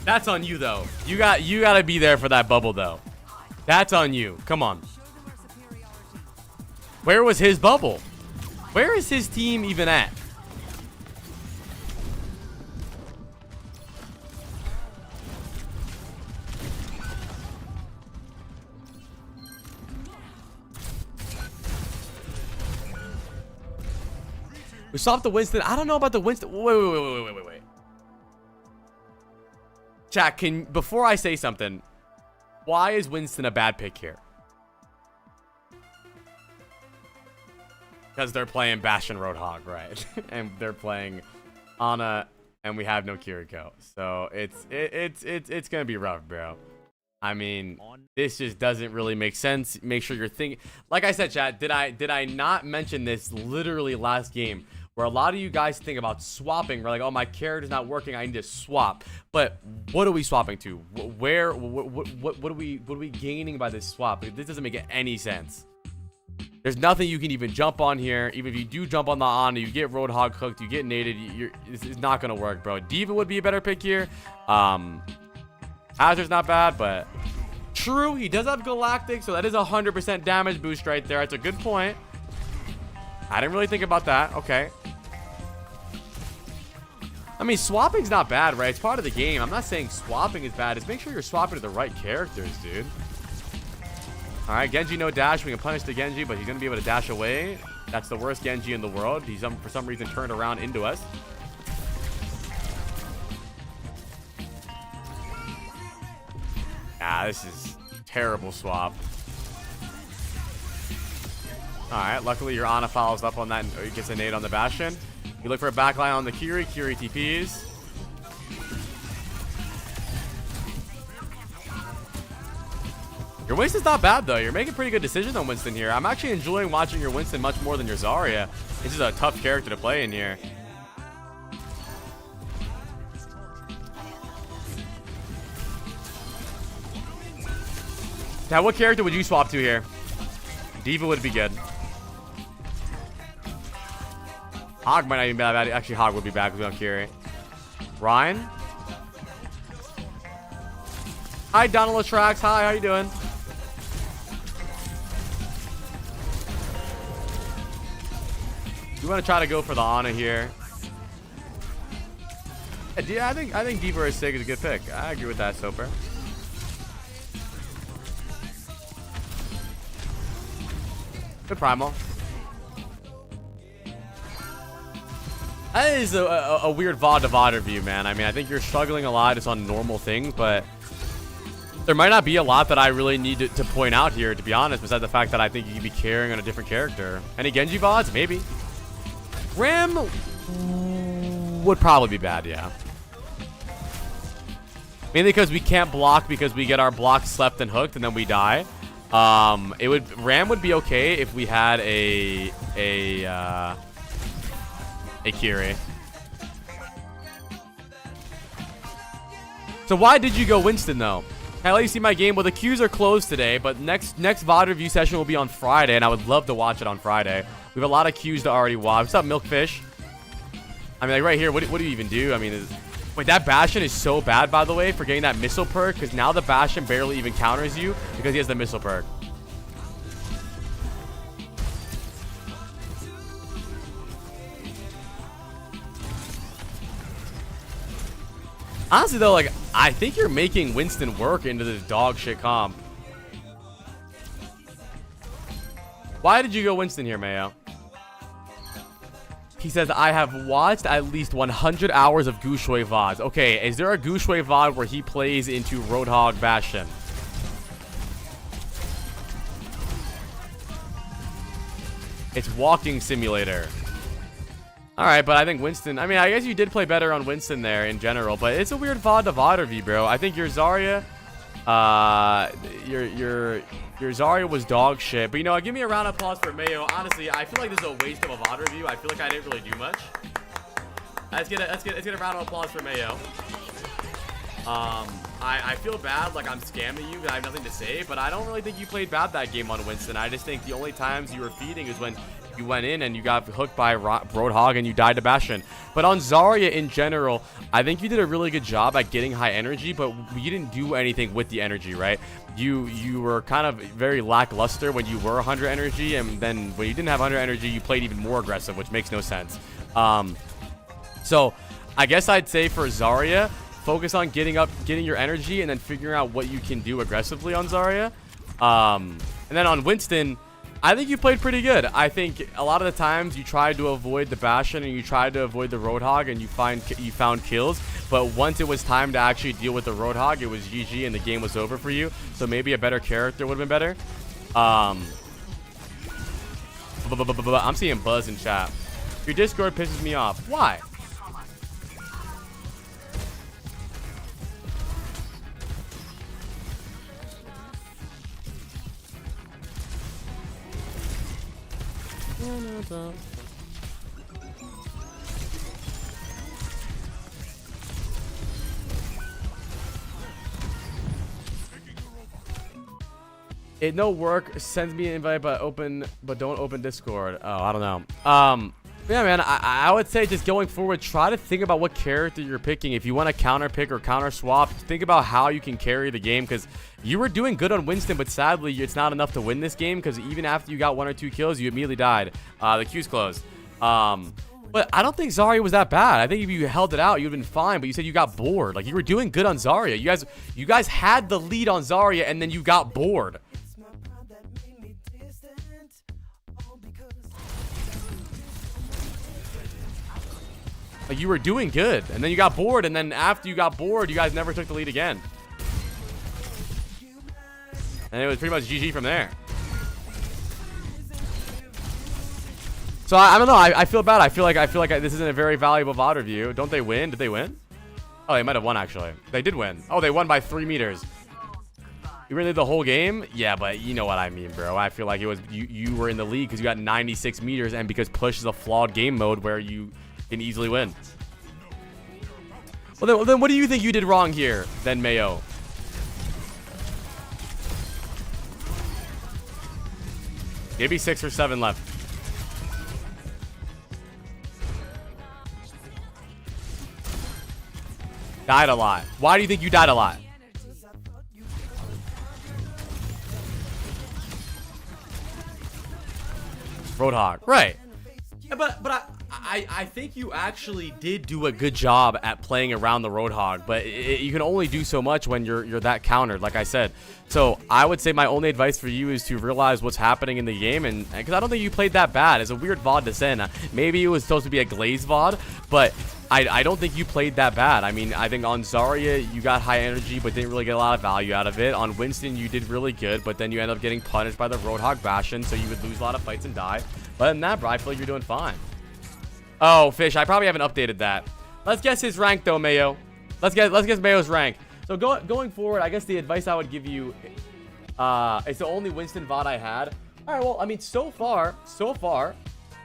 That's on you, though. You gotta be there for that bubble, though. That's on you. Come on. Where was his bubble? Where is his team even at? We swapped the Winston. I don't know about the Winston. Wait. Chat, before I say something, why is Winston a bad pick here? Because they're playing Bastion Roadhog, right? And they're playing Ana, and we have no Kiriko. So it's gonna be rough, bro. I mean, this just doesn't really make sense. Make sure you're thinking. Like I said, chat, did I not mention this literally last game? Where a lot of you guys think about swapping. We're like, oh, my character's not working. I need to swap. But what are we swapping to? What are we gaining by this swap? This doesn't make any sense. There's nothing you can even jump on here. Even if you do jump on the Ana, you get Roadhog cooked, you get naded. It's not gonna work, bro. Diva would be a better pick here. Azur's not bad, but true, he does have Galactic, so that is 100% damage boost right there. That's a good point. I didn't really think about that. Okay. I mean, swapping's not bad, right? It's part of the game. I'm not saying swapping is bad. Just make sure you're swapping to the right characters, dude. All right, Genji no dash. We can punish the Genji, but he's going to be able to dash away. That's the worst Genji in the world. He's for some reason turned around into us. Ah, this is terrible swap. All right, luckily your Ana follows up on that and gets a nade on the Bastion. You look for a backline on the Kiri. Kiri TPs. Your Winston's not bad, though. You're making pretty good decisions on Winston here. I'm actually enjoying watching your Winston much more than your Zarya. This is a tough character to play in here. Now, what character would you swap to here? Diva would be good. Hog might not even be bad. Actually, Hog would be bad because we don't carry. Ryan? Hi, Donald Trax. Hi, how you doing? You want to try to go for the Ana here? Yeah, I think Diva or Sig is a good pick. I agree with that, Soper. Good primal. That is a weird VOD to VOD review, man. I mean, I think you're struggling a lot just on normal things, but there might not be a lot that I really need to point out here, to be honest, besides the fact that I think you could be carrying on a different character. Any Genji VODs? Maybe. Ram would probably be bad, yeah. Mainly because we can't block because we get our blocks slept and hooked and then we die. Ram would be okay if we had a Kiri. So why did you go Winston though? Hey, I'll let you see my game. Well, the queues are closed today, but next VOD review session will be on Friday, and I would love to watch it on Friday. We have a lot of queues to already watch. What's up, Milkfish? I mean, like right here, what do you even do? I mean, wait, that Bastion is so bad, by the way, for getting that missile perk, because now the Bastion barely even counters you because he has the missile perk. Honestly, though, like, I think you're making Winston work into this dog shit comp. Why did you go Winston here, Mayo? He says, I have watched at least 100 hours of Gushui VODs. Okay, is there a Gushui VOD where he plays into Roadhog Bastion? It's Walking Simulator. Alright, but I think Winston... I mean, I guess you did play better on Winston there in general, but it's a weird VOD to VOD review, bro. I think your Zarya... Your Zarya was dog shit. But, you know, give me a round of applause for Mayo. Honestly, I feel like this is a waste of a VOD review. I feel like I didn't really do much. Let's get a round of applause for Mayo. I feel bad like I'm scamming you because I have nothing to say, but I don't really think you played bad that game on Winston. I just think the only times you were feeding is when you went in and you got hooked by Roadhog and you died to Bastion. But on Zarya in general, I think you did a really good job at getting high energy, but you didn't do anything with the energy, right? You were kind of very lackluster when you were 100 energy, and then when you didn't have 100 energy, you played even more aggressive, which makes no sense. So I guess I'd say for Zarya, focus on getting your energy and then figuring out what you can do aggressively on Zarya. And then on Winston, I think you played pretty good. I think a lot of the times you tried to avoid the Bastion and you tried to avoid the Roadhog and you found kills. But once it was time to actually deal with the Roadhog, it was GG and the game was over for you. So maybe a better character would have been better. I'm seeing Buzz in chat. Your Discord pisses me off. Why? It no work. Sends me an invite, but don't open Discord. Oh, I don't know. Yeah, man. I would say just going forward, try to think about what character you're picking. If you want to counter pick or counter swap, think about how you can carry the game, because you were doing good on Winston, but sadly, it's not enough to win this game, because even after you got 1 or 2 kills, you immediately died. The queue's closed. But I don't think Zarya was that bad. I think if you held it out, you'd have been fine, but you said you got bored. Like, you were doing good on Zarya. You guys had the lead on Zarya, and then you got bored. Like, you were doing good, and then you got bored, and then after you got bored, you guys never took the lead again. And it was pretty much GG from there. So I don't know. I feel bad. I feel like this isn't a very valuable VOD review. Don't they win? Did they win? Oh, they might have won actually. They did win. Oh, they won by 3 meters. You really did the whole game? Yeah, but you know what I mean, bro. I feel like it was you were in the lead because you got 96 meters, and because push is a flawed game mode where you can easily win. Well, then what do you think you did wrong here, then, Mayo? Maybe 6 or 7 left. Died a lot. Why do you think you died a lot? Roadhog. Right. But I think you actually did do a good job at playing around the Roadhog, but you can only do so much when you're that countered, like I said. So I would say my only advice for you is to realize what's happening in the game, and because I don't think you played that bad. It's a weird VOD to send. Maybe it was supposed to be a Glaze VOD, but I don't think you played that bad. I mean, I think on Zarya you got high energy but didn't really get a lot of value out of it. On Winston you did really good, but then you end up getting punished by the Roadhog Bastion, so you would lose a lot of fights and die. But in that, bro, I feel like you're doing fine. Oh, Fish, I probably haven't updated that. Let's guess his rank though, Mayo. Let's guess Mayo's rank. So going forward, I guess the advice I would give you, it's the only Winston VOD I had. All right, well, I mean, so far,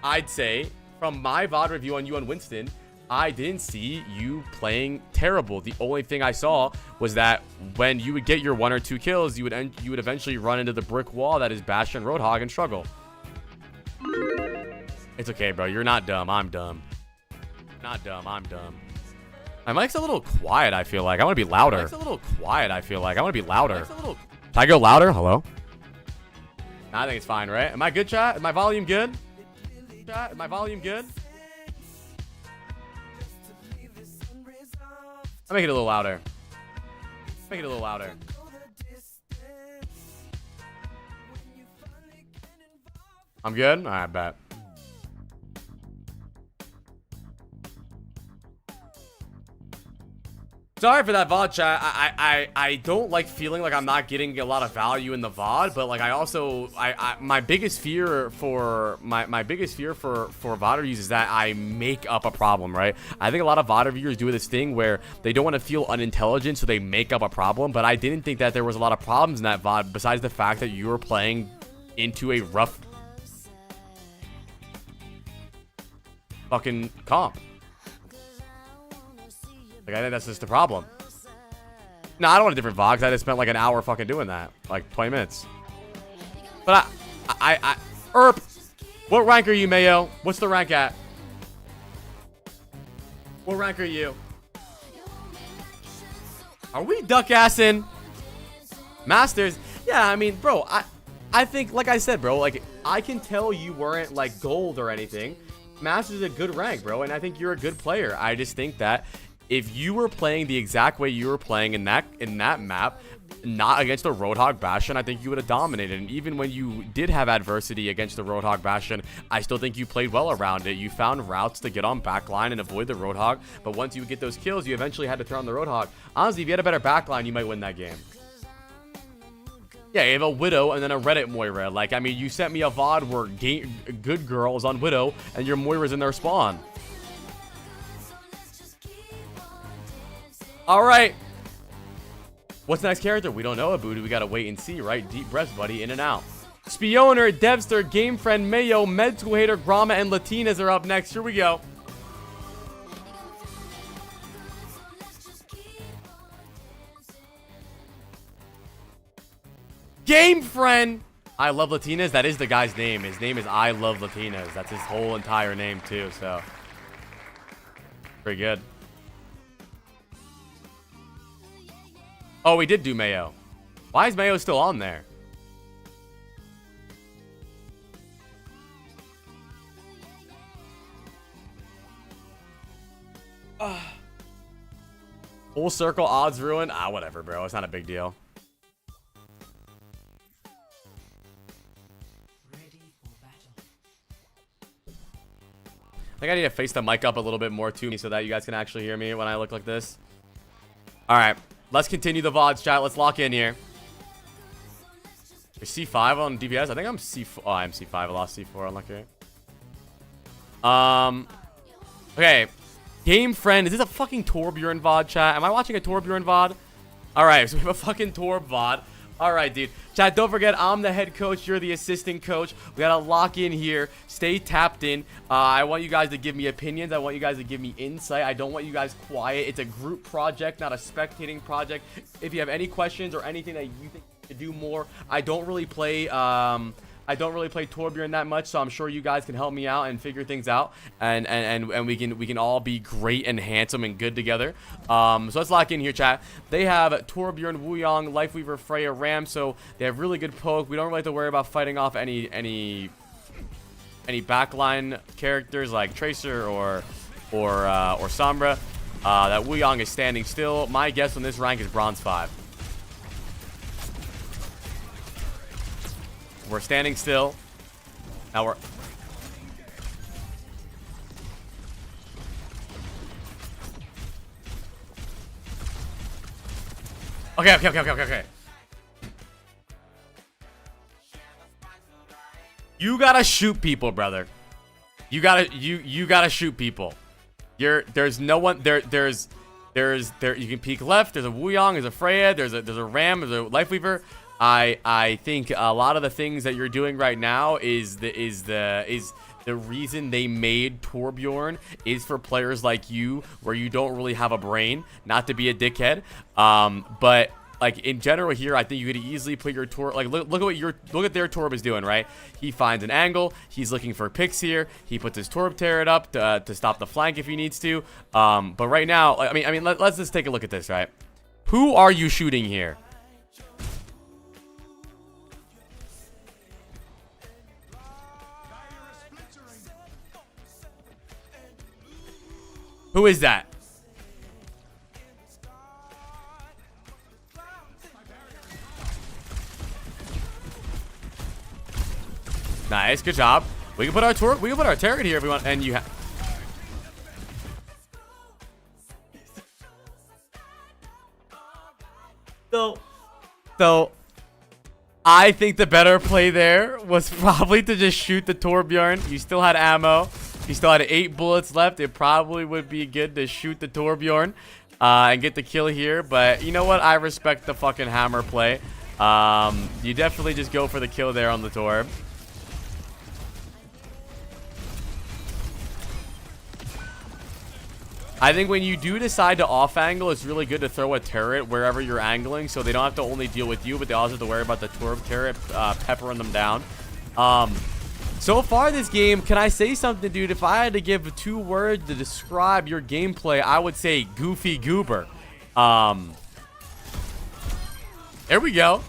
I'd say from my VOD review on you on Winston, I didn't see you playing terrible. The only thing I saw was that when you would get your 1 or 2 kills, you would eventually run into the brick wall that is Bastion Roadhog and struggle. It's okay, bro. You're not dumb. I'm dumb. Not dumb. I'm dumb. My mic's a little quiet, I feel like. I want to be louder. My mic's a little quiet, I feel like. I want to be louder. Can I go louder? Hello? I think it's fine, right? Am I good, chat? Is my volume good? Chat? Is my volume good? I'll make it a little louder. Make it a little louder. I'm good? All right, bet. Sorry for that VOD, chat. I don't like feeling like I'm not getting a lot of value in the VOD, but like I also my biggest fear for my biggest fear for VOD reviews is that I make up a problem, right? I think a lot of VOD reviewers do this thing where they don't want to feel unintelligent, so they make up a problem. But I didn't think that there was a lot of problems in that VOD besides the fact that you were playing into a rough fucking comp. Like, I think that's just the problem. No, I don't want a different VOD because I just spent like an hour fucking doing that. Like 20 minutes. But Erp, what rank are you, Mayo? What's the rank at? What rank are you? Are we duck-assing? Masters? Yeah, I mean, bro, I think, like I said, bro, like, I can tell you weren't like gold or anything. Masters is a good rank, bro, and I think you're a good player. I just think that if you were playing the exact way you were playing in that map, not against the Roadhog Bastion, I think you would have dominated. And even when you did have adversity against the Roadhog Bastion, I still think you played well around it. You found routes to get on backline and avoid the Roadhog, but once you would get those kills, you eventually had to turn on the Roadhog. Honestly, if you had a better backline, you might win that game. Yeah, you have a Widow and then a Reddit Moira. Like, I mean, you sent me a VOD where good girls on Widow and your Moira's in their spawn. All right. What's the next character? We don't know, Abudu. We gotta wait and see, right? Deep breaths, buddy. In and out. Spioner, Devster, Game Friend, Mayo, Med School Hater, Grama, and Latinas are up next. Here we go. Game Friend. I love Latinas. That is the guy's name. His name is I Love Latinas. That's his whole entire name too. So pretty good. Oh, we did do Mayo. Why is Mayo still on there? Full circle odds ruined. Ah, whatever, bro. It's not a big deal. I think I need to face the mic up a little bit more to me so that you guys can actually hear me when I look like this. All right. Let's continue the VODs, chat. Let's lock in here. Is C5 on DPS? I think I'm C4. Oh, I'm C5. I lost C4. Unlucky. Okay. Game Friend. Is this a fucking Torbjorn VOD, chat? Am I watching a Torbjorn VOD? Alright, so we have a fucking Torb VOD. Alright, dude. Chat, don't forget, I'm the head coach. You're the assistant coach. We gotta lock in here. Stay tapped in. I want you guys to give me opinions. I want you guys to give me insight. I don't want you guys quiet. It's a group project, not a spectating project. If you have any questions or anything that you think to do more, I don't really play I don't really play Torbjorn that much, so I'm sure you guys can help me out and figure things out, and we can all be great and handsome and good together. So let's lock in here, chat. They have Torbjorn, Wuyong, Lifeweaver, Freya, Ram, so they have really good poke. We don't really have to worry about fighting off any backline characters like Tracer or Sombra. That Wuyong is standing still. My guess on this rank is bronze 5. We're standing still. Now we're... Okay. You gotta shoot people, brother. You gotta shoot people. There's no one there. You can peek left. There's a Wuyong. There's a Freya. There's a Ram. There's a Lifeweaver. I think a lot of the things that you're doing right now is the reason they made Torbjorn is for players like you, where you don't really have a brain, not to be a dickhead. But like in general here, I think you could easily put your Torb, like look at their Torb is doing, right? He finds an angle, he's looking for picks here, he puts his Torb turret up to stop the flank if he needs to. But right now, I mean let's just take a look at this, right? Who are you shooting here? Who is that? Nice, good job. We can put our turret here if we want, and you have. So I think the better play there was probably to just shoot the Torbjorn. You still had ammo. You still had 8 bullets left. It probably would be good to shoot the Torbjorn and get the kill here. But you know what? I respect the fucking hammer play. You definitely just go for the kill there on the Torb. I think when you do decide to off angle, it's really good to throw a turret wherever you're angling, so they don't have to only deal with you, but they also have to worry about the Torb turret peppering them down. So far this game, can I say something, dude? If I had to give 2 words to describe your gameplay, I would say goofy goober. There we go.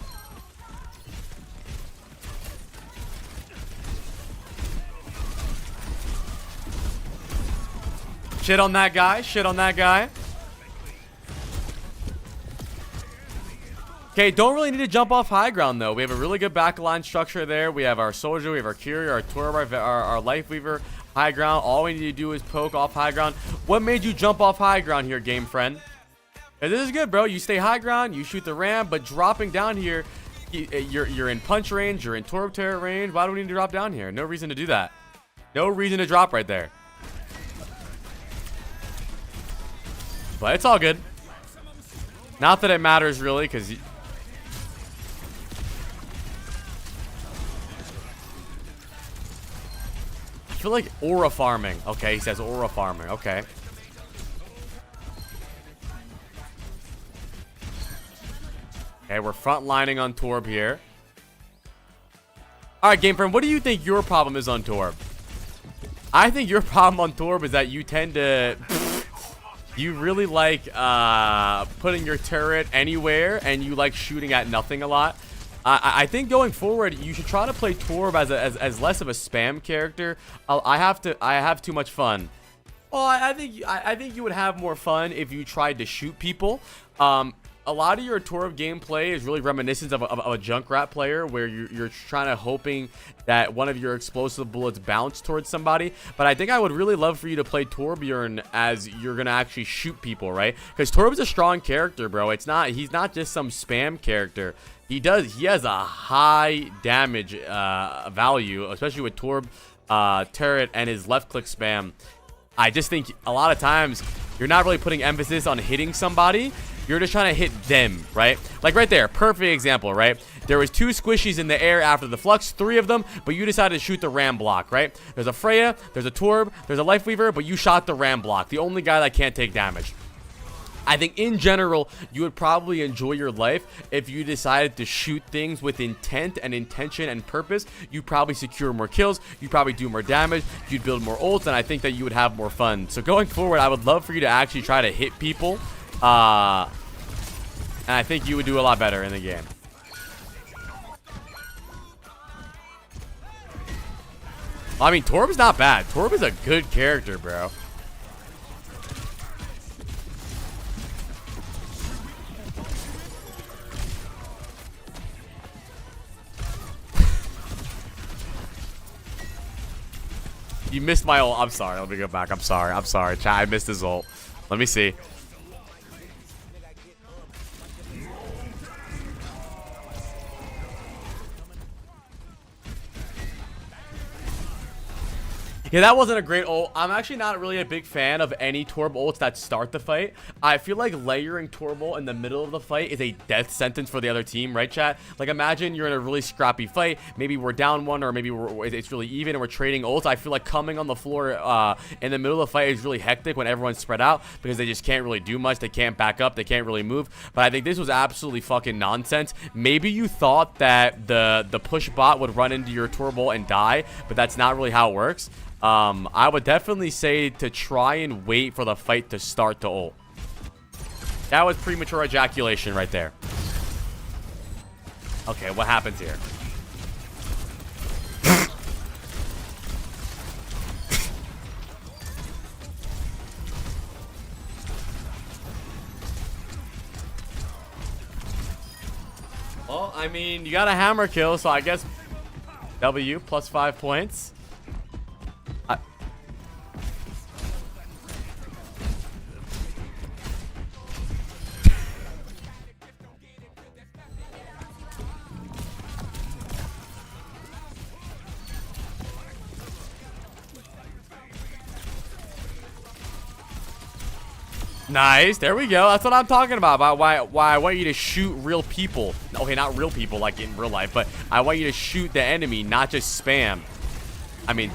Shit on that guy. Shit on that guy. Okay, don't really need to jump off high ground, though. We have a really good backline structure there. We have our soldier, we have our courier, our Torb, our Lifeweaver, high ground. All we need to do is poke off high ground. What made you jump off high ground here, game friend? And this is good, bro. You stay high ground, you shoot the ram, but dropping down here, you're in punch range, you're in Torb turret range. Why do we need to drop down here? No reason to do that. No reason to drop right there. But it's all good. Not that it matters, really, because... I feel like aura farming. Okay, he says aura farming. Okay. Okay, we're front lining on Torb here. All right, game friend, what do you think your problem is on Torb? I think your problem on Torb is that you tend to... You really like putting your turret anywhere, and you like shooting at nothing a lot. I think going forward, you should try to play Torb as less of a spam character. I have too much fun. Well, I think you would have more fun if you tried to shoot people. A lot of your Torb gameplay is really reminiscent of a Junkrat player, where you're trying to hoping that one of your explosive bullets bounce towards somebody. But I think I would really love for you to play Torbjorn as you're gonna actually shoot people, right? Because Torb is a strong character, bro. He's not just some spam character. He has a high damage value, especially with Torb turret and his left click spam. I just think a lot of times you're not really putting emphasis on hitting somebody. You're just trying to hit them, right? Like right there, perfect example, right? There was 2 squishies in the air after the flux, 3 of them, but you decided to shoot the ram block, right? There's a Freya, there's a Torb, there's a Lifeweaver, but you shot the ram block, the only guy that can't take damage. I think in general, you would probably enjoy your life if you decided to shoot things with intent and intention and purpose. You'd probably secure more kills. You'd probably do more damage. You'd build more ults, and I think that you would have more fun. So going forward, I would love for you to actually try to hit people. And I think you would do a lot better in the game. I mean, Torb's not bad. Torb is a good character, bro. You missed my ult. I'm sorry. Let me go back. I'm sorry. I'm sorry. Chat, I missed his ult. Let me see. Yeah, that wasn't a great ult. I'm actually not really a big fan of any Torb ults that start the fight. I feel like layering Torb ult in the middle of the fight is a death sentence for the other team, right, chat? Like, imagine you're in a really scrappy fight. Maybe we're down one, or maybe it's really even and we're trading ults. I feel like coming on the floor in the middle of the fight is really hectic when everyone's spread out because they just can't really do much. They can't back up. They can't really move. But I think this was absolutely fucking nonsense. Maybe you thought that the push bot would run into your Torb ult and die, but that's not really how it works. I would definitely say to try and wait for the fight to start to ult. That was premature ejaculation right there. Okay, what happens here? Well, I mean, you got a hammer kill, so I guess W plus 5 points. Nice. There we go. That's what I'm talking about why I want you to shoot real people. Okay, not real people like in real life, but I want you to shoot the enemy, not just spam. I mean,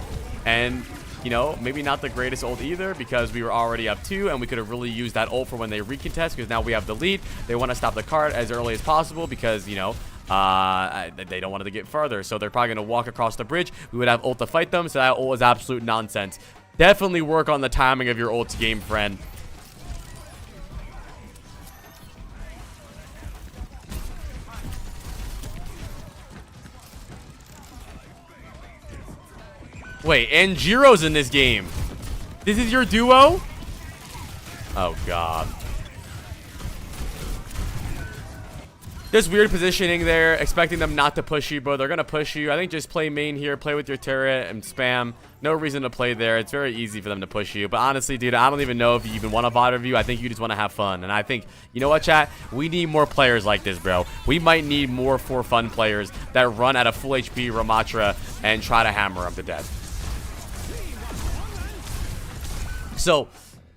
and, you know, maybe not the greatest ult either because we were already up 2 and we could have really used that ult for when they recontest because now we have the lead. They want to stop the card as early as possible because, you know, they don't want it to get further. So they're probably going to walk across the bridge. We would have ult to fight them, so that ult is absolute nonsense. Definitely work on the timing of your ults game, friend. Wait, and Jiro's in this game. This is your duo? Oh, God. Just weird positioning there, expecting them not to push you, but they're going to push you. I think just play main here, play with your turret and spam. No reason to play there. It's very easy for them to push you. But honestly, dude, I don't even know if you even want a VOD review. I think you just want to have fun. And I think, you know what, chat? We need more players like this, bro. We might need more for fun players that run at a full HP Ramatra and try to hammer them to death. So,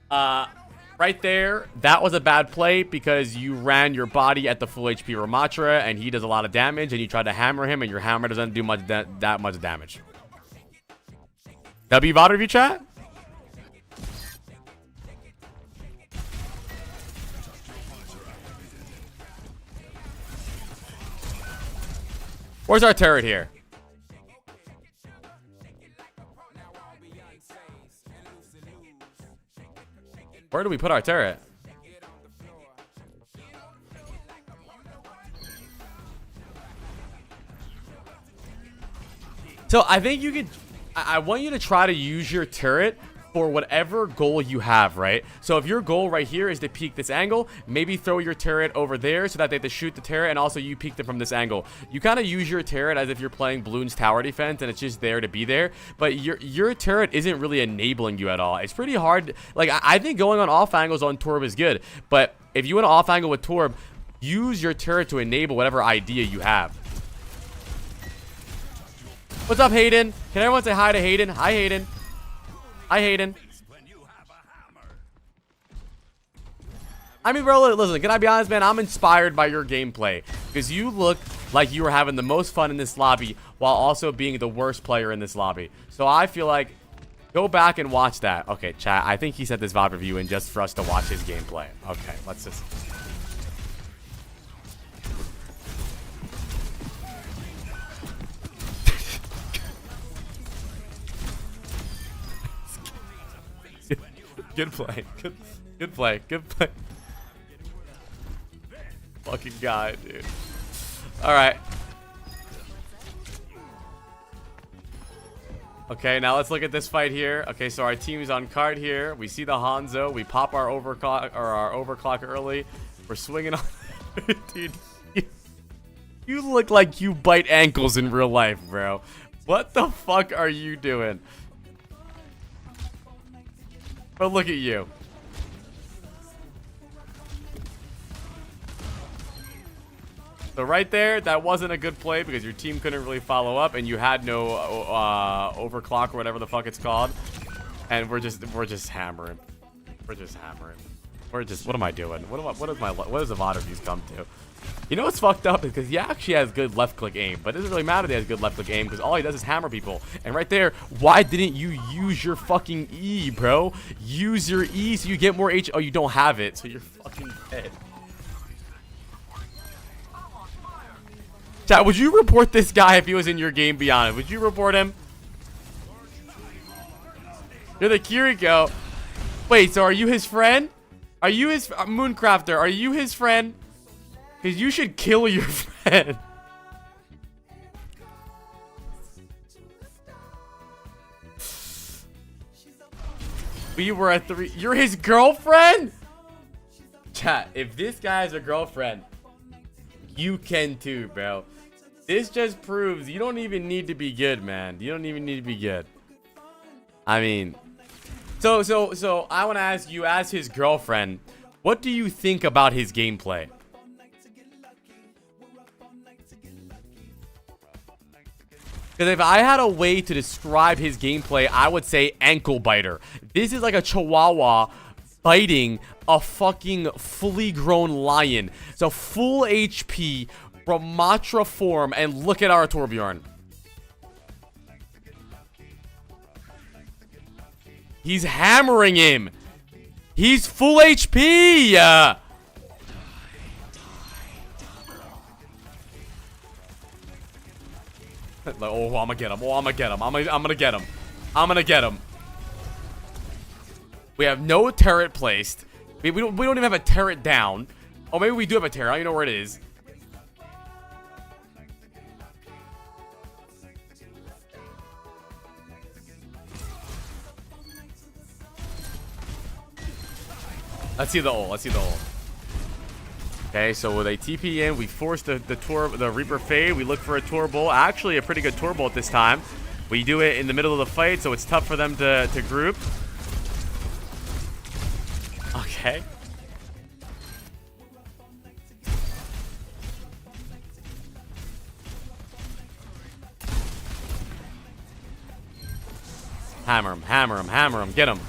right there, that was a bad play because you ran your body at the full HP Ramatra and he does a lot of damage and you tried to hammer him and your hammer doesn't do much that much damage. W VOD review, chat? Where's our turret here? Where do we put our turret? So I think you could, I want you to try to use your turret for whatever goal you have, right? So if your goal right here is to peek this angle, maybe throw your turret over there so that they have to shoot the turret and also you peek them from this angle. You kind of use your turret as if you're playing Bloons tower defense and it's just there to be there, but your turret isn't really enabling you at all. It's pretty hard. Like, I think going on off angles on Torb is good, but if you want to off angle with Torb, use your turret to enable whatever idea you have. What's up, Hayden? Can everyone say hi to Hayden? Hi, Hayden. Hi, Hayden. I mean, bro, listen, can I be honest, man? I'm inspired by your gameplay because you look like you were having the most fun in this lobby while also being the worst player in this lobby. So I feel like Go back and watch that. Okay, chat. I think he sent this VOD review in just for us to watch his gameplay. Okay, let's just... Good play. Good play. Good play. Fucking guy, dude. Alright. Okay, now let's look at this fight here. Okay, so our team is on card here. We see the Hanzo. We pop our overclock early. We're swinging on. Dude, you look like you bite ankles in real life, bro. What the fuck are you doing? But look at you. So right there, that wasn't a good play because your team couldn't really follow up and you had no overclock or whatever the fuck it's called. And we're just hammering. We're just hammering. What am I doing? What does the VOD reviews come to? You know what's fucked up is because he actually has good left click aim, but it doesn't really matter that he has good left click aim because all he does is hammer people. And right there, why didn't you use your fucking E, bro? Use your E so you get more H. Oh, you don't have it, so you're fucking dead. Chat, would you report this guy if he was in your game? Be honest. Would you report him? You're the Kiriko. Wait, so are you his friend? Are you his Mooncrafter? Are you his friend? Because you should kill your friend. We were at 3. You're his girlfriend? Chat, if this guy has a girlfriend, you can too, bro. This just proves you don't even need to be good, man. You don't even need to be good. I mean, so I want to ask you, as his girlfriend, what do you think about his gameplay? Because if I had a way to describe his gameplay, I would say ankle biter. This is like a chihuahua biting a fucking fully grown lion. So full HP, Ramatra form, and look at our Torbjorn. He's hammering him. He's full HP. Oh, I'm gonna get him. Oh, I'm gonna get him. I'm gonna get him. I'm gonna get him. We have no turret placed. We don't even have a turret down. Oh, maybe we do have a turret. I don't even know where it is. Let's see the ult. Let's see the ult. Okay, so with a TP in, we force the Reaper fade. We look for a Tor Bolt. Actually, a pretty good Tor Bolt this time. We do it in the middle of the fight, so it's tough for them to group. Okay. Hammer him, hammer him, hammer him. Get him.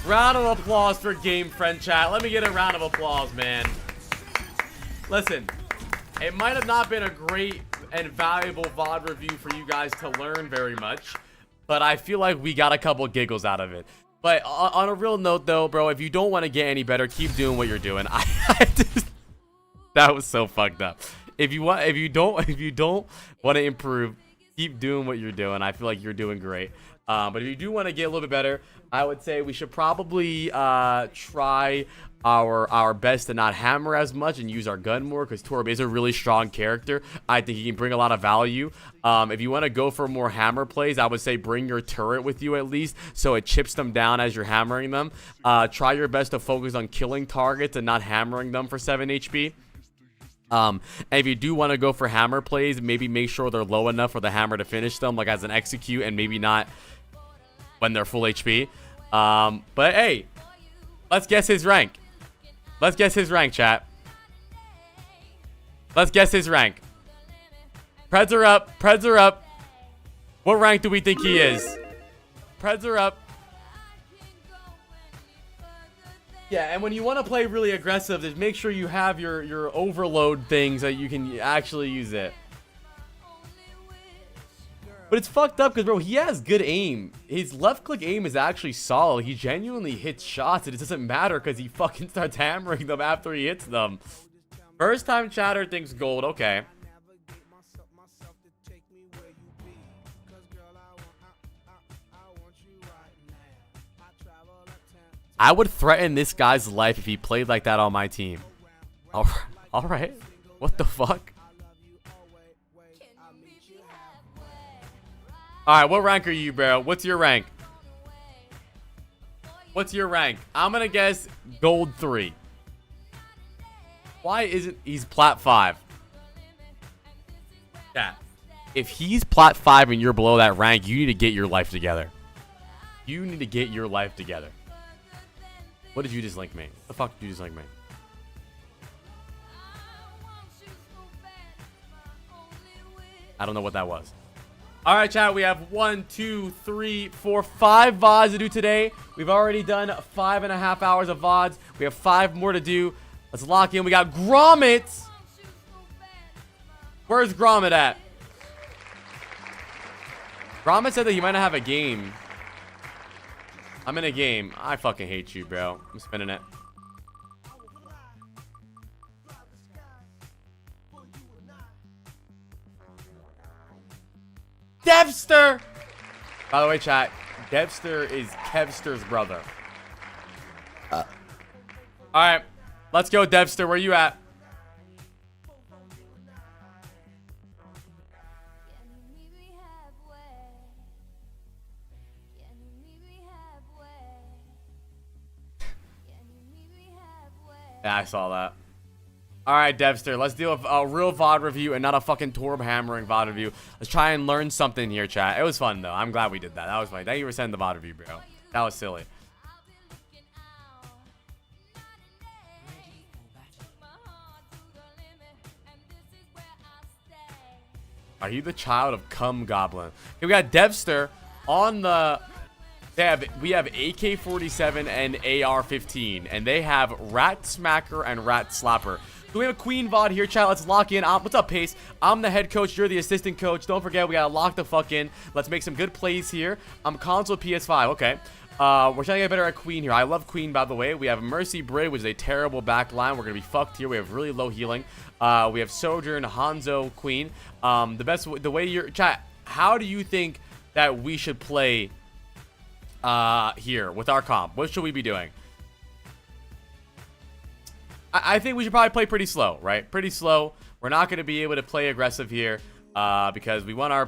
Round of applause for Game Friend chat. Let me get a round of applause, man. Listen, it might have not been a great and valuable VOD review for you guys to learn very much, but I feel like we got a couple giggles out of it. But on a real note, though, bro, if you don't want to get any better, keep doing what you're doing. That was so fucked up. If you don't want to improve, keep doing what you're doing. I feel like you're doing great. But if you do want to get a little bit better, I would say we should probably try our best to not hammer as much and use our gun more, because Torb is a really strong character. I think he can bring a lot of value. If you want to go for more hammer plays, I would say bring your turret with you at least, so it chips them down as you're hammering them. Try your best to focus on killing targets and not hammering them for 7 HP. And if you do want to go for hammer plays, maybe make sure they're low enough for the hammer to finish them, like as an execute, and maybe not when they're full HP. But hey, let's guess his rank. Let's guess his rank, chat. Let's guess his rank. Preds are up. Preds are up. What rank do we think he is? Preds are up. Yeah, and when you want to play really aggressive, just make sure you have your overload things that you can actually use it. But it's fucked up because, bro, he has good aim. His left click aim is actually solid. He genuinely hits shots, and it doesn't matter because he fucking starts hammering them after he hits them. First time chatter thinks gold. Okay. I would threaten this guy's life if he played like that on my team. All right. What the fuck? All right, what rank are you, bro? What's your rank? What's your rank? I'm gonna guess gold 3. Why isn't he's plat 5? Yeah. If he's plat 5 and you're below that rank, you need to get your life together. You need to get your life together. What did you just link me? What the fuck did you just link me? I don't know what that was. All right, chat. We have 1, 2, 3, 4, 5 VODs to do today. We've already done 5.5 hours of VODs. We have 5 more to do. Let's lock in. We got Gromit. Where's Gromit at? Gromit said that he might not have a game. I'm in a game. I fucking hate you, bro. I'm spinning it. Devster! By the way, chat, Devster is Kevster's brother. Alright, let's go, Devster. Where you at? Yeah, I saw that. Alright, Devster, let's do a real VOD review and not a fucking Torb hammering VOD review. Let's try and learn something here, chat. It was fun, though. I'm glad we did that. That was funny. Thank you for sending the VOD review, bro. That was silly. Are you the child of Cum Goblin? Okay, we got Devster on the... We have AK-47 and AR-15, and they have Rat Smacker and Rat Slapper. So we have a Queen VOD here, chat. Let's lock in. What's up, Pace? I'm the head coach. You're the assistant coach. Don't forget, we gotta lock the fuck in. Let's make some good plays here. I'm console PS5. Okay. We're trying to get better at Queen here. I love Queen, by the way. We have Mercy Bray, which is a terrible back line. We're gonna be fucked here. We have really low healing. We have Sojourn, Hanzo, Queen. The way you're... Chat, how do you think that we should play... here with our comp? What should we be doing? I think we should probably play pretty slow, right? Pretty slow. We're not going to be able to play aggressive here because we want our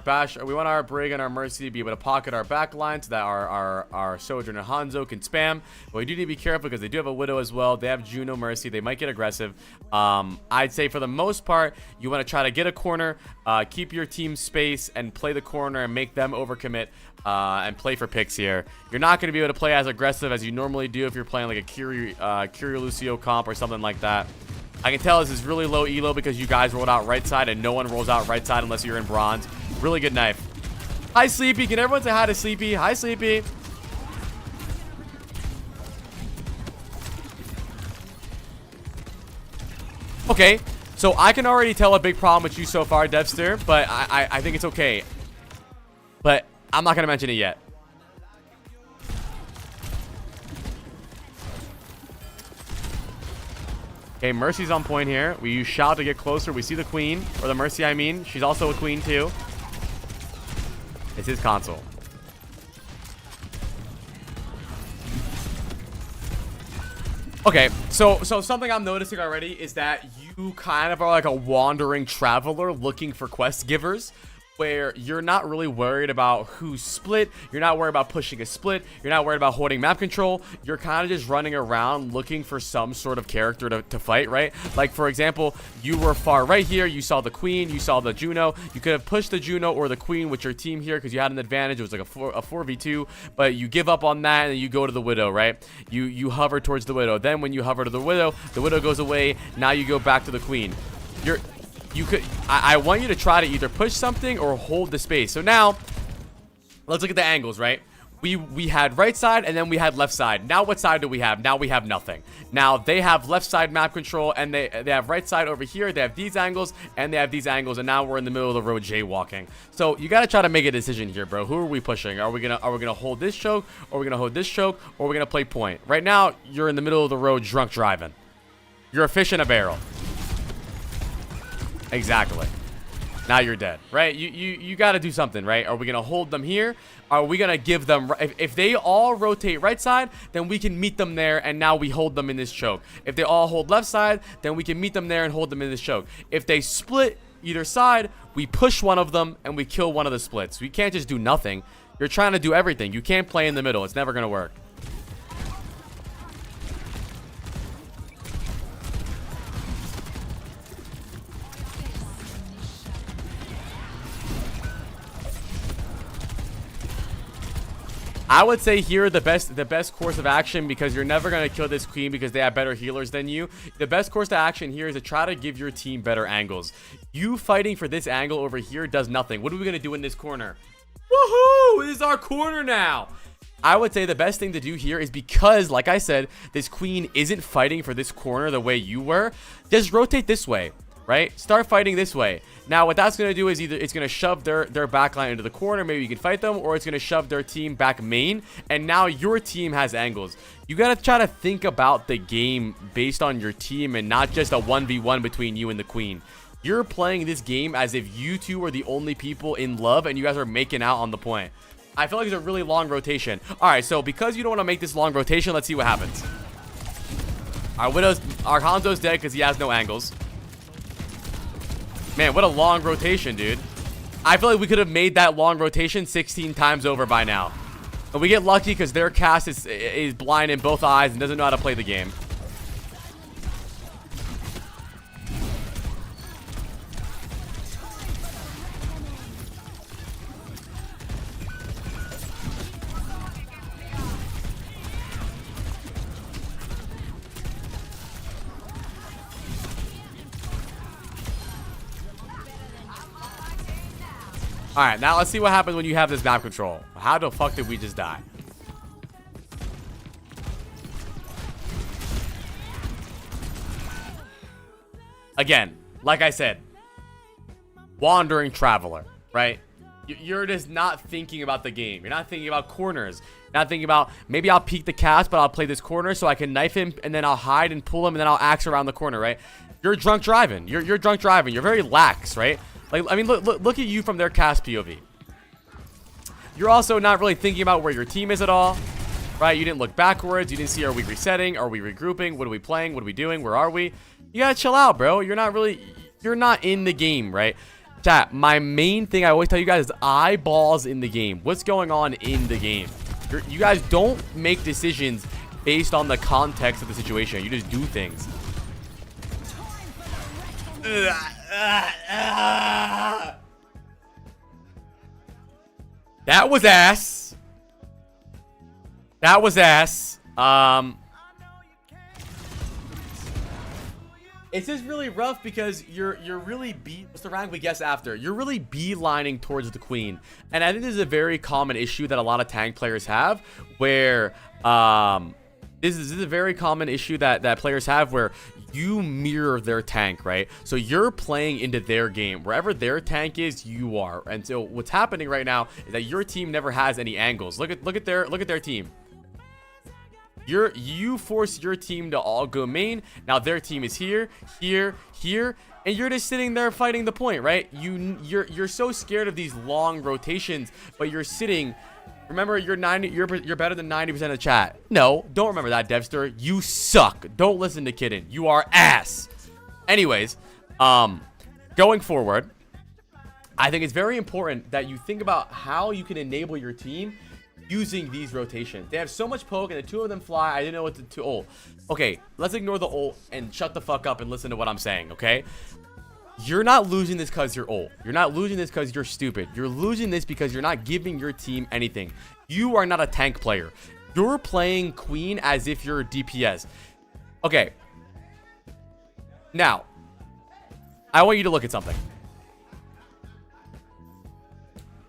Brig and our Mercy to be able to pocket our back line so that our Sojourn and Hanzo can spam. But we do need to be careful because they do have a Widow as well. They have Juno, Mercy. They might get aggressive. I'd say for the most part, you want to try to get a corner, keep your team space, and play the corner and make them overcommit. And play for picks here. You're not going to be able to play as aggressive as you normally do if you're playing like a Curie Lucio comp or something like that. I can tell this is really low elo because you guys rolled out right side and no one rolls out right side unless you're in bronze. Really good knife. Hi, Sleepy. Can everyone say hi to Sleepy? Hi, Sleepy. Okay, so I can already tell a big problem with you so far, Devster, but I think it's okay. But I'm not going to mention it yet. Okay, Mercy's on point here. We use Shout to get closer. We see the Queen, or the Mercy, I mean. She's also a Queen, too. It's his console. Okay, so something I'm noticing already is that you kind of are like a wandering traveler looking for quest givers, where you're not really worried about who's split. You're not worried about pushing a split. You're not worried about holding map control. You're kind of just running around looking for some sort of character to fight, right? Like, for example, you were far right here. You saw the Queen. You saw the Juno. You could have pushed the Juno or the Queen with your team here because you had an advantage. It was like a 4v2, but you give up on that and you go to the Widow, right? You hover towards the Widow. Then when you hover to the Widow goes away. Now you go back to the Queen. I want you to try to either push something or hold the space. So now, let's look at the angles, right? we had right side and then we had left side. Now what side do we have? Now we have nothing. Now they have left side map control and they have right side over here. They have these angles and they have these angles, and now we're in the middle of the road jaywalking. So you got to try to make a decision here, bro. Who are we pushing? Are we gonna hold this choke, or are we gonna hold this choke, or are we gonna play point? Right now you're in the middle of the road drunk driving. You're a fish in a barrel. Exactly. Now you're dead, right? You got to do something, right? Are we going to hold them here? Are we going to give them... If they all rotate right side, then we can meet them there, and now we hold them in this choke. If they all hold left side, then we can meet them there and hold them in this choke. If they split either side, we push one of them, and we kill one of the splits. We can't just do nothing. You're trying to do everything. You can't play in the middle. It's never going to work. I would say here the best course of action, because you're never going to kill this queen because they have better healers than you. The best course of action here is to try to give your team better angles. You fighting for this angle over here does nothing. What are we going to do in this corner? Woohoo! This is our corner now. I would say the best thing to do here is, because, like I said, this queen isn't fighting for this corner the way you were, just rotate this way. Right? Start fighting this way. Now, what that's going to do is either it's going to shove their backline into the corner, maybe you can fight them, or it's going to shove their team back main, and now your team has angles. You got to try to think about the game based on your team and not just a 1v1 between you and the queen. You're playing this game as if you two are the only people in love and you guys are making out on the point. I feel like it's a really long rotation. All right, so because you don't want to make this long rotation, let's see what happens. Our Hanzo's dead because he has no angles. Man, what a long rotation, dude. I feel like we could have made that long rotation 16 times over by now. And we get lucky because their cast is blind in both eyes and doesn't know how to play the game. Alright, now let's see what happens when you have this map control. How the fuck did we just die? Again, like I said, wandering traveler, right? You're just not thinking about the game. You're not thinking about corners. You're not thinking about, maybe I'll peek the cast, but I'll play this corner so I can knife him, and then I'll hide and pull him, and then I'll axe around the corner, right? You're drunk driving. You're drunk driving. You're very lax, right? Like, I mean, look at you from their cast POV. You're also not really thinking about where your team is at all, right? You didn't look backwards. You didn't see, are we resetting? Are we regrouping? What are we playing? What are we doing? Where are we? You gotta chill out, bro. You're not in the game, right? Chat, my main thing I always tell you guys is eyeballs in the game. What's going on in the game? You guys don't make decisions based on the context of the situation. You just do things. That was ass. That was ass. It's just really rough because you're really what's the rank we guess after? You're really beelining towards the queen. And I think this is a very common issue that a lot of tank players have, where this is a very common issue that players have, where you mirror their tank, right? So you're playing into their game. Wherever their tank is, you are. And so what's happening right now is that your team never has any angles. Look at their team. You force your team to all go main. Now their team is here, here, here, and you're just sitting there fighting the point, right? You're so scared of these long rotations, but you're sitting. Remember, you're better than 90% of chat. No, don't remember that, Devster. You suck. Don't listen to Kitten. You are ass. Anyways, going forward, I think it's very important that you think about how you can enable your team using these rotations. They have so much poke, and the two of them fly. I didn't know what to ult. Okay, let's ignore the ult and shut the fuck up and listen to what I'm saying, okay? You're not losing this because you're old. You're not losing this because you're stupid. You're losing this because you're not giving your team anything. You are not a tank player. You're playing queen as if you're a DPS. Okay. Now, I want you to look at something.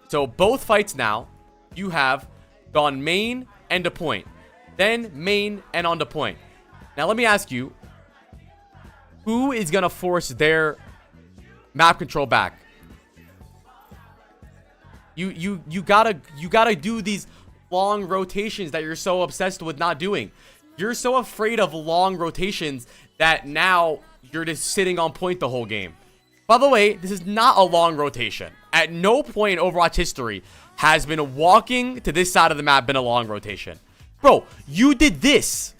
So both fights now, you have gone main and to point, then main and on to point. Now let me ask you, who is gonna force their map control back? You gotta do these long rotations that you're so obsessed with not doing. You're so afraid of long rotations that now you're just sitting on point the whole game. By the way, this is not a long rotation. At no point in Overwatch history has been walking to this side of the map been a long rotation. Bro, you did this.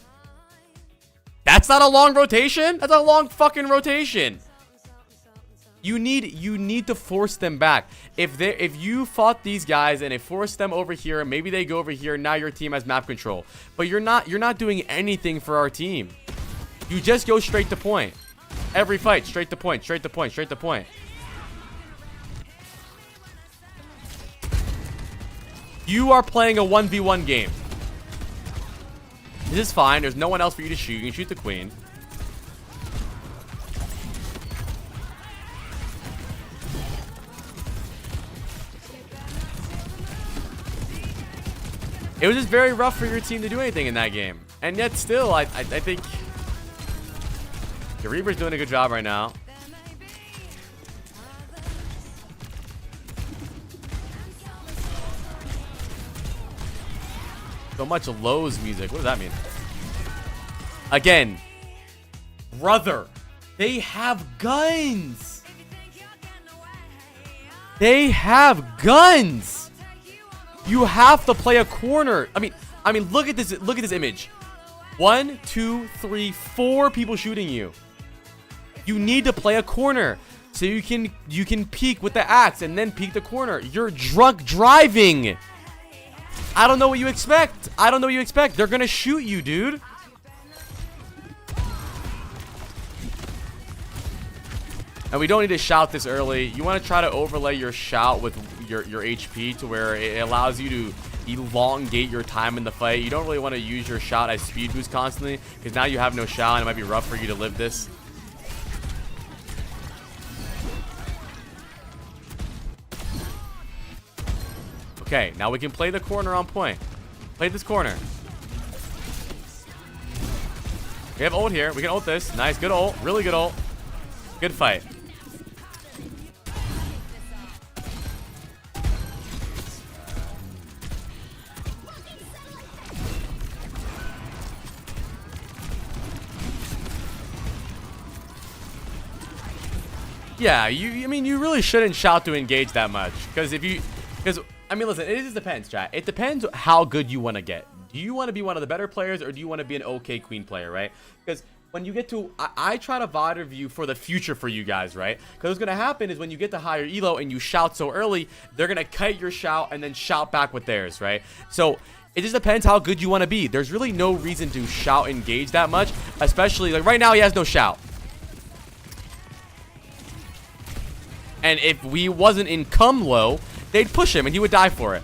That's not a long rotation. That's a long fucking rotation. You need to force them back. If you fought these guys and it forced them over here, maybe they go over here. Now your team has map control, but you're not doing anything for our team. You just go straight to point. Every fight, straight to point, straight to point, straight to point. You are playing a 1v1 game. This is fine. There's no one else for you to shoot. You can shoot the queen. It was just very rough for your team to do anything in that game. And yet still, I think the Reaper's doing a good job right now. So much Lowe's music. What does that mean? Again, brother, they have guns. They have guns. You have to play a corner. I mean, look at this. Look at this image. 1, 2, 3, 4 people shooting you. You need to play a corner so you can peek with the axe and then peek the corner. You're drunk driving. I don't know what you expect. I don't know what you expect. They're gonna shoot you, dude. And we don't need to shout this early. You want to try to overlay your shout with your HP to where it allows you to elongate your time in the fight. You don't really want to use your shout as speed boost constantly, because now you have no shout and it might be rough for you to live this. Okay, now we can play the corner on point. Play this corner. We have ult here. We can ult this. Nice, good ult. Really good ult. Good fight. Yeah, I mean, you really shouldn't shout to engage that much, because I mean, listen, it just depends, chat. It depends how good you want to get. Do you want to be one of the better players, or do you want to be an okay queen player, right? Because when you get to, I try to VOD review for the future for you guys, right? Because what's going to happen is when you get to higher elo and you shout so early, they're going to kite your shout and then shout back with theirs, right? So it just depends how good you want to be. There's really no reason to shout engage that much, especially like right now he has no shout. And if we wasn't in come low, they'd push him and he would die for it.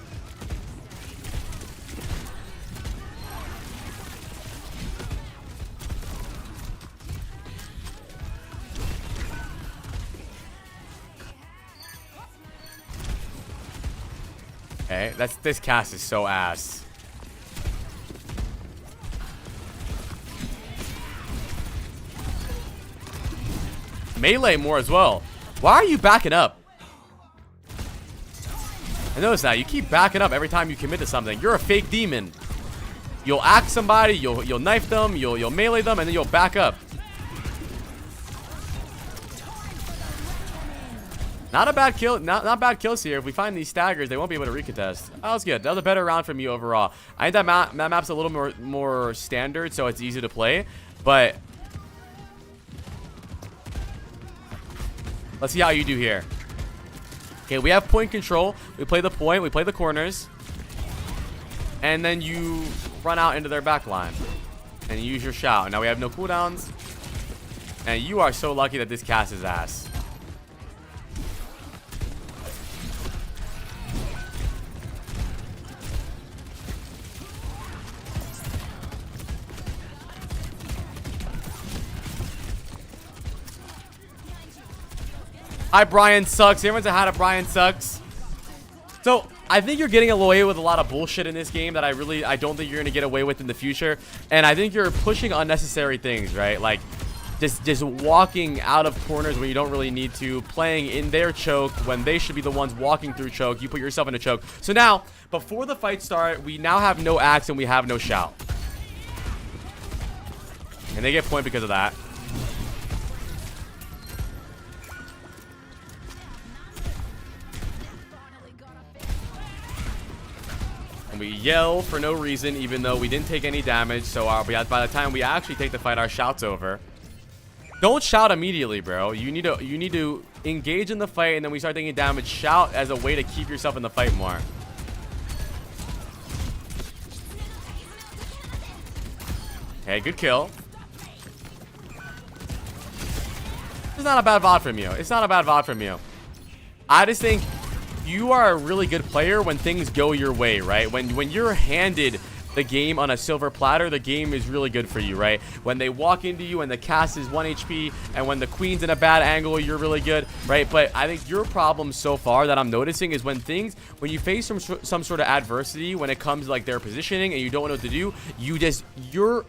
Okay, this cast is so ass. Melee more as well. Why are you backing up? I notice that. You keep backing up every time you commit to something. You're a fake demon. You'll axe somebody, you'll knife them, you'll melee them, and then you'll back up. Not a bad kill, not bad kills here. If we find these staggers, they won't be able to recontest. That was good. That was a better round from you overall. I think that map's a little more standard, so it's easy to play. But let's see how you do here. Okay, we have point control. We play the point. We play the corners. And then you run out into their back line. And you use your shout. Now we have no cooldowns. And you are so lucky that this cast is ass. Hi, Brian Sucks. Everyone's a hi to Brian Sucks. So I think you're getting away with a lot of bullshit in this game that I don't think you're gonna get away with in the future. And I think you're pushing unnecessary things, right? Like just walking out of corners when you don't really need to, playing in their choke when they should be the ones walking through choke. You put yourself in a choke. So now, before the fight start, we now have no axe and we have no shout. And they get point because of that. And we yell for no reason, even though we didn't take any damage. So by the time we actually take the fight, our shout's over. Don't shout immediately, bro. You need to engage in the fight, and then we start taking damage. Shout as a way to keep yourself in the fight more. Okay, good kill. It's not a bad VOD from you. It's not a bad VOD from you. I just think you are a really good player when things go your way, right? When you're handed the game on a silver platter, the game is really good for you, right? When they walk into you and the cast is 1 HP, and when the queen's in a bad angle, you're really good, right? But I think your problem so far that I'm noticing is when you face some sort of adversity, when it comes to like their positioning and you don't know what to do, your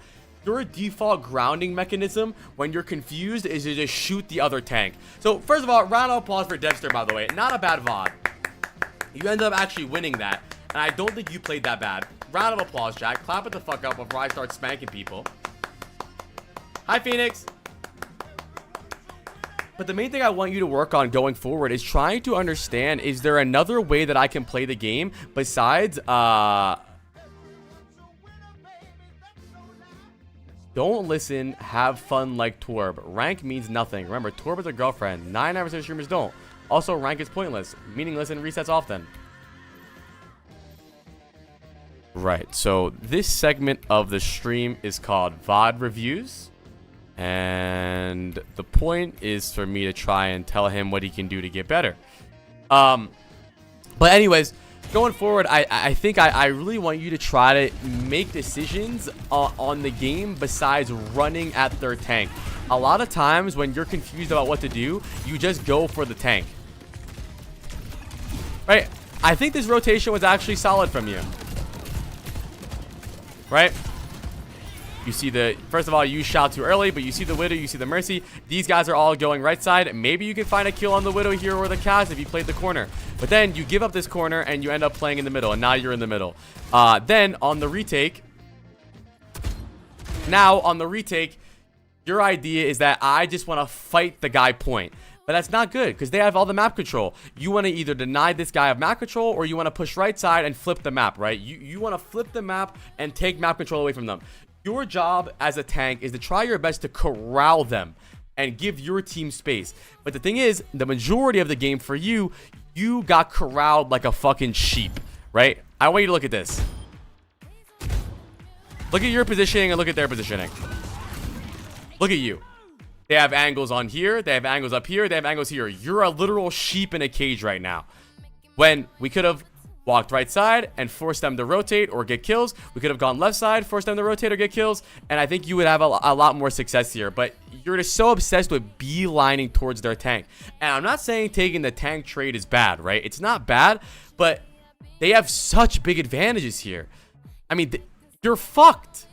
default grounding mechanism when you're confused is to just shoot the other tank. So first of all, round of applause for Dexter, by the way. Not a bad VOD. You end up actually winning that, and I don't think you played that bad. Round of applause, Jack. Clap it the fuck up before I start spanking people. Hi, Phoenix. But the main thing I want you to work on going forward is trying to understand, is there another way that I can play the game besides, don't listen, have fun like Torb. Rank means nothing. Remember, Torb is a girlfriend. 9% of streamers don't. Also, rank is pointless, meaningless, and resets often. Right, so this segment of the stream is called Vod Reviews. And the point is for me to try and tell him what he can do to get better. But anyways, going forward, I think I really want you to try to make decisions on the game besides running at their tank. A lot of times when you're confused about what to do, you just go for the tank. Right? I think this rotation was actually solid from you. Right? You see first of all, you shout too early, but you see the Widow, you see the Mercy. These guys are all going right side. Maybe you can find a kill on the Widow here or the Kaz if you played the corner. But then you give up this corner and you end up playing in the middle, and now you're in the middle. Then on the retake, your idea is that I just want to fight the guy point. But that's not good because they have all the map control. You want to either deny this guy of map control or you want to push right side and flip the map, right? You want to flip the map and take map control away from them. Your job as a tank is to try your best to corral them and give your team space. But the thing is, the majority of the game for you got corralled like a fucking sheep, right? I want you to look at this. Look at your positioning and look at their positioning. Look at you. They have angles on here. They have angles up here. They have angles here. You're a literal sheep in a cage right now. When we could have walked right side and forced them to rotate or get kills. We could have gone left side, forced them to rotate or get kills. And I think you would have a lot more success here. But you're just so obsessed with beelining towards their tank. And I'm not saying taking the tank trade is bad, right? It's not bad, but they have such big advantages here. I mean, you're fucked.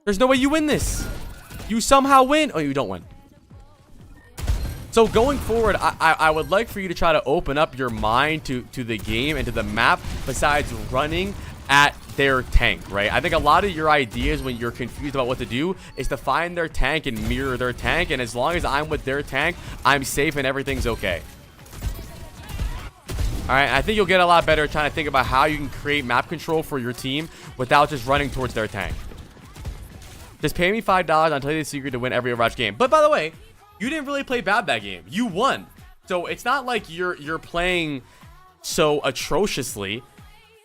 There's no way you win this. You somehow win. Oh, you don't win. So going forward, I would like for you to try to open up your mind to the game and to the map besides running at their tank, right? I think a lot of your ideas when you're confused about what to do is to find their tank and mirror their tank. And as long as I'm with their tank, I'm safe and everything's okay. All right, I think you'll get a lot better trying to think about how you can create map control for your team without just running towards their tank. Just pay me $5. I'll tell you the secret to win every Overwatch game. But by the way, you didn't really play bad that game. You won. So it's not like you're playing so atrociously.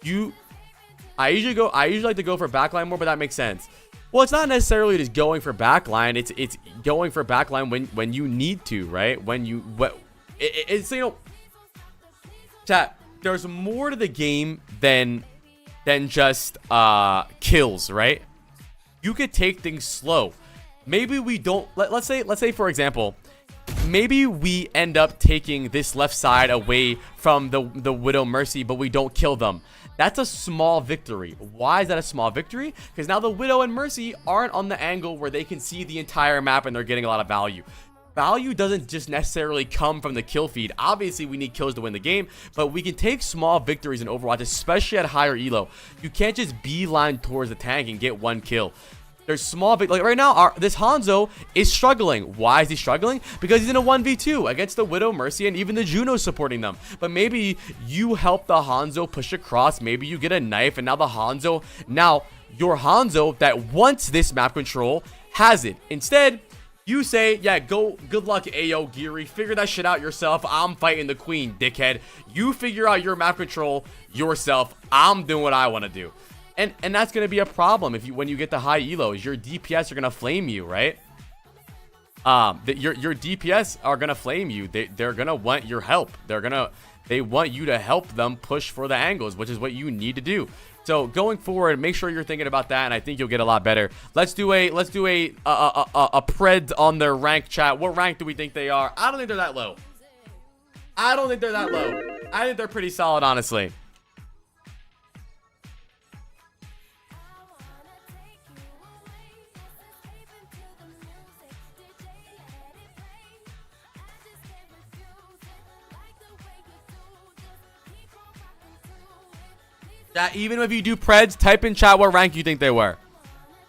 I usually like to go for backline more, but that makes sense. Well, it's not necessarily just going for backline. It's going for backline when you need to, right? It's you know, chat. There's more to the game than just kills, right? You could take things slow. Maybe we don't. Let's say for example, maybe we end up taking this left side away from the Widow Mercy, but we don't kill them. That's a small victory. Why is that a small victory? Because now the Widow and Mercy aren't on the angle where they can see the entire map and they're getting a lot of value. Value doesn't just necessarily come from the kill feed. Obviously, we need kills to win the game, but we can take small victories in Overwatch, especially at higher elo. You can't just beeline towards the tank and get one kill. There's small, like right now, this Hanzo is struggling. Why is he struggling? Because he's in a 1v2 against the Widow, Mercy, and even the Juno supporting them. But maybe you help the Hanzo push across. Maybe you get a knife, and now the Hanzo, your Hanzo that wants this map control has it. Instead, you say, yeah, good luck, Ayo, Geary. Figure that shit out yourself. I'm fighting the queen, dickhead. You figure out your map control yourself. I'm doing what I want to do. And that's going to be a problem when you get the high elos. Your DPS are going to flame you, right? Your DPS are going to flame you. They're going to want your help. They want you to help them push for the angles, which is what you need to do. So going forward, make sure you're thinking about that, and I think you'll get a lot better. Let's do a pred on their rank, chat. What rank do we think they are? I don't think they're that low. I think they're pretty solid, honestly. Yeah, even if you do preds, type in chat what rank you think they were.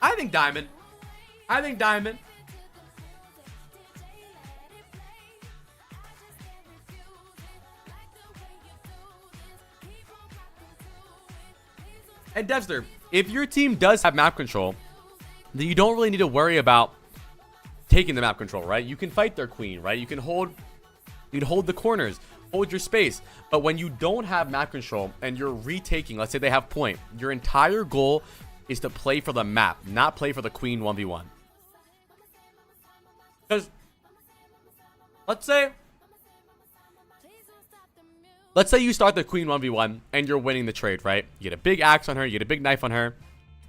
I think diamond. And Devster, if your team does have map control, then you don't really need to worry about taking the map control, right? You can fight their queen, right? You can hold the corners. Hold your space. But when you don't have map control and you're retaking, let's say they have point, your entire goal is to play for the map, not play for the queen 1v1. Because let's say you start the queen 1v1 and you're winning the trade, right? You get a big axe on her, you get a big knife on her.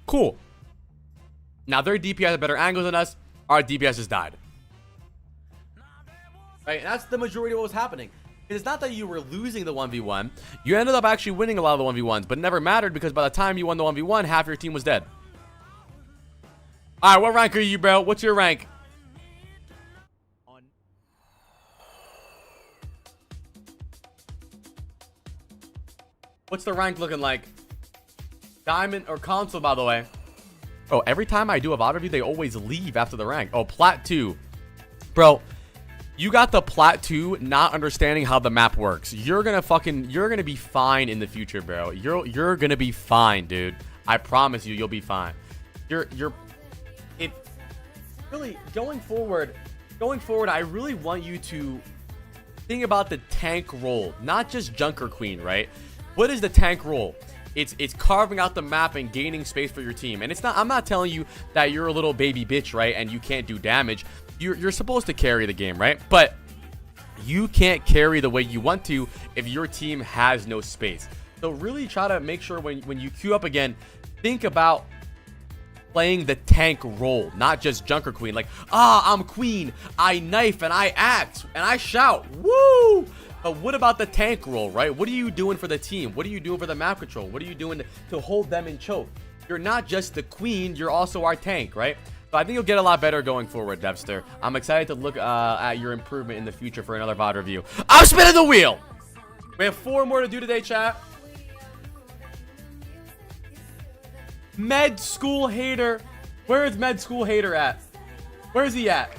Cool. Now their DPS have better angles than us. Our DPS just died. Right? And that's the majority of what was happening. It's not that you were losing the 1v1. You ended up actually winning a lot of the 1v1s, but it never mattered because by the time you won the 1v1, half your team was dead. Alright, what rank are you, bro? What's your rank? What's the rank looking like? Diamond or console, by the way. Oh, every time I do a VOD review, they always leave after the rank. Oh, Plat 2. Bro, you got the Plat 2 not understanding how the map works. You're gonna be fine in the future, bro. You're gonna be fine, dude. I promise you'll be fine. Really going forward, I really want you to think about the tank role, not just Junker Queen, right? What is the tank role? It's carving out the map and gaining space for your team. And I'm not telling you that you're a little baby bitch, right? And you can't do damage. You're supposed to carry the game, right? But you can't carry the way you want to if your team has no space. So really try to make sure when you queue up again, think about playing the tank role, not just Junker Queen. Like, I'm queen, I knife and I axe and I shout, woo! But what about the tank role, right? What are you doing for the team? What are you doing for the map control? What are you doing to hold them in choke? You're not just the queen, you're also our tank, right? So I think you'll get a lot better going forward, Devster. I'm excited to look at your improvement in the future for another VOD review. I'm spinning the wheel! We have 4 more to do today, chat. Med School Hater. Where is Med School Hater at? Where is he at?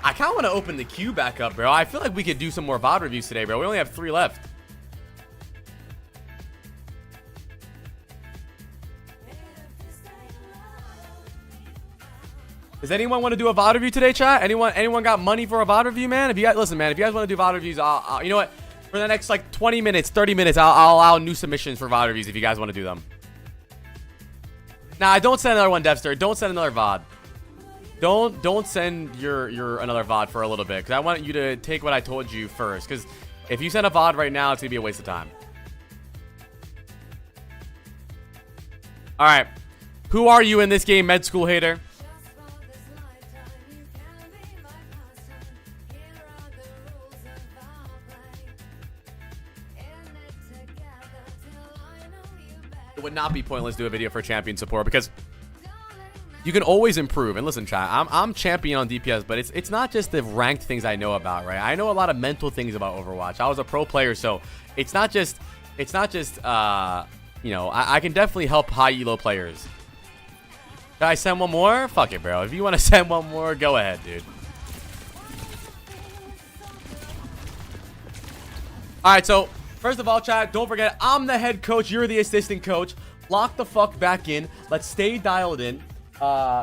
I kind of want to open the queue back up, bro. I feel like we could do some more VOD reviews today, bro. We only have 3 left. Does anyone want to do a VOD review today, chat? Anyone got money for a VOD review, man? If you guys listen, man, if you guys want to do VOD reviews, I'll you know what? For the next like 20 minutes, 30 minutes, I'll allow new submissions for VOD reviews if you guys want to do them. Nah, don't send another one, Devster. Don't send another VOD. Don't send your another VOD for a little bit, because I want you to take what I told you first. Because if you send a VOD right now, it's gonna be a waste of time. All right, who are you in this game, Med School Hater? it would not be pointless to do a video for champion support because you can always improve. And listen, chat, I'm champion on DPS, but it's not just the ranked things I know about, right? I know a lot of mental things about Overwatch. I was a pro player, so it's not just you know, I can definitely help high elo players. Can I send one more? Fuck it, bro. If you want to send one more, go ahead, dude. All right, so first of all, chat, don't forget, I'm the head coach. You're the assistant coach. Lock the fuck back in. Let's stay dialed in.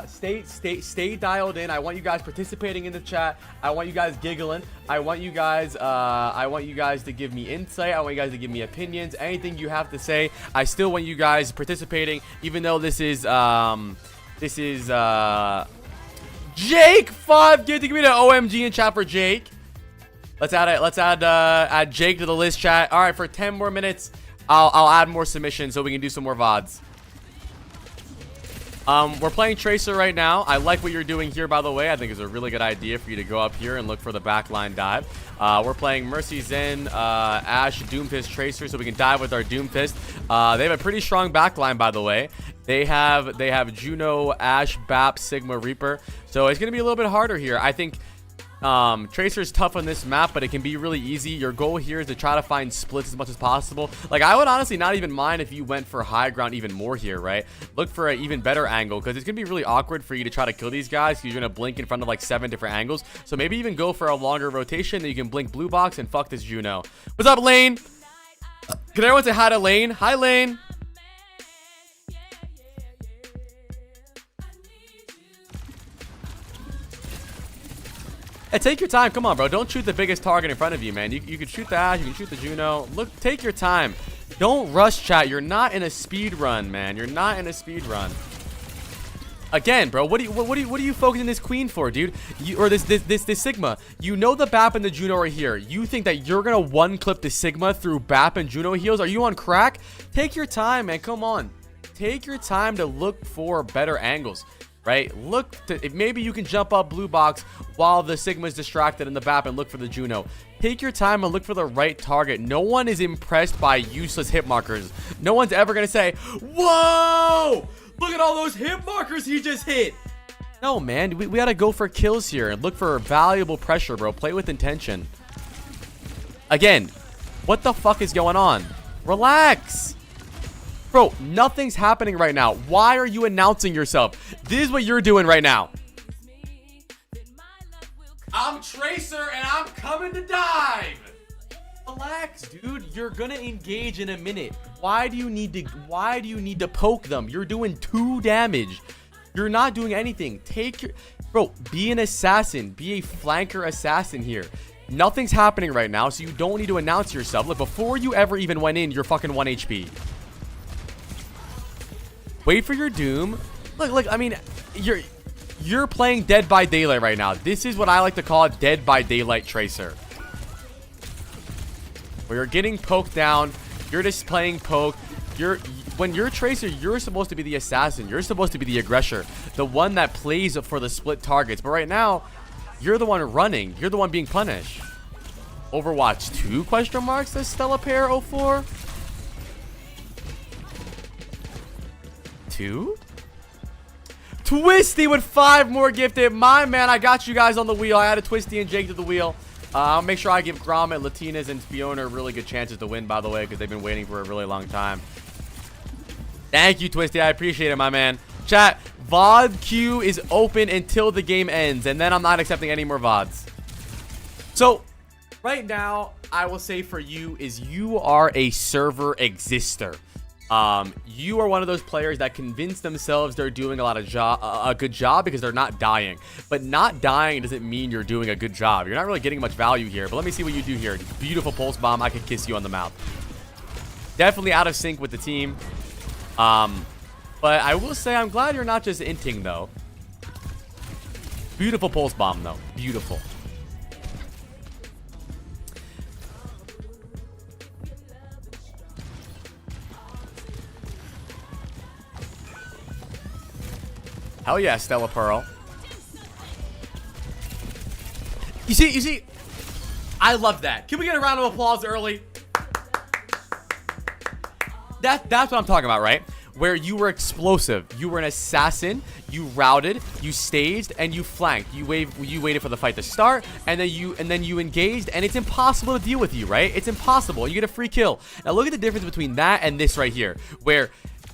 Stay dialed in. I want you guys participating in the chat. I want you guys giggling. I want you guys to give me insight. I want you guys to give me opinions. Anything you have to say. I still want you guys participating, even though this is Jake 5. Give me the OMG in chat for Jake. Let's add Jake to the list, chat. All right, for 10 more minutes, I'll add more submissions so we can do some more VODs. We're playing Tracer right now. I like what you're doing here, by the way. I think it's a really good idea for you to go up here and look for the backline dive. We're playing Mercy, Zen, Ashe, Doomfist, Tracer, so we can dive with our Doomfist. They have a pretty strong backline, by the way. They have Juno, Ashe, Bap, Sigma, Reaper. So it's gonna be a little bit harder here. I think Tracer's tough on this map, but it can be really easy. Your goal here is to try to find splits as much as possible. Like, I would honestly not even mind if you went for high ground even more here, right? Look for an even better angle, because it's gonna be really awkward for you to try to kill these guys, because you're gonna blink in front of like 7 different angles. So maybe even go for a longer rotation that you can blink blue box and fuck this Juno. What's up, Lane? Can everyone say hi to Lane? Hi, Lane. Hey, take your time. Come on, bro. Don't shoot the biggest target in front of you, man. You can shoot the Ashe. You can shoot the Juno. Look, take your time. Don't rush, chat. You're not in a speed run, man. You're not in a speed run. Again, bro, what are you focusing this queen for, dude? Or this Sigma. You know the Bap and the Juno are here. You think that you're gonna one clip the Sigma through Bap and Juno heals? Are you on crack? Take your time, man. Come on. Take your time to look for better angles. Right? Look to, if maybe you can jump up blue box while the Sigma's distracted in the Bap and look for the Juno. Take your time and look for the right target. No one is impressed by useless hit markers. No one's ever gonna say, whoa, look at all those hit markers he just hit. No, man, we gotta go for kills here and look for valuable pressure, bro. Play with intention. Again, what the fuck is going on? Relax. Bro, nothing's happening right now. Why are you announcing yourself? This is what you're doing right now. I'm Tracer and I'm coming to dive. Relax, dude. You're gonna engage in a minute. Why do you need to poke them? You're doing 2 damage. You're not doing anything. Bro, be an assassin. Be a flanker assassin here. Nothing's happening right now, so you don't need to announce yourself. Look, before you ever even went in, you're fucking 1 HP. Wait for your doom. Look, I mean, you're playing Dead by Daylight right now. This is what I like to call a Dead by Daylight Tracer. Where you're getting poked down, you're just playing poke. When you're Tracer, you're supposed to be the assassin. You're supposed to be the aggressor, the one that plays for the split targets. But right now, you're the one running. You're the one being punished. Overwatch 2 question marks says Stella Pair 04. 2? Twisty with 5 more gifted. My man, I got you guys on the wheel. I added Twisty and Jake to the wheel. I'll make sure I give Gromit, Latinas, and Fiona really good chances to win, by the way, because they've been waiting for a really long time. Thank you, Twisty. I appreciate it, my man. Chat, VOD queue is open until the game ends, and then I'm not accepting any more VODs. So, right now, I will say for you is you are a server exister. You are one of those players that convince themselves they're doing a good job because they're not dying. But not dying doesn't mean you're doing a good job. You're not really getting much value here. But let me see what you do here. Beautiful pulse bomb. I could kiss you on the mouth. Definitely out of sync with the team. But I will say I'm glad you're not just inting, though. Beautiful pulse bomb, though. Beautiful. Hell yeah, Stella Pearl. You see, I love that. Can we get a round of applause early? That's what I'm talking about, right? Where you were explosive, you were an assassin, you routed, you staged, and you flanked. You waited for the fight to start, and then you engaged, and it's impossible to deal with you, right? It's impossible. You get a free kill. Now look at the difference between that and this right here, where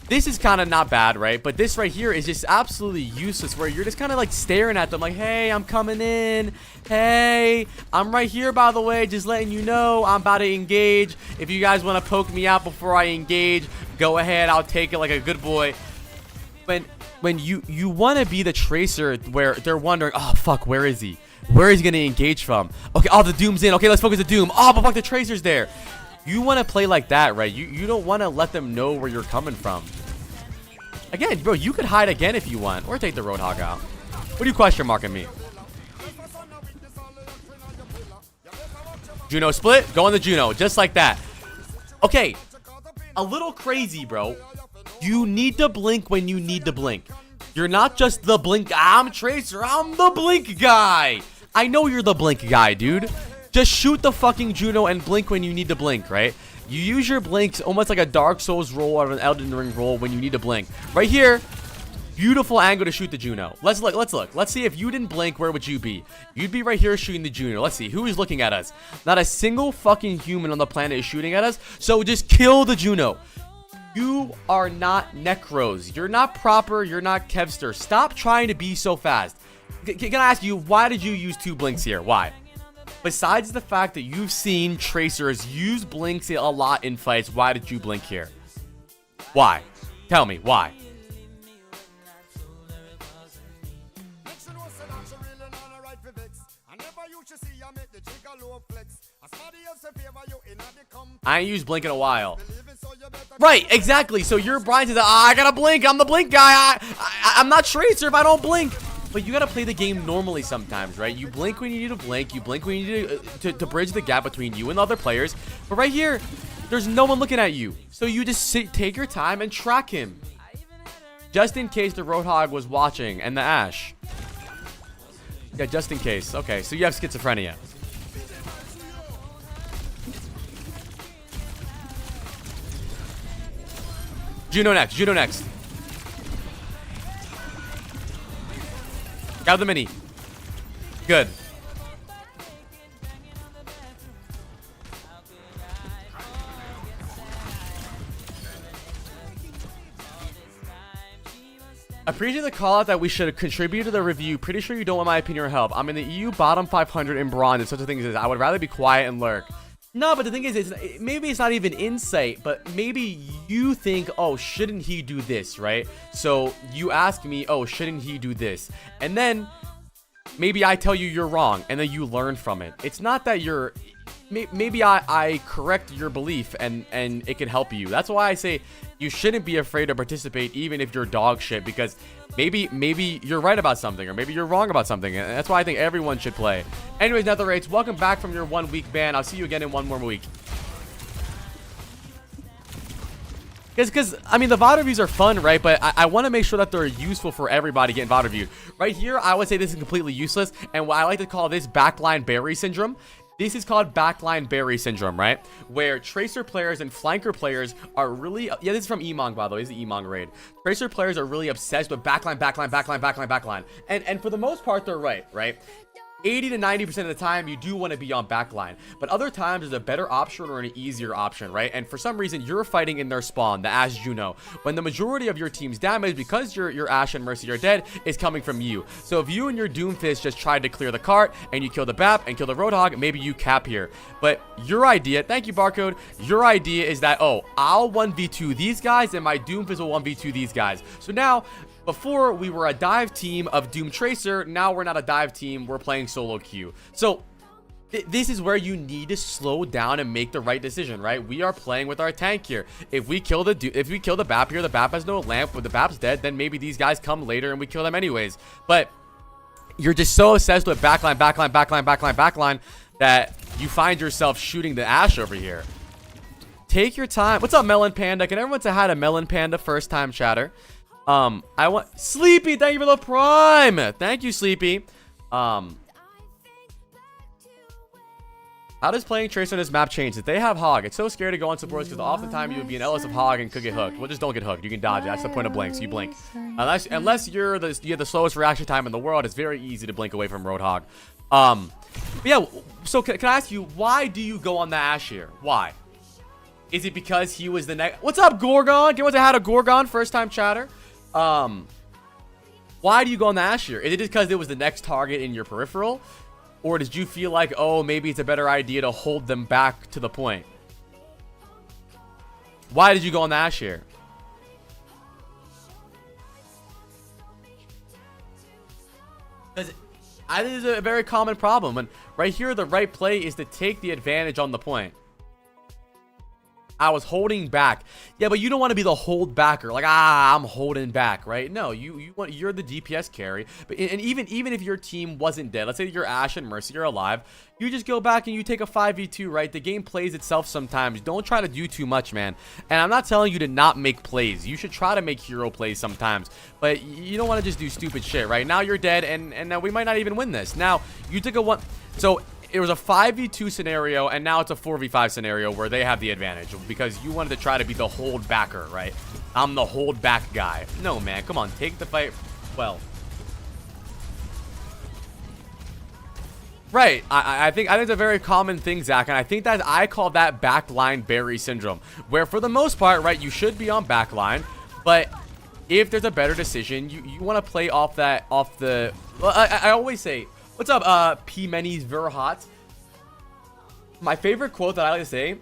this is kind of not bad, right? But this right here is just absolutely useless, where you're just kind of like staring at them like, hey, I'm coming in. Hey, I'm right here, by the way, just letting you know I'm about to engage. If you guys want to poke me out before I engage, go ahead. I'll take it like a good boy. When you want to be the tracer where they're wondering, oh, fuck, where is he? Where is he going to engage from? Okay, oh, the Doom's in. Okay, let's focus the Doom. Oh, but fuck, the tracer's there. You want to play like that, right? You don't want to let them know where you're coming from. Again, bro, you could hide again if you want, or take the Roadhog out. What are you question marking me? Juno split, go on the Juno, just like that. Okay, a little crazy, bro. You need to blink when you need to blink. You're not just the blink. I'm Tracer, I'm the blink guy. I know you're the blink guy, dude. Just shoot the fucking Juno and blink when you need to blink, right? You use your blinks almost like a Dark Souls roll or an Elden Ring roll when you need to blink. Right here, beautiful angle to shoot the Juno. Let's look. Let's see if you didn't blink, where would you be? You'd be right here shooting the Juno. Let's see. Who is looking at us? Not a single fucking human on the planet is shooting at us. So just kill the Juno. You are not Necros. You're not proper. You're not Kevster. Stop trying to be so fast. Can I ask you, why did you use 2 blinks here? Why? Besides the fact that you've seen Tracers use blinks a lot in fights, why did you blink here? Why? Tell me, why? I ain't used blink in a while. Right, exactly. So your Brian says, I gotta blink. I'm the blink guy. I'm not Tracer if I don't blink. But you gotta play the game normally sometimes, right? You blink when you need to blink. You blink when you need to bridge the gap between you and the other players. But right here, there's no one looking at you. So you just take your time and track him. Just in case the Roadhog was watching and the Ashe. Yeah, just in case. Okay, so you have schizophrenia. Juno next. Juno next. Grab the mini. Good. Appreciate the call out that we should contribute to the review. Pretty sure you don't want my opinion or help. I'm in the EU bottom 500 in bronze and such a thing as I would rather be quiet and lurk. No, but the thing is, maybe it's not even insight, but maybe you think, oh, shouldn't he do this, right? So you ask me, oh, shouldn't he do this? And then maybe I tell you you're wrong, and then you learn from it. It's not that you're... Maybe I correct your belief, and it can help you. That's why I say you shouldn't be afraid to participate, even if you're dog shit, because maybe you're right about something, or maybe you're wrong about something, and that's why I think everyone should play. Anyways, Nether Rates, welcome back from your 1 week ban. I'll see you again in 1 more week. Because, I mean, the VOD reviews are fun, right? But I want to make sure that they're useful for everybody getting VOD reviewed. Right here, I would say this is completely useless, and what I like to call this backline berry syndrome. This is called backline berry syndrome, right? Where Tracer players and flanker players are really... Yeah, this is from Emong, by the way. This is the Emong raid. Tracer players are really obsessed with backline. And for the most part, they're right? 80 to 90% of the time, you do want to be on backline. But other times, there's a better option or an easier option, right? And for some reason, you're fighting in their spawn, the Ashe Juno, when the majority of your team's damage, because your Ashe and Mercy are dead, is coming from you. So if you and your Doomfist just tried to clear the cart, and you kill the BAP and kill the Roadhog, maybe you cap here. But your idea, thank you, Barcode, your idea is that, oh, I'll 1v2 these guys, and my Doomfist will 1v2 these guys. So now... Before, we were a dive team of Doom Tracer. Now we're not a dive team. We're playing solo queue. So, this is where you need to slow down and make the right decision, right? We are playing with our tank here. If we kill the BAP here, the BAP has no lamp. But the BAP's dead, then maybe these guys come later and we kill them anyways. But you're just so obsessed with backline that you find yourself shooting the Ashe over here. Take your time. What's up, Melon Panda? Can everyone say hi to Melon Panda, first time chatter? I want Sleepy, thank you for the prime. Thank you, Sleepy. How does playing Tracer on this map change? If they have Hog, it's so scary to go on supports because oftentimes you would be an LS of Hog and could get hooked. Well, just don't get hooked. You can dodge it. That's the point of blink. So you blink. Unless you have the slowest reaction time in the world, it's very easy to blink away from Roadhog. But yeah. So can I ask you, why do you go on the Ashe here? Why? Is it because he was the next? What's up, Gorgon? Get what's had a Gorgon first time chatter. Why do you go on the Ashe here? Is it just because it was the next target in your peripheral? Or did you feel like, oh, maybe it's a better idea to hold them back to the point? Why did you go on the Ashe here? Because I think it's a very common problem. And right here, the right play is to take the advantage on the point. I was holding back. Yeah, but you don't want to be the hold backer. Like, I'm holding back, right? No, you're the DPS carry. But and even if your team wasn't dead, let's say you're Ashe and Mercy, you're alive, you just go back and you take a 5v2, right? The game plays itself sometimes. Don't try to do too much, man. And I'm not telling you to not make plays. You should try to make hero plays sometimes. But you don't want to just do stupid shit, right? Now you're dead, and now we might not even win this. Now, you took a one... So... It was a 5v2 scenario, and now it's a 4v5 scenario where they have the advantage because you wanted to try to be the hold backer, right? I'm the hold back guy. No, man, come on, take the fight well. Right, I think it's a very common thing, Zach, and I think that I call that backline Barry syndrome, where for the most part, right, you should be on backline, but if there's a better decision, you want to play off the. Well, I always say. What's up, P. Many's Verhot? My favorite quote that I like to say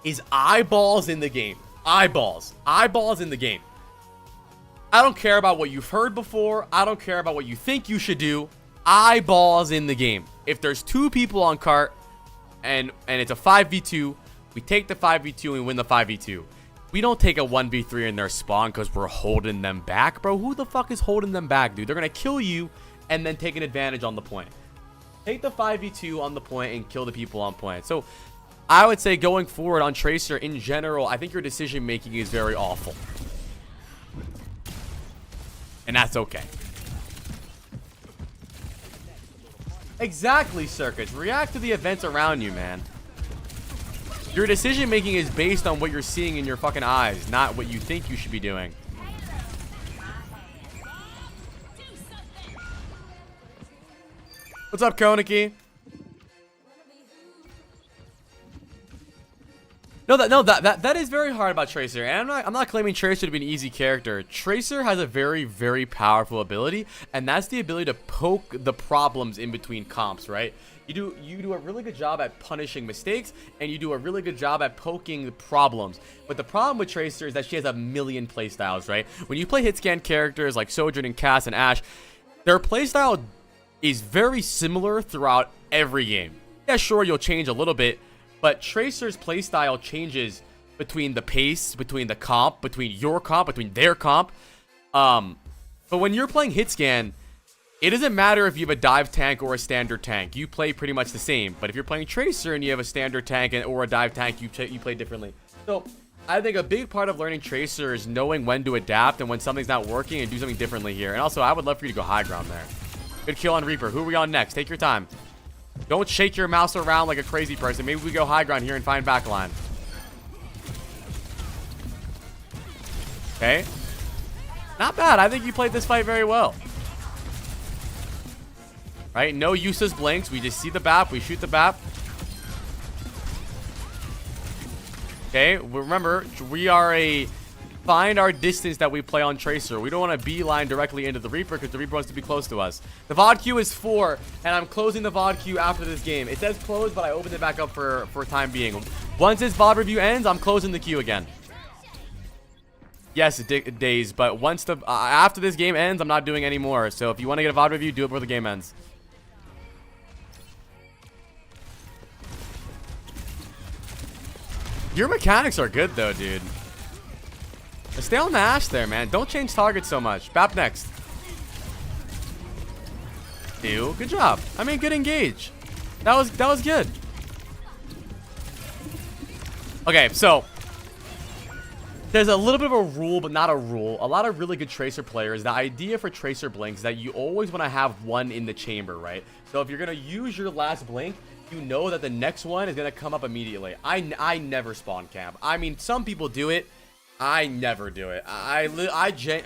is eyeballs in the game. Eyeballs. Eyeballs in the game. I don't care about what you've heard before. I don't care about what you think you should do. Eyeballs in the game. If there's 2 people on cart and it's a 5v2, we take the 5v2 and we win the 5v2. We don't take a 1v3 in their spawn because we're holding them back. Bro, who the fuck is holding them back, dude? They're going to kill you and then take an advantage on the point. Take the 5v2 on the point and kill the people on point. So I would say going forward on Tracer in general, I think your decision making is very awful. And that's okay. Exactly, Circus. React to the events around you, man. Your decision making is based on what you're seeing in your fucking eyes, not what you think you should be doing. What's up, Koniki? That is very hard about Tracer, and I'm not claiming Tracer to be an easy character. Tracer has a very, very powerful ability, and that's the ability to poke the problems in between comps, right? You do a really good job at punishing mistakes, and you do a really good job at poking the problems. But the problem with Tracer is that she has a million playstyles, right? When you play hit scan characters like Sojourn and Cass and Ashe, their playstyle is very similar throughout every game. Yeah, sure, you'll change a little bit, but Tracer's playstyle changes between the pace, between the comp, between your comp, between their comp. But when you're playing hitscan, it doesn't matter if you have a dive tank or a standard tank. You play pretty much the same. But if you're playing Tracer and you have a standard tank or a dive tank, you play differently. So I think a big part of learning Tracer is knowing when to adapt and when something's not working and do something differently here. And also, I would love for you to go high ground there. Good kill on Reaper. Who are we on next? Take your time. Don't shake your mouse around like a crazy person. Maybe we go high ground here and find backline. Okay. Not bad. I think you played this fight very well. Right? No useless blinks. We just see the BAP. We shoot the BAP. Okay. Remember, we are a... Find our distance that we play on Tracer. We don't want to beeline directly into the Reaper because the Reaper wants to be close to us. The VOD queue is 4, and I'm closing the VOD queue after this game. It says closed, but I opened it back up for time being. Once this VOD review ends, I'm closing the queue again. Yes, days, but once the after this game ends, I'm not doing any more. So if you want to get a VOD review, do it before the game ends. Your mechanics are good though, dude. Stay on the Ashe there, man. Don't change targets so much. BAP next. Ew, good job. I mean, good engage. That was good. Okay, so there's a little bit of a rule, but not a rule. A lot of really good Tracer players, the idea for Tracer blinks is that you always want to have one in the chamber, right? So if you're going to use your last blink, you know that the next one is gonna come up immediately. I never spawn camp. I mean, some people do it. I never do it.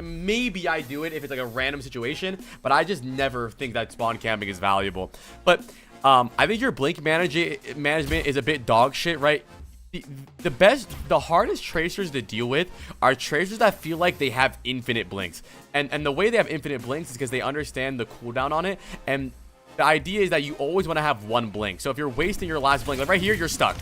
Maybe I do it if it's like a random situation, but I just never think that spawn camping is valuable. But I think your blink management is a bit dog shit, right? The hardest tracers to deal with are tracers that feel like they have infinite blinks. And the way they have infinite blinks is because they understand the cooldown on it. And the idea is that you always want to have one blink. So if you're wasting your last blink, like right here, you're stuck.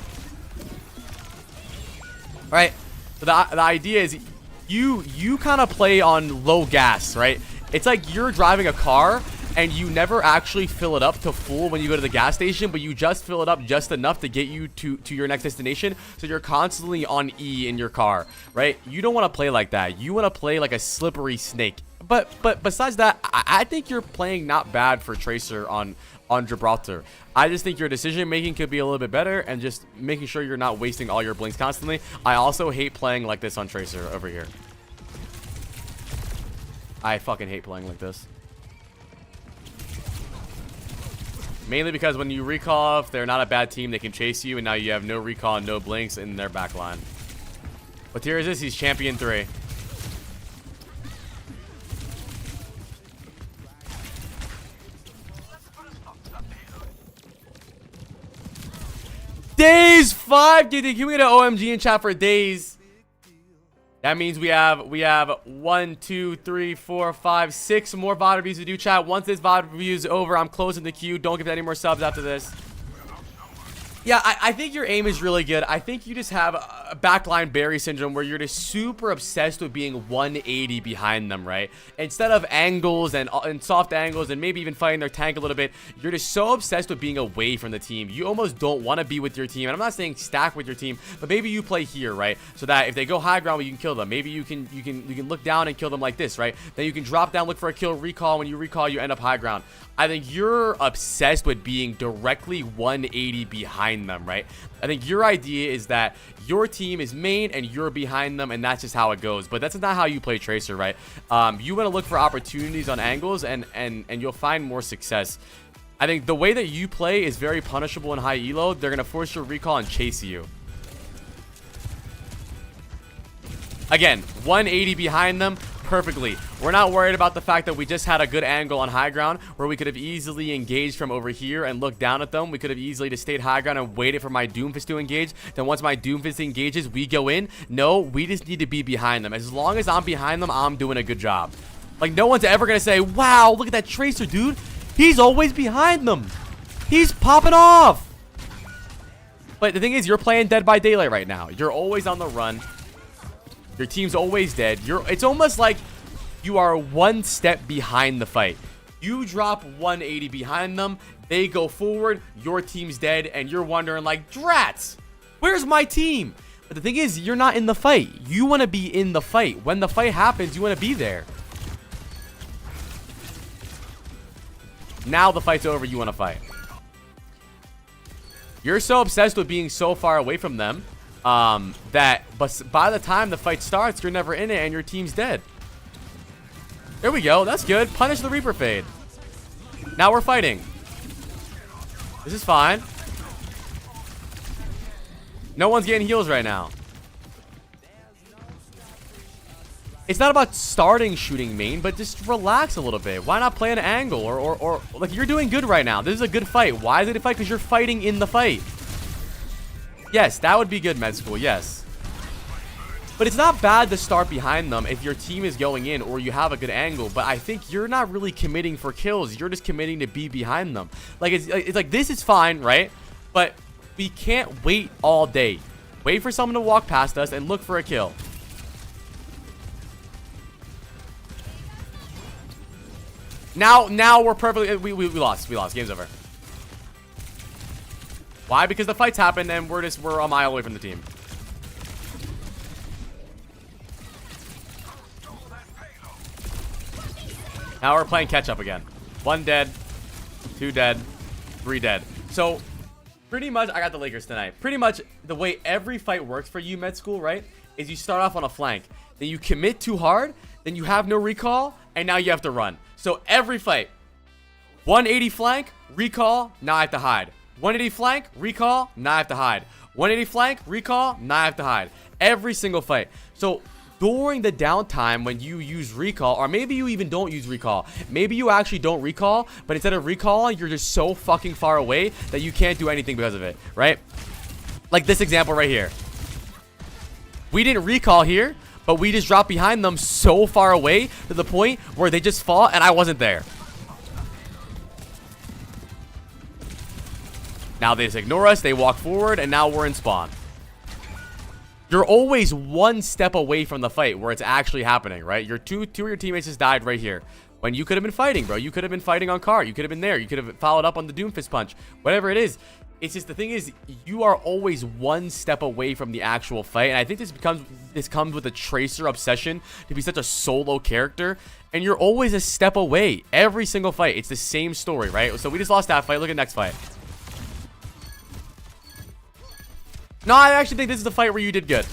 Right? So the idea is you kind of play on low gas, right? It's like you're driving a car and you never actually fill it up to full when you go to the gas station, but you just fill it up just enough to get you to your next destination. So you're constantly on E in your car, right? You don't want to play like that. You want to play like a slippery snake. But besides that, I think you're playing not bad for Tracer on Gibraltar. I just think your decision making could be a little bit better, and just making sure you're not wasting all your blinks constantly. I also hate playing like this on Tracer over here. I fucking hate playing like this. Mainly because when you recall, if they're not a bad team, they can chase you, and now you have no recall and no blinks in their back line. What tier is this? He's champion 3. Days 5. Can we get an OMG in chat for Days? That means we have 1, 2, 3, 4, 5, 6 more VOD reviews to do, chat. Once this VOD review is over, I'm closing the queue. Don't give any more subs after this. Yeah, I think your aim is really good. I think you just have a backline Barry syndrome where you're just super obsessed with being 180 behind them, right? Instead of angles and soft angles and maybe even fighting their tank a little bit, you're just so obsessed with being away from the team. You almost don't want to be with your team. And I'm not saying stack with your team, but maybe you play here, right? So that if they go high ground, you can kill them. Maybe you can look down and kill them like this, right? Then you can drop down, look for a kill, recall. When you recall, you end up high ground. I think you're obsessed with being directly 180 behind them, right? I think your idea is that your team is main and you're behind them, and that's just how it goes. But that's not how you play Tracer, right? You want to look for opportunities on angles, and you'll find more success. I think the way that you play is very punishable in high elo. They're going to force your recall and chase you. Again, 180 behind them. Perfectly. We're not worried about the fact that we just had a good angle on high ground where we could have easily engaged from over here and looked down at them. We could have easily just stayed high ground and waited for my Doomfist to engage. Then once my Doomfist engages, we go in. No, we just need to be behind them. As long as I'm behind them, I'm doing a good job. Like, no one's ever going to say, wow, look at that Tracer, dude. He's always behind them. He's popping off. But the thing is, you're playing Dead by Daylight right now. You're always on the run. Your team's always dead. It's almost like you are one step behind the fight. You drop 180 behind them, they go forward, your team's dead, and you're wondering like, drats, where's my team? But the thing is, you're not in the fight. You want to be in the fight. When the fight happens, you want to be there. Now the fight's over, you want to fight. You're so obsessed with being so far away from them that by the time the fight starts, you're never in it and your team's dead. There we go. That's good. Punish the Reaper fade. Now we're fighting. This is fine. No one's getting heals right now. It's not about starting shooting main, but just relax a little bit. Why not play an angle or like, you're doing good right now. This is a good fight. Why is it a fight? Because you're fighting in the fight. Yes, that would be good, med school. Yes. But it's not bad to start behind them if your team is going in or you have a good angle. But I think you're not really committing for kills. You're just committing to be behind them. Like, it's like, this is fine, right? But we can't wait all day. Wait for someone to walk past us and look for a kill. Now we're perfectly... We lost. Game's over. Why? Because the fights happened and we're a mile away from the team. Now we're playing catch up again. 1 dead, 2 dead, 3 dead. So pretty much, I got the Lakers tonight. Pretty much the way every fight works for you, med school, right, is you start off on a flank, then you commit too hard, then you have no recall, and now you have to run. So every fight, 180 flank, recall, now I have to hide. 180 flank, recall, now I have to hide. 180 flank, recall, now I have to hide. Every single fight. So during the downtime when you use recall, or maybe you even don't use recall, maybe you actually don't recall, but instead of recalling, you're just so fucking far away that you can't do anything because of it, right? Like this example right here. We didn't recall here, but we just dropped behind them so far away to the point where they just fall and I wasn't there. Now they just ignore us, they walk forward, and now we're in spawn. You're always one step away from the fight where it's actually happening, right? Your two of your teammates just died right here. When you could have been fighting, bro. You could have been fighting on cart. You could have been there. You could have followed up on the Doomfist punch. Whatever it is. It's just the thing is, you are always one step away from the actual fight. And I think this comes with a Tracer obsession to be such a solo character. And you're always a step away. Every single fight. It's the same story, right? So we just lost that fight. Look at the next fight. No, I actually think this is the fight where you did good.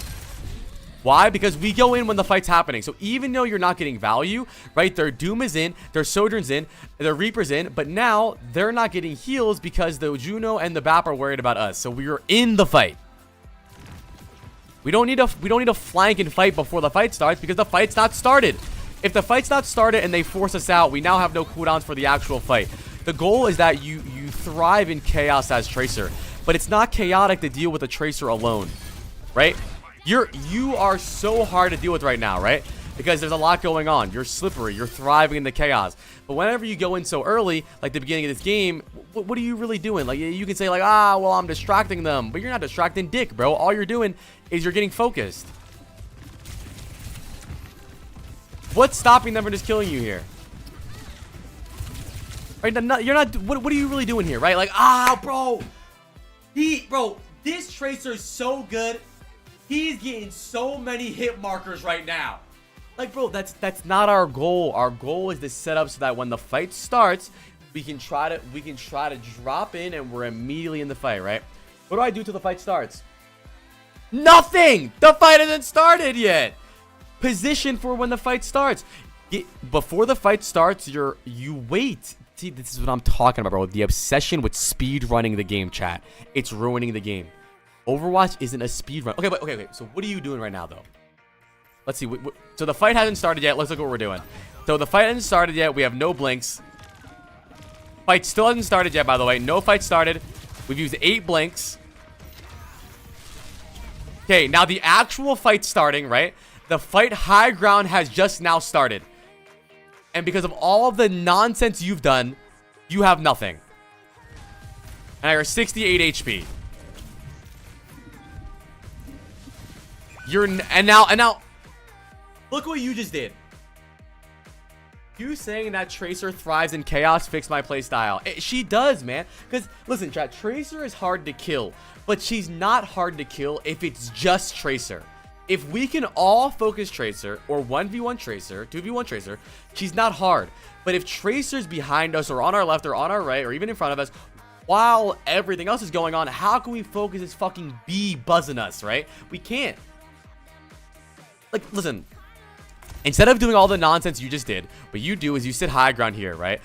Why? Because we go in when the fight's happening. So even though you're not getting value, right? Their Doom is in, their Sojourn's in, their Reaper's in, but now they're not getting heals because the Juno and the BAP are worried about us. So we are in the fight. We don't need a flank and fight before the fight starts because the fight's not started. If the fight's not started and they force us out, we now have no cooldowns for the actual fight. The goal is that you thrive in chaos as Tracer. But it's not chaotic to deal with a Tracer alone, right? You are so hard to deal with right now, right? Because there's a lot going on. You're slippery. You're thriving in the chaos. But whenever you go in so early, like the beginning of this game, what are you really doing? Like, you can say like, well, I'm distracting them. But you're not distracting dick, bro. All you're doing is you're getting focused. What's stopping them from just killing you here? Right? You're not. What are you really doing here, right? Like, bro. Bro, this Tracer is so good. He's getting so many hit markers right now. Like, bro, that's not our goal. Our goal is to set up so that when the fight starts, we can try to drop in and we're immediately in the fight, right? What do I do till the fight starts? Nothing! The fight hasn't started yet. Position for when the fight starts. Before the fight starts, you wait. See, this is what I'm talking about, bro. The obsession with speed running the game, chat. It's ruining the game. Overwatch isn't a speed run. Okay. So what are you doing right now, though? Let's see. So the fight hasn't started yet. Let's look at what we're doing. So the fight hasn't started yet. We have no blinks. Fight still hasn't started yet, by the way. No fight started. We've used 8 blinks. Okay, now the actual fight starting, right? The fight high ground has just now started. And because of all of the nonsense you've done, you have nothing. And you're 68 HP. And now look what you just did. You saying that Tracer thrives in chaos fixed my playstyle. She does, man. Because listen, chat, Tracer is hard to kill, but she's not hard to kill if it's just Tracer. If we can all focus Tracer, or 1v1 Tracer, 2v1 Tracer, she's not hard. But if Tracer's behind us, or on our left, or on our right, or even in front of us, while everything else is going on, how can we focus this fucking bee buzzing us, right? We can't. Like, listen. Instead of doing all the nonsense you just did, what you do is you sit high ground here, right?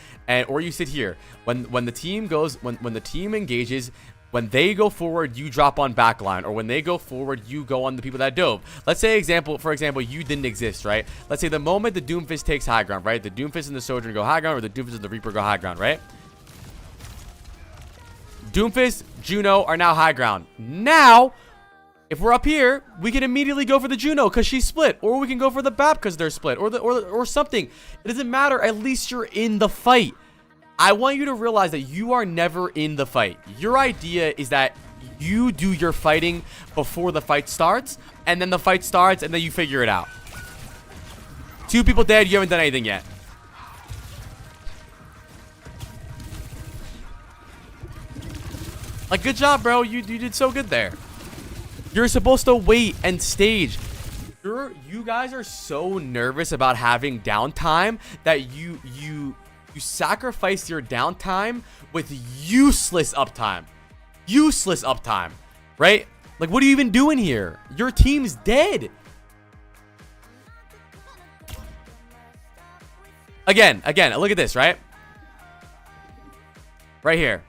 Or you sit here. When the team goes, when the team engages, when they go forward, you drop on backline, or when they go forward, you go on the people that dove. Let's say, for example, you didn't exist, right? Let's say the moment the Doomfist takes high ground, right? The Doomfist and the Sojourn go high ground, or the Doomfist and the Reaper go high ground, right? Doomfist, Juno are now high ground. Now, if we're up here, we can immediately go for the Juno because she's split, or we can go for the BAP because they're split, or something. It doesn't matter. At least you're in the fight. I want you to realize that you are never in the fight. Your idea is that you do your fighting before the fight starts, and then the fight starts, and then you figure it out. 2 people dead, you haven't done anything yet. Like, good job, bro. You did so good there. You're supposed to wait and stage. You guys are so nervous about having downtime that you sacrifice your downtime with useless uptime. Useless uptime, right? Like, what are you even doing here? Your team's dead. Again, look at this, right? Right here.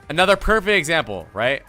Another perfect example, right?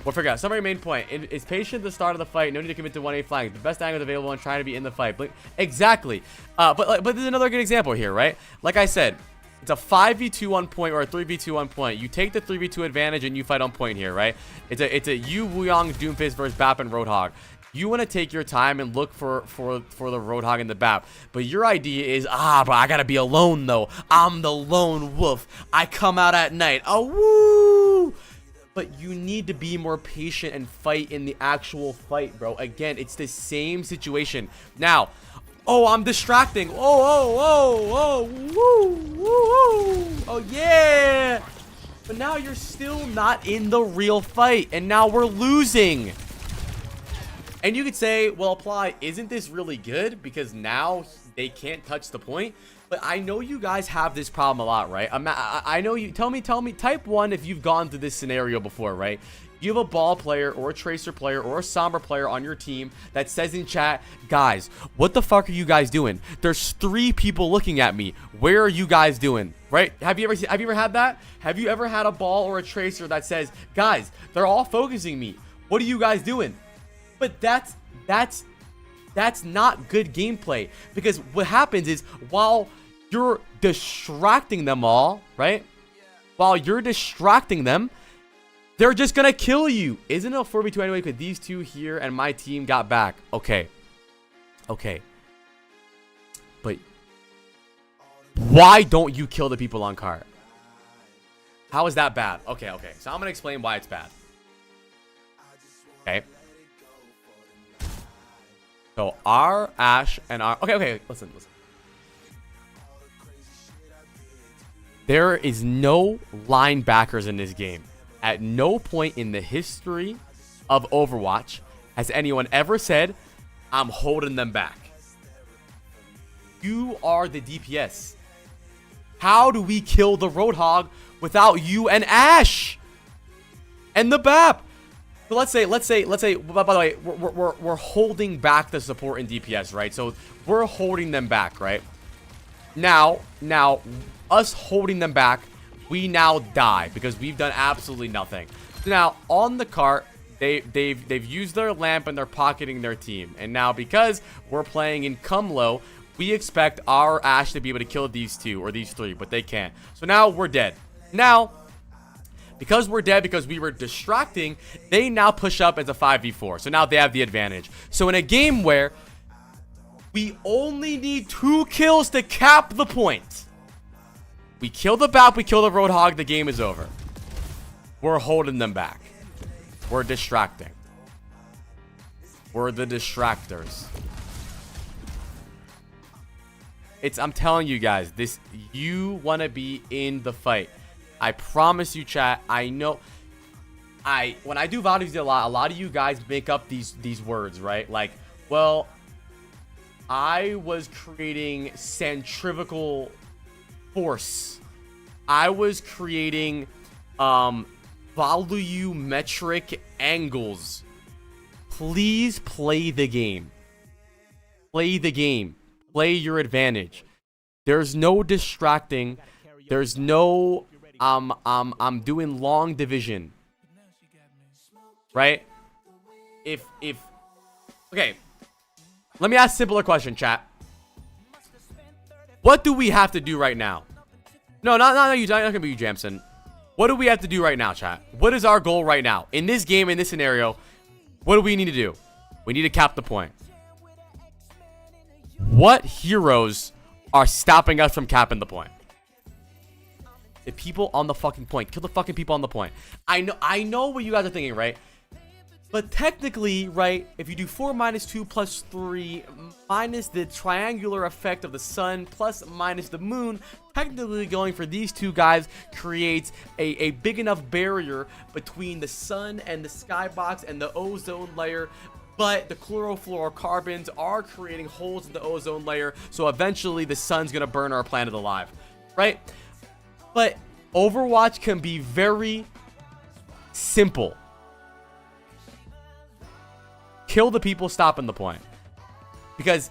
We'll figure out. Summary main point. Is patient at the start of the fight. No need to commit to 1A flank. The best angle available and trying to be in the fight. Exactly. But there's another good example here, right? Like I said, it's a 5v2 on point or a 3v2 on point. You take the 3v2 advantage and you fight on point here, right? It's a Yu Wuyong Doomfist versus Bap and Roadhog. You want to take your time and look for the Roadhog and the Bap. But your idea is, but I gotta be alone though. I'm the lone wolf. I come out at night. Oh, woo! But you need to be more patient and fight in the actual fight, bro. Again, it's the same situation. Now, I'm distracting. Woo, woo. Oh, yeah. But now you're still not in the real fight. And now we're losing. And you could say, well, Apply, isn't this really good? Because now they can't touch the point. But I know you guys have this problem a lot, right? I know you. Tell me. Type 1 if you've gone through this scenario before, right? You have a ball player or a tracer player or a Sombra player on your team that says in chat, guys, what the fuck are you guys doing? There's 3 people looking at me. Where are you guys doing? Right? Have you ever had that? Have you ever had a ball or a tracer that says, guys, they're all focusing me. What are you guys doing? But that's not good gameplay, because what happens is while you're distracting them all, right? While you're distracting them, they're just gonna kill you. Isn't it a 4v2 anyway? Because these 2 here and my team got back. Okay. But why don't you kill the people on cart? How is that bad? Okay. So I'm gonna explain why it's bad. Okay. So our Ashe and our... Okay, listen. There is no linebackers in this game. At no point in the history of Overwatch has anyone ever said, I'm holding them back. You are the DPS. How do we kill the Roadhog without you and Ashe? And the BAP? So let's say, by the way, we're holding back the support in DPS, right? So we're holding them back, right? Now, us holding them back, we now die because we've done absolutely nothing. So now, on the cart, they've used their lamp and they're pocketing their team. And now, because we're playing in come low, we expect our Ashe to be able to kill these 2 or these 3, but they can't. So now we're dead. Now, because we're dead, because we were distracting, they now push up as a 5v4. So now they have the advantage. So in a game where we only need 2 kills to cap the point, we kill the BAP, we kill the Roadhog, the game is over. We're holding them back. We're distracting. We're the distractors. I'm telling you guys, you want to be in the fight. I promise you, chat. I know. When I do Vod Reviews a lot of you guys make up these words, right? Like, well, I was creating centrifugal force. I was creating volumetric angles. Please play the game. Play the game. Play your advantage. There's no distracting. There's no I'm doing long division. Right? Okay. Let me ask a simpler question, chat. What do we have to do right now? No, not you. Not gonna be you, Jamson. What do we have to do right now, chat? What is our goal right now in this game, in this scenario? What do we need to do? We need to cap the point. What heroes are stopping us from capping the point? The people on the fucking point. Kill the fucking people on the point. I know what you guys are thinking, right? But technically, right, if you do 4 minus 2 plus 3 minus the triangular effect of the sun plus minus the moon, technically going for these 2 guys creates a big enough barrier between the sun and the skybox and the ozone layer. But the chlorofluorocarbons are creating holes in the ozone layer, so eventually the sun's gonna burn our planet alive, right? But Overwatch can be very simple. Kill the people stopping the point. Because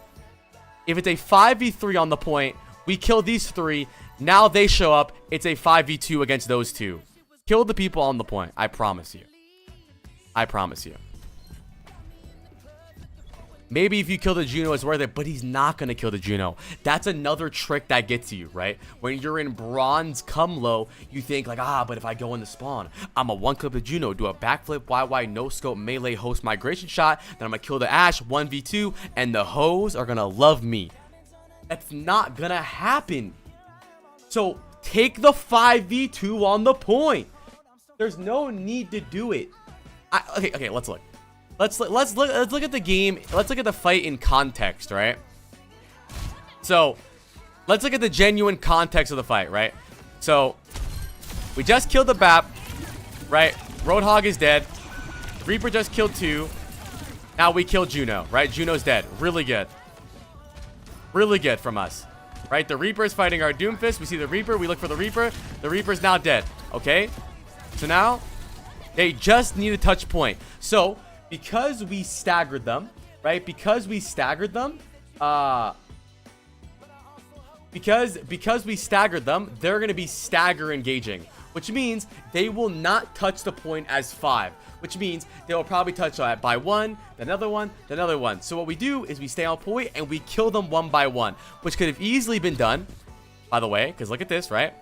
if it's a 5v3 on the point, we kill these 3, Now they show up. It's a 5v2 against those two. Kill the people on the point. I promise you. I promise you. Maybe if you kill the Juno, it's worth it, but he's not going to kill the Juno. That's another trick that gets you, right? When you're in bronze come low, you think like, but if I go in the spawn, I'm a one-clip the Juno, do a backflip, YY, no-scope, melee, host migration shot, then I'm going to kill the Ashe, 1v2, and the hoes are going to love me. That's not going to happen. So take the 5v2 on the point. There's no need to do it. Okay, let's look. Let's look at the game. Let's look at the fight in context, right? So, let's look at the genuine context of the fight, right? So, we just killed the BAP, right? Roadhog is dead. Reaper just killed 2. Now we killed Juno, right? Juno's dead. Really good. Really good from us, right? The Reaper is fighting our Doomfist. We see the Reaper. We look for the Reaper. The Reaper's now dead, okay? So now, they just need a touch point. So, because we staggered them, right? Because we staggered them, because we staggered them, they're going to be stagger engaging, which means they will not touch the point as 5, which means they will probably touch that by 1, then another one, then another one. So what we do is we stay on point and we kill them one by one, which could have easily been done, by the way, because look at this, right?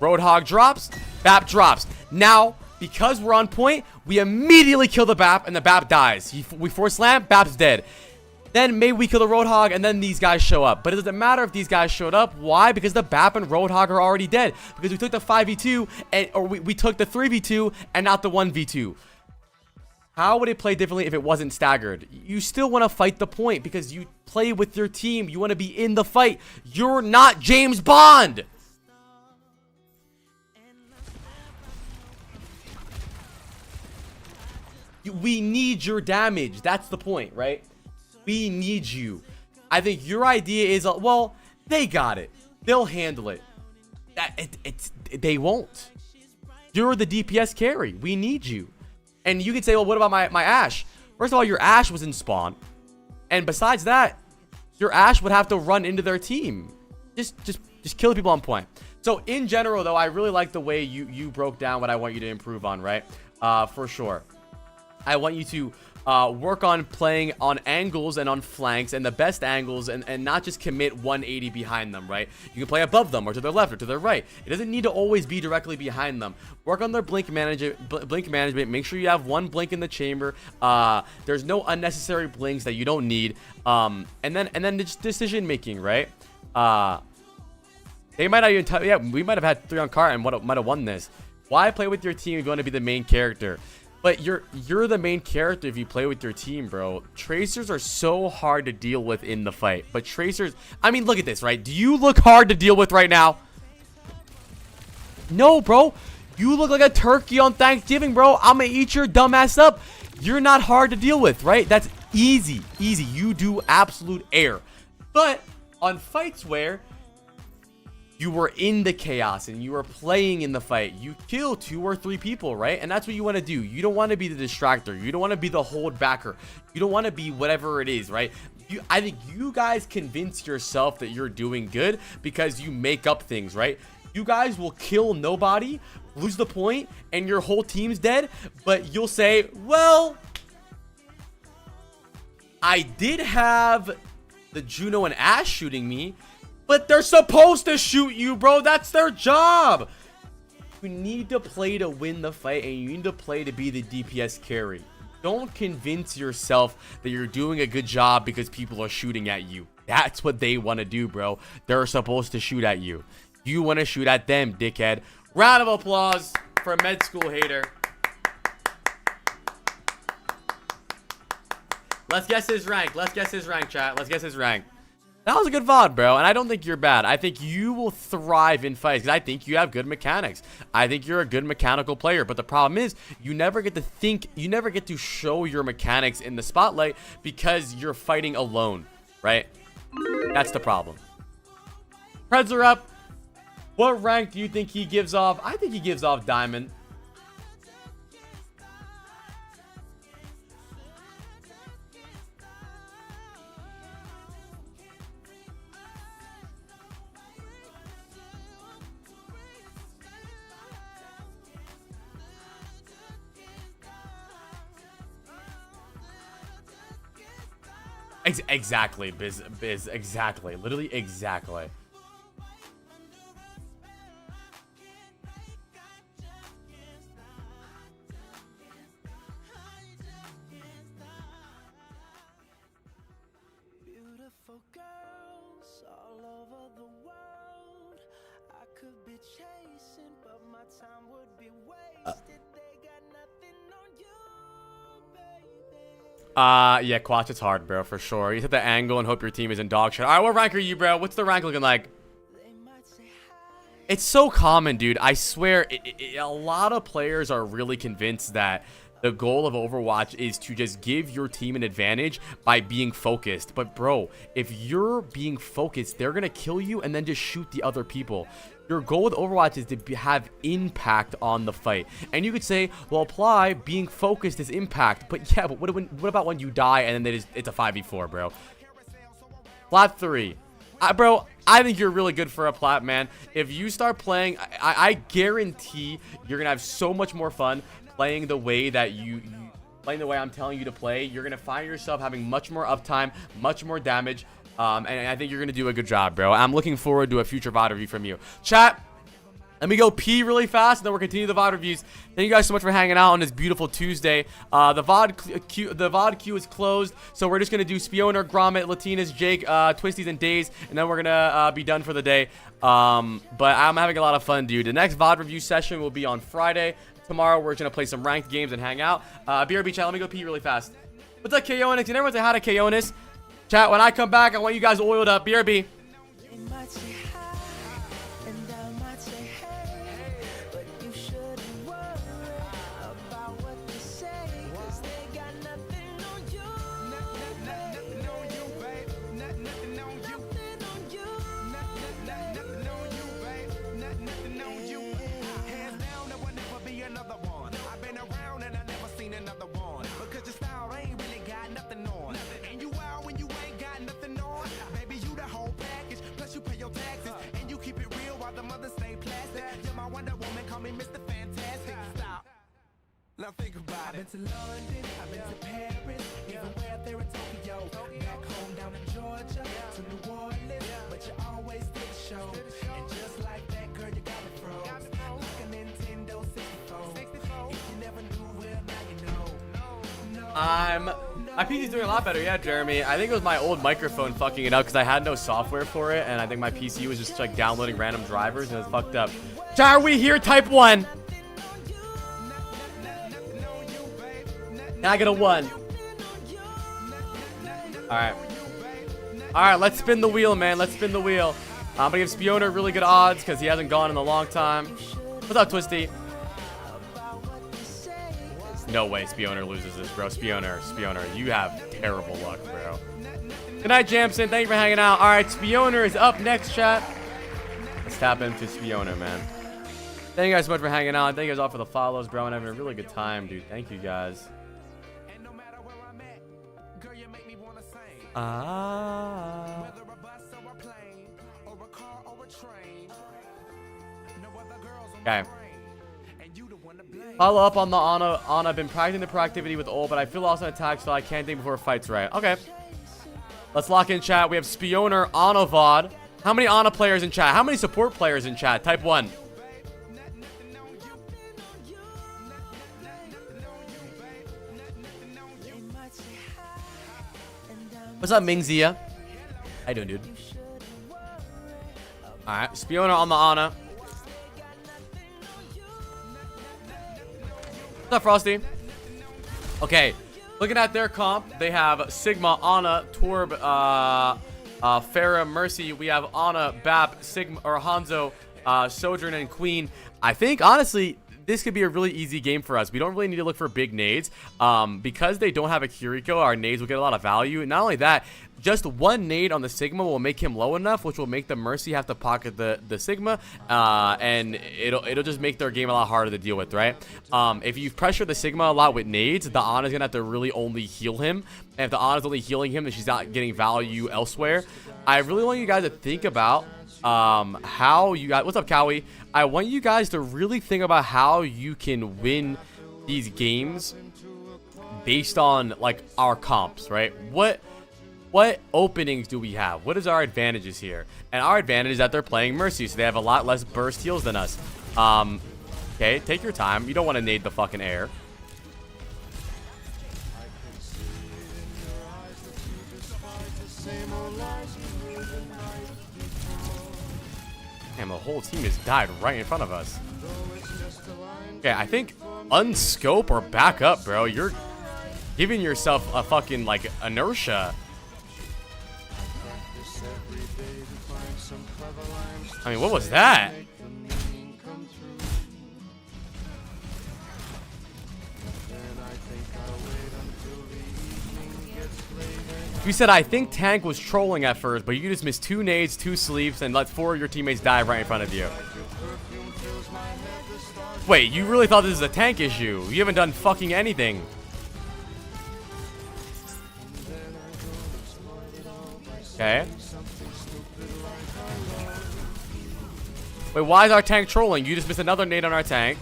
Roadhog drops, BAP drops. Now, because we're on point, we immediately kill the BAP and the BAP dies. We force slam, BAP's dead. Then maybe we kill the Roadhog and then these guys show up. But it doesn't matter if these guys showed up. Why? Because the BAP and Roadhog are already dead. Because we took the 5v2 or we took the 3v2 and not the 1v2. How would it play differently if it wasn't staggered? You still want to fight the point because you play with your team. You want to be in the fight. You're not James Bond. We need your damage. That's the point, right? We need you. I think your idea is, well, they got it. They'll handle it. They won't. You're the DPS carry. We need you. And you could say, well, what about my Ashe? First of all, your Ashe was in spawn. And besides that, your Ashe would have to run into their team. Just kill the people on point. So in general, though, I really like the way you broke down what I want you to improve on, right? For sure. I want you to work on playing on angles and on flanks and the best angles and not just commit 180 behind them, right? You can play above them or to their left or to their right. It doesn't need to always be directly behind them. Work on their blink management. Make sure you have 1 blink in the chamber. There's no unnecessary blinks that you don't need. And then just decision making, right? They might not even we might have had 3 on cart and might have won this. Why play with your team if you want to be the main character? But you're the main character if you play with your team, bro. Tracers are so hard to deal with in the fight. But Tracers, I mean, look at this, right? Do you look hard to deal with right now? No, bro. You look like a turkey on Thanksgiving, bro. I'm gonna eat your dumb ass up. You're not hard to deal with, right? That's easy. Easy. You do absolute air. But on fights where you were in the chaos and you were playing in the fight, you kill 2 or 3 people, right? And that's what you want to do. You don't want to be the distractor. You don't want to be the hold backer. You don't want to be whatever it is, right? I think you guys convince yourself that you're doing good because you make up things, right? You guys will kill nobody, lose the point, and your whole team's dead, but you'll say, well, I did have the Juno and Ashe shooting me, but they're supposed to shoot you, bro. That's their job. You need to play to win the fight, and you need to play to be the DPS carry. Don't convince yourself that you're doing a good job because people are shooting at you. That's what they want to do, bro. They're supposed to shoot at you. You want to shoot at them, dickhead. Round of applause for Med School Hater. Let's guess his rank. Let's guess his rank, chat. Let's guess his rank. That was a good VOD, bro, and I don't think you're bad. I think you will thrive in fights because I think you have good mechanics. I think you're a good mechanical player, but the problem is you never get to think, you never get to show your mechanics in the spotlight because you're fighting alone, right? That's the problem. Preds are up. What rank do you think he gives off? I think he gives off Diamond. Exactly, Biz, exactly. Literally exactly. Beautiful girls all over the world. I could be chasing, but my time would be wasted. They got nothing on you, baby. Yeah, Quatch, it's hard, bro, for sure. You hit the angle and hope your team is in dog shit. All right, what rank are you, bro? What's the rank looking like? They might say hi. It's so common, dude. I swear, a lot of players are really convinced that the goal of Overwatch is to just give your team an advantage by being focused. But bro, if you're being focused, they're gonna kill you and then just shoot the other people. Your goal with Overwatch is to have impact on the fight. And you could say, well, apply being focused is impact. But yeah, but what about when you die and then it's a 5v4, bro? Plat 3. Bro, I think you're really good for a plat, man. If you start playing, I guarantee you're gonna have so much more fun playing the way that playing the way I'm telling you to play. You're gonna find yourself having much more uptime, much more damage, and I think you're gonna do a good job, bro. I'm looking forward to a future VOD review from you. Chat, let me go pee really fast, and then we'll continue the VOD reviews. Thank you guys so much for hanging out on this beautiful Tuesday. The VOD queue is closed, so we're just gonna do Spioner, Gromit, Latinas, Jake, Twisties, and Days, and then we're gonna be done for the day. But I'm having a lot of fun, dude. The next VOD review session will be on Friday. Tomorrow we're gonna play some ranked games and hang out. BRB chat, let me go pee really fast. What's up, Konis? And everyone say hi to Konis. Chat, when I come back, I want you guys oiled up. BRB. They might say hi, and I might say hey, but you shouldn't worry about what they say, 'cause they got nothing on you. Nothing on you, babe. Nothing on you. Nothing on you. Nothing on you, babe. Nothing on you. Hands down, there will never be another one. I've been around and I never seen another one. Because your style ain't really got nothing on. And you out when you ain't got nothing on. Baby, you the whole package. Plus you pay your taxes. And you keep it real while the mothers stay plastic. You're my Wonder Woman, call me Mr. Fantastic. Stop. Now think about it. I've been to London, I've been to Paris, even where there in Tokyo. Back home down in Georgia, to New Orleans, but you always did the show. And just like that, girl, you got me froze. Like a Nintendo 64. If you never knew, well, now you know. My PC's doing a lot better, yeah, Jeremy. I think it was my old microphone fucking it up because I had no software for it, and I think my PC was just like downloading random drivers and it was fucked up. Chat, are we here? Type 1. Can I get a 1? Alright, let's spin the wheel, man. Let's spin the wheel. I'm gonna give Spioner really good odds because he hasn't gone in a long time. What's up, Twisty? No way Spioner loses this, bro. Spioner, you have terrible luck, bro. Good night, Jamson. Thank you for hanging out. Alright, Spioner is up next, chat. Let's tap into Spioner, man. Thank you guys so much for hanging out. Thank you guys all for the follows, bro. I'm having a really good time, dude. Thank you guys. Okay. Follow up on the Ana. I've been practicing the proactivity with ult, but I feel lost on attack, so I can't think before fights right. Okay. Let's lock in chat. We have Spioner, Ana, Vod. How many Ana players in chat? How many support players in chat? Type 1. What's up, Mingzia? How you doing, dude? Alright, Spioner on the Ana. What's up, Frosty? Okay, looking at their comp, they have Sigma, Ana, Torb, Farah, Mercy. We have Ana, Bap, Sigma, or Hanzo, Sojourn, and Queen. I think, honestly, this could be a really easy game for us. We don't really need to look for big nades. Because they don't have a Kiriko, our nades will get a lot of value. Not only that, just one nade on the Sigma will make him low enough, which will make the Mercy have to pocket the Sigma, and it'll just make their game a lot harder to deal with, right? If you pressure the Sigma a lot with nades, the Ana's gonna have to really only heal him, and if the Ana's only healing him, then she's not getting value elsewhere. I really want you guys to think about how you guys, what's up, Cowie? I want you guys to really think about how you can win these games based on like our comps, right? what openings do we have? What is our advantages here? And our advantage is that they're playing Mercy, so they have a lot less burst heals than us. Okay, take your time. You don't want to nade the fucking air. Damn, the whole team just died right in front of us. Okay, I think unscope or back up, bro. You're giving yourself a fucking, like, inertia. I mean, what was that? You said, I think Tank was trolling at first, but you just missed 2 nades, 2 sleeps, and let 4 of your teammates die right in front of you. Wait, you really thought this was a tank issue? You haven't done fucking anything. Okay. Wait, why is our tank trolling? You just missed another nade on our tank.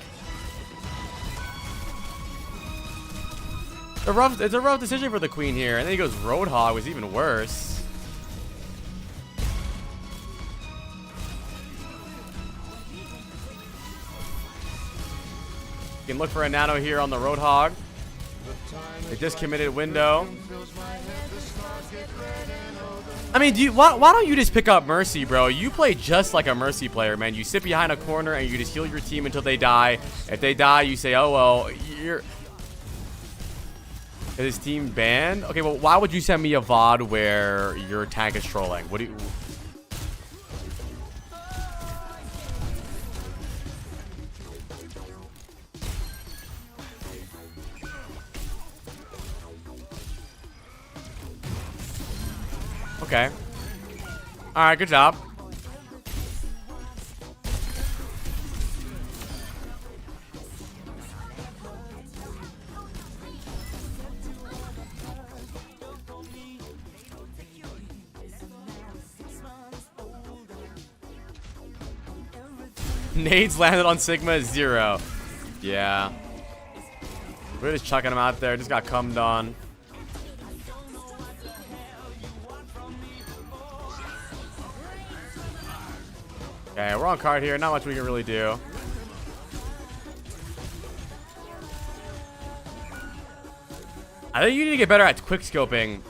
It's a rough decision for the queen here. And then he goes Roadhog, was even worse. You can look for a nano here on the Roadhog. A discommitted window. I mean, why don't you just pick up Mercy, bro? You play just like a Mercy player, man. You sit behind a corner and you just heal your team until they die. If they die, you say, oh, well, you're... Is his team banned? Okay, well, why would you send me a VOD where your tank is trolling? What do you... Okay. Alright, good job. Nades landed on Sigma 0. Yeah. We're just chucking him out there. Just got cummed on. Okay, we're on card here. Not much we can really do. I think you need to get better at quick scoping.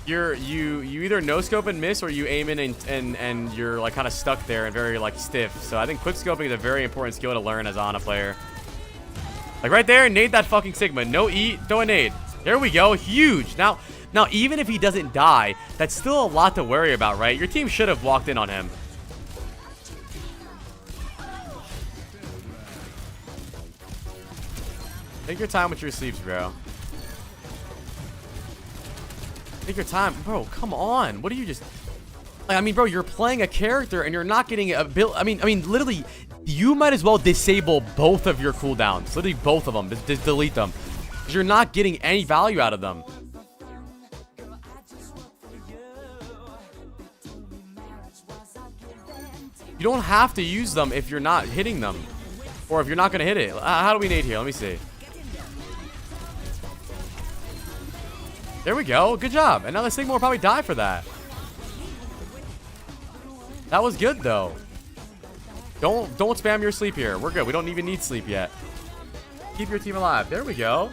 You either no scope and miss, or you aim in and you're like kind of stuck there and very like stiff. So I think quick scoping is a very important skill to learn as Ana player. Like right there, nade that fucking Sigma. No E, throw a nade. There we go. Huge. Now even if he doesn't die, that's still a lot to worry about, right? Your team should have walked in on him. Take your time with your sleeps, bro. Take your time, bro. Come on. What are you just... I mean, bro, you're playing a character and you're not getting a build. I mean, literally, you might as well disable both of your cooldowns. Literally, both of them. Just delete them. Because you're not getting any value out of them. You don't have to use them if you're not hitting them. Or if you're not going to hit it. How do we nade here? Let me see. There we go. Good job. And now the Sigma will probably die for that. That was good, though. Don't spam your sleep here. We're good. We don't even need sleep yet. Keep your team alive. There we go.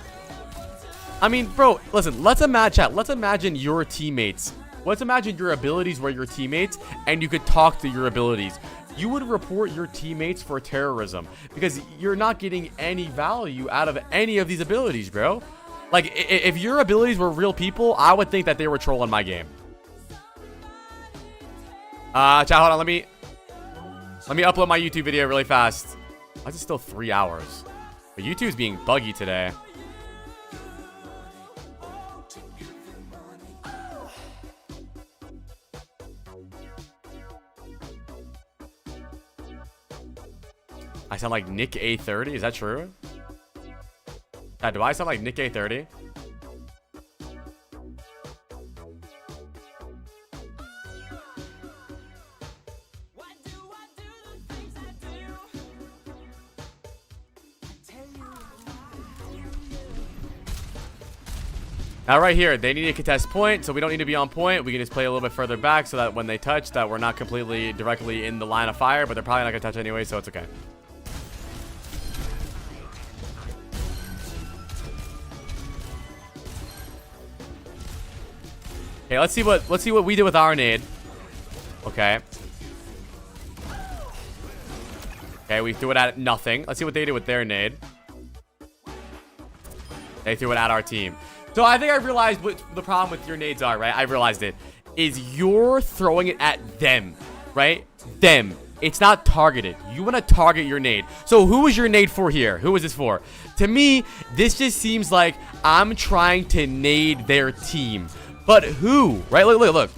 I mean, bro, listen. Let's imagine your teammates. Let's imagine your abilities were your teammates, and you could talk to your abilities. You would report your teammates for terrorism because you're not getting any value out of any of these abilities, bro. Like, if your abilities were real people, I would think that they were trolling my game. Chat, hold on. Let me upload my YouTube video really fast. Why is it still 3 hours? But YouTube's being buggy today. I sound like Nick A30. Is that true? Do I sound like Nick A30? Now right here, they need to contest point, so we don't need to be on point. We can just play a little bit further back so that when they touch, that we're not completely directly in the line of fire, but they're probably not gonna touch anyway, so it's okay. Okay, let's see what we did with our nade. Okay. Okay, we threw it at nothing. Let's see what they did with their nade. They threw it at our team. So I think I realized what the problem with your nades are, right? I realized it. Is you're throwing it at them, right? Them. It's not targeted. You want to target your nade. So who is your nade for here? Who is this for? To me, this just seems like I'm trying to nade their team. But who? Right? Look, look, look.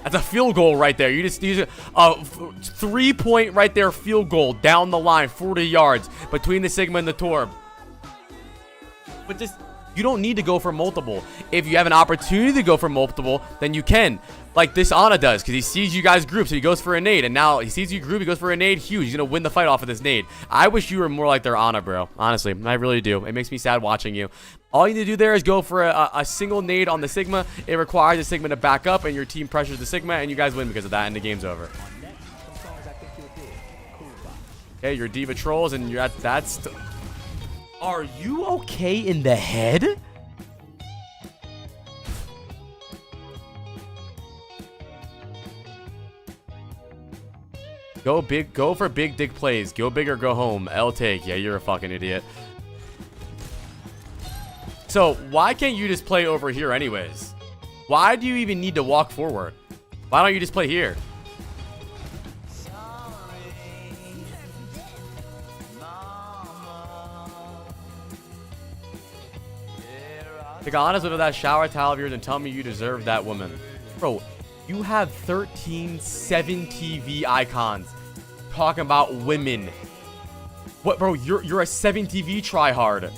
That's a field goal right there. You just use a 3-point right there field goal down the line, 40 yards between the Sigma and the Torb. But just, you don't need to go for multiple. If you have an opportunity to go for multiple, then you can. Like this Ana does, because he sees you guys group, so he goes for a nade. And now he sees you group, he goes for a nade. Huge. He's going to win the fight off of this nade. I wish you were more like their Ana, bro. Honestly, I really do. It makes me sad watching you. All you need to do there is go for a single nade on the Sigma. It requires the Sigma to back up, and your team pressures the Sigma, and you guys win because of that, and the game's over. Okay, your Diva trolls, and you're that's... Are you okay in the head? Go big, go for big dick plays. Go big or go home. L take. Yeah, you're a fucking idiot. So, why can't you just play over here anyways? Why do you even need to walk forward? Why don't you just play here? Take honest with that shower towel of yours and tell me you deserve that woman. Bro, you have 13 7TV icons talking about women. What, bro? You're a 7TV tryhard.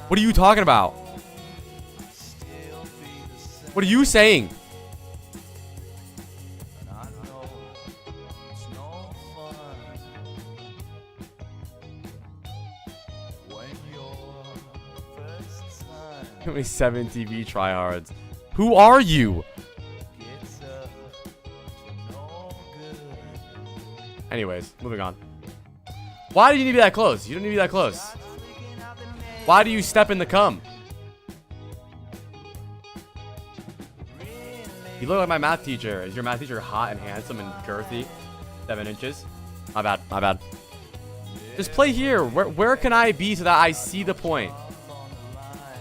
What are you talking about? What are you saying? How many 7TV tryhards? Who are you? Anyways, moving on. Why do you need to be that close? You don't need to be that close. Why do you step in the cum? You look like my math teacher. Is your math teacher hot and handsome and girthy? 7 inches? My bad, my bad. Just play here. Where can I be so that I see the point?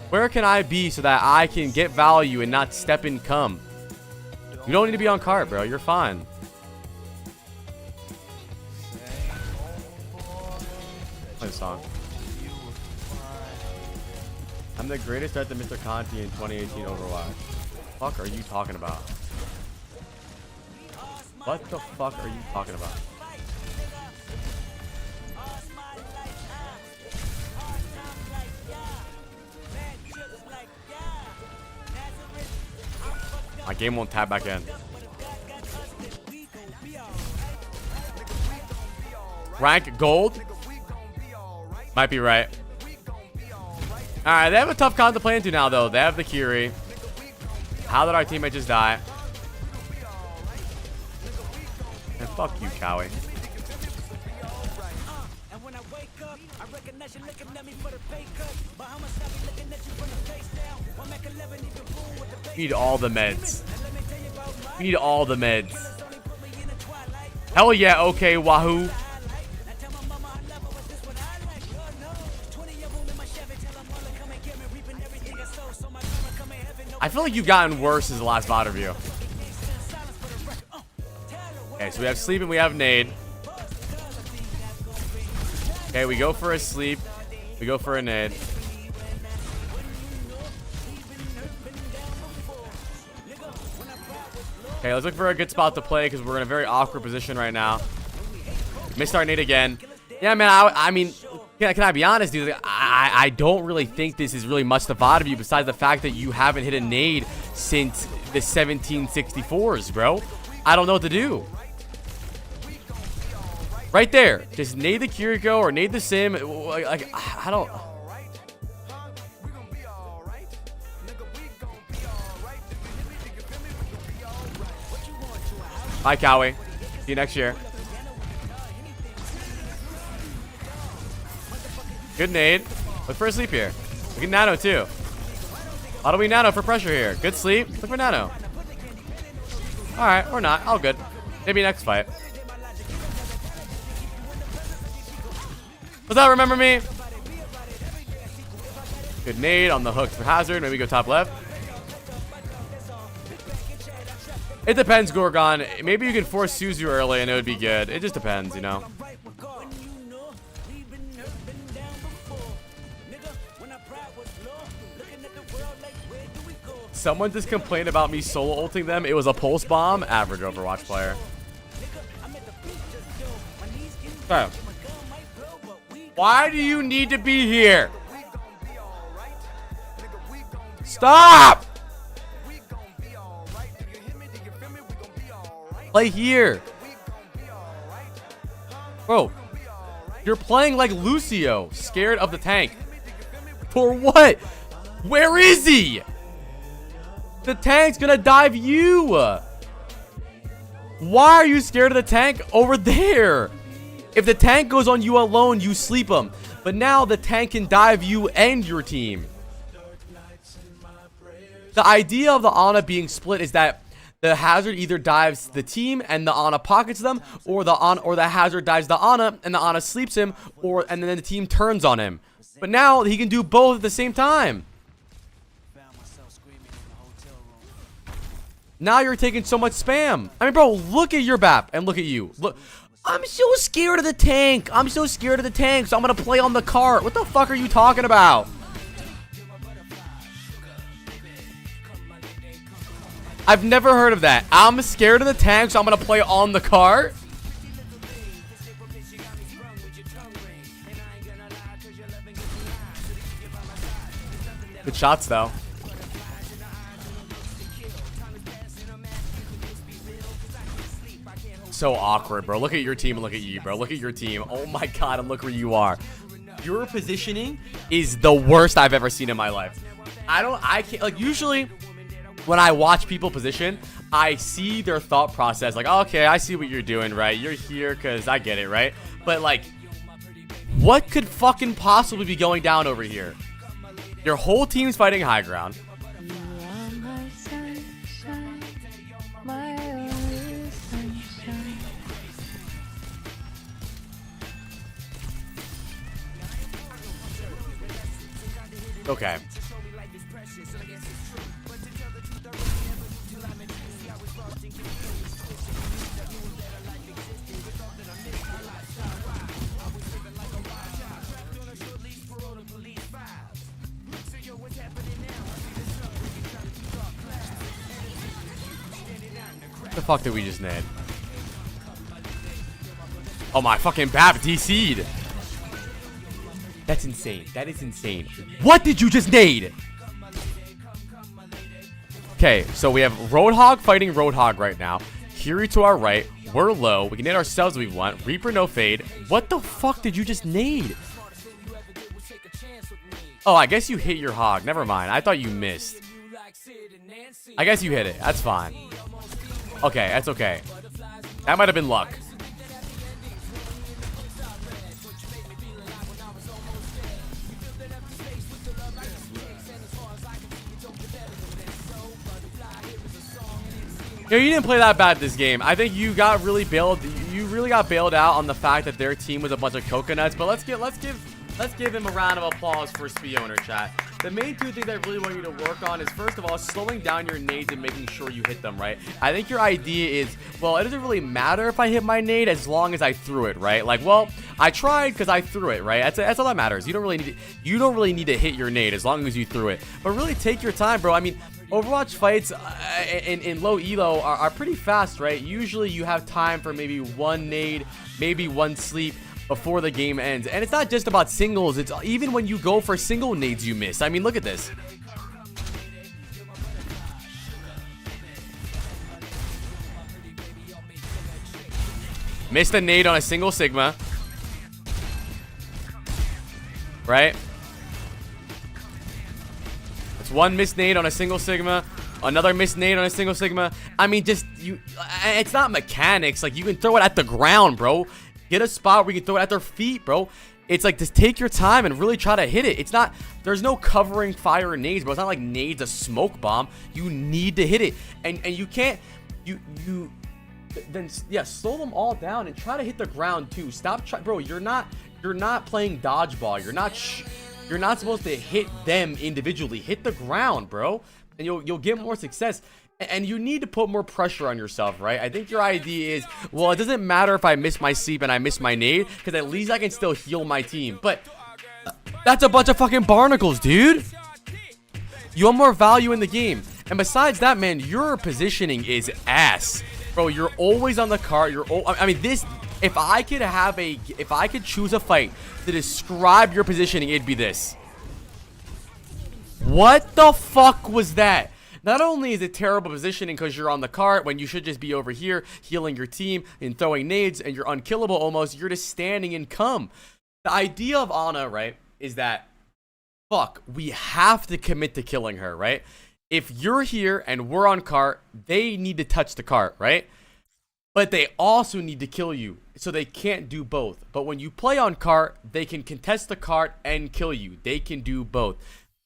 Where can I be so that I can get value and not step in cum? You don't need to be on cart, bro. You're fine. Play the song. I'm the greatest threat to Mr. Conti in 2018 Overwatch. What the fuck are you talking about? What the fuck are you talking about? My game won't tab back in. Rank gold? Might be right. Alright, they have a tough con to play into now, though. They have the Curie. How did our teammate just die? And fuck you, Cowie. We need all the meds. We need all the meds. Hell yeah, okay, Wahoo. I feel like you've gotten worse since the last VOD review. Okay, so we have sleep and we have nade. Okay, we go for a sleep. We go for a nade. Okay, let's look for a good spot to play because we're in a very awkward position right now. Missed our nade again. Yeah, man, I mean, can I be honest, dude? I don't really think this is really much to VOD of you besides the fact that you haven't hit a nade since the 1764s, bro. I don't know what to do. Right there. Just nade the Kiriko or nade the Sim. Like, I don't... Bye, Cowie. See you next year. Good nade. Look for a sleep here. We can nano too. How do we nano for pressure here? Good sleep. Look for nano. Alright, or not. All good. Maybe next fight. Does that remember me? Good nade on the hooks for Hazard. Maybe go top left. It depends, Gorgon. Maybe you can force Suzu early and it would be good. It just depends, you know. Someone just complained about me solo ulting them. It was a pulse bomb. Average Overwatch player. So, why do you need to be here? Stop! Play here. Bro, you're playing like Lucio, scared of the tank. For what? Where is he? The tank's gonna dive you. Why are you scared of the tank over there? If the tank goes on you alone, you sleep him. But now the tank can dive you and your team. The idea of the Ana being split is that the Hazard either dives the team and the Ana pockets them, or the Hazard dives the Ana and the Ana sleeps him, and then the team turns on him. But now he can do both at the same time. Now you're taking so much spam. I mean, bro, look at your BAP and look at you. Look, I'm so scared of the tank. I'm so scared of the tank, so I'm gonna play on the cart. What the fuck are you talking about? I've never heard of that. I'm scared of the tank, so I'm gonna play on the cart. Good shots, though. So awkward, bro. Look at your team and look at you, bro. Look at your team. Oh my god, and look where you are. Your positioning is the worst I've ever seen in my life. I can't, like, usually when I watch people position, I see their thought process. Like, oh, okay, I see what you're doing, right? You're here because I get it, right? But, like, what could fucking possibly be going down over here? Your whole team's fighting high ground. You are my sunshine, my only sunshine. Okay. What the fuck did we just nade? Oh my fucking BAP DC'd. That's insane. That is insane. What did you just nade? Okay, so we have Roadhog fighting Roadhog right now. Kiri to our right. We're low. We can nade ourselves if we want. Reaper no fade. What the fuck did you just nade? Oh, I guess you hit your hog. Never mind. I thought you missed. I guess you hit it. That's fine. Okay, that's okay. That might have been luck. You didn't play that bad this game. I think you got really bailed. You really got bailed out on the fact that their team was a bunch of coconuts. But let's give him a round of applause for Spee owner chat. The main two things I really want you to work on is, first of all, slowing down your nades and making sure you hit them, right? I think your idea is, well, it doesn't really matter if I hit my nade as long as I threw it, right? Like, well, I tried because I threw it, right? That's all that matters. You don't really need to hit your nade as long as you threw it. But really take your time, bro. I mean, Overwatch fights in low elo are pretty fast, right? Usually you have time for maybe one nade, maybe one sleep before the game ends. And it's not just about singles. It's even when you go for single nades you miss. I mean, look at this. Missed a nade on a single Sigma. Right? That's one missed nade on a single Sigma. Another missed nade on a single Sigma. I mean, just, it's not mechanics. Like, you can throw it at the ground, bro. Get a spot where you can throw it at their feet, bro. It's like, just take your time and really try to hit it. It's not, there's no covering fire nades, bro. It's not like nades a smoke bomb. You need to hit it. And you can't, then, yeah, slow them all down and try to hit the ground too. Stop, bro, you're not playing dodgeball. You're not supposed to hit them individually. Hit the ground, bro. And you'll get more success. And you need to put more pressure on yourself, right? I think your idea is, well, it doesn't matter if I miss my sleep and I miss my nade, because at least I can still heal my team. But that's a bunch of fucking barnacles, dude. You want more value in the game. And besides that, man, your positioning is ass. Bro, you're always on the cart. I mean, this, if I could choose a fight to describe your positioning, it'd be this. What the fuck was that? Not only is it terrible positioning because you're on the cart when you should just be over here healing your team and throwing nades and you're unkillable almost, you're just standing in cum. The idea of Ana, right, is that, fuck, we have to commit to killing her, right? If you're here and we're on cart, they need to touch the cart, right? But they also need to kill you, so they can't do both. But when you play on cart, they can contest the cart and kill you. They can do both.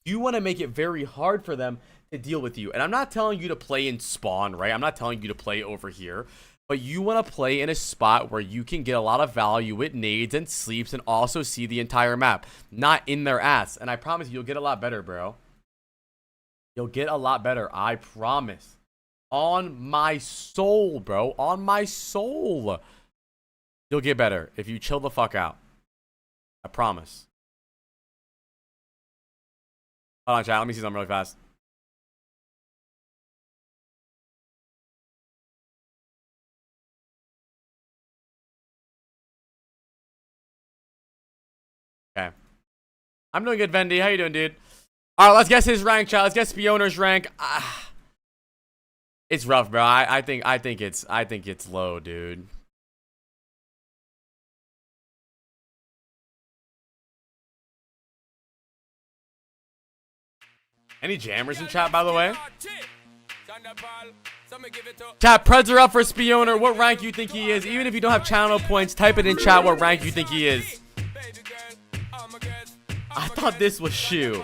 You want to make it very hard for them to deal with you. And I'm not telling you to play in spawn, right? I'm not telling you to play over here. But you want to play in a spot where you can get a lot of value with nades and sleeps and also see the entire map. Not in their ass. And I promise you'll get a lot better, bro. You'll get a lot better. I promise. On my soul, bro. On my soul. You'll get better if you chill the fuck out. I promise. Hold on, chat. Let me see something really fast. Okay. I'm doing good, Vendy. How you doing, dude? All right, let's guess his rank, chat. Let's guess Spioner's rank. It's rough, bro. I think it's low, dude. Any jammers in chat, by the way? Chat, Preds are up for Spioner. What rank you think he is? Even if you don't have channel points, type it in chat what rank you think he is. I thought this was Shu.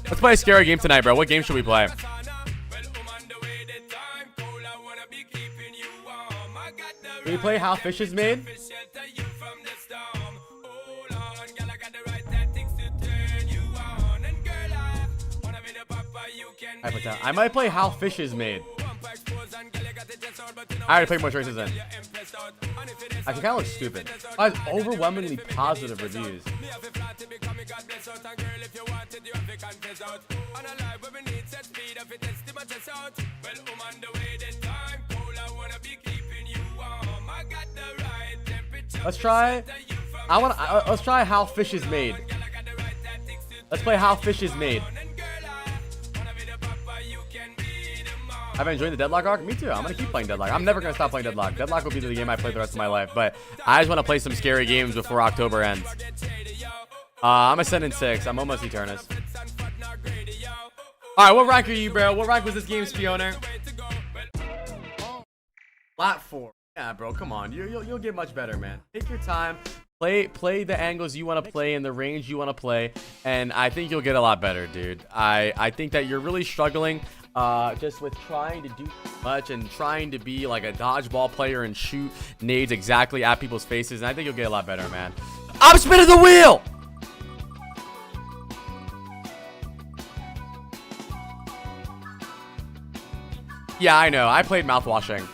Let's play a scary game tonight, bro. What game should we play? Can we play How Fish is Made? I might play How Fish is Made. I already played more choices in. I can kind of look stupid. I have overwhelmingly positive reviews. Let's try. Let's try How Fish is Made. Let's play How Fish is Made. Have I enjoyed the Deadlock arc? Me too. I'm going to keep playing Deadlock. I'm never going to stop playing Deadlock. Deadlock will be the game I play the rest of my life. But I just want to play some scary games before October ends. I'm Ascendant 6. I'm almost Eternus. Alright, what rank are you, bro? What rank was this game, Spioner? Lat 4. Yeah, bro. Come on. You'll get much better, man. Take your time. Play the angles you want to play in the range you want to play. And I think you'll get a lot better, dude. I think that you're really struggling just with trying to do much and trying to be like a dodgeball player and shoot nades exactly at people's faces. And I think you'll get a lot better, man. I'm spinning the wheel! Yeah, I know. I played mouthwashing.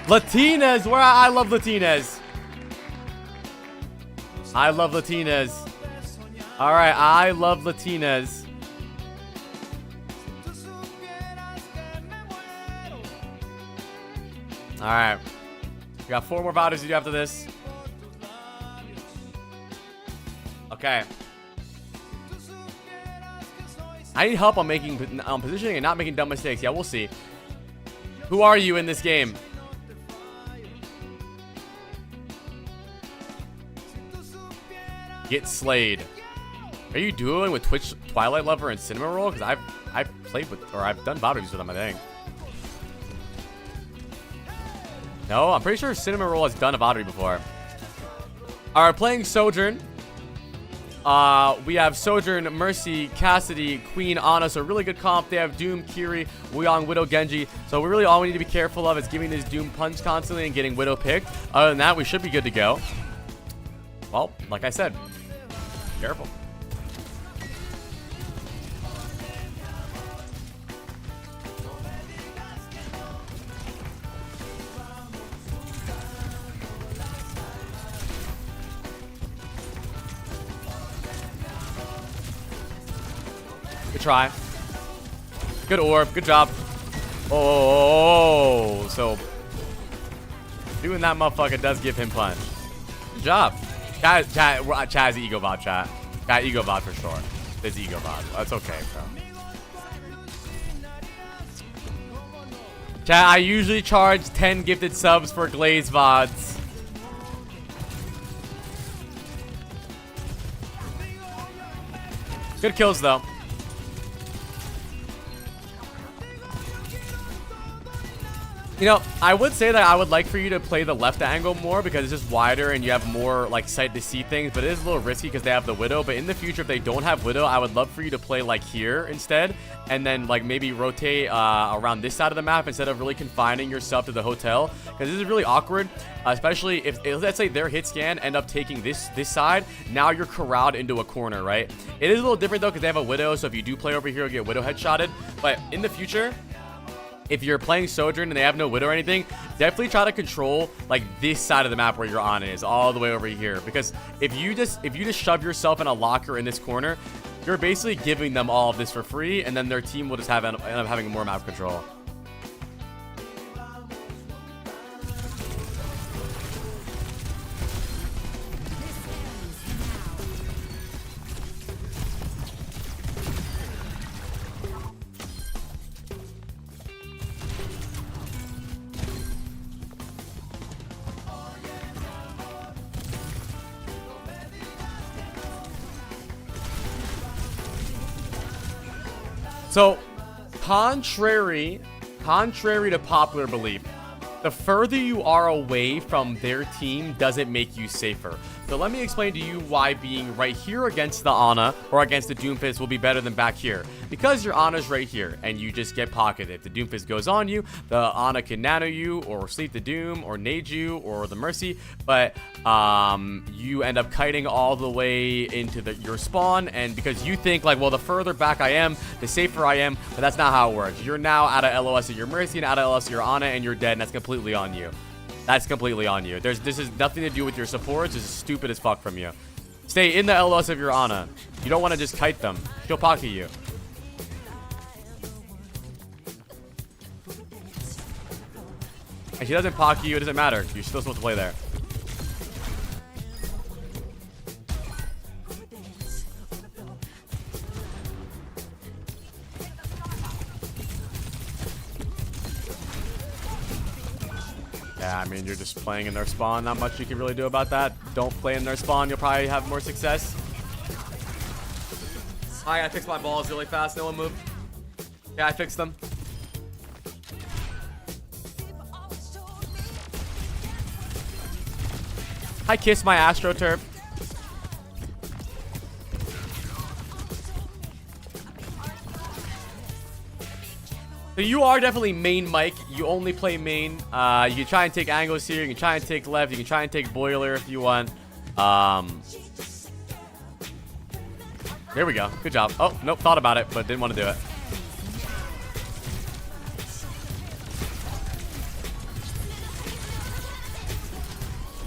Latinas, where I love Latinas. I love Latinas. All right, I love Latinas. All right, we got 4 more battles to do after this. Okay. I need help on positioning and not making dumb mistakes. Yeah, we'll see. Who are you in this game? Get slayed. Are you dueling with Twitch, Twilight Lover, and Cinema Roll? Because I've played with, or I've done battle reviews with them, I think. No, I'm pretty sure Cinema Roll has done a battle review before. All right, playing Sojourn. We have Sojourn, Mercy, Cassidy, Queen, Ana. So really good comp. They have Doom, Kiri, Wuyong, Widow, Genji. So we really all we need to be careful of is giving this Doom punch constantly and getting Widow picked. Other than that, we should be good to go. Well, like I said, careful. Good try. Good orb. Good job. Oh, so doing that motherfucker does give him punch. Good job. Chaz ego VOD chat. Got ego VOD for sure. There's ego VOD. That's okay, bro. Chat, I usually charge 10 gifted subs for Glaze VODs. Good kills though. You know, I would say that I would like for you to play the left angle more because it's just wider and you have more like sight to see things, but it is a little risky because they have the Widow. But in the future, if they don't have Widow, I would love for you to play like here instead, and then like maybe rotate around this side of the map instead of really confining yourself to the hotel, because this is really awkward, especially if let's say their hit scan end up taking this side. Now you're corralled into a corner, right? It is a little different though because they have a Widow, so if you do play over here, you'll get Widow headshotted. But in the future, if you're playing Sojourn and they have no Widow or anything, definitely try to control like this side of the map where your Ana is, all the way over here. Because if you just shove yourself in a locker in this corner, you're basically giving them all of this for free, and then their team will just end up having more map control. So, contrary to popular belief, the further you are away from their team doesn't make you safer. So let me explain to you why being right here against the Ana or against the Doomfist will be better than back here. Because your Ana's right here and you just get pocketed. If the Doomfist goes on you, the Ana can nano you or sleep the Doom or nade you or the Mercy, but you end up kiting all the way into your spawn, and because you think like, well, the further back I am, the safer I am, but that's not how it works. You're now out of LOS of your Mercy and out of LOS of your Ana, and you're dead, and that's completely on you. That's completely on you. This is nothing to do with your supports. This is stupid as fuck from you. Stay in the LOS of your Ana. You don't want to just kite them. She'll pocket you. And she doesn't pocket you, it doesn't matter. You're still supposed to play there. Yeah, I mean, you're just playing in their spawn. Not much you can really do about that. Don't play in their spawn. You'll probably have more success. I gotta fix my balls really fast. No one move. Yeah, I fixed them. I kiss my AstroTurf. So you are definitely main Mike. You only play main. You can try and take angles here. You can try and take left. You can try and take boiler if you want. There we go. Good job. Oh, nope. Thought about it, but didn't want to do it.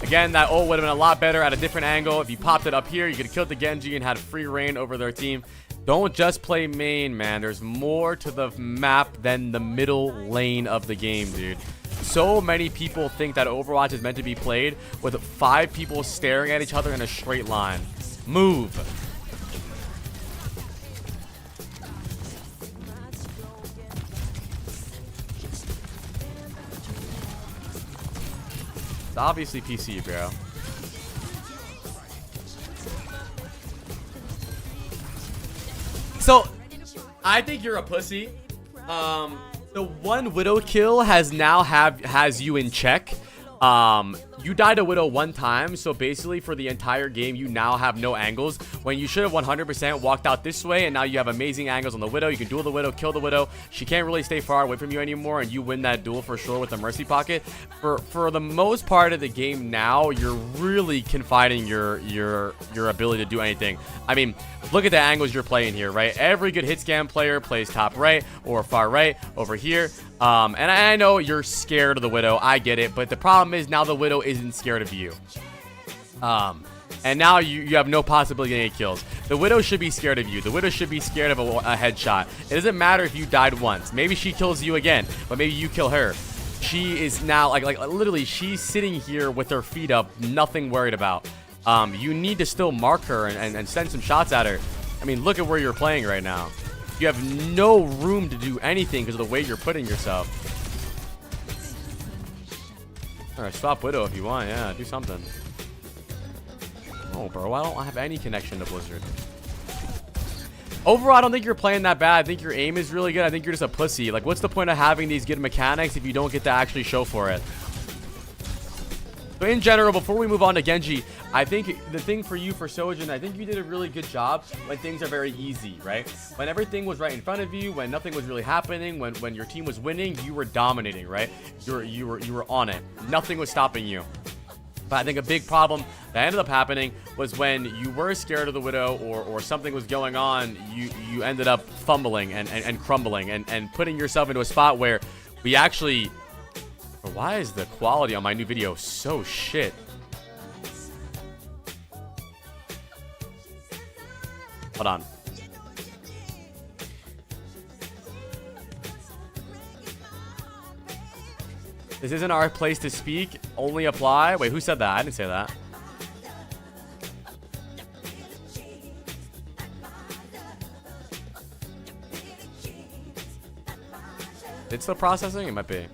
Again, that ult would have been a lot better at a different angle. If you popped it up here, you could have killed the Genji and had free reign over their team. Don't just play main, man. There's more to the map than the middle lane of the game, dude. So many people think that Overwatch is meant to be played with 5 people staring at each other in a straight line. Move. It's obviously PC, bro. So, I think you're a pussy. The one Widow kill has you in check. You died a Widow 1 time, so basically for the entire game you now have no angles when you should have 100% walked out this way, and now you have amazing angles on the Widow. You can duel the Widow, kill the Widow. She can't really stay far away from you anymore, and you win that duel for sure with the Mercy Pocket. For the most part of the game now, you're really confiding your ability to do anything. I mean, look at the angles you're playing here, right? Every good hit scan player plays top right or far right over here. And I know you're scared of the Widow. I get it. But the problem is now the Widow isn't scared of you. And now you have no possibility of getting kills. The Widow should be scared of you. The Widow should be scared of a headshot. It doesn't matter if you died once. Maybe she kills you again, but maybe you kill her. She is now, like literally, she's sitting here with her feet up, nothing worried about. You need to still mark her and send some shots at her. I mean, look at where you're playing right now. You have no room to do anything because of the way you're putting yourself. Alright, swap Widow if you want. Yeah, do something. Oh, bro, I don't have any connection to Blizzard. Overall, I don't think you're playing that bad. I think your aim is really good. I think you're just a pussy. Like, what's the point of having these good mechanics if you don't get to actually show for it? But in general, before we move on to Genji, I think the thing for you, for Sojin, I think you did a really good job when things are very easy, right? When everything was right in front of you, when nothing was really happening, when your team was winning, you were dominating, right? You were on it. Nothing was stopping you. But I think a big problem that ended up happening was when you were scared of the Widow or something was going on, you ended up fumbling and crumbling and putting yourself into a spot where we actually... Why is the quality on my new video so shit? Hold on. This isn't our place to speak. Only apply. Wait, who said that? I didn't say that. It's still processing? It might be.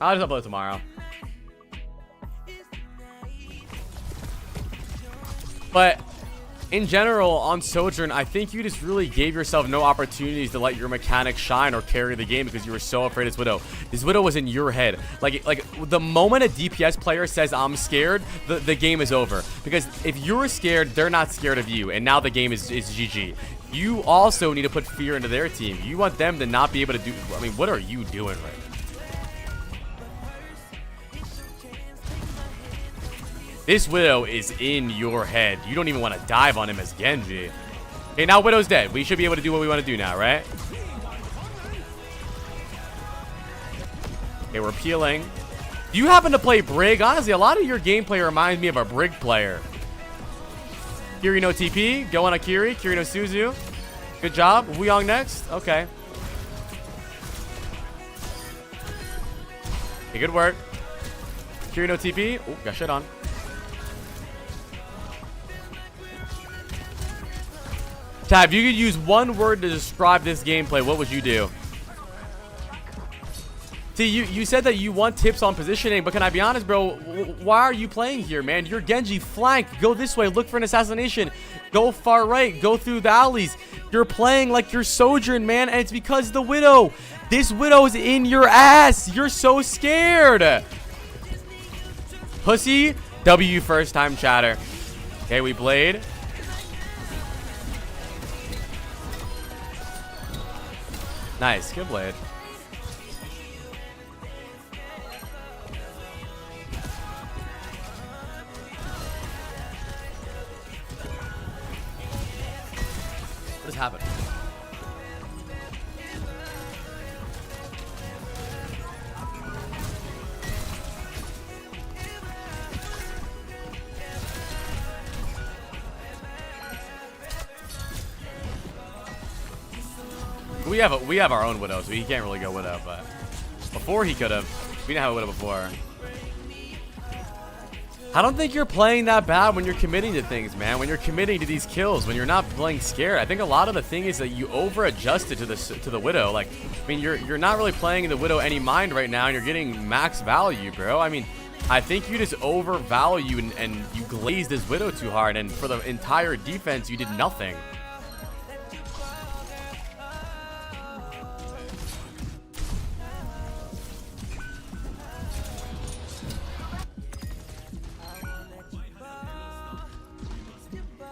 I'll just upload tomorrow. But in general, on Sojourn, I think you just really gave yourself no opportunities to let your mechanics shine or carry the game because you were so afraid of this Widow. This Widow was in your head. Like the moment a DPS player says, I'm scared, the game is over. Because if you're scared, they're not scared of you. And now the game is GG. You also need to put fear into their team. You want them to not be able to do... I mean, what are you doing right now? This Widow is in your head. You don't even want to dive on him as Genji. Okay, now Widow's dead. We should be able to do what we want to do now, right? Okay, we're peeling. Do you happen to play Brig? Honestly, a lot of your gameplay reminds me of a Brig player. Kiri no TP. Go on Akiri. Kiri no Suzu. Good job. Wuyong next. Okay. Okay, good work. Kiri no TP. Oh, got shit on. Tab, if you could use one word to describe this gameplay, what would you do? See, you said that you want tips on positioning, but can I be honest, bro? Why are you playing here, man? You're Genji. Flank. Go this way. Look for an assassination. Go far right. Go through the alleys. You're playing like you're Sojourn, man, and it's because the Widow. This Widow's in your ass. You're so scared. Pussy. W first time chatter. Okay, we played. Nice, good blade. happened? We have our own Widow, so he can't really go Widow, but before he could have. We didn't have a Widow before. I don't think you're playing that bad when you're committing to things, man. When you're committing to these kills, when you're not playing scared. I think a lot of the thing is that you over-adjusted to the Widow. Like, I mean, you're not really playing the Widow any mind right now, and you're getting max value, bro. I mean, I think you just overvalue and you glazed this Widow too hard, and for the entire defense, you did nothing.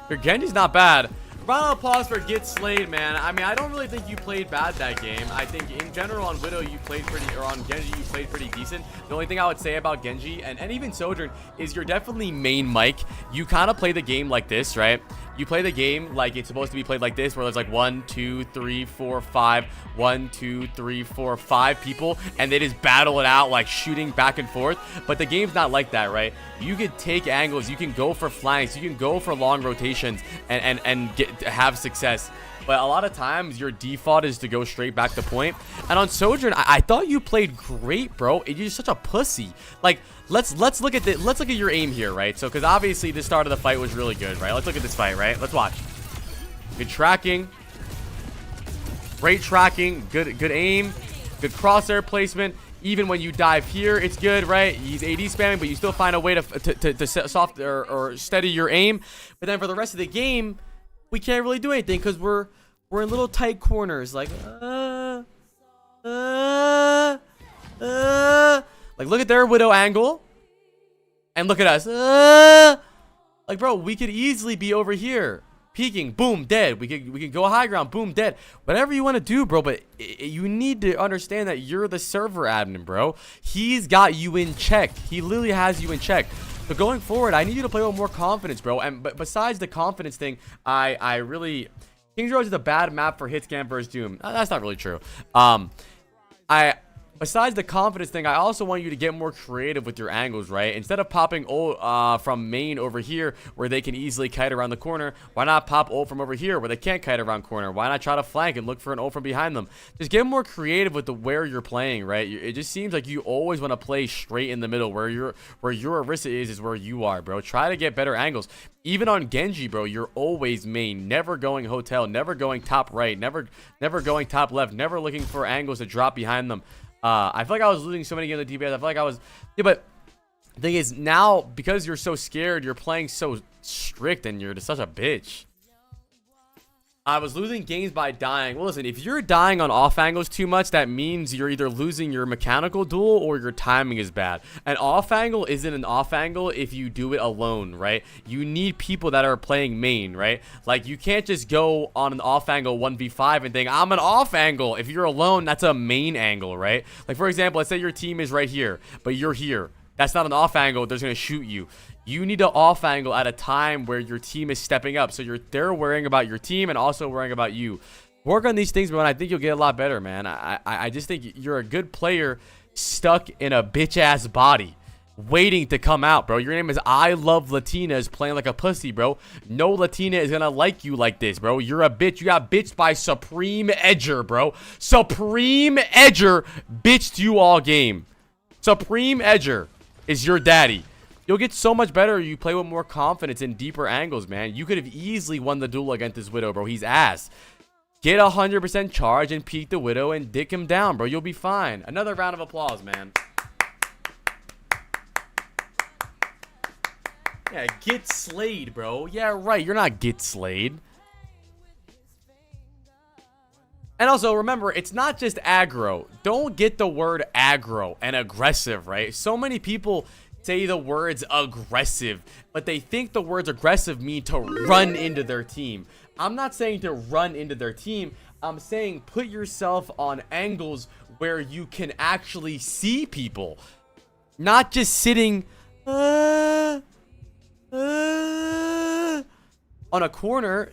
Your Genji's not bad. Round of applause for Get Slayed, man. I mean, I don't really think you played bad that game. I think in general on Widow you played pretty, or on Genji you played pretty decent. The only thing I would say about Genji and even Sojourn is you're definitely main Mike. You kind of play the game like this, right? You play the game like it's supposed to be played like this, where there's like 1, 2, 3, 4, 5, 1, 2, 3, 4, 5 people, and they just battle it out like shooting back and forth. But the game's not like that, right? You can take angles, you can go for flanks, you can go for long rotations and have success. But a lot of times your default is to go straight back to point. And on Sojourn, I thought you played great, bro. You're just such a pussy. Like, let's look at your aim here, right? So, because obviously the start of the fight was really good, right? Let's look at this fight, right? Let's watch. Good tracking, great tracking, good aim, good crosshair placement. Even when you dive here, it's good, right? He's AD spamming, but you still find a way to soft or steady your aim. But then for the rest of the game, we can't really do anything because we're in little tight corners, like like look at their Widow angle, and look at us, like bro, we could easily be over here, peeking, boom, dead. We could go high ground, boom, dead. Whatever you want to do, bro, but you need to understand that you're the server admin, bro. He's got you in check. He literally has you in check. So going forward, I need you to play with more confidence, bro. And but besides the confidence thing, I really King's Road is a bad map for Hitscan versus Doom. That's not really true. Besides the confidence thing, I also want you to get more creative with your angles, right? Instead of popping ult from main over here where they can easily kite around the corner, why not pop ult from over here where they can't kite around corner? Why not try to flank and look for an ult from behind them? Just get more creative with where you're playing, right? It just seems like you always want to play straight in the middle. Where your Orisa is where you are, bro. Try to get better angles. Even on Genji, bro, you're always main, never going hotel, never going top right, never going top left, never looking for angles to drop behind them. I feel like I was losing so many games of DPS. I feel like I was, yeah, but the thing is now, because you're so scared, you're playing so strict and you're just such a bitch. I was losing games by dying. Well, listen, if you're dying on off angles too much, that means you're either losing your mechanical duel or your timing is bad. An off angle isn't an off angle if you do it alone, right? You need people that are playing main, right? Like, you can't just go on an off angle 1v5 and think, I'm an off angle. If you're alone, that's a main angle, right? Like, for example, let's say your team is right here, but you're here. That's not an off angle. They're going to shoot you. You need to off angle at a time where your team is stepping up. So they're worrying about your team and also worrying about you. Work on these things, bro, and I think you'll get a lot better, man. I just think you're a good player stuck in a bitch-ass body waiting to come out, bro. Your name is I Love Latinas playing like a pussy, bro. No Latina is going to like you like this, bro. You're a bitch. You got bitched by Supreme Edger, bro. Supreme Edger bitched you all game. Supreme Edger is your daddy. You'll get so much better. You play with more confidence and deeper angles, man. You could have easily won the duel against this Widow, bro. He's ass. Get 100% charge and peek the Widow and dick him down, bro. You'll be fine. Another round of applause, man. Yeah, get slayed, bro. Yeah, right. You're not get slayed. And also, remember, it's not just aggro. Don't get the word aggro and aggressive, right? So many people say the words aggressive, but they think the words aggressive mean to run into their team. I'm not saying to run into their team. I'm saying put yourself on angles where you can actually see people, not just sitting on a corner.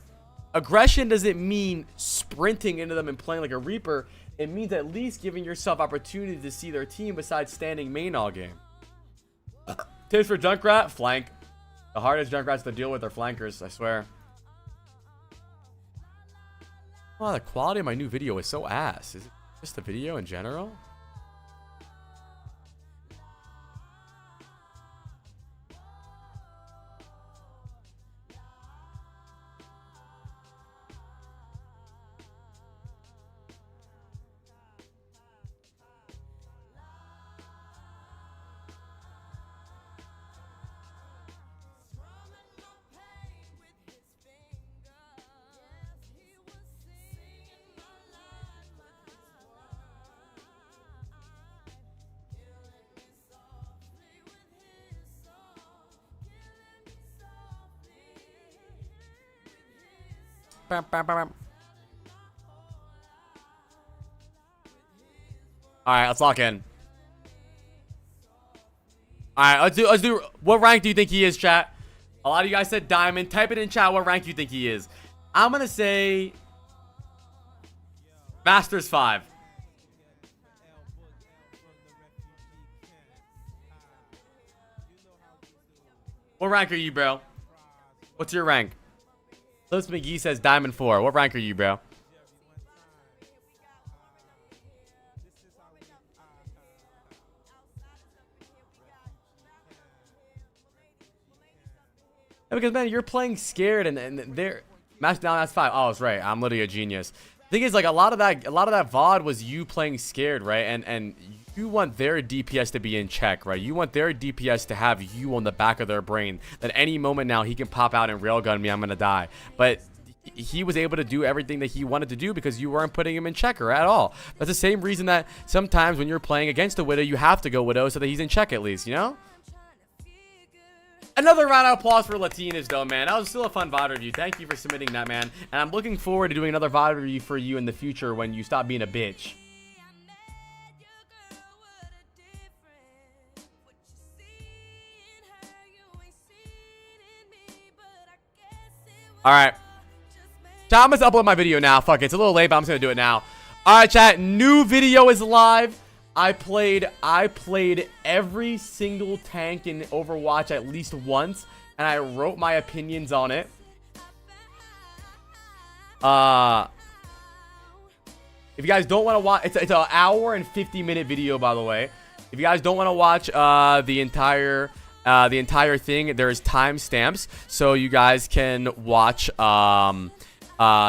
Aggression doesn't mean sprinting into them and playing like a Reaper. It means at least giving yourself opportunity to see their team besides standing main all game. Tips for Junkrat, flank. The hardest Junkrats to deal with are flankers, I swear. Wow, the quality of my new video is so ass. Is it just the video in general? Bam, bam, bam, bam. All right, let's lock in. All right, let's do. What rank do you think he is, chat? A lot of you guys said diamond. Type it in chat. What rank you think he is? I'm gonna say Masters 5. What rank are you, bro? What's your rank? Lips McGee says Diamond 4. What rank are you, bro? Yeah, because man, you're playing scared, and they're match down. That's 5. Oh, it's right. I'm literally a genius. The thing is, like a lot of that VOD was you playing scared, right? And you want their DPS to be in check, right? You want their DPS to have you on the back of their brain. That any moment now he can pop out and railgun me. I'm gonna die. But he was able to do everything that he wanted to do because you weren't putting him in checker at all. That's the same reason that sometimes when you're playing against a Widow, you have to go Widow so that he's in check at least, you know? Another round of applause for Latinas, though, man. That was still a fun VOD review. Thank you for submitting that, man. And I'm looking forward to doing another VOD review for you in the future when you stop being a bitch. All right. Chat, I'm going to upload my video now. Fuck it. It's a little late, but I'm just going to do it now. All right, chat. New video is live. I played every single tank in Overwatch at least once, and I wrote my opinions on it. If you guys don't want to watch, it's an hour and 50-minute video, by the way. If you guys don't want to watch the entire thing, there's timestamps, so you guys can watch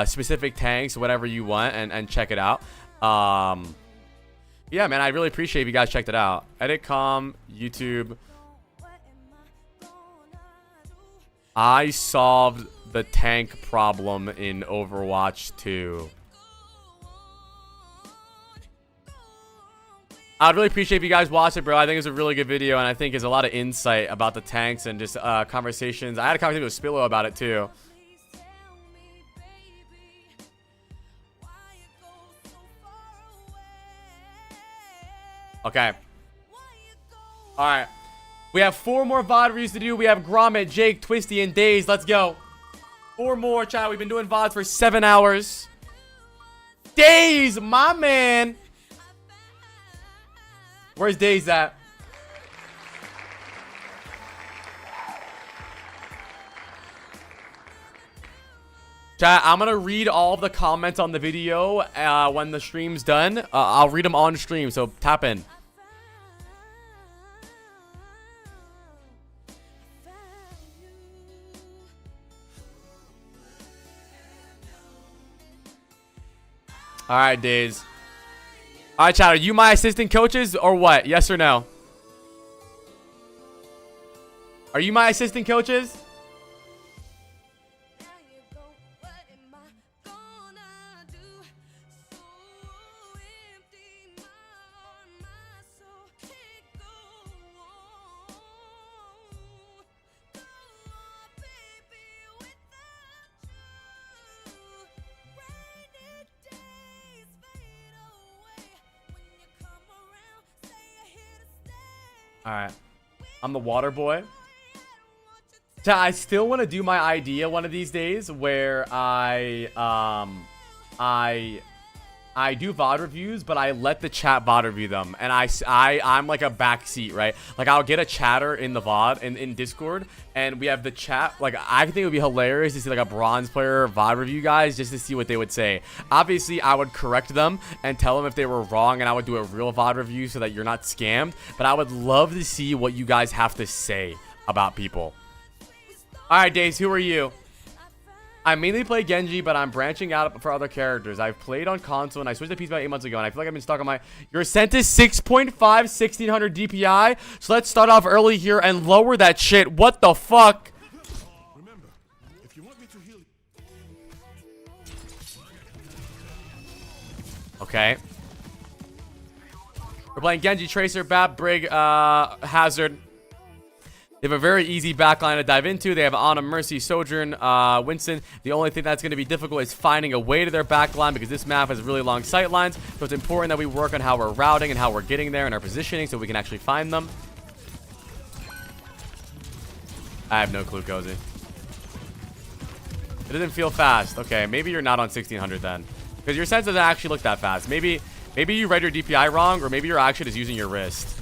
specific tanks, whatever you want, and check it out. Yeah, man, I really appreciate if you guys checked it out. Editcom, YouTube. I solved the tank problem in Overwatch 2. I'd really appreciate if you guys watch it, bro. I think it's a really good video, and I think it's a lot of insight about the tanks and just conversations. I had a conversation with Spillo about it, too. Okay. Alright. We have 4 more VOD reviews to do. We have Gromit, Jake, Twisty, and Daze. Let's go. 4 more, chat. We've been doing VODs for 7 hours. Daze, my man. Where's Daze at? Chat, I'm gonna read all of the comments on the video when the stream's done. I'll read them on stream, so tap in. Alright, Daze. Alright, chat, are you my assistant coaches or what? Yes or no? Are you my assistant coaches? Alright. I'm the water boy. I still want to do my idea one of these days where I do VOD reviews, but I let the chat VOD review them, and I'm like a backseat, right? Like I'll get a chatter in the VOD in Discord, and we have the chat. Like I think it would be hilarious to see like a bronze player VOD review guys just to see what they would say. Obviously, I would correct them and tell them if they were wrong, and I would do a real VOD review so that you're not scammed. But I would love to see what you guys have to say about people. All right, Days, who are you? I mainly play Genji, but I'm branching out for other characters. I've played on console, and I switched to PC about 8 months ago, and I feel like I've been stuck on my... Your Ascent is 6.5, 1600 DPI. So let's start off early here and lower that shit. What the fuck? Remember, if you want me to heal. Okay. We're playing Genji, Tracer, Bat, Brig, Hazard. They have a very easy backline to dive into. They have Ana, Mercy, Sojourn, Winston. The only thing that's going to be difficult is finding a way to their backline because this map has really long sight lines. So it's important that we work on how we're routing and how we're getting there and our positioning so we can actually find them. I have no clue, Cozy. It doesn't feel fast. Okay, maybe you're not on 1600 then. Because your sense doesn't actually look that fast. Maybe you read your DPI wrong, or maybe you're actually just using your wrist.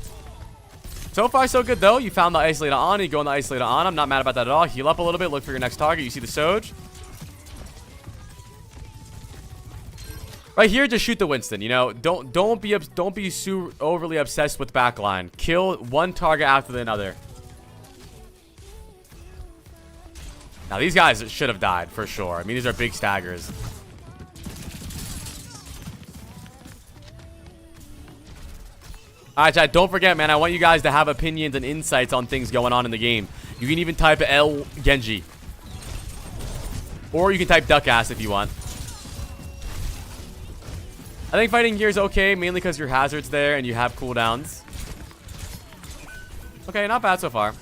So far, so good, though. You found the isolated on. You go on the isolated on. I'm not mad about that at all. Heal up a little bit. Look for your next target. You see the Soj. Right here, just shoot the Winston. You know, don't be overly obsessed with backline. Kill one target after another. Now, these guys should have died for sure. I mean, these are big staggers. Alright, chat, don't forget, man, I want you guys to have opinions and insights on things going on in the game. You can even type L Genji. Or you can type Duck Ass if you want. I think fighting here is okay, mainly because your Hazard's there and you have cooldowns. Okay, not bad so far.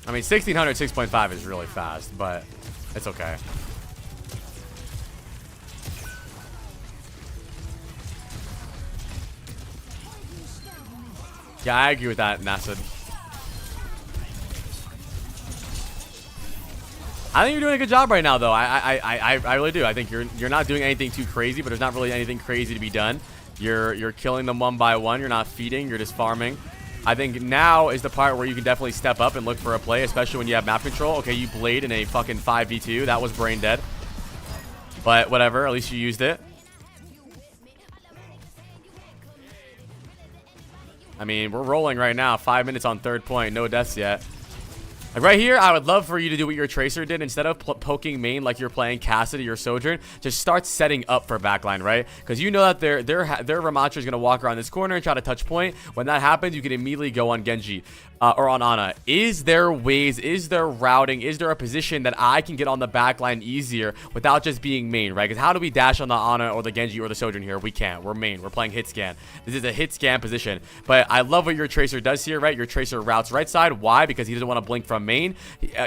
I mean, 1600, 6.5 is really fast, but... it's okay. Yeah, I agree with that, Nassid. I think you're doing a good job right now, though. I really do. I think you're not doing anything too crazy, but there's not really anything crazy to be done. You're killing them one by one. You're not feeding. You're just farming. I think now is the part where you can definitely step up and look for a play, especially when you have map control. Okay, you blade in a fucking 5v2. That was brain dead. But whatever, at least you used it. I mean, we're rolling right now. 5 minutes on third point. No deaths yet. Like right here, I would love for you to do what your Tracer did. Instead of poking main like you're playing Cassidy or Sojourn, just start setting up for backline, right? Because you know that their Ramattra is going to walk around this corner and try to touch point. When that happens, you can immediately go on Genji or on Ana. Is there ways, is there routing, is there a position that I can get on the backline easier without just being main, right? Because how do we dash on the Ana or the Genji or the Sojourn here? We can't. We're main. We're playing hit scan. This is a hit scan position. But I love what your Tracer does here, right? Your Tracer routes right side. Why? Because he doesn't want to blink from main.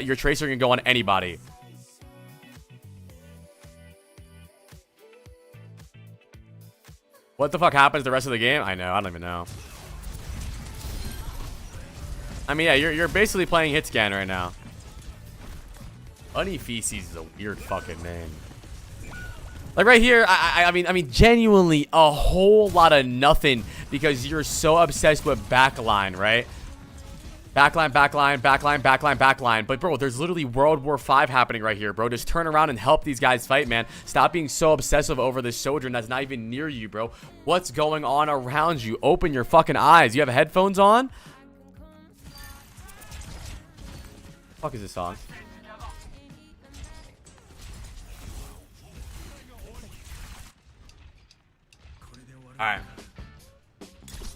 Your Tracer can go on anybody. What the fuck happens the rest of the game? I know. I don't even know. I mean, yeah, you're basically playing hit scan right now. Bunny Feces is a weird fucking name. Like right here, I mean, genuinely a whole lot of nothing because you're so obsessed with backline, right? Backline, backline, backline, backline, backline. But, bro, there's literally World War V happening right here, bro. Just turn around and help these guys fight, man. Stop being so obsessive over this Sojourn that's not even near you, bro. What's going on around you? Open your fucking eyes. You have headphones on? What the fuck is this song? Alright.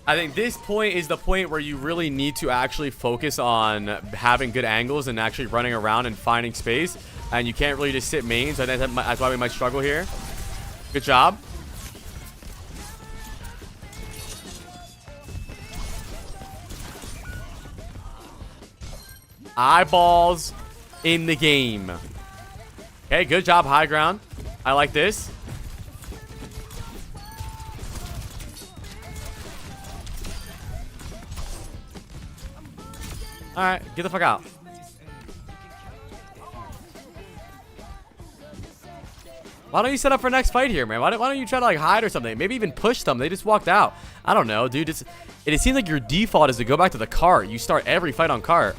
I think this point is the point where you really need to actually focus on having good angles and actually running around and finding space. And you can't really just sit main, so I think that's why we might struggle here. Good job. Eyeballs in the game. Okay, good job, high ground. I like this. Alright, get the fuck out. Why don't you set up for next fight here, man? Why don't you try to like hide or something? Maybe even push them. They just walked out. I don't know, dude. It seems like your default is to go back to the cart. You start every fight on cart.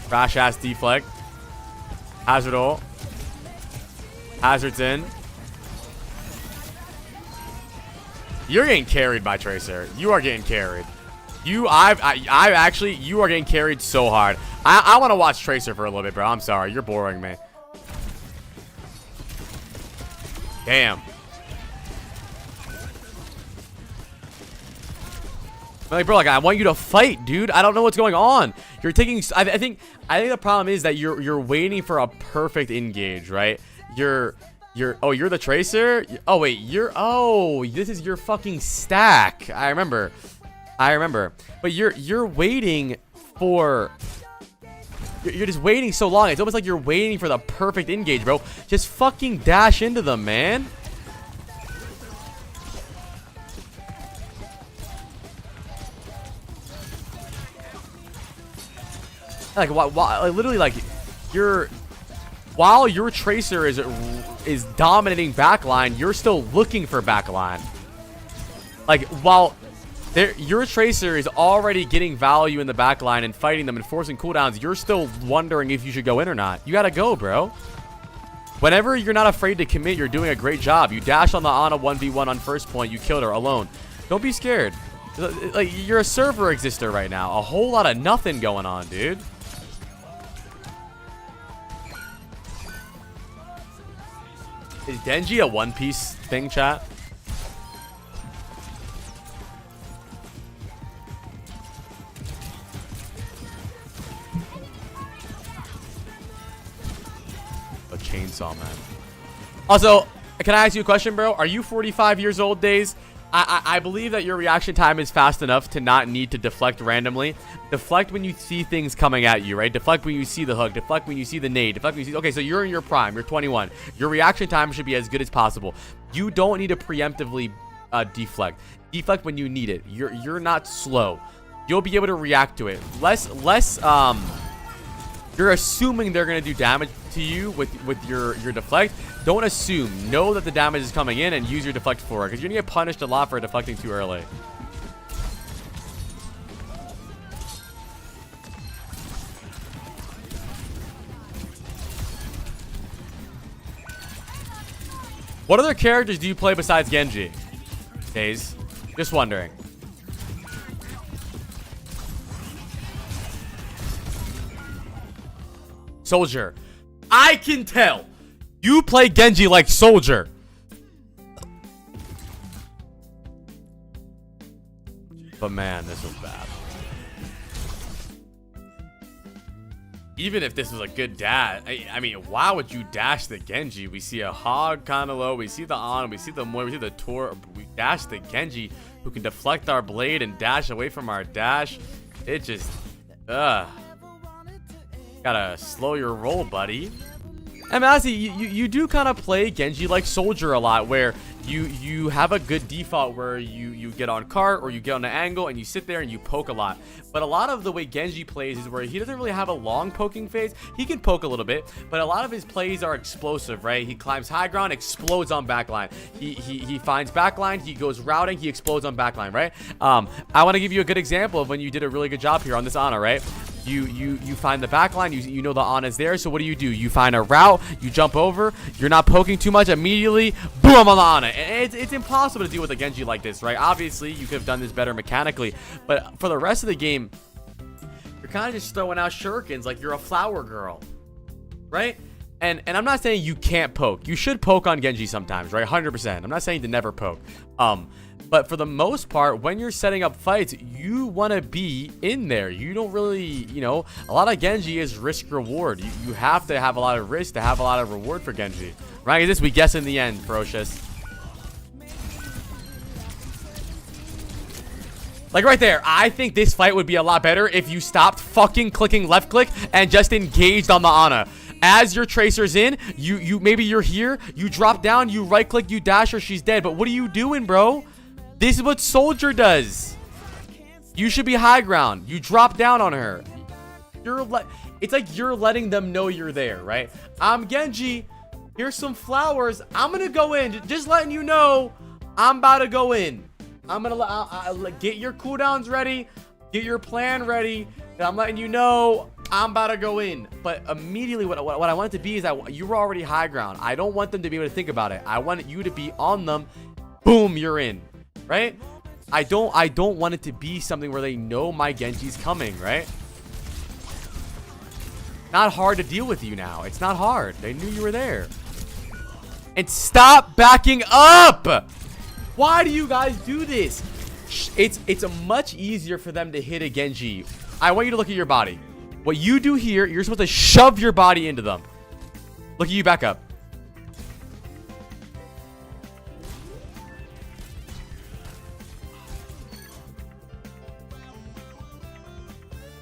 Crash ass deflect. Hazard ult. Hazard's in. You're getting carried by Tracer. You are getting carried. You are getting carried so hard. I want to watch Tracer for a little bit, bro. I'm sorry. You're boring me. Damn. Like, bro, like, I want you to fight, dude. I don't know what's going on. You're taking. I think the problem is that you're waiting for a perfect engage, right? You're the Tracer. Oh wait, this is your fucking stack. I remember. But you're waiting for. You're just waiting so long. It's almost like you're waiting for the perfect engage, bro. Just fucking dash into them, man. Like, literally, like, while your Tracer is dominating backline, you're still looking for backline. Like, while your Tracer is already getting value in the backline and fighting them and forcing cooldowns, you're still wondering if you should go in or not. You gotta go, bro. Whenever you're not afraid to commit, you're doing a great job. You dashed on the Ana 1v1 on first point. You killed her alone. Don't be scared. Like, you're a server exister right now. A whole lot of nothing going on, dude. Is Genji a One Piece thing, chat? A chainsaw, man. Also, can I ask you a question, bro? Are you 45 years old, Days? I believe that your reaction time is fast enough to not need to deflect randomly. Deflect when you see things coming at you, right? Deflect when you see the hook. Deflect when you see the nade. Deflect when you see... Okay, so you're in your prime. You're 21. Your reaction time should be as good as possible. You don't need to preemptively deflect. Deflect when you need it. You're not slow. You'll be able to react to it. You're assuming they're going to do damage to you with your deflect. Don't assume. Know that the damage is coming in and use your deflect for it, because you're going to get punished a lot for deflecting too early. What other characters do you play besides Genji? Days. Just wondering. Soldier. I can tell. You play Genji like Soldier. But man, this was bad. Even if this was a good dash, I mean, why would you dash the Genji? We see a Hog kind of low. We see the Ana. We see the Moy. We see the Tor. We dash the Genji, who can deflect our blade and dash away from our dash. It just, gotta slow your roll, buddy. I mean, honestly, you do kind of play Genji like Soldier a lot, where you have a good default where you get on cart or you get on an angle and you sit there and you poke a lot. But a lot of the way Genji plays is where he doesn't really have a long poking phase. He can poke a little bit, but a lot of his plays are explosive, right? He climbs high ground, explodes on backline. He finds backline, he goes routing, he explodes on backline, right? I want to give you a good example of when you did a really good job here on this Ana, right? You find the backline, you know the Ana's there, so what do? You find a route, you jump over, you're not poking too much, immediately, boom, on the Ana. And it's impossible to deal with a Genji like this, right? Obviously, you could have done this better mechanically, but for the rest of the game, you're kind of just throwing out shurikens like you're a flower girl, right? And I'm not saying you can't poke. You should poke on Genji sometimes, right? 100%. I'm not saying to never poke. But for the most part, when you're setting up fights, you want to be in there. You don't really, you know, a lot of Genji is risk reward. You have to have a lot of risk to have a lot of reward for Genji. Right? Is this we guess in the end, Ferocious? Like right there, I think this fight would be a lot better if you stopped fucking clicking left click and just engaged on the Ana. As your tracer's in, you maybe you're here, you drop down, you right click, you dash her, she's dead. But what are you doing, bro? This is what Soldier does. You should be high ground. You drop down on her. It's like you're letting them know you're there, right? I'm Genji. Here's some flowers. I'm gonna go in. Just letting you know, I'm about to go in. I'm gonna get your cooldowns ready, get your plan ready, and I'm letting you know I'm about to go in. But immediately, what I want it to be is that you were already high ground. I don't want them to be able to think about it. I want you to be on them. Boom, you're in, right? I don't want it to be something where they know my Genji's coming, right? Not hard to deal with you now. It's not hard. They knew you were there. And stop backing up. Why do you guys do this? It's much easier for them to hit a Genji. I want you to look at your body. What you do here, you're supposed to shove your body into them. Look at you back up.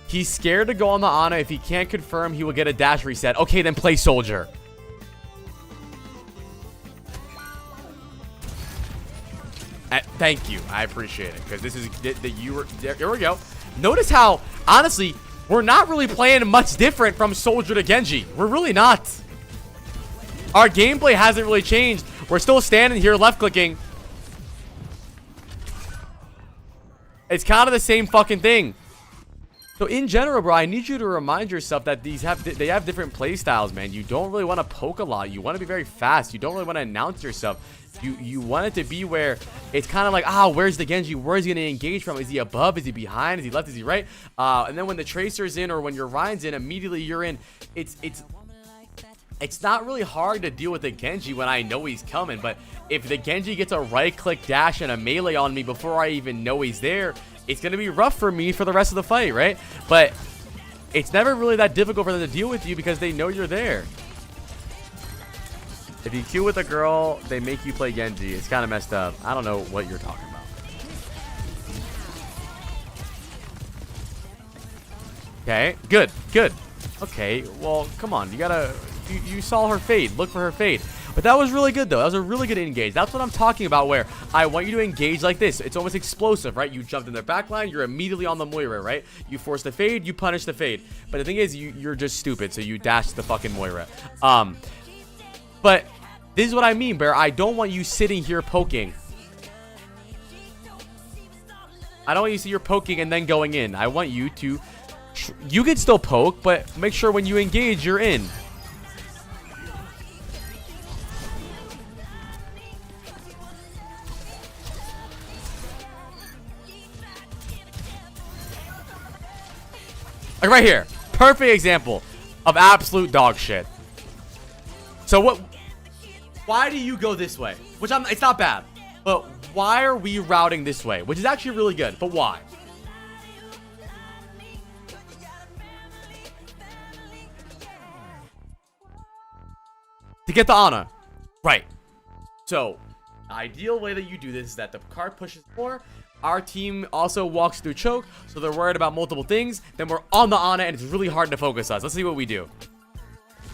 He's scared to go on the Ana. If he can't confirm, he will get a dash reset. Okay, then play Soldier. Thank you. I appreciate it. Because this is here we go. Notice how, honestly, we're not really playing much different from Soldier to Genji. We're really not. Our gameplay hasn't really changed. We're still standing here left clicking. It's kind of the same fucking thing. So in general, bro, I need you to remind yourself that they have different play styles, man. You don't really want to poke a lot. You want to be very fast. You don't really want to announce yourself. You want it to be where it's kind of like, where's the Genji? Where's he going to engage from? Is he above? Is he behind? Is he left? Is he right? And then when the Tracer's in or when your Ryan's in, immediately you're in. It's not really hard to deal with the Genji when I know he's coming. But if the Genji gets a right-click dash and a melee on me before I even know he's there, it's going to be rough for me for the rest of the fight, right? But it's never really that difficult for them to deal with you because they know you're there. If you queue with a girl, they make you play Genji. It's kind of messed up. I don't know what you're talking about. Okay, good. Okay, well, come on. You saw her fade. Look for her fade. But that was really good, though. That was a really good engage. That's what I'm talking about, where I want you to engage like this. It's almost explosive, right? You jumped in their backline. You're immediately on the Moira, right? You force the fade. You punish the fade. But the thing is, you're just stupid, so you dash the fucking Moira. But this is what I mean, Bear. I don't want you sitting here poking. I don't want you to see you're poking and then going in. I want you to... You can still poke, but make sure when you engage, you're in. Like right here. Perfect example of absolute dog shit. So what... Why do you go this way? It's not bad. But why are we routing this way? Which is actually really good. But why? To get the Ana. Right. So, the ideal way that you do this is that the card pushes more. Our team also walks through choke. So they're worried about multiple things. Then we're on the Ana and it's really hard to focus us. Let's see what we do.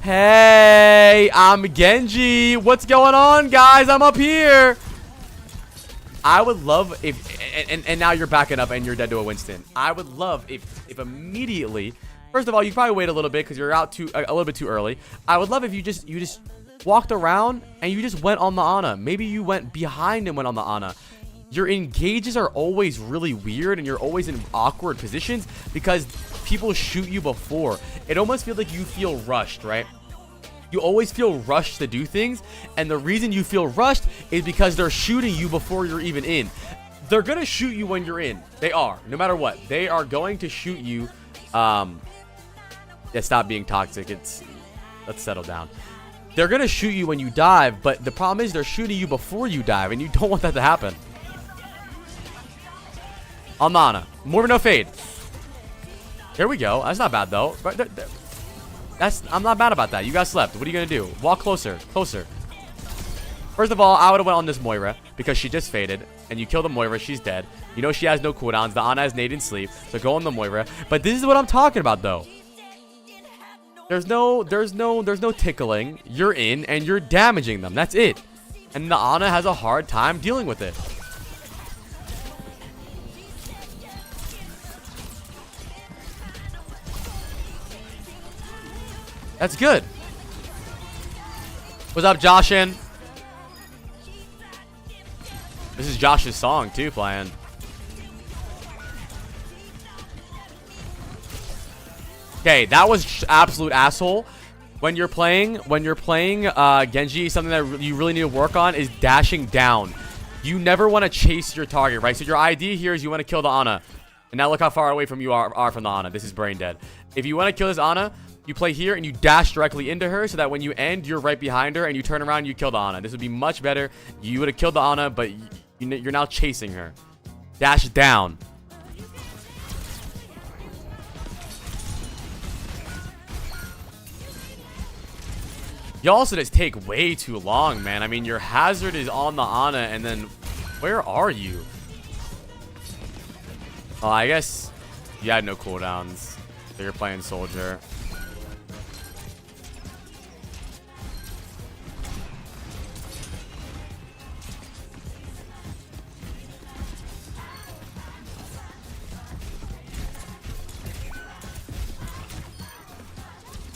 Hey, I'm Genji. What's going on, guys? I'm up here. I would love if... And now you're backing up and you're dead to a Winston. I would love if immediately... First of all, you probably wait a little bit because you're out a little bit too early. I would love if you just walked around and you just went on the Ana. Maybe you went behind and went on the Ana. Your engages are always really weird and you're always in awkward positions because people shoot you before. It almost feels like you feel rushed, right? You always feel rushed to do things, and the reason you feel rushed is because they're shooting you before you're even in. They're gonna shoot you when you're in. They are, no matter what. They are going to shoot you. Yeah, stop being toxic. Let's settle down. They're gonna shoot you when you dive, but the problem is they're shooting you before you dive, and you don't want that to happen. On the Ana. More no fade. Here we go. That's not bad though. I'm not mad about that. You guys slept. What are you gonna do? Walk closer. Closer. First of all, I would have went on this Moira because she just faded. And you kill the Moira, she's dead. You know she has no cooldowns. The Ana has nade and sleep. So go on the Moira. But this is what I'm talking about though. There's no tickling. You're in and you're damaging them. That's it. And the Ana has a hard time dealing with it. That's good. What's up, Joshin? This is Josh's song too, playing. Okay, that was absolute asshole. When you're playing Genji, something that you really need to work on is dashing down. You never want to chase your target, right? So your idea here is you want to kill the Ana. And now look how far away from you are from the Ana. This is brain dead. If you want to kill this Ana, you play here and you dash directly into her so that when you end, you're right behind her and you turn around and you kill the Ana. This would be much better. You would have killed the Ana, but you're now chasing her. Dash down. You also just take way too long, man. I mean, your hazard is on the Ana, and then where are you? Oh, I guess you had no cooldowns. So you're playing soldier.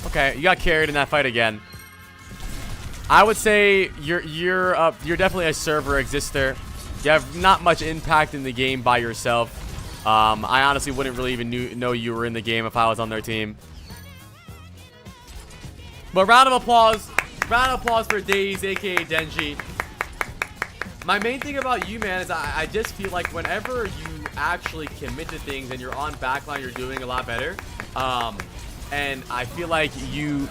Okay, you got carried in that fight again. I would say you're definitely a server exister. You have not much impact in the game by yourself. I honestly wouldn't really even know you were in the game if I was on their team. But round of applause for Daze, aka Denji. My main thing about you, man, is I just feel like whenever you actually commit to things and you're on backline, you're doing a lot better. And I feel like you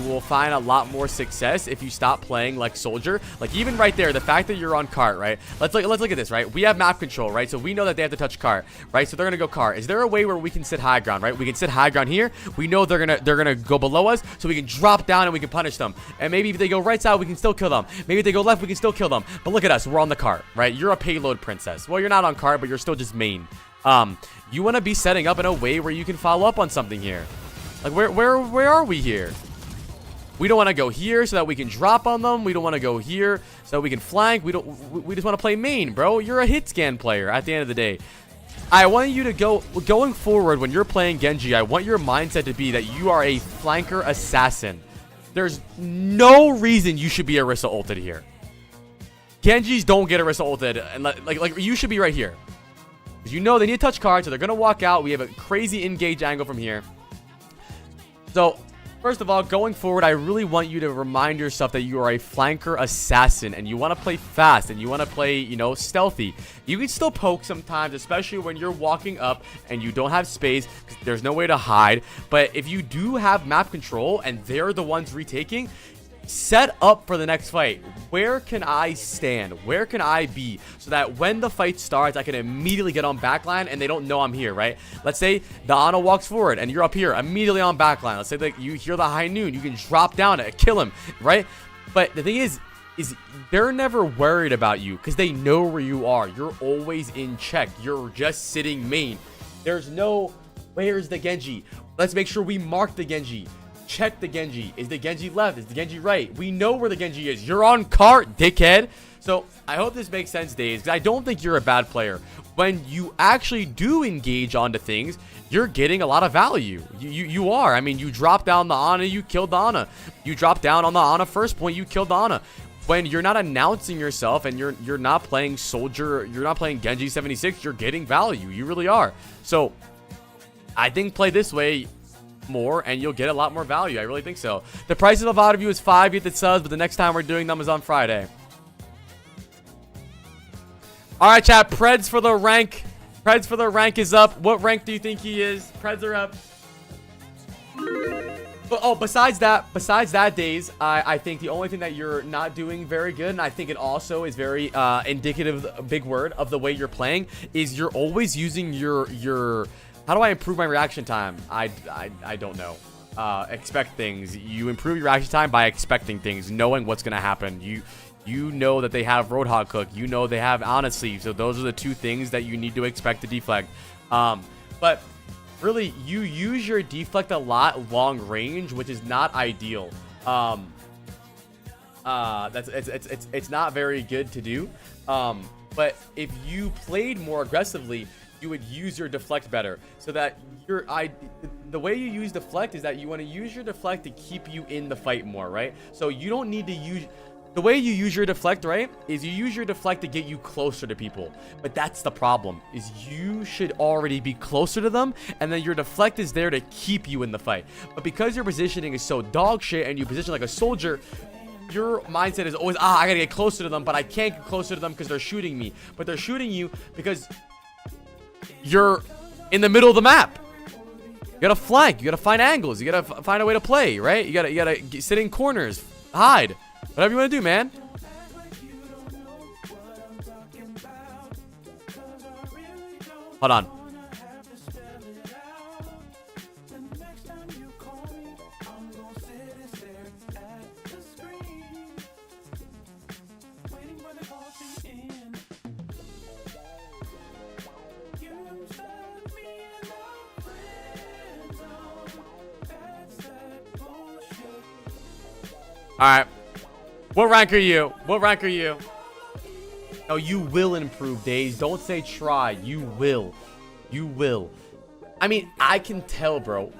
will find a lot more success if you stop playing like soldier. Like even right there, the fact that you're on cart, right? Let's look at this, right? We have map control, right? So we know that they have to touch cart, right? So they're gonna go cart. Is there a way where we can sit high ground, right? We can sit high ground here. We know they're gonna go below us, so we can drop down and we can punish them. And maybe if they go right side, we can still kill them. Maybe if they go left, we can still kill them. But look at us, we're on the cart, right? You're a payload princess. Well, you're not on cart, but you're still just main. You want to be setting up in a way where you can follow up on something here. Like, where are we here? We don't want to go here so that we can drop on them. We don't want to go here so that we can flank. We just want to play main, bro. You're a hit scan player at the end of the day. I want you to going forward when you're playing Genji, I want your mindset to be that you are a flanker assassin. There's no reason you should be Orisa ulted here. Genjis don't get Orisa ulted. And like you should be right here. Because you know they need to touch cards, so they're going to walk out. We have a crazy engage angle from here. So, first of all, going forward, I really want you to remind yourself that you are a flanker assassin and you want to play fast and you want to play, you know, stealthy. You can still poke sometimes, especially when you're walking up and you don't have space because there's no way to hide. But if you do have map control and they're the ones retaking, set up for the next fight. Where can I stand? Where can I be? So that when the fight starts, I can immediately get on backline and they don't know I'm here, right? Let's say the Ana walks forward and you're up here, immediately on backline. Let's say that you hear the high noon, you can drop down and kill him, right? But the thing is they're never worried about you because they know where you are. You're always in check. You're just sitting main. There's no, where's the Genji? Let's make sure we mark the Genji. Check the Genji. Is the Genji left? Is the Genji right? We know where the Genji is. You're on cart, dickhead. So I hope this makes sense, Daze, because I don't think you're a bad player. When you actually do engage onto things, you're getting a lot of value. You are. I mean, you drop down the Ana, you killed the Ana. You drop down on the Ana first point, you killed the Ana. When you're not announcing yourself and you're not playing soldier, you're not playing Genji 76, you're getting value. You really are. So I think play this way more and you'll get a lot more value. I really think so. The price of a Vod review is 5. Get the subs, but the next time we're doing them is on Friday. All right, chat. Preds for the rank. Preds for the rank is up. What rank do you think he is? Preds are up. But oh, besides that, Daze, I think the only thing that you're not doing very good, and I think it also is very indicative, a big word, of the way you're playing, is you're always using your how do I improve my reaction time? I don't know. Expect things. You improve your reaction time by expecting things, knowing what's gonna happen. You know that they have Roadhog Cook. You know they have Ana Sleeve. So those are the two things that you need to expect to deflect. But really, you use your deflect a lot long range, which is not ideal. It's not very good to do. But if you played more aggressively, you would use your deflect better, so that the way you use deflect is that you want to use your deflect to keep you in the fight more, right? So you don't need to use the way you use your deflect, right, is you use your deflect to get you closer to people. But that's the problem, is you should already be closer to them, and then your deflect is there to keep you in the fight. But because your positioning is so dog shit and you position like a soldier, your mindset is always, I gotta get closer to them, but I can't get closer to them because they're shooting me. But they're shooting you because you're in the middle of the map. You gotta flank, you gotta find angles, you gotta find a way to play, right? You gotta sit in corners, hide, whatever you want to do, man. Hold on. Alright. What rank are you? What rank are you? No, you will improve, Days. Don't say try. You will. You will. I mean, I can tell, bro.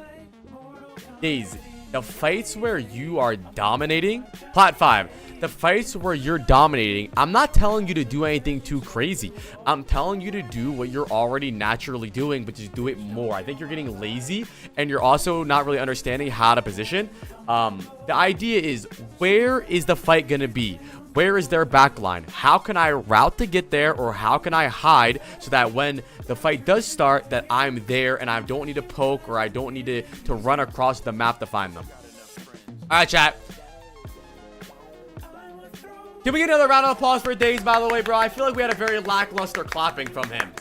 Days, the fights where you are dominating, Plat 5, the fights where you're dominating, I'm not telling you to do anything too crazy. I'm telling you to do what you're already naturally doing, but just do it more. I think you're getting lazy, and you're also not really understanding how to position. The idea is, where is the fight going to be? Where is their backline? How can I route to get there, or how can I hide so that when the fight does start, that I'm there and I don't need to poke, or I don't need to run across the map to find them. All right, chat. Can we get another round of applause for Days, by the way, bro? I feel like we had a very lackluster clapping from him.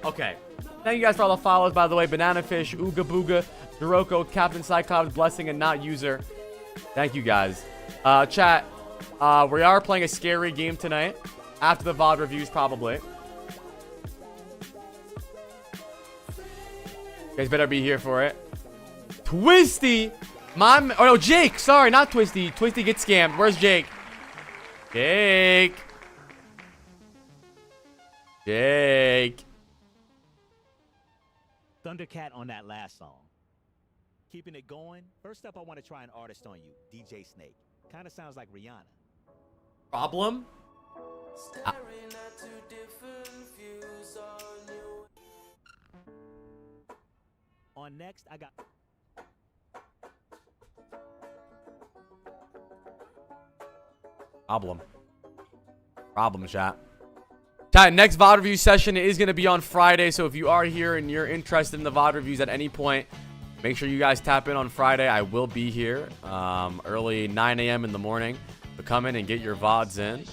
Okay. Thank you guys for all the follows, by the way. Banana Fish, Ooga Booga, Doroko, Captain Cyclops, Blessing, and Not User. Thank you guys. Chat, we are playing a scary game tonight. After the VOD reviews, probably. You guys better be here for it. Twisty! Oh no, Jake! Sorry, not Twisty. Twisty gets scammed. Where's Jake? Jake! Jake! Thundercat on that last song. Keeping it going. First up, I want to try an artist on you, DJ Snake. Kind of sounds like Rihanna. Problem? On next, I got... Problem, chat. Next VOD review session is going to be on Friday, so if you are here and you're interested in the VOD reviews at any point, make sure you guys tap in on Friday. I will be here early 9 a.m. in the morning. So come in and get your VODs in.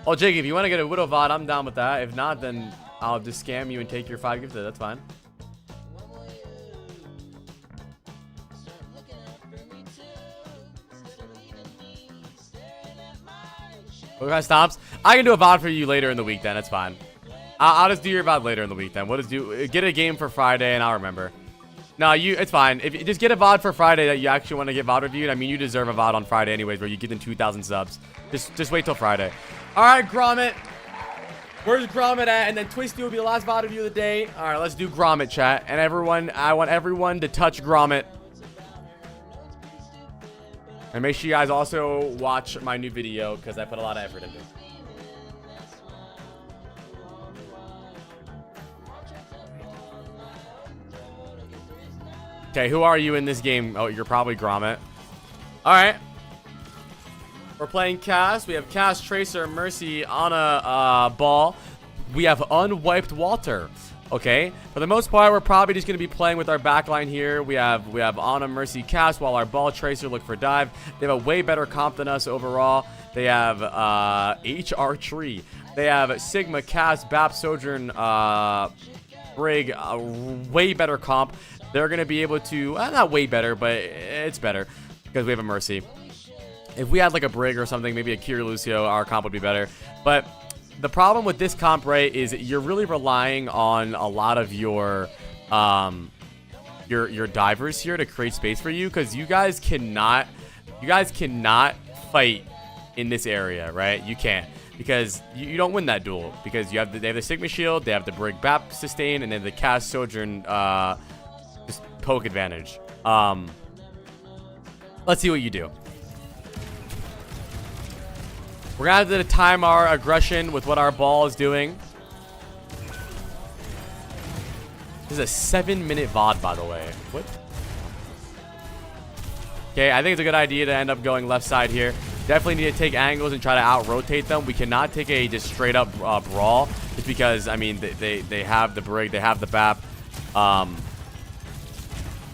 Oh, Jake, if you want to get a Widow VOD, I'm down with that. If not, then I'll just scam you and take your 5 gifted. That's fine. What guys, Stomps? I can do a VOD for you later in the week then. It's fine. I'll just do your VOD later in the week then. We'll just get a game for Friday and I'll remember. No, it's fine. If you just get a VOD for Friday that you actually want to get VOD reviewed, I mean, you deserve a VOD on Friday anyways, where you get in 2,000 subs. Just wait till Friday. All right, Gromit. Where's Gromit at? And then Twisty will be the last VOD review of the day. All right, let's do Gromit, chat. And everyone, I want everyone to touch Gromit. And make sure you guys also watch my new video, because I put a lot of effort into it. Okay, who are you in this game? Oh, you're probably Gromit. Alright. We're playing Cass. We have Cass, Tracer, Mercy, Ana, Ball. We have Unwiped Walter. Okay, for the most part, we're probably just going to be playing with our backline here. We have Ana, Mercy, Cass, while our Ball, Tracer look for dive. They have a way better comp than us overall. They have HR Tree. They have Sigma, Cass, Bap, Sojourn, Brig, way better comp. They're going to be able to, not way better, but it's better because we have a Mercy. If we had like a Brig or something, maybe a Kiri Lucio, our comp would be better. But the problem with this comp, right, is you're really relying on a lot of your divers here to create space for you, because you guys cannot fight in this area, right? You can't, because you don't win that duel, because they have the Sigma shield, they have the Brig Bap sustain, and then the cast Sojourn just poke advantage. Let's see what you do. We're gonna have to time our aggression with what our ball is doing. This is a 7-minute VOD, by the way. What? Okay, I think it's a good idea to end up going left side here. Definitely need to take angles and try to out-rotate them. We cannot take a just straight-up brawl, just because, I mean, they have the Brig, they have the BAP. Now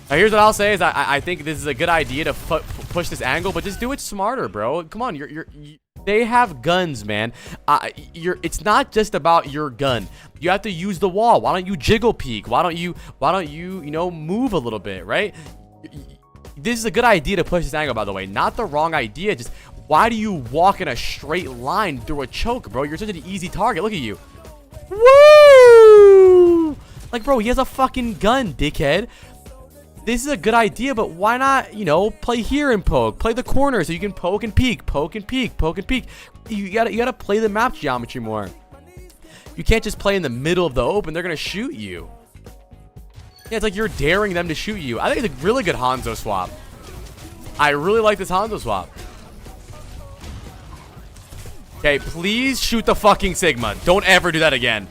here's what I'll say is I think this is a good idea to push this angle, but just do it smarter, bro. Come on, they have guns, man. It's not just about your gun. You have to use the wall. Why don't you jiggle peek? Why don't you move a little bit, right? This is a good idea to push this angle, by the way. Not the wrong idea. Just why do you walk in a straight line through a choke, bro? You're such an easy target. Look at you. Woo! Like, bro, he has a fucking gun, dickhead. This is a good idea, but why not, play here and poke, play the corner so you can poke and peek, poke and peek, poke and peek. You gotta play the map geometry more. You can't just play in the middle of the open. They're gonna shoot you. Yeah, it's like you're daring them to shoot you. I think it's a really good Hanzo swap. I really like this Hanzo swap. Okay, please shoot the fucking Sigma. Don't ever do that again.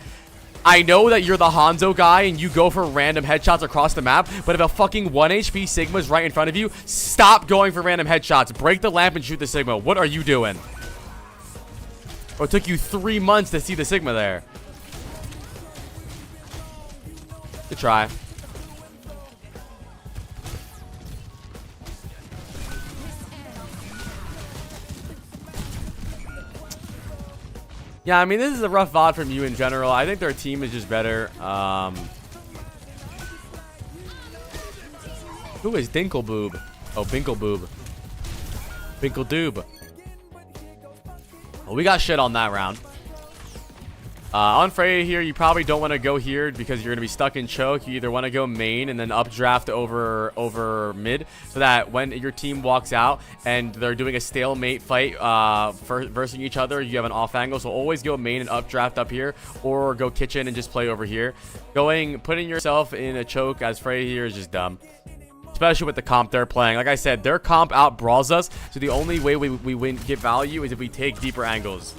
I know that you're the Hanzo guy and you go for random headshots across the map, but if a fucking 1 HP Sigma's right in front of you, stop going for random headshots. Break the lamp and shoot the Sigma. What are you doing? Oh, it took you 3 months to see the Sigma there. Good try. Yeah, I mean, this is a rough VOD from you in general. I think their team is just better. Who is Dinkleboob? Oh, Binkleboob. Binkledoob. Well, we got shit on that round. On Freya here, you probably don't want to go here because you're going to be stuck in choke. You either want to go main and then updraft over mid, so that when your team walks out and they're doing a stalemate fight versus each other, you have an off angle. So always go main and updraft up here, or go kitchen and just play over here. Putting yourself in a choke as Freya here is just dumb. Especially with the comp they're playing. Like I said, their comp out brawls us. So the only way we get value is if we take deeper angles.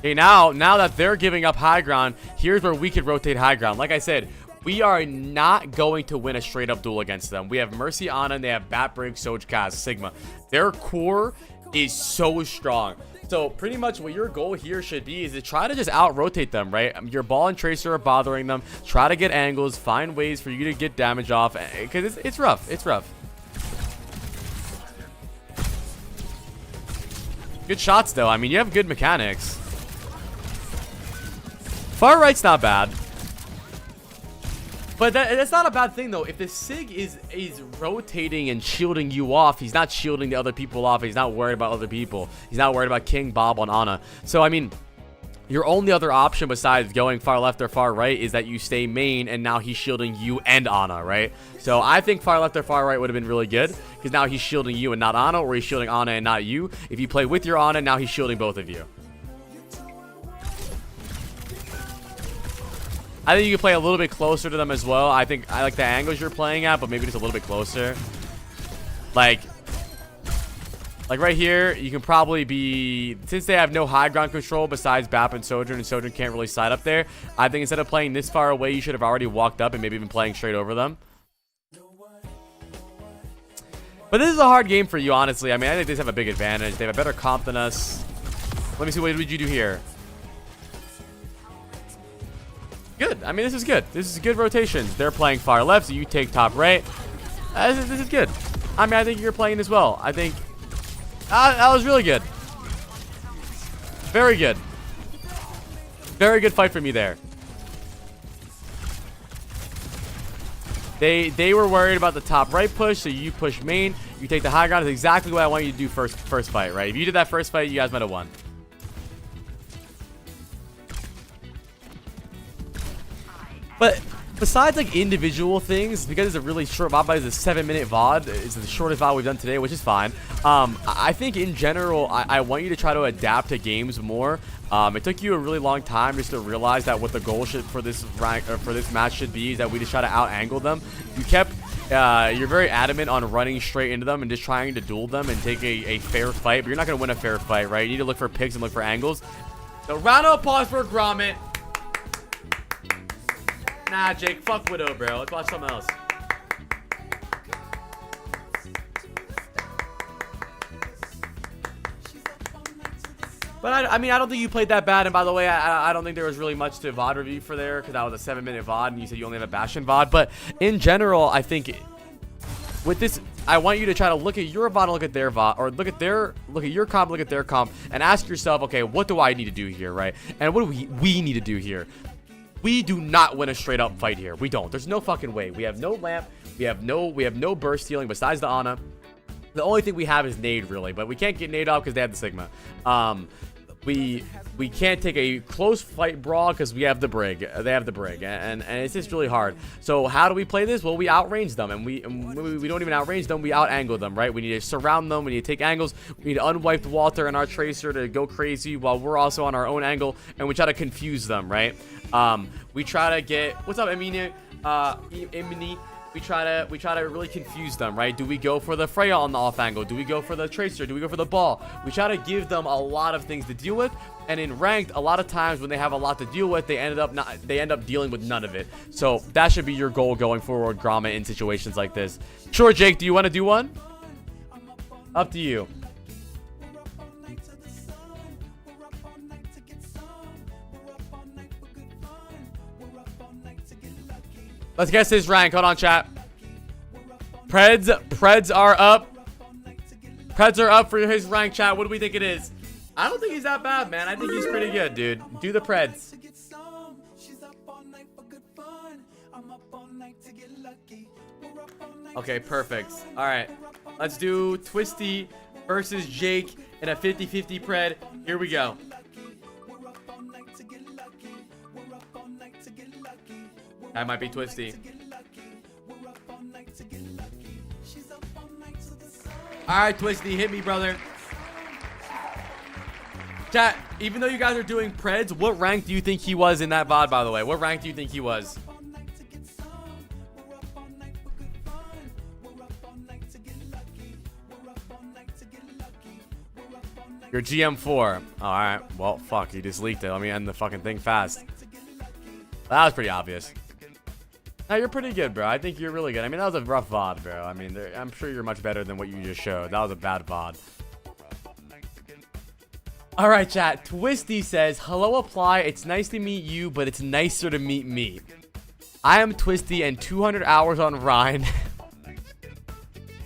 Okay, now that they're giving up high ground, here's where we could rotate high ground. Like I said, we are not going to win a straight up duel against them. We have Mercy, Ana, and they have Bat, Brig, Soj, Kaz, Sigma. Their core is so strong. So pretty much what your goal here should be is to try to just out-rotate them, right? Your ball and tracer are bothering them. Try to get angles, find ways for you to get damage off, because it's rough. It's rough. Good shots, though. I mean, you have good mechanics. Far right's not bad. But that's not a bad thing, though. If the Sig is rotating and shielding you off, he's not shielding the other people off. He's not worried about other people. He's not worried about King Bob on Ana. So, I mean, your only other option besides going far left or far right is that you stay main, and now he's shielding you and Ana, right? So, I think far left or far right would have been really good, because now he's shielding you and not Ana, or he's shielding Ana and not you. If you play with your Ana, now he's shielding both of you. I think you can play a little bit closer to them as well. I like the angles you're playing at, but maybe just a little bit closer. Like right here, you can probably be, since they have no high ground control besides Bap and Sojourn can't really side up there. I think instead of playing this far away, you should have already walked up and maybe even playing straight over them. But this is a hard game for you, honestly. I mean, I think they just have a big advantage. They have a better comp than us. Let me see, what did you do here? Good. I mean, this is good. This is good rotations. They're playing far left, so you take top right. This is good. I mean, I think you're playing this well. I think that was really good. Very good. Very good fight from you there. They were worried about the top right push, so you push main. You take the high ground. Is exactly what I want you to do first fight, right? If you did that first fight, you guys might have won. But besides like individual things, because it's a really short VOD, but it's a 7-minute VOD. It's the shortest VOD we've done today, which is fine. I think in general, I want you to try to adapt to games more. It took you a really long time just to realize that what the goal should for this rank or for this match should be is that we just try to out angle them. You kept you're very adamant on running straight into them and just trying to duel them and take a fair fight, but you're not gonna win a fair fight, right? You need to look for picks and look for angles. So round of applause for Gromit. Nah, Jake, fuck Widow, bro. Let's watch something else. But I mean, I don't think you played that bad. And by the way, I don't think there was really much to VOD review for there because that was a 7-minute VOD and you said you only have a Bastion VOD. But in general, I think with this, I want you to try to look at your VOD and look at their VOD, or look at your comp, look at their comp, and ask yourself, okay, what do I need to do here, right? And what do we need to do here? We do not win a straight up fight here. We don't. There's no fucking way. We have no lamp. We have no burst healing besides the Ana. The only thing we have is nade, really, but we can't get nade off because they have the Sigma. We can't take a close fight brawl because we have the brig. They have the brig, and it's just really hard. So how do we play this? Well, we outrange them, and we don't even outrange them. We out angle them, right? We need to surround them. We need to take angles. We need to unwipe Walter and our tracer to go crazy while we're also on our own angle, and we try to confuse them, right? We try to get what's up, Emini? We try to really confuse them, right? Do we go for the Freya on the off angle? Do we go for the tracer? Do we go for the ball? We try to give them a lot of things to deal with, and in ranked, a lot of times when they have a lot to deal with, they end up dealing with none of it. So that should be your goal going forward, Gromit, in situations like this. Sure, Jake, do you want to do one? Up to you. Let's guess his rank. Hold on, chat. Preds are up. Preds are up for his rank, chat. What do we think it is? I don't think he's that bad, man. I think he's pretty good, dude. Do the Preds. Okay, perfect. All right. Let's do Twisty versus Jake in a 50-50 Pred. Here we go. That might be Twisty. Alright, Twisty, hit me, brother. Chat, even though you guys are doing Preds, what rank do you think he was in that VOD, by the way? What rank do you think he was? You're GM4. Alright, well, fuck, you just leaked it. Let me end the fucking thing fast. That was pretty obvious. No, you're pretty good, bro. I think you're really good. I mean, that was a rough VOD, bro. I mean, I'm sure you're much better than what you just showed. That was a bad VOD. All right, chat. Twisty says, hello, Apply. It's nice to meet you, but it's nicer to meet me. I am Twisty and 200 hours on Rhine.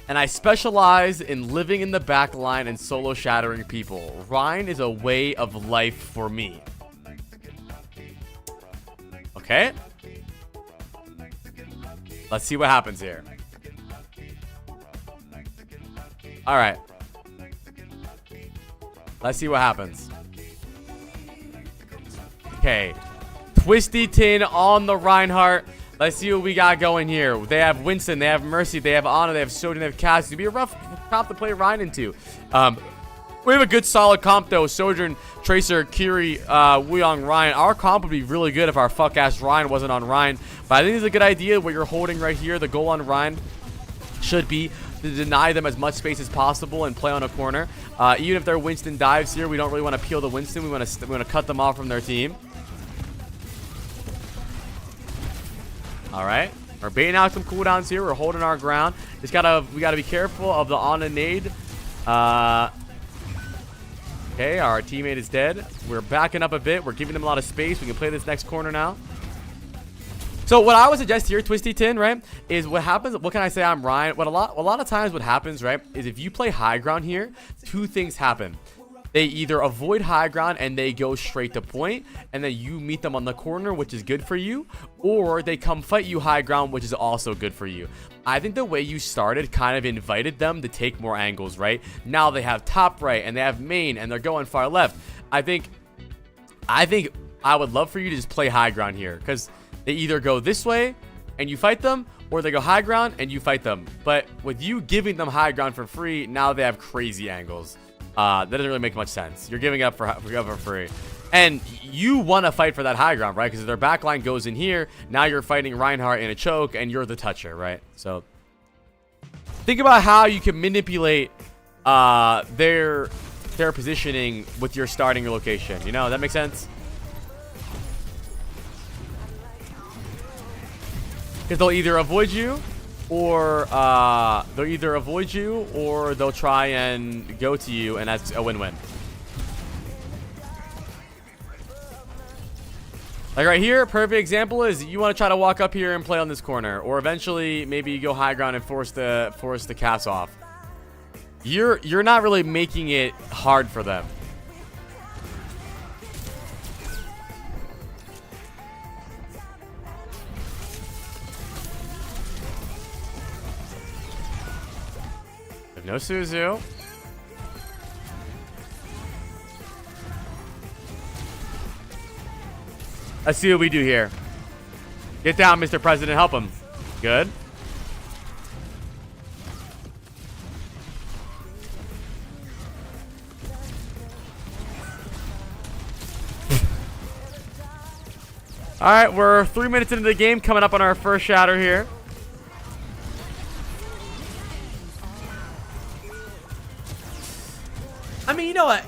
And I specialize in living in the back line and solo shattering people. Rhine is a way of life for me. Okay. Let's see what happens here. All right. Let's see what happens. Okay. Twisty Tin on the Reinhardt. Let's see what we got going here. They have Winston. They have Mercy. They have Ana. They have Sojourn. They have Cass. It'd be a rough comp to play Ryan into. We have a good solid comp though. Sojourn, Tracer, Kiri, Wuyong, Ryan. Our comp would be really good if our fuck ass Ryan wasn't on Ryan. But I think it's a good idea what you're holding right here. The goal on Ryan should be to deny them as much space as possible and play on a corner. Even if their Winston dives here, we don't really want to peel the Winston. We want to cut them off from their team. All right, we're baiting out some cooldowns here. We're holding our ground. We gotta be careful of the on and nade. Okay, our teammate is dead. We're backing up a bit. We're giving them a lot of space. We can play this next corner now. So what I would suggest here, Twisty Tin, right, is what happens. What can I say? I'm Ryan. A lot of times what happens, right, is if you play high ground here, two things happen. they either avoid high ground and they go straight to point, and then you meet them on the corner, which is good for you, or they come fight you high ground, which is also good for you. I think the way you started kind of invited them to take more angles, right? Now they have top right and they have main and they're going far left. I think I would love for you to just play high ground here, because they either go this way and you fight them, or they go high ground and you fight them. But with you giving them high ground for free, now they have crazy angles. That doesn't really make much sense. You're giving up for free. And you want to fight for that high ground, right? Because if their backline goes in here, now you're fighting Reinhardt in a choke and you're the toucher, right? So think about how you can manipulate their positioning with your starting location. You know, that makes sense? Because they'll either avoid you, or they'll try and go to you, and that's a win-win. Like right here, perfect example is you want to try to walk up here and play on this corner, or eventually maybe you go high ground and force the cast off. You're not really making it hard for them. No Suzu. Let's see what we do here. Get down, Mr. President. Help him. Good. All right, we're 3 minutes into the game, coming up on our first shatter here. I mean, you know what?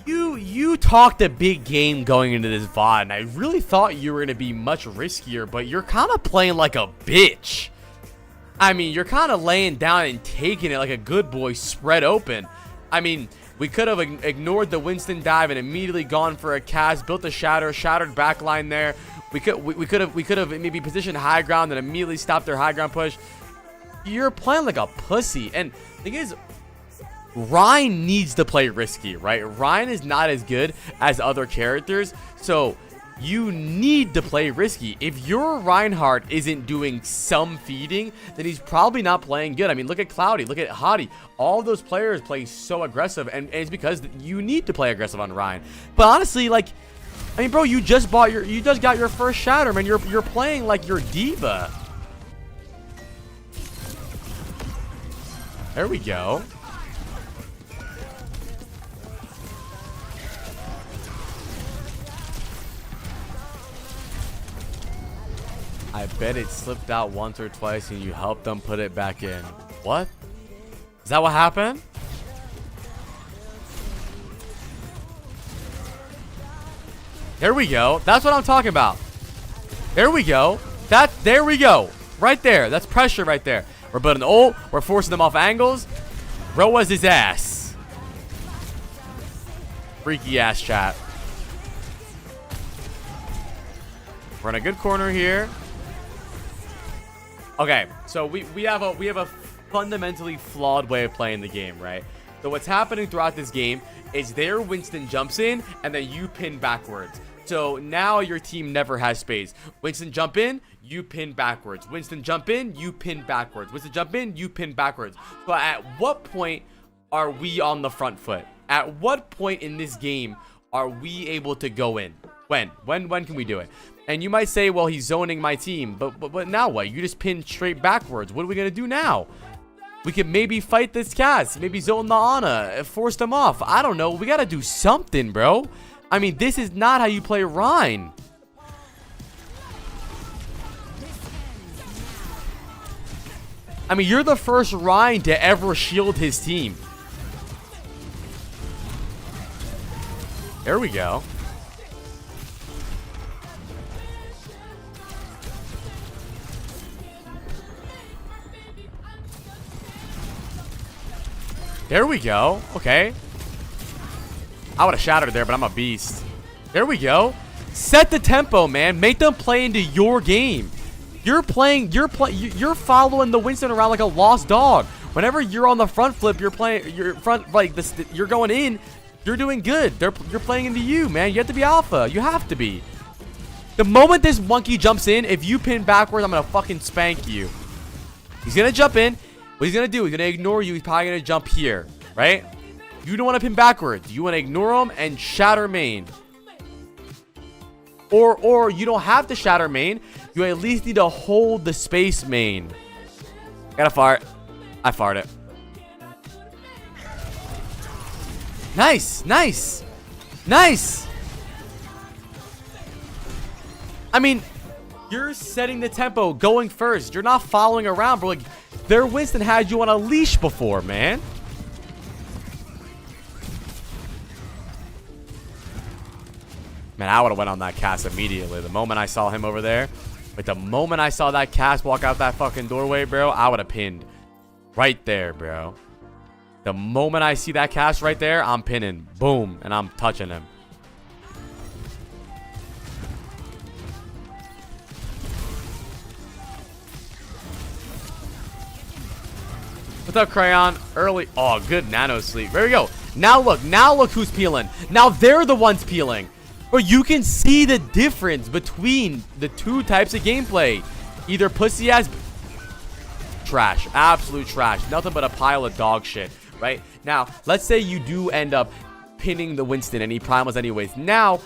You talked a big game going into this VOD, and I really thought you were going to be much riskier, but you're kind of playing like a bitch. I mean, you're kind of laying down and taking it like a good boy, spread open. I mean, we could have ignored the Winston dive and immediately gone for a cast, built a shattered backline there. We could have maybe positioned high ground and immediately stopped their high ground push. You're playing like a pussy, and the thing is, Ryan needs to play risky, right? Ryan is not as good as other characters, so you need to play risky. If your Reinhardt isn't doing some feeding, then he's probably not playing good. I mean, look at Cloudy, look at Hottie. All those players play so aggressive, and it's because you need to play aggressive on Ryan. But honestly, like, I mean, bro, you just got your first shatter, man. You're playing like your diva. There we go. I bet it slipped out once or twice and you helped them put it back in. What? Is that what happened? There we go. That's what I'm talking about. There we go. There we go. Right there. That's pressure right there. We're building ult. We're forcing them off angles. Bro was his ass. Freaky ass chat. We're in a good corner here. Okay, so we have a fundamentally flawed way of playing the game, right? So what's happening throughout this game is their Winston jumps in and then you pin backwards. So now your team never has space. Winston jump in, you pin backwards. Winston jump in, you pin backwards. Winston jump in, you pin backwards. But at what point are we on the front foot? At what point in this game are we able to go in? When can we do it? And you might say, well, he's zoning my team. But now what? You just pin straight backwards. What are we going to do now? We could maybe fight this cast. Maybe zone the Ana. Force them off. I don't know. We got to do something, bro. I mean, this is not how you play Rhine. I mean, you're the first Rhine to ever shield his team. There we go. There we go. Okay. I would have shattered there, but I'm a beast. There we go. Set the tempo, man. Make them play into your game. You're following the Winston around like a lost dog. Whenever you're on the front flip, you're going in. You're doing good. You're playing into you, man. You have to be alpha. You have to be. The moment this monkey jumps in, if you pin backwards, I'm going to fucking spank you. He's going to jump in. What he's going to do, he's going to ignore you. He's probably going to jump here, right? You don't want to pin backwards. You want to ignore him and shatter main. Or you don't have to shatter main. You at least need to hold the space main. Gotta fart. I farted. Nice, nice, nice. I mean, you're setting the tempo, going first. You're not following around, bro. Like, their Winston had you on a leash before, man. Man, I would have went on that cast immediately. The moment I saw him over there, like the moment I saw that cast walk out that fucking doorway, bro, I would have pinned right there, bro. The moment I see that cast right there, I'm pinning. Boom. And I'm touching him. What's up, Crayon? Early. Oh, good nano sleep. There we go. Now look who's peeling. Now they're the ones peeling. Bro, you can see the difference between the two types of gameplay. Either pussy ass trash, absolute trash, nothing but a pile of dog shit, right? Now, let's say you do end up pinning the Winston and he primals anyways. Now,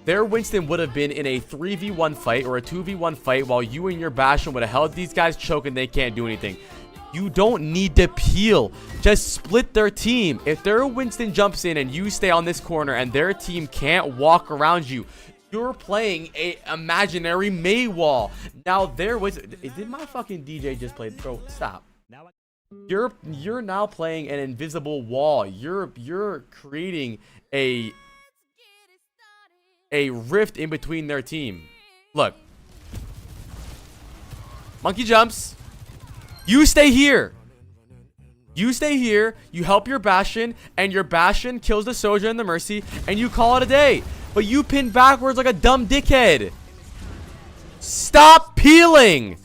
their Winston would have been in a 3v1 fight or a 2v1 fight while you and your Bastion would have held these guys choking. They can't do anything. You don't need to peel. Just split their team. If their Winston jumps in and you stay on this corner and their team can't walk around you, you're playing a imaginary May wall. Now their Winston... Did my fucking DJ just play? Bro, stop. You're now playing an invisible wall. You're creating a rift in between their team. Look. Monkey jumps. You stay here. You stay here. You help your Bastion, and your Bastion kills the Soldier and the Mercy, and you call it a day. But you pin backwards like a dumb dickhead. Stop peeling.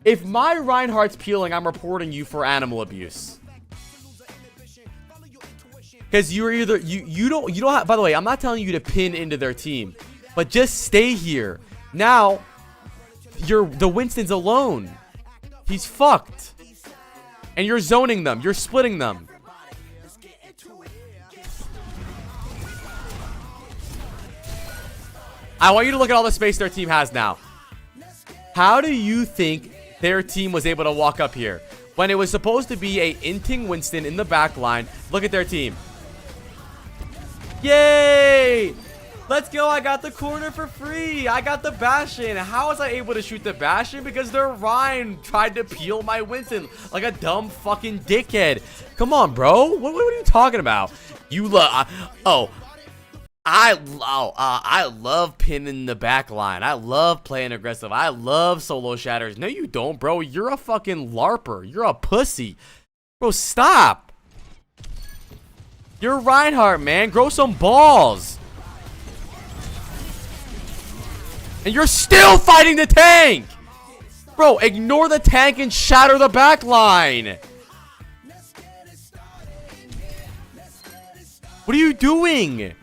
If my Reinhardt's peeling, I'm reporting you for animal abuse. Because you're either you don't have. By the way, I'm not telling you to pin into their team, but just stay here. Now, the Winston's alone. He's fucked. And you're zoning them. You're splitting them. I want you to look at all the space their team has now. How do you think their team was able to walk up here when it was supposed to be a inting Winston in the back line? Look at their team. Yay! Let's go. I got the corner for free. I got the Bastion. How was I able to shoot the Bastion? Because their Ryan tried to peel my Winston like a dumb fucking dickhead. Come on, bro. What are you talking about? You love... I love pinning the back line. I love playing aggressive. I love solo shatters. No, you don't, bro. You're a fucking LARPer. You're a pussy. Bro, stop. You're Reinhardt, man. Grow some balls. And you're still fighting the tank! Bro, ignore the tank and shatter the back line! What are you doing?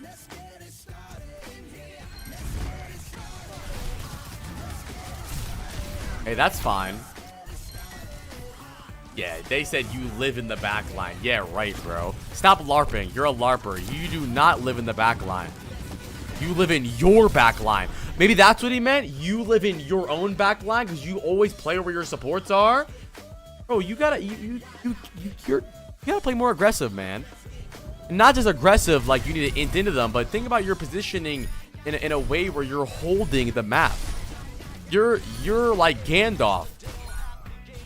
Hey, that's fine. Yeah, they said you live in the back line. Yeah, right, bro. Stop LARPing. You're a LARPer. You do not live in the back line. You live in your back line. Maybe that's what he meant. You live in your own back line because you always play where your supports are. Bro, you gotta play more aggressive, man. And not just aggressive like you need to int into them, but think about your positioning in a way where you're holding the map. You're like Gandalf.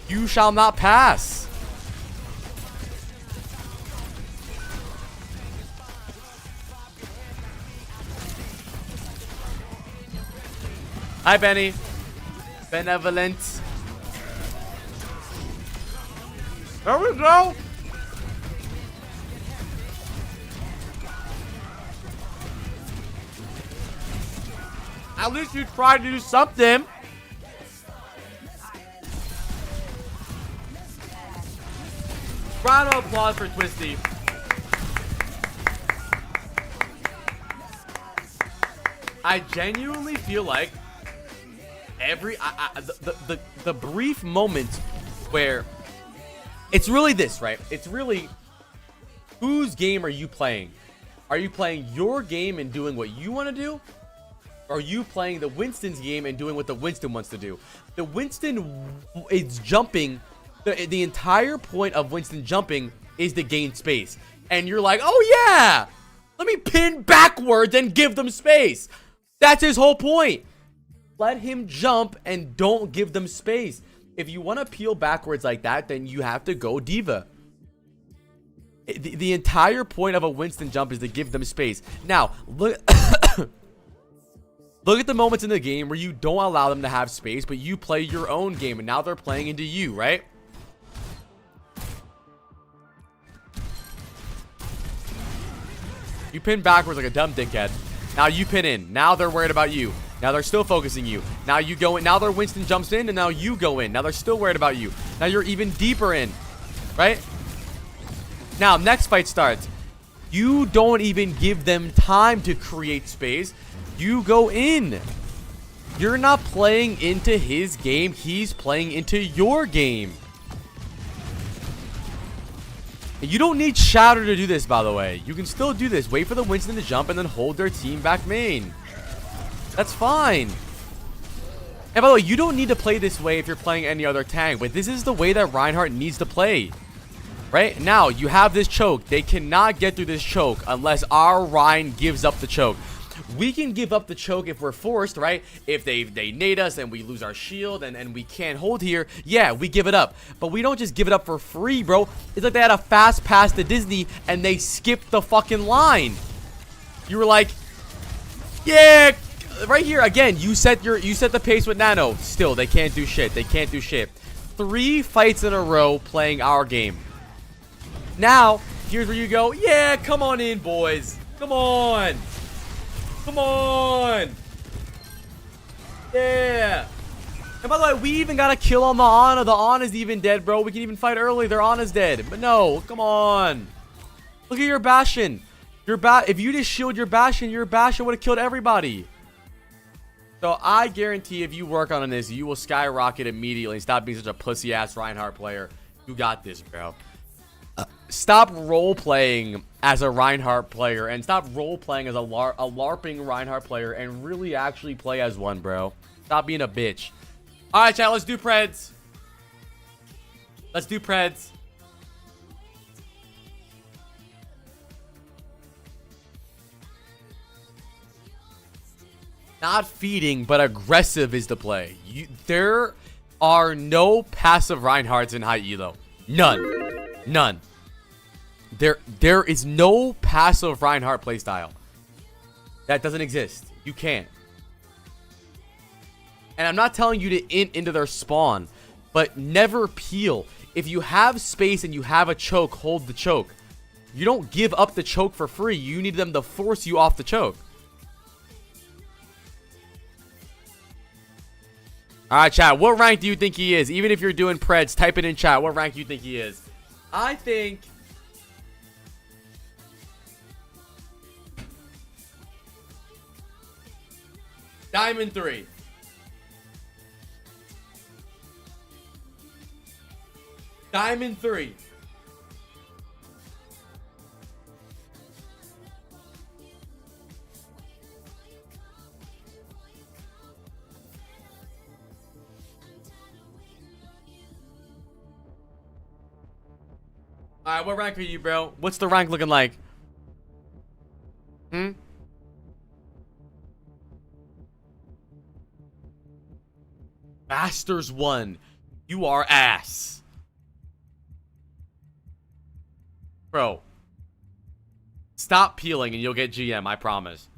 You shall not pass. Hi, Benny. Benevolent. There we go. At least you tried to do something. Round of applause for Twisty. I genuinely feel like the brief moments where it's really this, right? It's really whose game are you playing? Are you playing your game and doing what you want to do? Or are you playing the Winston's game and doing what the Winston wants to do? The Winston is jumping. The entire point of Winston jumping is to gain space. And you're like, oh yeah, let me pin backwards and give them space. That's his whole point. Let him jump and don't give them space. If you want to peel backwards like that, then you have to go diva. The entire point of a Winston jump is to give them space. Now, look, look at the moments in the game where you don't allow them to have space, but you play your own game, and now they're playing into you, right? You pin backwards like a dumb dickhead. Now you pin in. Now they're worried about you. Now they're still focusing you. Now you go in. Now their Winston jumps in, and now you go in. Now they're still worried about you. Now you're even deeper in, right? Now, next fight starts. You don't even give them time to create space. You go in. You're not playing into his game. He's playing into your game. You don't need Shatter to do this, by the way. You can still do this. Wait for the Winston to jump and then hold their team back main. That's fine. And by the way, you don't need to play this way if you're playing any other tank. But this is the way that Reinhardt needs to play. Right? Now, you have this choke. They cannot get through this choke unless our Rein gives up the choke. We can give up the choke if we're forced, right? If they nade us and we lose our shield and we can't hold here, yeah, we give it up. But we don't just give it up for free, bro. It's like they had a fast pass to Disney and they skipped the fucking line. You were like, yeah, right here again. You set the pace with Nano. Still, they can't do shit. They can't do shit. 3 fights in a row playing our game. Now, here's where you go, yeah, come on in, boys. Come on. Come on. Yeah. And by the way, we even got a kill on the Ana. The Ana's even dead, bro. We can even fight early. Their Ana's dead. But no, come on. Look at your Bastion. If you just shield your Bastion would have killed everybody. So I guarantee if you work on this, you will skyrocket immediately and stop being such a pussy-ass Reinhardt player. You got this, bro. Stop role-playing as a Reinhardt player and stop role-playing as a LARPing Reinhardt player and really actually play as one, bro. Stop being a bitch. Alright, chat, let's do Preds. Let's do Preds. Not feeding, but aggressive is the play. There are no passive Reinhardts in high elo. None. None. There is no passive Reinhardt playstyle. That doesn't exist. You can't. And I'm not telling you to into their spawn, but never peel. If you have space and you have a choke, hold the choke. You don't give up the choke for free. You need them to force you off the choke. Alright, chat. What rank do you think he is? Even if you're doing Preds, type it in chat. What rank do you think he is? I think... Diamond 3. Diamond 3. Alright, what rank are you, bro? What's the rank looking like? Masters 1. You are ass. Bro. Stop peeling and you'll get GM, I promise.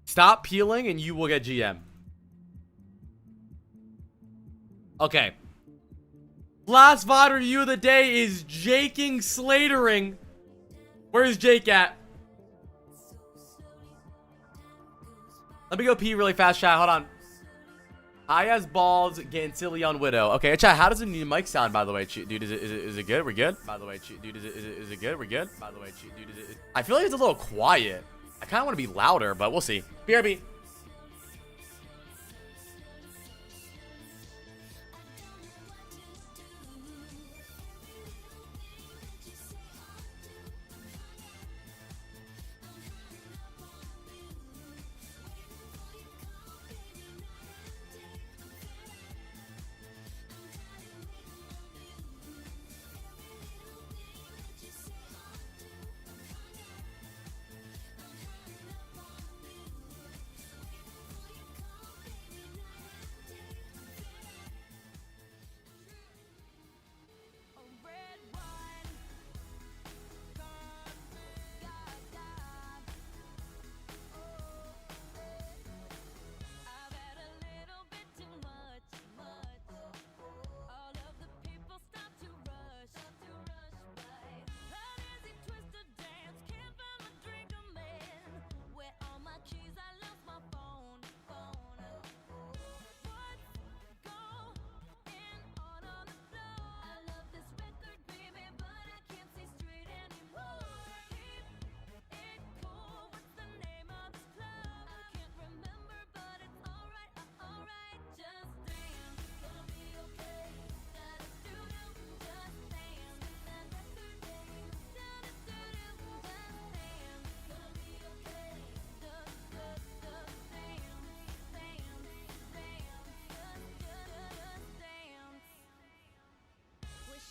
Stop peeling and you will get GM. Okay. Last VOD review of the day is Jaking Slatering. Where's Jake at? Let me go pee really fast, chat. Hold on. I has balls getting silly on Widow. Okay, chat, how does the new mic sound, by the way? Dude, is it good? We're good? By the way, dude, is it good? We're good? By the way, dude, I feel like it's a little quiet. I kind of want to be louder, but we'll see. BRB.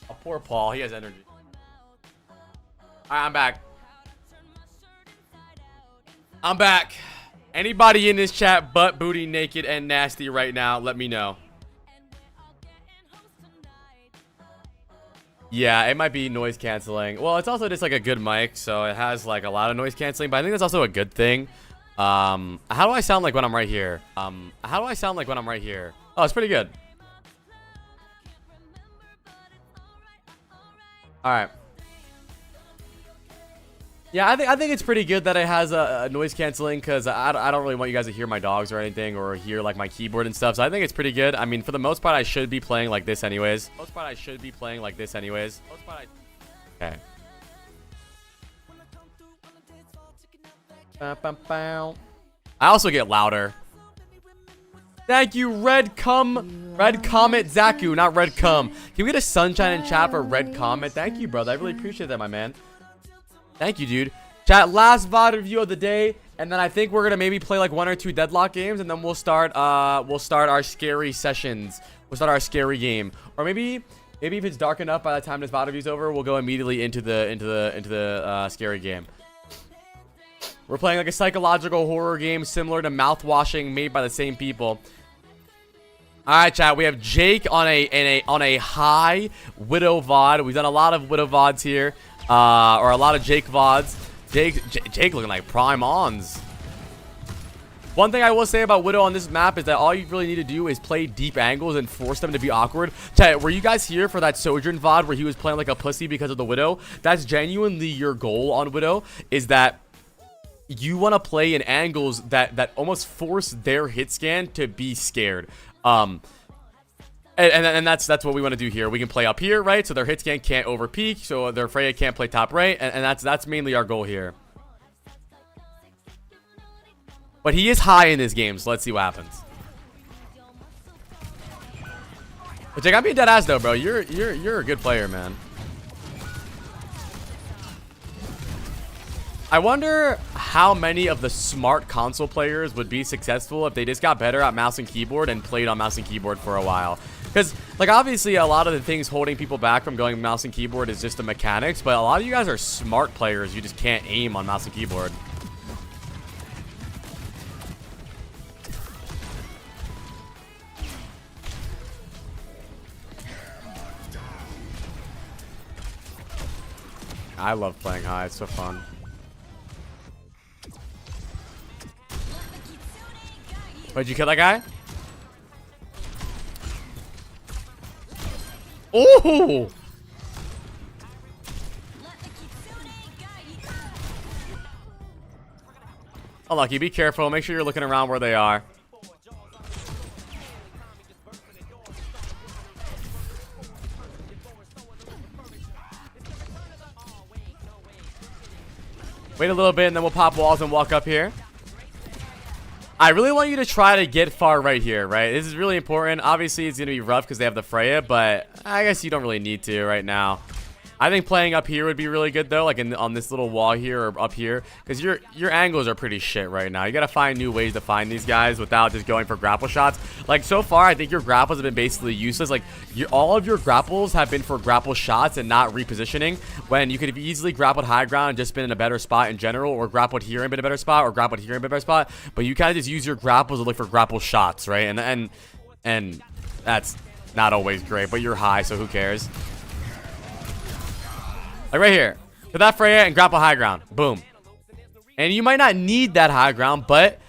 Oh, poor Paul. He has energy. Alright, I'm back. I'm back. Anybody in this chat butt booty naked and nasty right now, let me know. Yeah, it might be noise canceling. Well, it's also just like a good mic, so it has like a lot of noise canceling, but I think that's also a good thing. How do I sound like when I'm right here? How do I sound like when I'm right here? Oh, it's pretty good. All right. Yeah, I think it's pretty good that it has a noise canceling, because I don't really want you guys to hear my dogs or anything, or hear like my keyboard and stuff. So I think it's pretty good. I mean, for the most part, I should be playing like this anyways. Okay. I also get louder. Thank you, Red Comet Zaku, not Red Cum. Can we get a sunshine in chat for Red Comet? Thank you, brother. I really appreciate that, my man. Thank you, dude. Chat, last VOD review of the day, and then I think we're gonna maybe play like 1 or 2 deadlock games, and then we'll start our scary sessions. We'll start our scary game, or maybe if it's dark enough by the time this VOD review's over, we'll go immediately into the scary game. We're playing like a psychological horror game similar to Mouthwashing, made by the same people. All right, chat. We have Jake on a high Widow VOD. We've done a lot of Widow VODs here, or a lot of Jake VODs. Jake looking like prime ons. One thing I will say about Widow on this map is that all you really need to do is play deep angles and force them to be awkward. Chat, were you guys here for that Sojourn VOD where he was playing like a pussy because of the Widow? That's genuinely your goal on Widow, is that you want to play in angles that almost force their hit scan to be scared. And that's what we want to do here. We can play up here, right? So their hit scan can't over peak, so their Freya can't play top right, and that's mainly our goal here. But he is high in this game, so let's see what happens. But Jake, I'm being dead ass though, bro. You're a good player, man. I wonder how many of the smart console players would be successful if they just got better at mouse and keyboard and played on mouse and keyboard for a while. Because, like, obviously a lot of the things holding people back from going mouse and keyboard is just the mechanics, but a lot of you guys are smart players. You just can't aim on mouse and keyboard. I love playing high. It's so fun. Wait, did you kill that guy? Oh! Unlucky. Be careful. Make sure you're looking around where they are. Wait a little bit, and then we'll pop walls and walk up here. I really want you to try to get far right here, right? This is really important. Obviously, it's going to be rough because they have the Freya, but I guess you don't really need to right now. I think playing up here would be really good, though, like on this little wall here or up here, because your angles are pretty shit right now. You got to find new ways to find these guys without just going for grapple shots. Like, so far, I think your grapples have been basically useless. Like, all of your grapples have been for grapple shots and not repositioning, when you could have easily grappled high ground and just been in a better spot in general, or grappled here and been in a better spot, or grappled here and been in a better spot. But you kind of just use your grapples to look for grapple shots, right? And that's not always great, but you're high, so who cares? Like right here, to that Freya and grapple high ground. Boom. And you might not need that high ground, but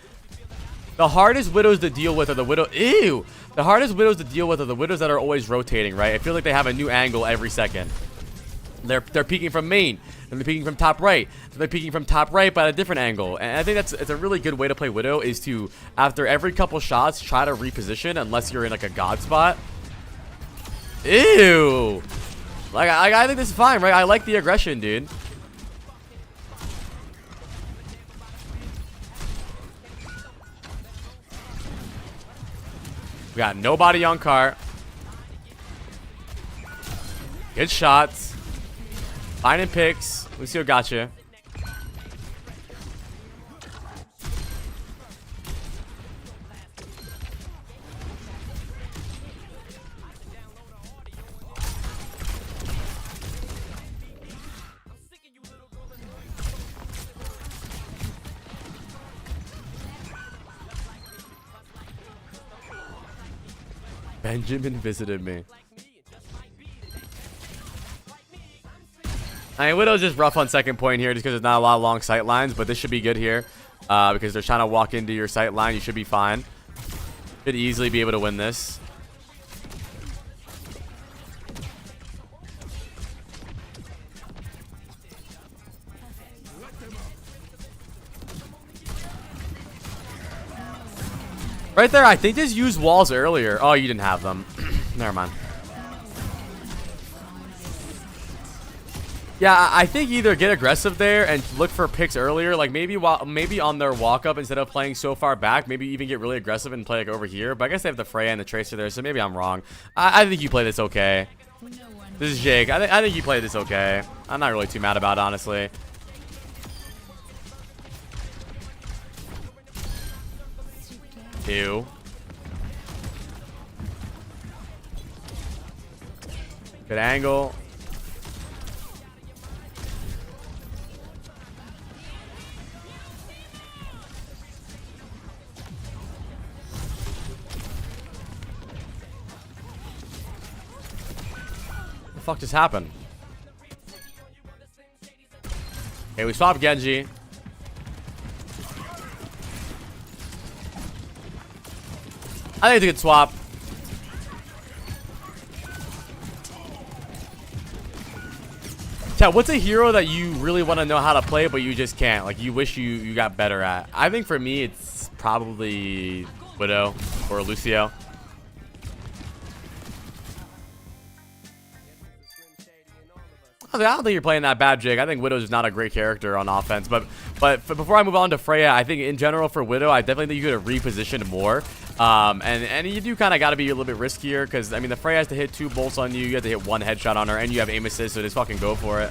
the hardest widows to deal with are the widow. Ew. The hardest widows to deal with are the widows that are always rotating, right? I feel like they have a new angle every second. They're peeking from main, and they're peeking from top right. So they're peeking from top right, but at a different angle. And I think it's a really good way to play widow, is to, after every couple shots, try to reposition unless you're in like a god spot. Ew. Like, I think this is fine, right? I like the aggression, dude. We got nobody on cart. Good shots. Finding picks. Lucio gotcha. Benjamin visited me. I mean, Widow's just rough on second point here just because there's not a lot of long sight lines, but this should be good here because they're trying to walk into your sight line. You should be fine. Should easily be able to win this. Right there, I think just used walls earlier. Oh, you didn't have them. Never mind. Yeah, I think either get aggressive there and look for picks earlier. Like maybe on their walk up, instead of playing so far back, maybe even get really aggressive and play like over here. But I guess they have the Freya and the Tracer there, so maybe I'm wrong. I think you play this okay. This is Jake. I think you play this okay. I'm not really too mad about it, honestly. Ew. Good angle. What the fuck just happened? Okay, we swapped Genji. I think it's a good swap. Chat, what's a hero that you really want to know how to play but you just can't? Like you wish you got better at? I think for me it's probably Widow or Lucio. I don't think you're playing that bad, Jake. I think Widow's is not a great character on offense. But before I move on to Freya, I think in general for Widow, I definitely think you could have repositioned more. And you do kind of got to be a little bit riskier because, I mean, the Freya has to hit 2 bolts on you. You have to hit 1 headshot on her, and you have aim assist, so just fucking go for it.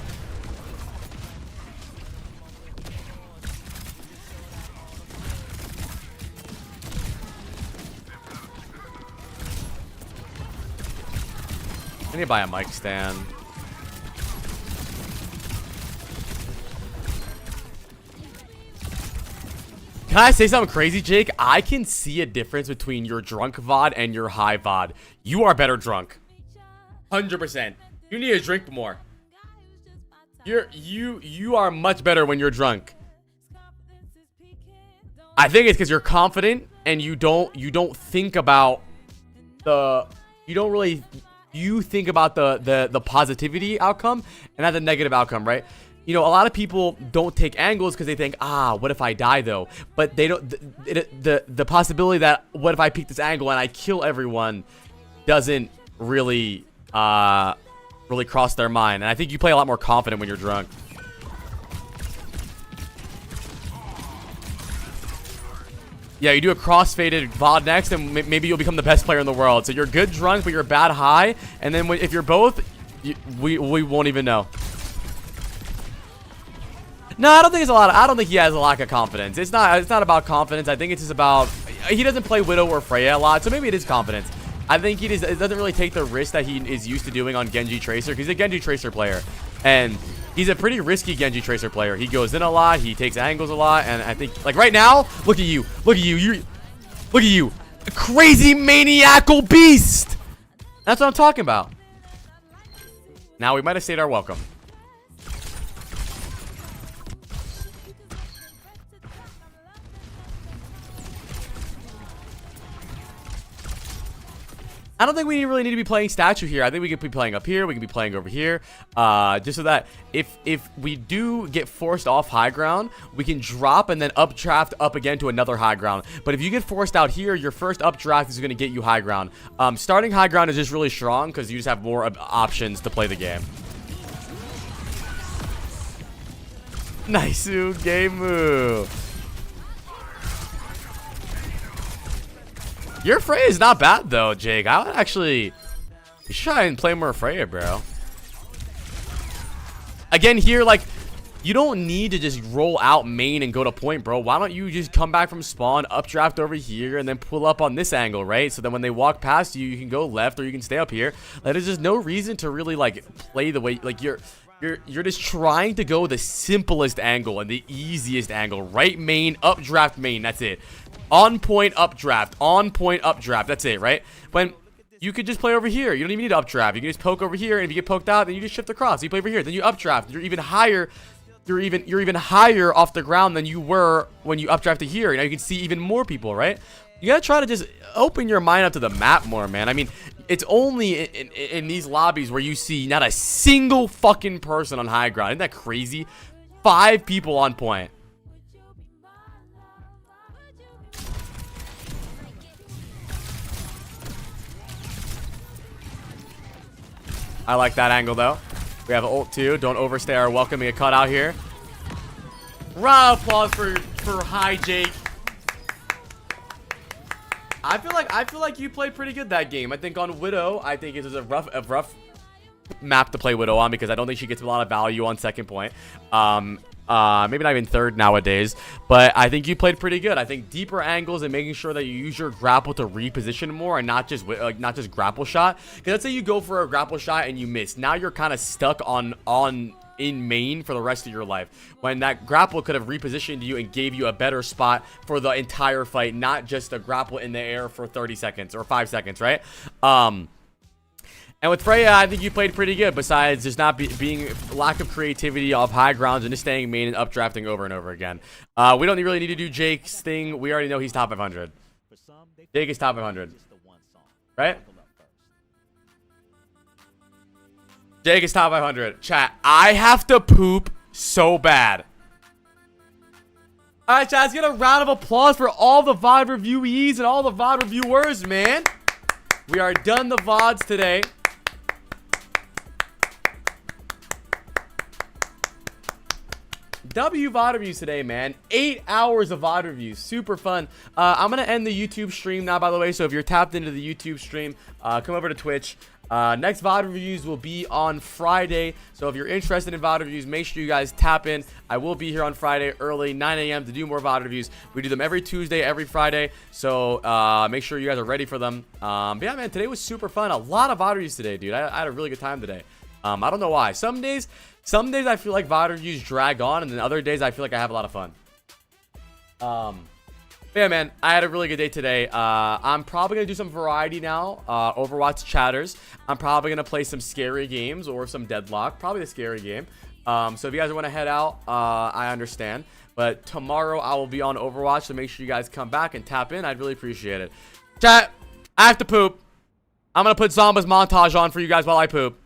I need to buy a mic stand. Can I say something crazy, Jake? I can see a difference between your drunk VOD and your high VOD. You are better drunk. 100%. You need to drink more. You are much better when you're drunk. I think it's because you're confident and you don't think about you think about the positivity outcome and not the negative outcome, right? You know, a lot of people don't take angles because they think, what if I die though? But they don't. The possibility that what if I pick this angle and I kill everyone doesn't really cross their mind. And I think you play a lot more confident when you're drunk. Yeah, you do a cross-faded VOD next, and maybe you'll become the best player in the world. So you're good drunk, but you're bad high. And then if you're both, we won't even know. No, I don't think it's a lot. I don't think he has a lack of confidence. It's not about confidence. I think it's just about he doesn't play Widow or Freya a lot, so maybe it is confidence. I think it doesn't really take the risk that he is used to doing on Genji Tracer, because he's a Genji Tracer player, and he's a pretty risky Genji Tracer player. He goes in a lot, he takes angles a lot, and I think like right now, look at you, look at you, a crazy maniacal beast. That's what I'm talking about. Now we might have stayed our welcome. I don't think we really need to be playing statue here. I think we could be playing up here. We can be playing over here. Just so that if we do get forced off high ground, we can drop and then updraft up again to another high ground. But if you get forced out here, your first updraft is going to get you high ground. Starting high ground is just really strong because you just have more options to play the game. Nice game move. Your Freya is not bad though, Jake. I would actually, you should try and play more Freya, bro. Again, here, like, you don't need to just roll out main and go to point, bro. Why don't you just come back from spawn, updraft over here, and then pull up on this angle, right? So then when they walk past you, you can go left or you can stay up here. Like, there's just no reason to really like play the way like you're just trying to go the simplest angle and the easiest angle. Right main, updraft main. That's it. On point updraft, on point updraft. That's it, right? When you could just play over here, you don't even need to updraft. You can just poke over here, and if you get poked out, then you just shift across. You play over here, then you updraft. You're even higher. You're even higher off the ground than you were when you updrafted here. Now you can see even more people, right? You gotta try to just open your mind up to the map more, man. I mean, it's only in these lobbies where you see not a single fucking person on high ground. Isn't that crazy? 5 people on point. I like that angle, though. We have an ult, too. Don't overstay our welcome. We get caught out here. Round of applause for High Jake. I feel like you played pretty good that game. I think on Widow, I think it was a rough map to play Widow on because I don't think she gets a lot of value on second point. Maybe not even third nowadays, but I think you played pretty good. I think deeper angles and making sure that you use your grapple to reposition more and not just grapple shot. Because let's say you go for a grapple shot and you miss. Now you're kind of stuck in main for the rest of your life, when that grapple could have repositioned you and gave you a better spot for the entire fight, not just a grapple in the air for 30 seconds or 5 seconds, right? And with Freya, I think you played pretty good, besides just not being lack of creativity off high grounds and just staying main and updrafting over and over again. We don't really need to do Jake's thing. We already know he's top 500. Jake is top 500, right? Jake is top 500. Chat, I have to poop so bad. All right, chat, let's get a round of applause for all the VOD reviewees and all the VOD reviewers, man. We are done the VODs today. VOD reviews today, man. 8 hours of VOD reviews. Super fun. I'm going to end the YouTube stream now, by the way. So if you're tapped into the YouTube stream, come over to Twitch. Next VOD reviews will be on Friday. So if you're interested in VOD reviews, make sure you guys tap in. I will be here on Friday early, 9 a.m. to do more VOD reviews. We do them every Tuesday, every Friday. So make sure you guys are ready for them. But yeah, man, today was super fun. A lot of VOD reviews today, dude. I had a really good time today. I don't know why. Some days I feel like VOD reviews drag on, and then other days I feel like I have a lot of fun. Yeah, man, I had a really good day today. I'm probably going to do some variety now. Overwatch chatters. I'm probably going to play some scary games or some Deadlock. Probably the scary game. So if you guys want to head out, I understand. But tomorrow I will be on Overwatch, so make sure you guys come back and tap in. I'd really appreciate it. Chat, I have to poop. I'm going to put Zomba's montage on for you guys while I poop.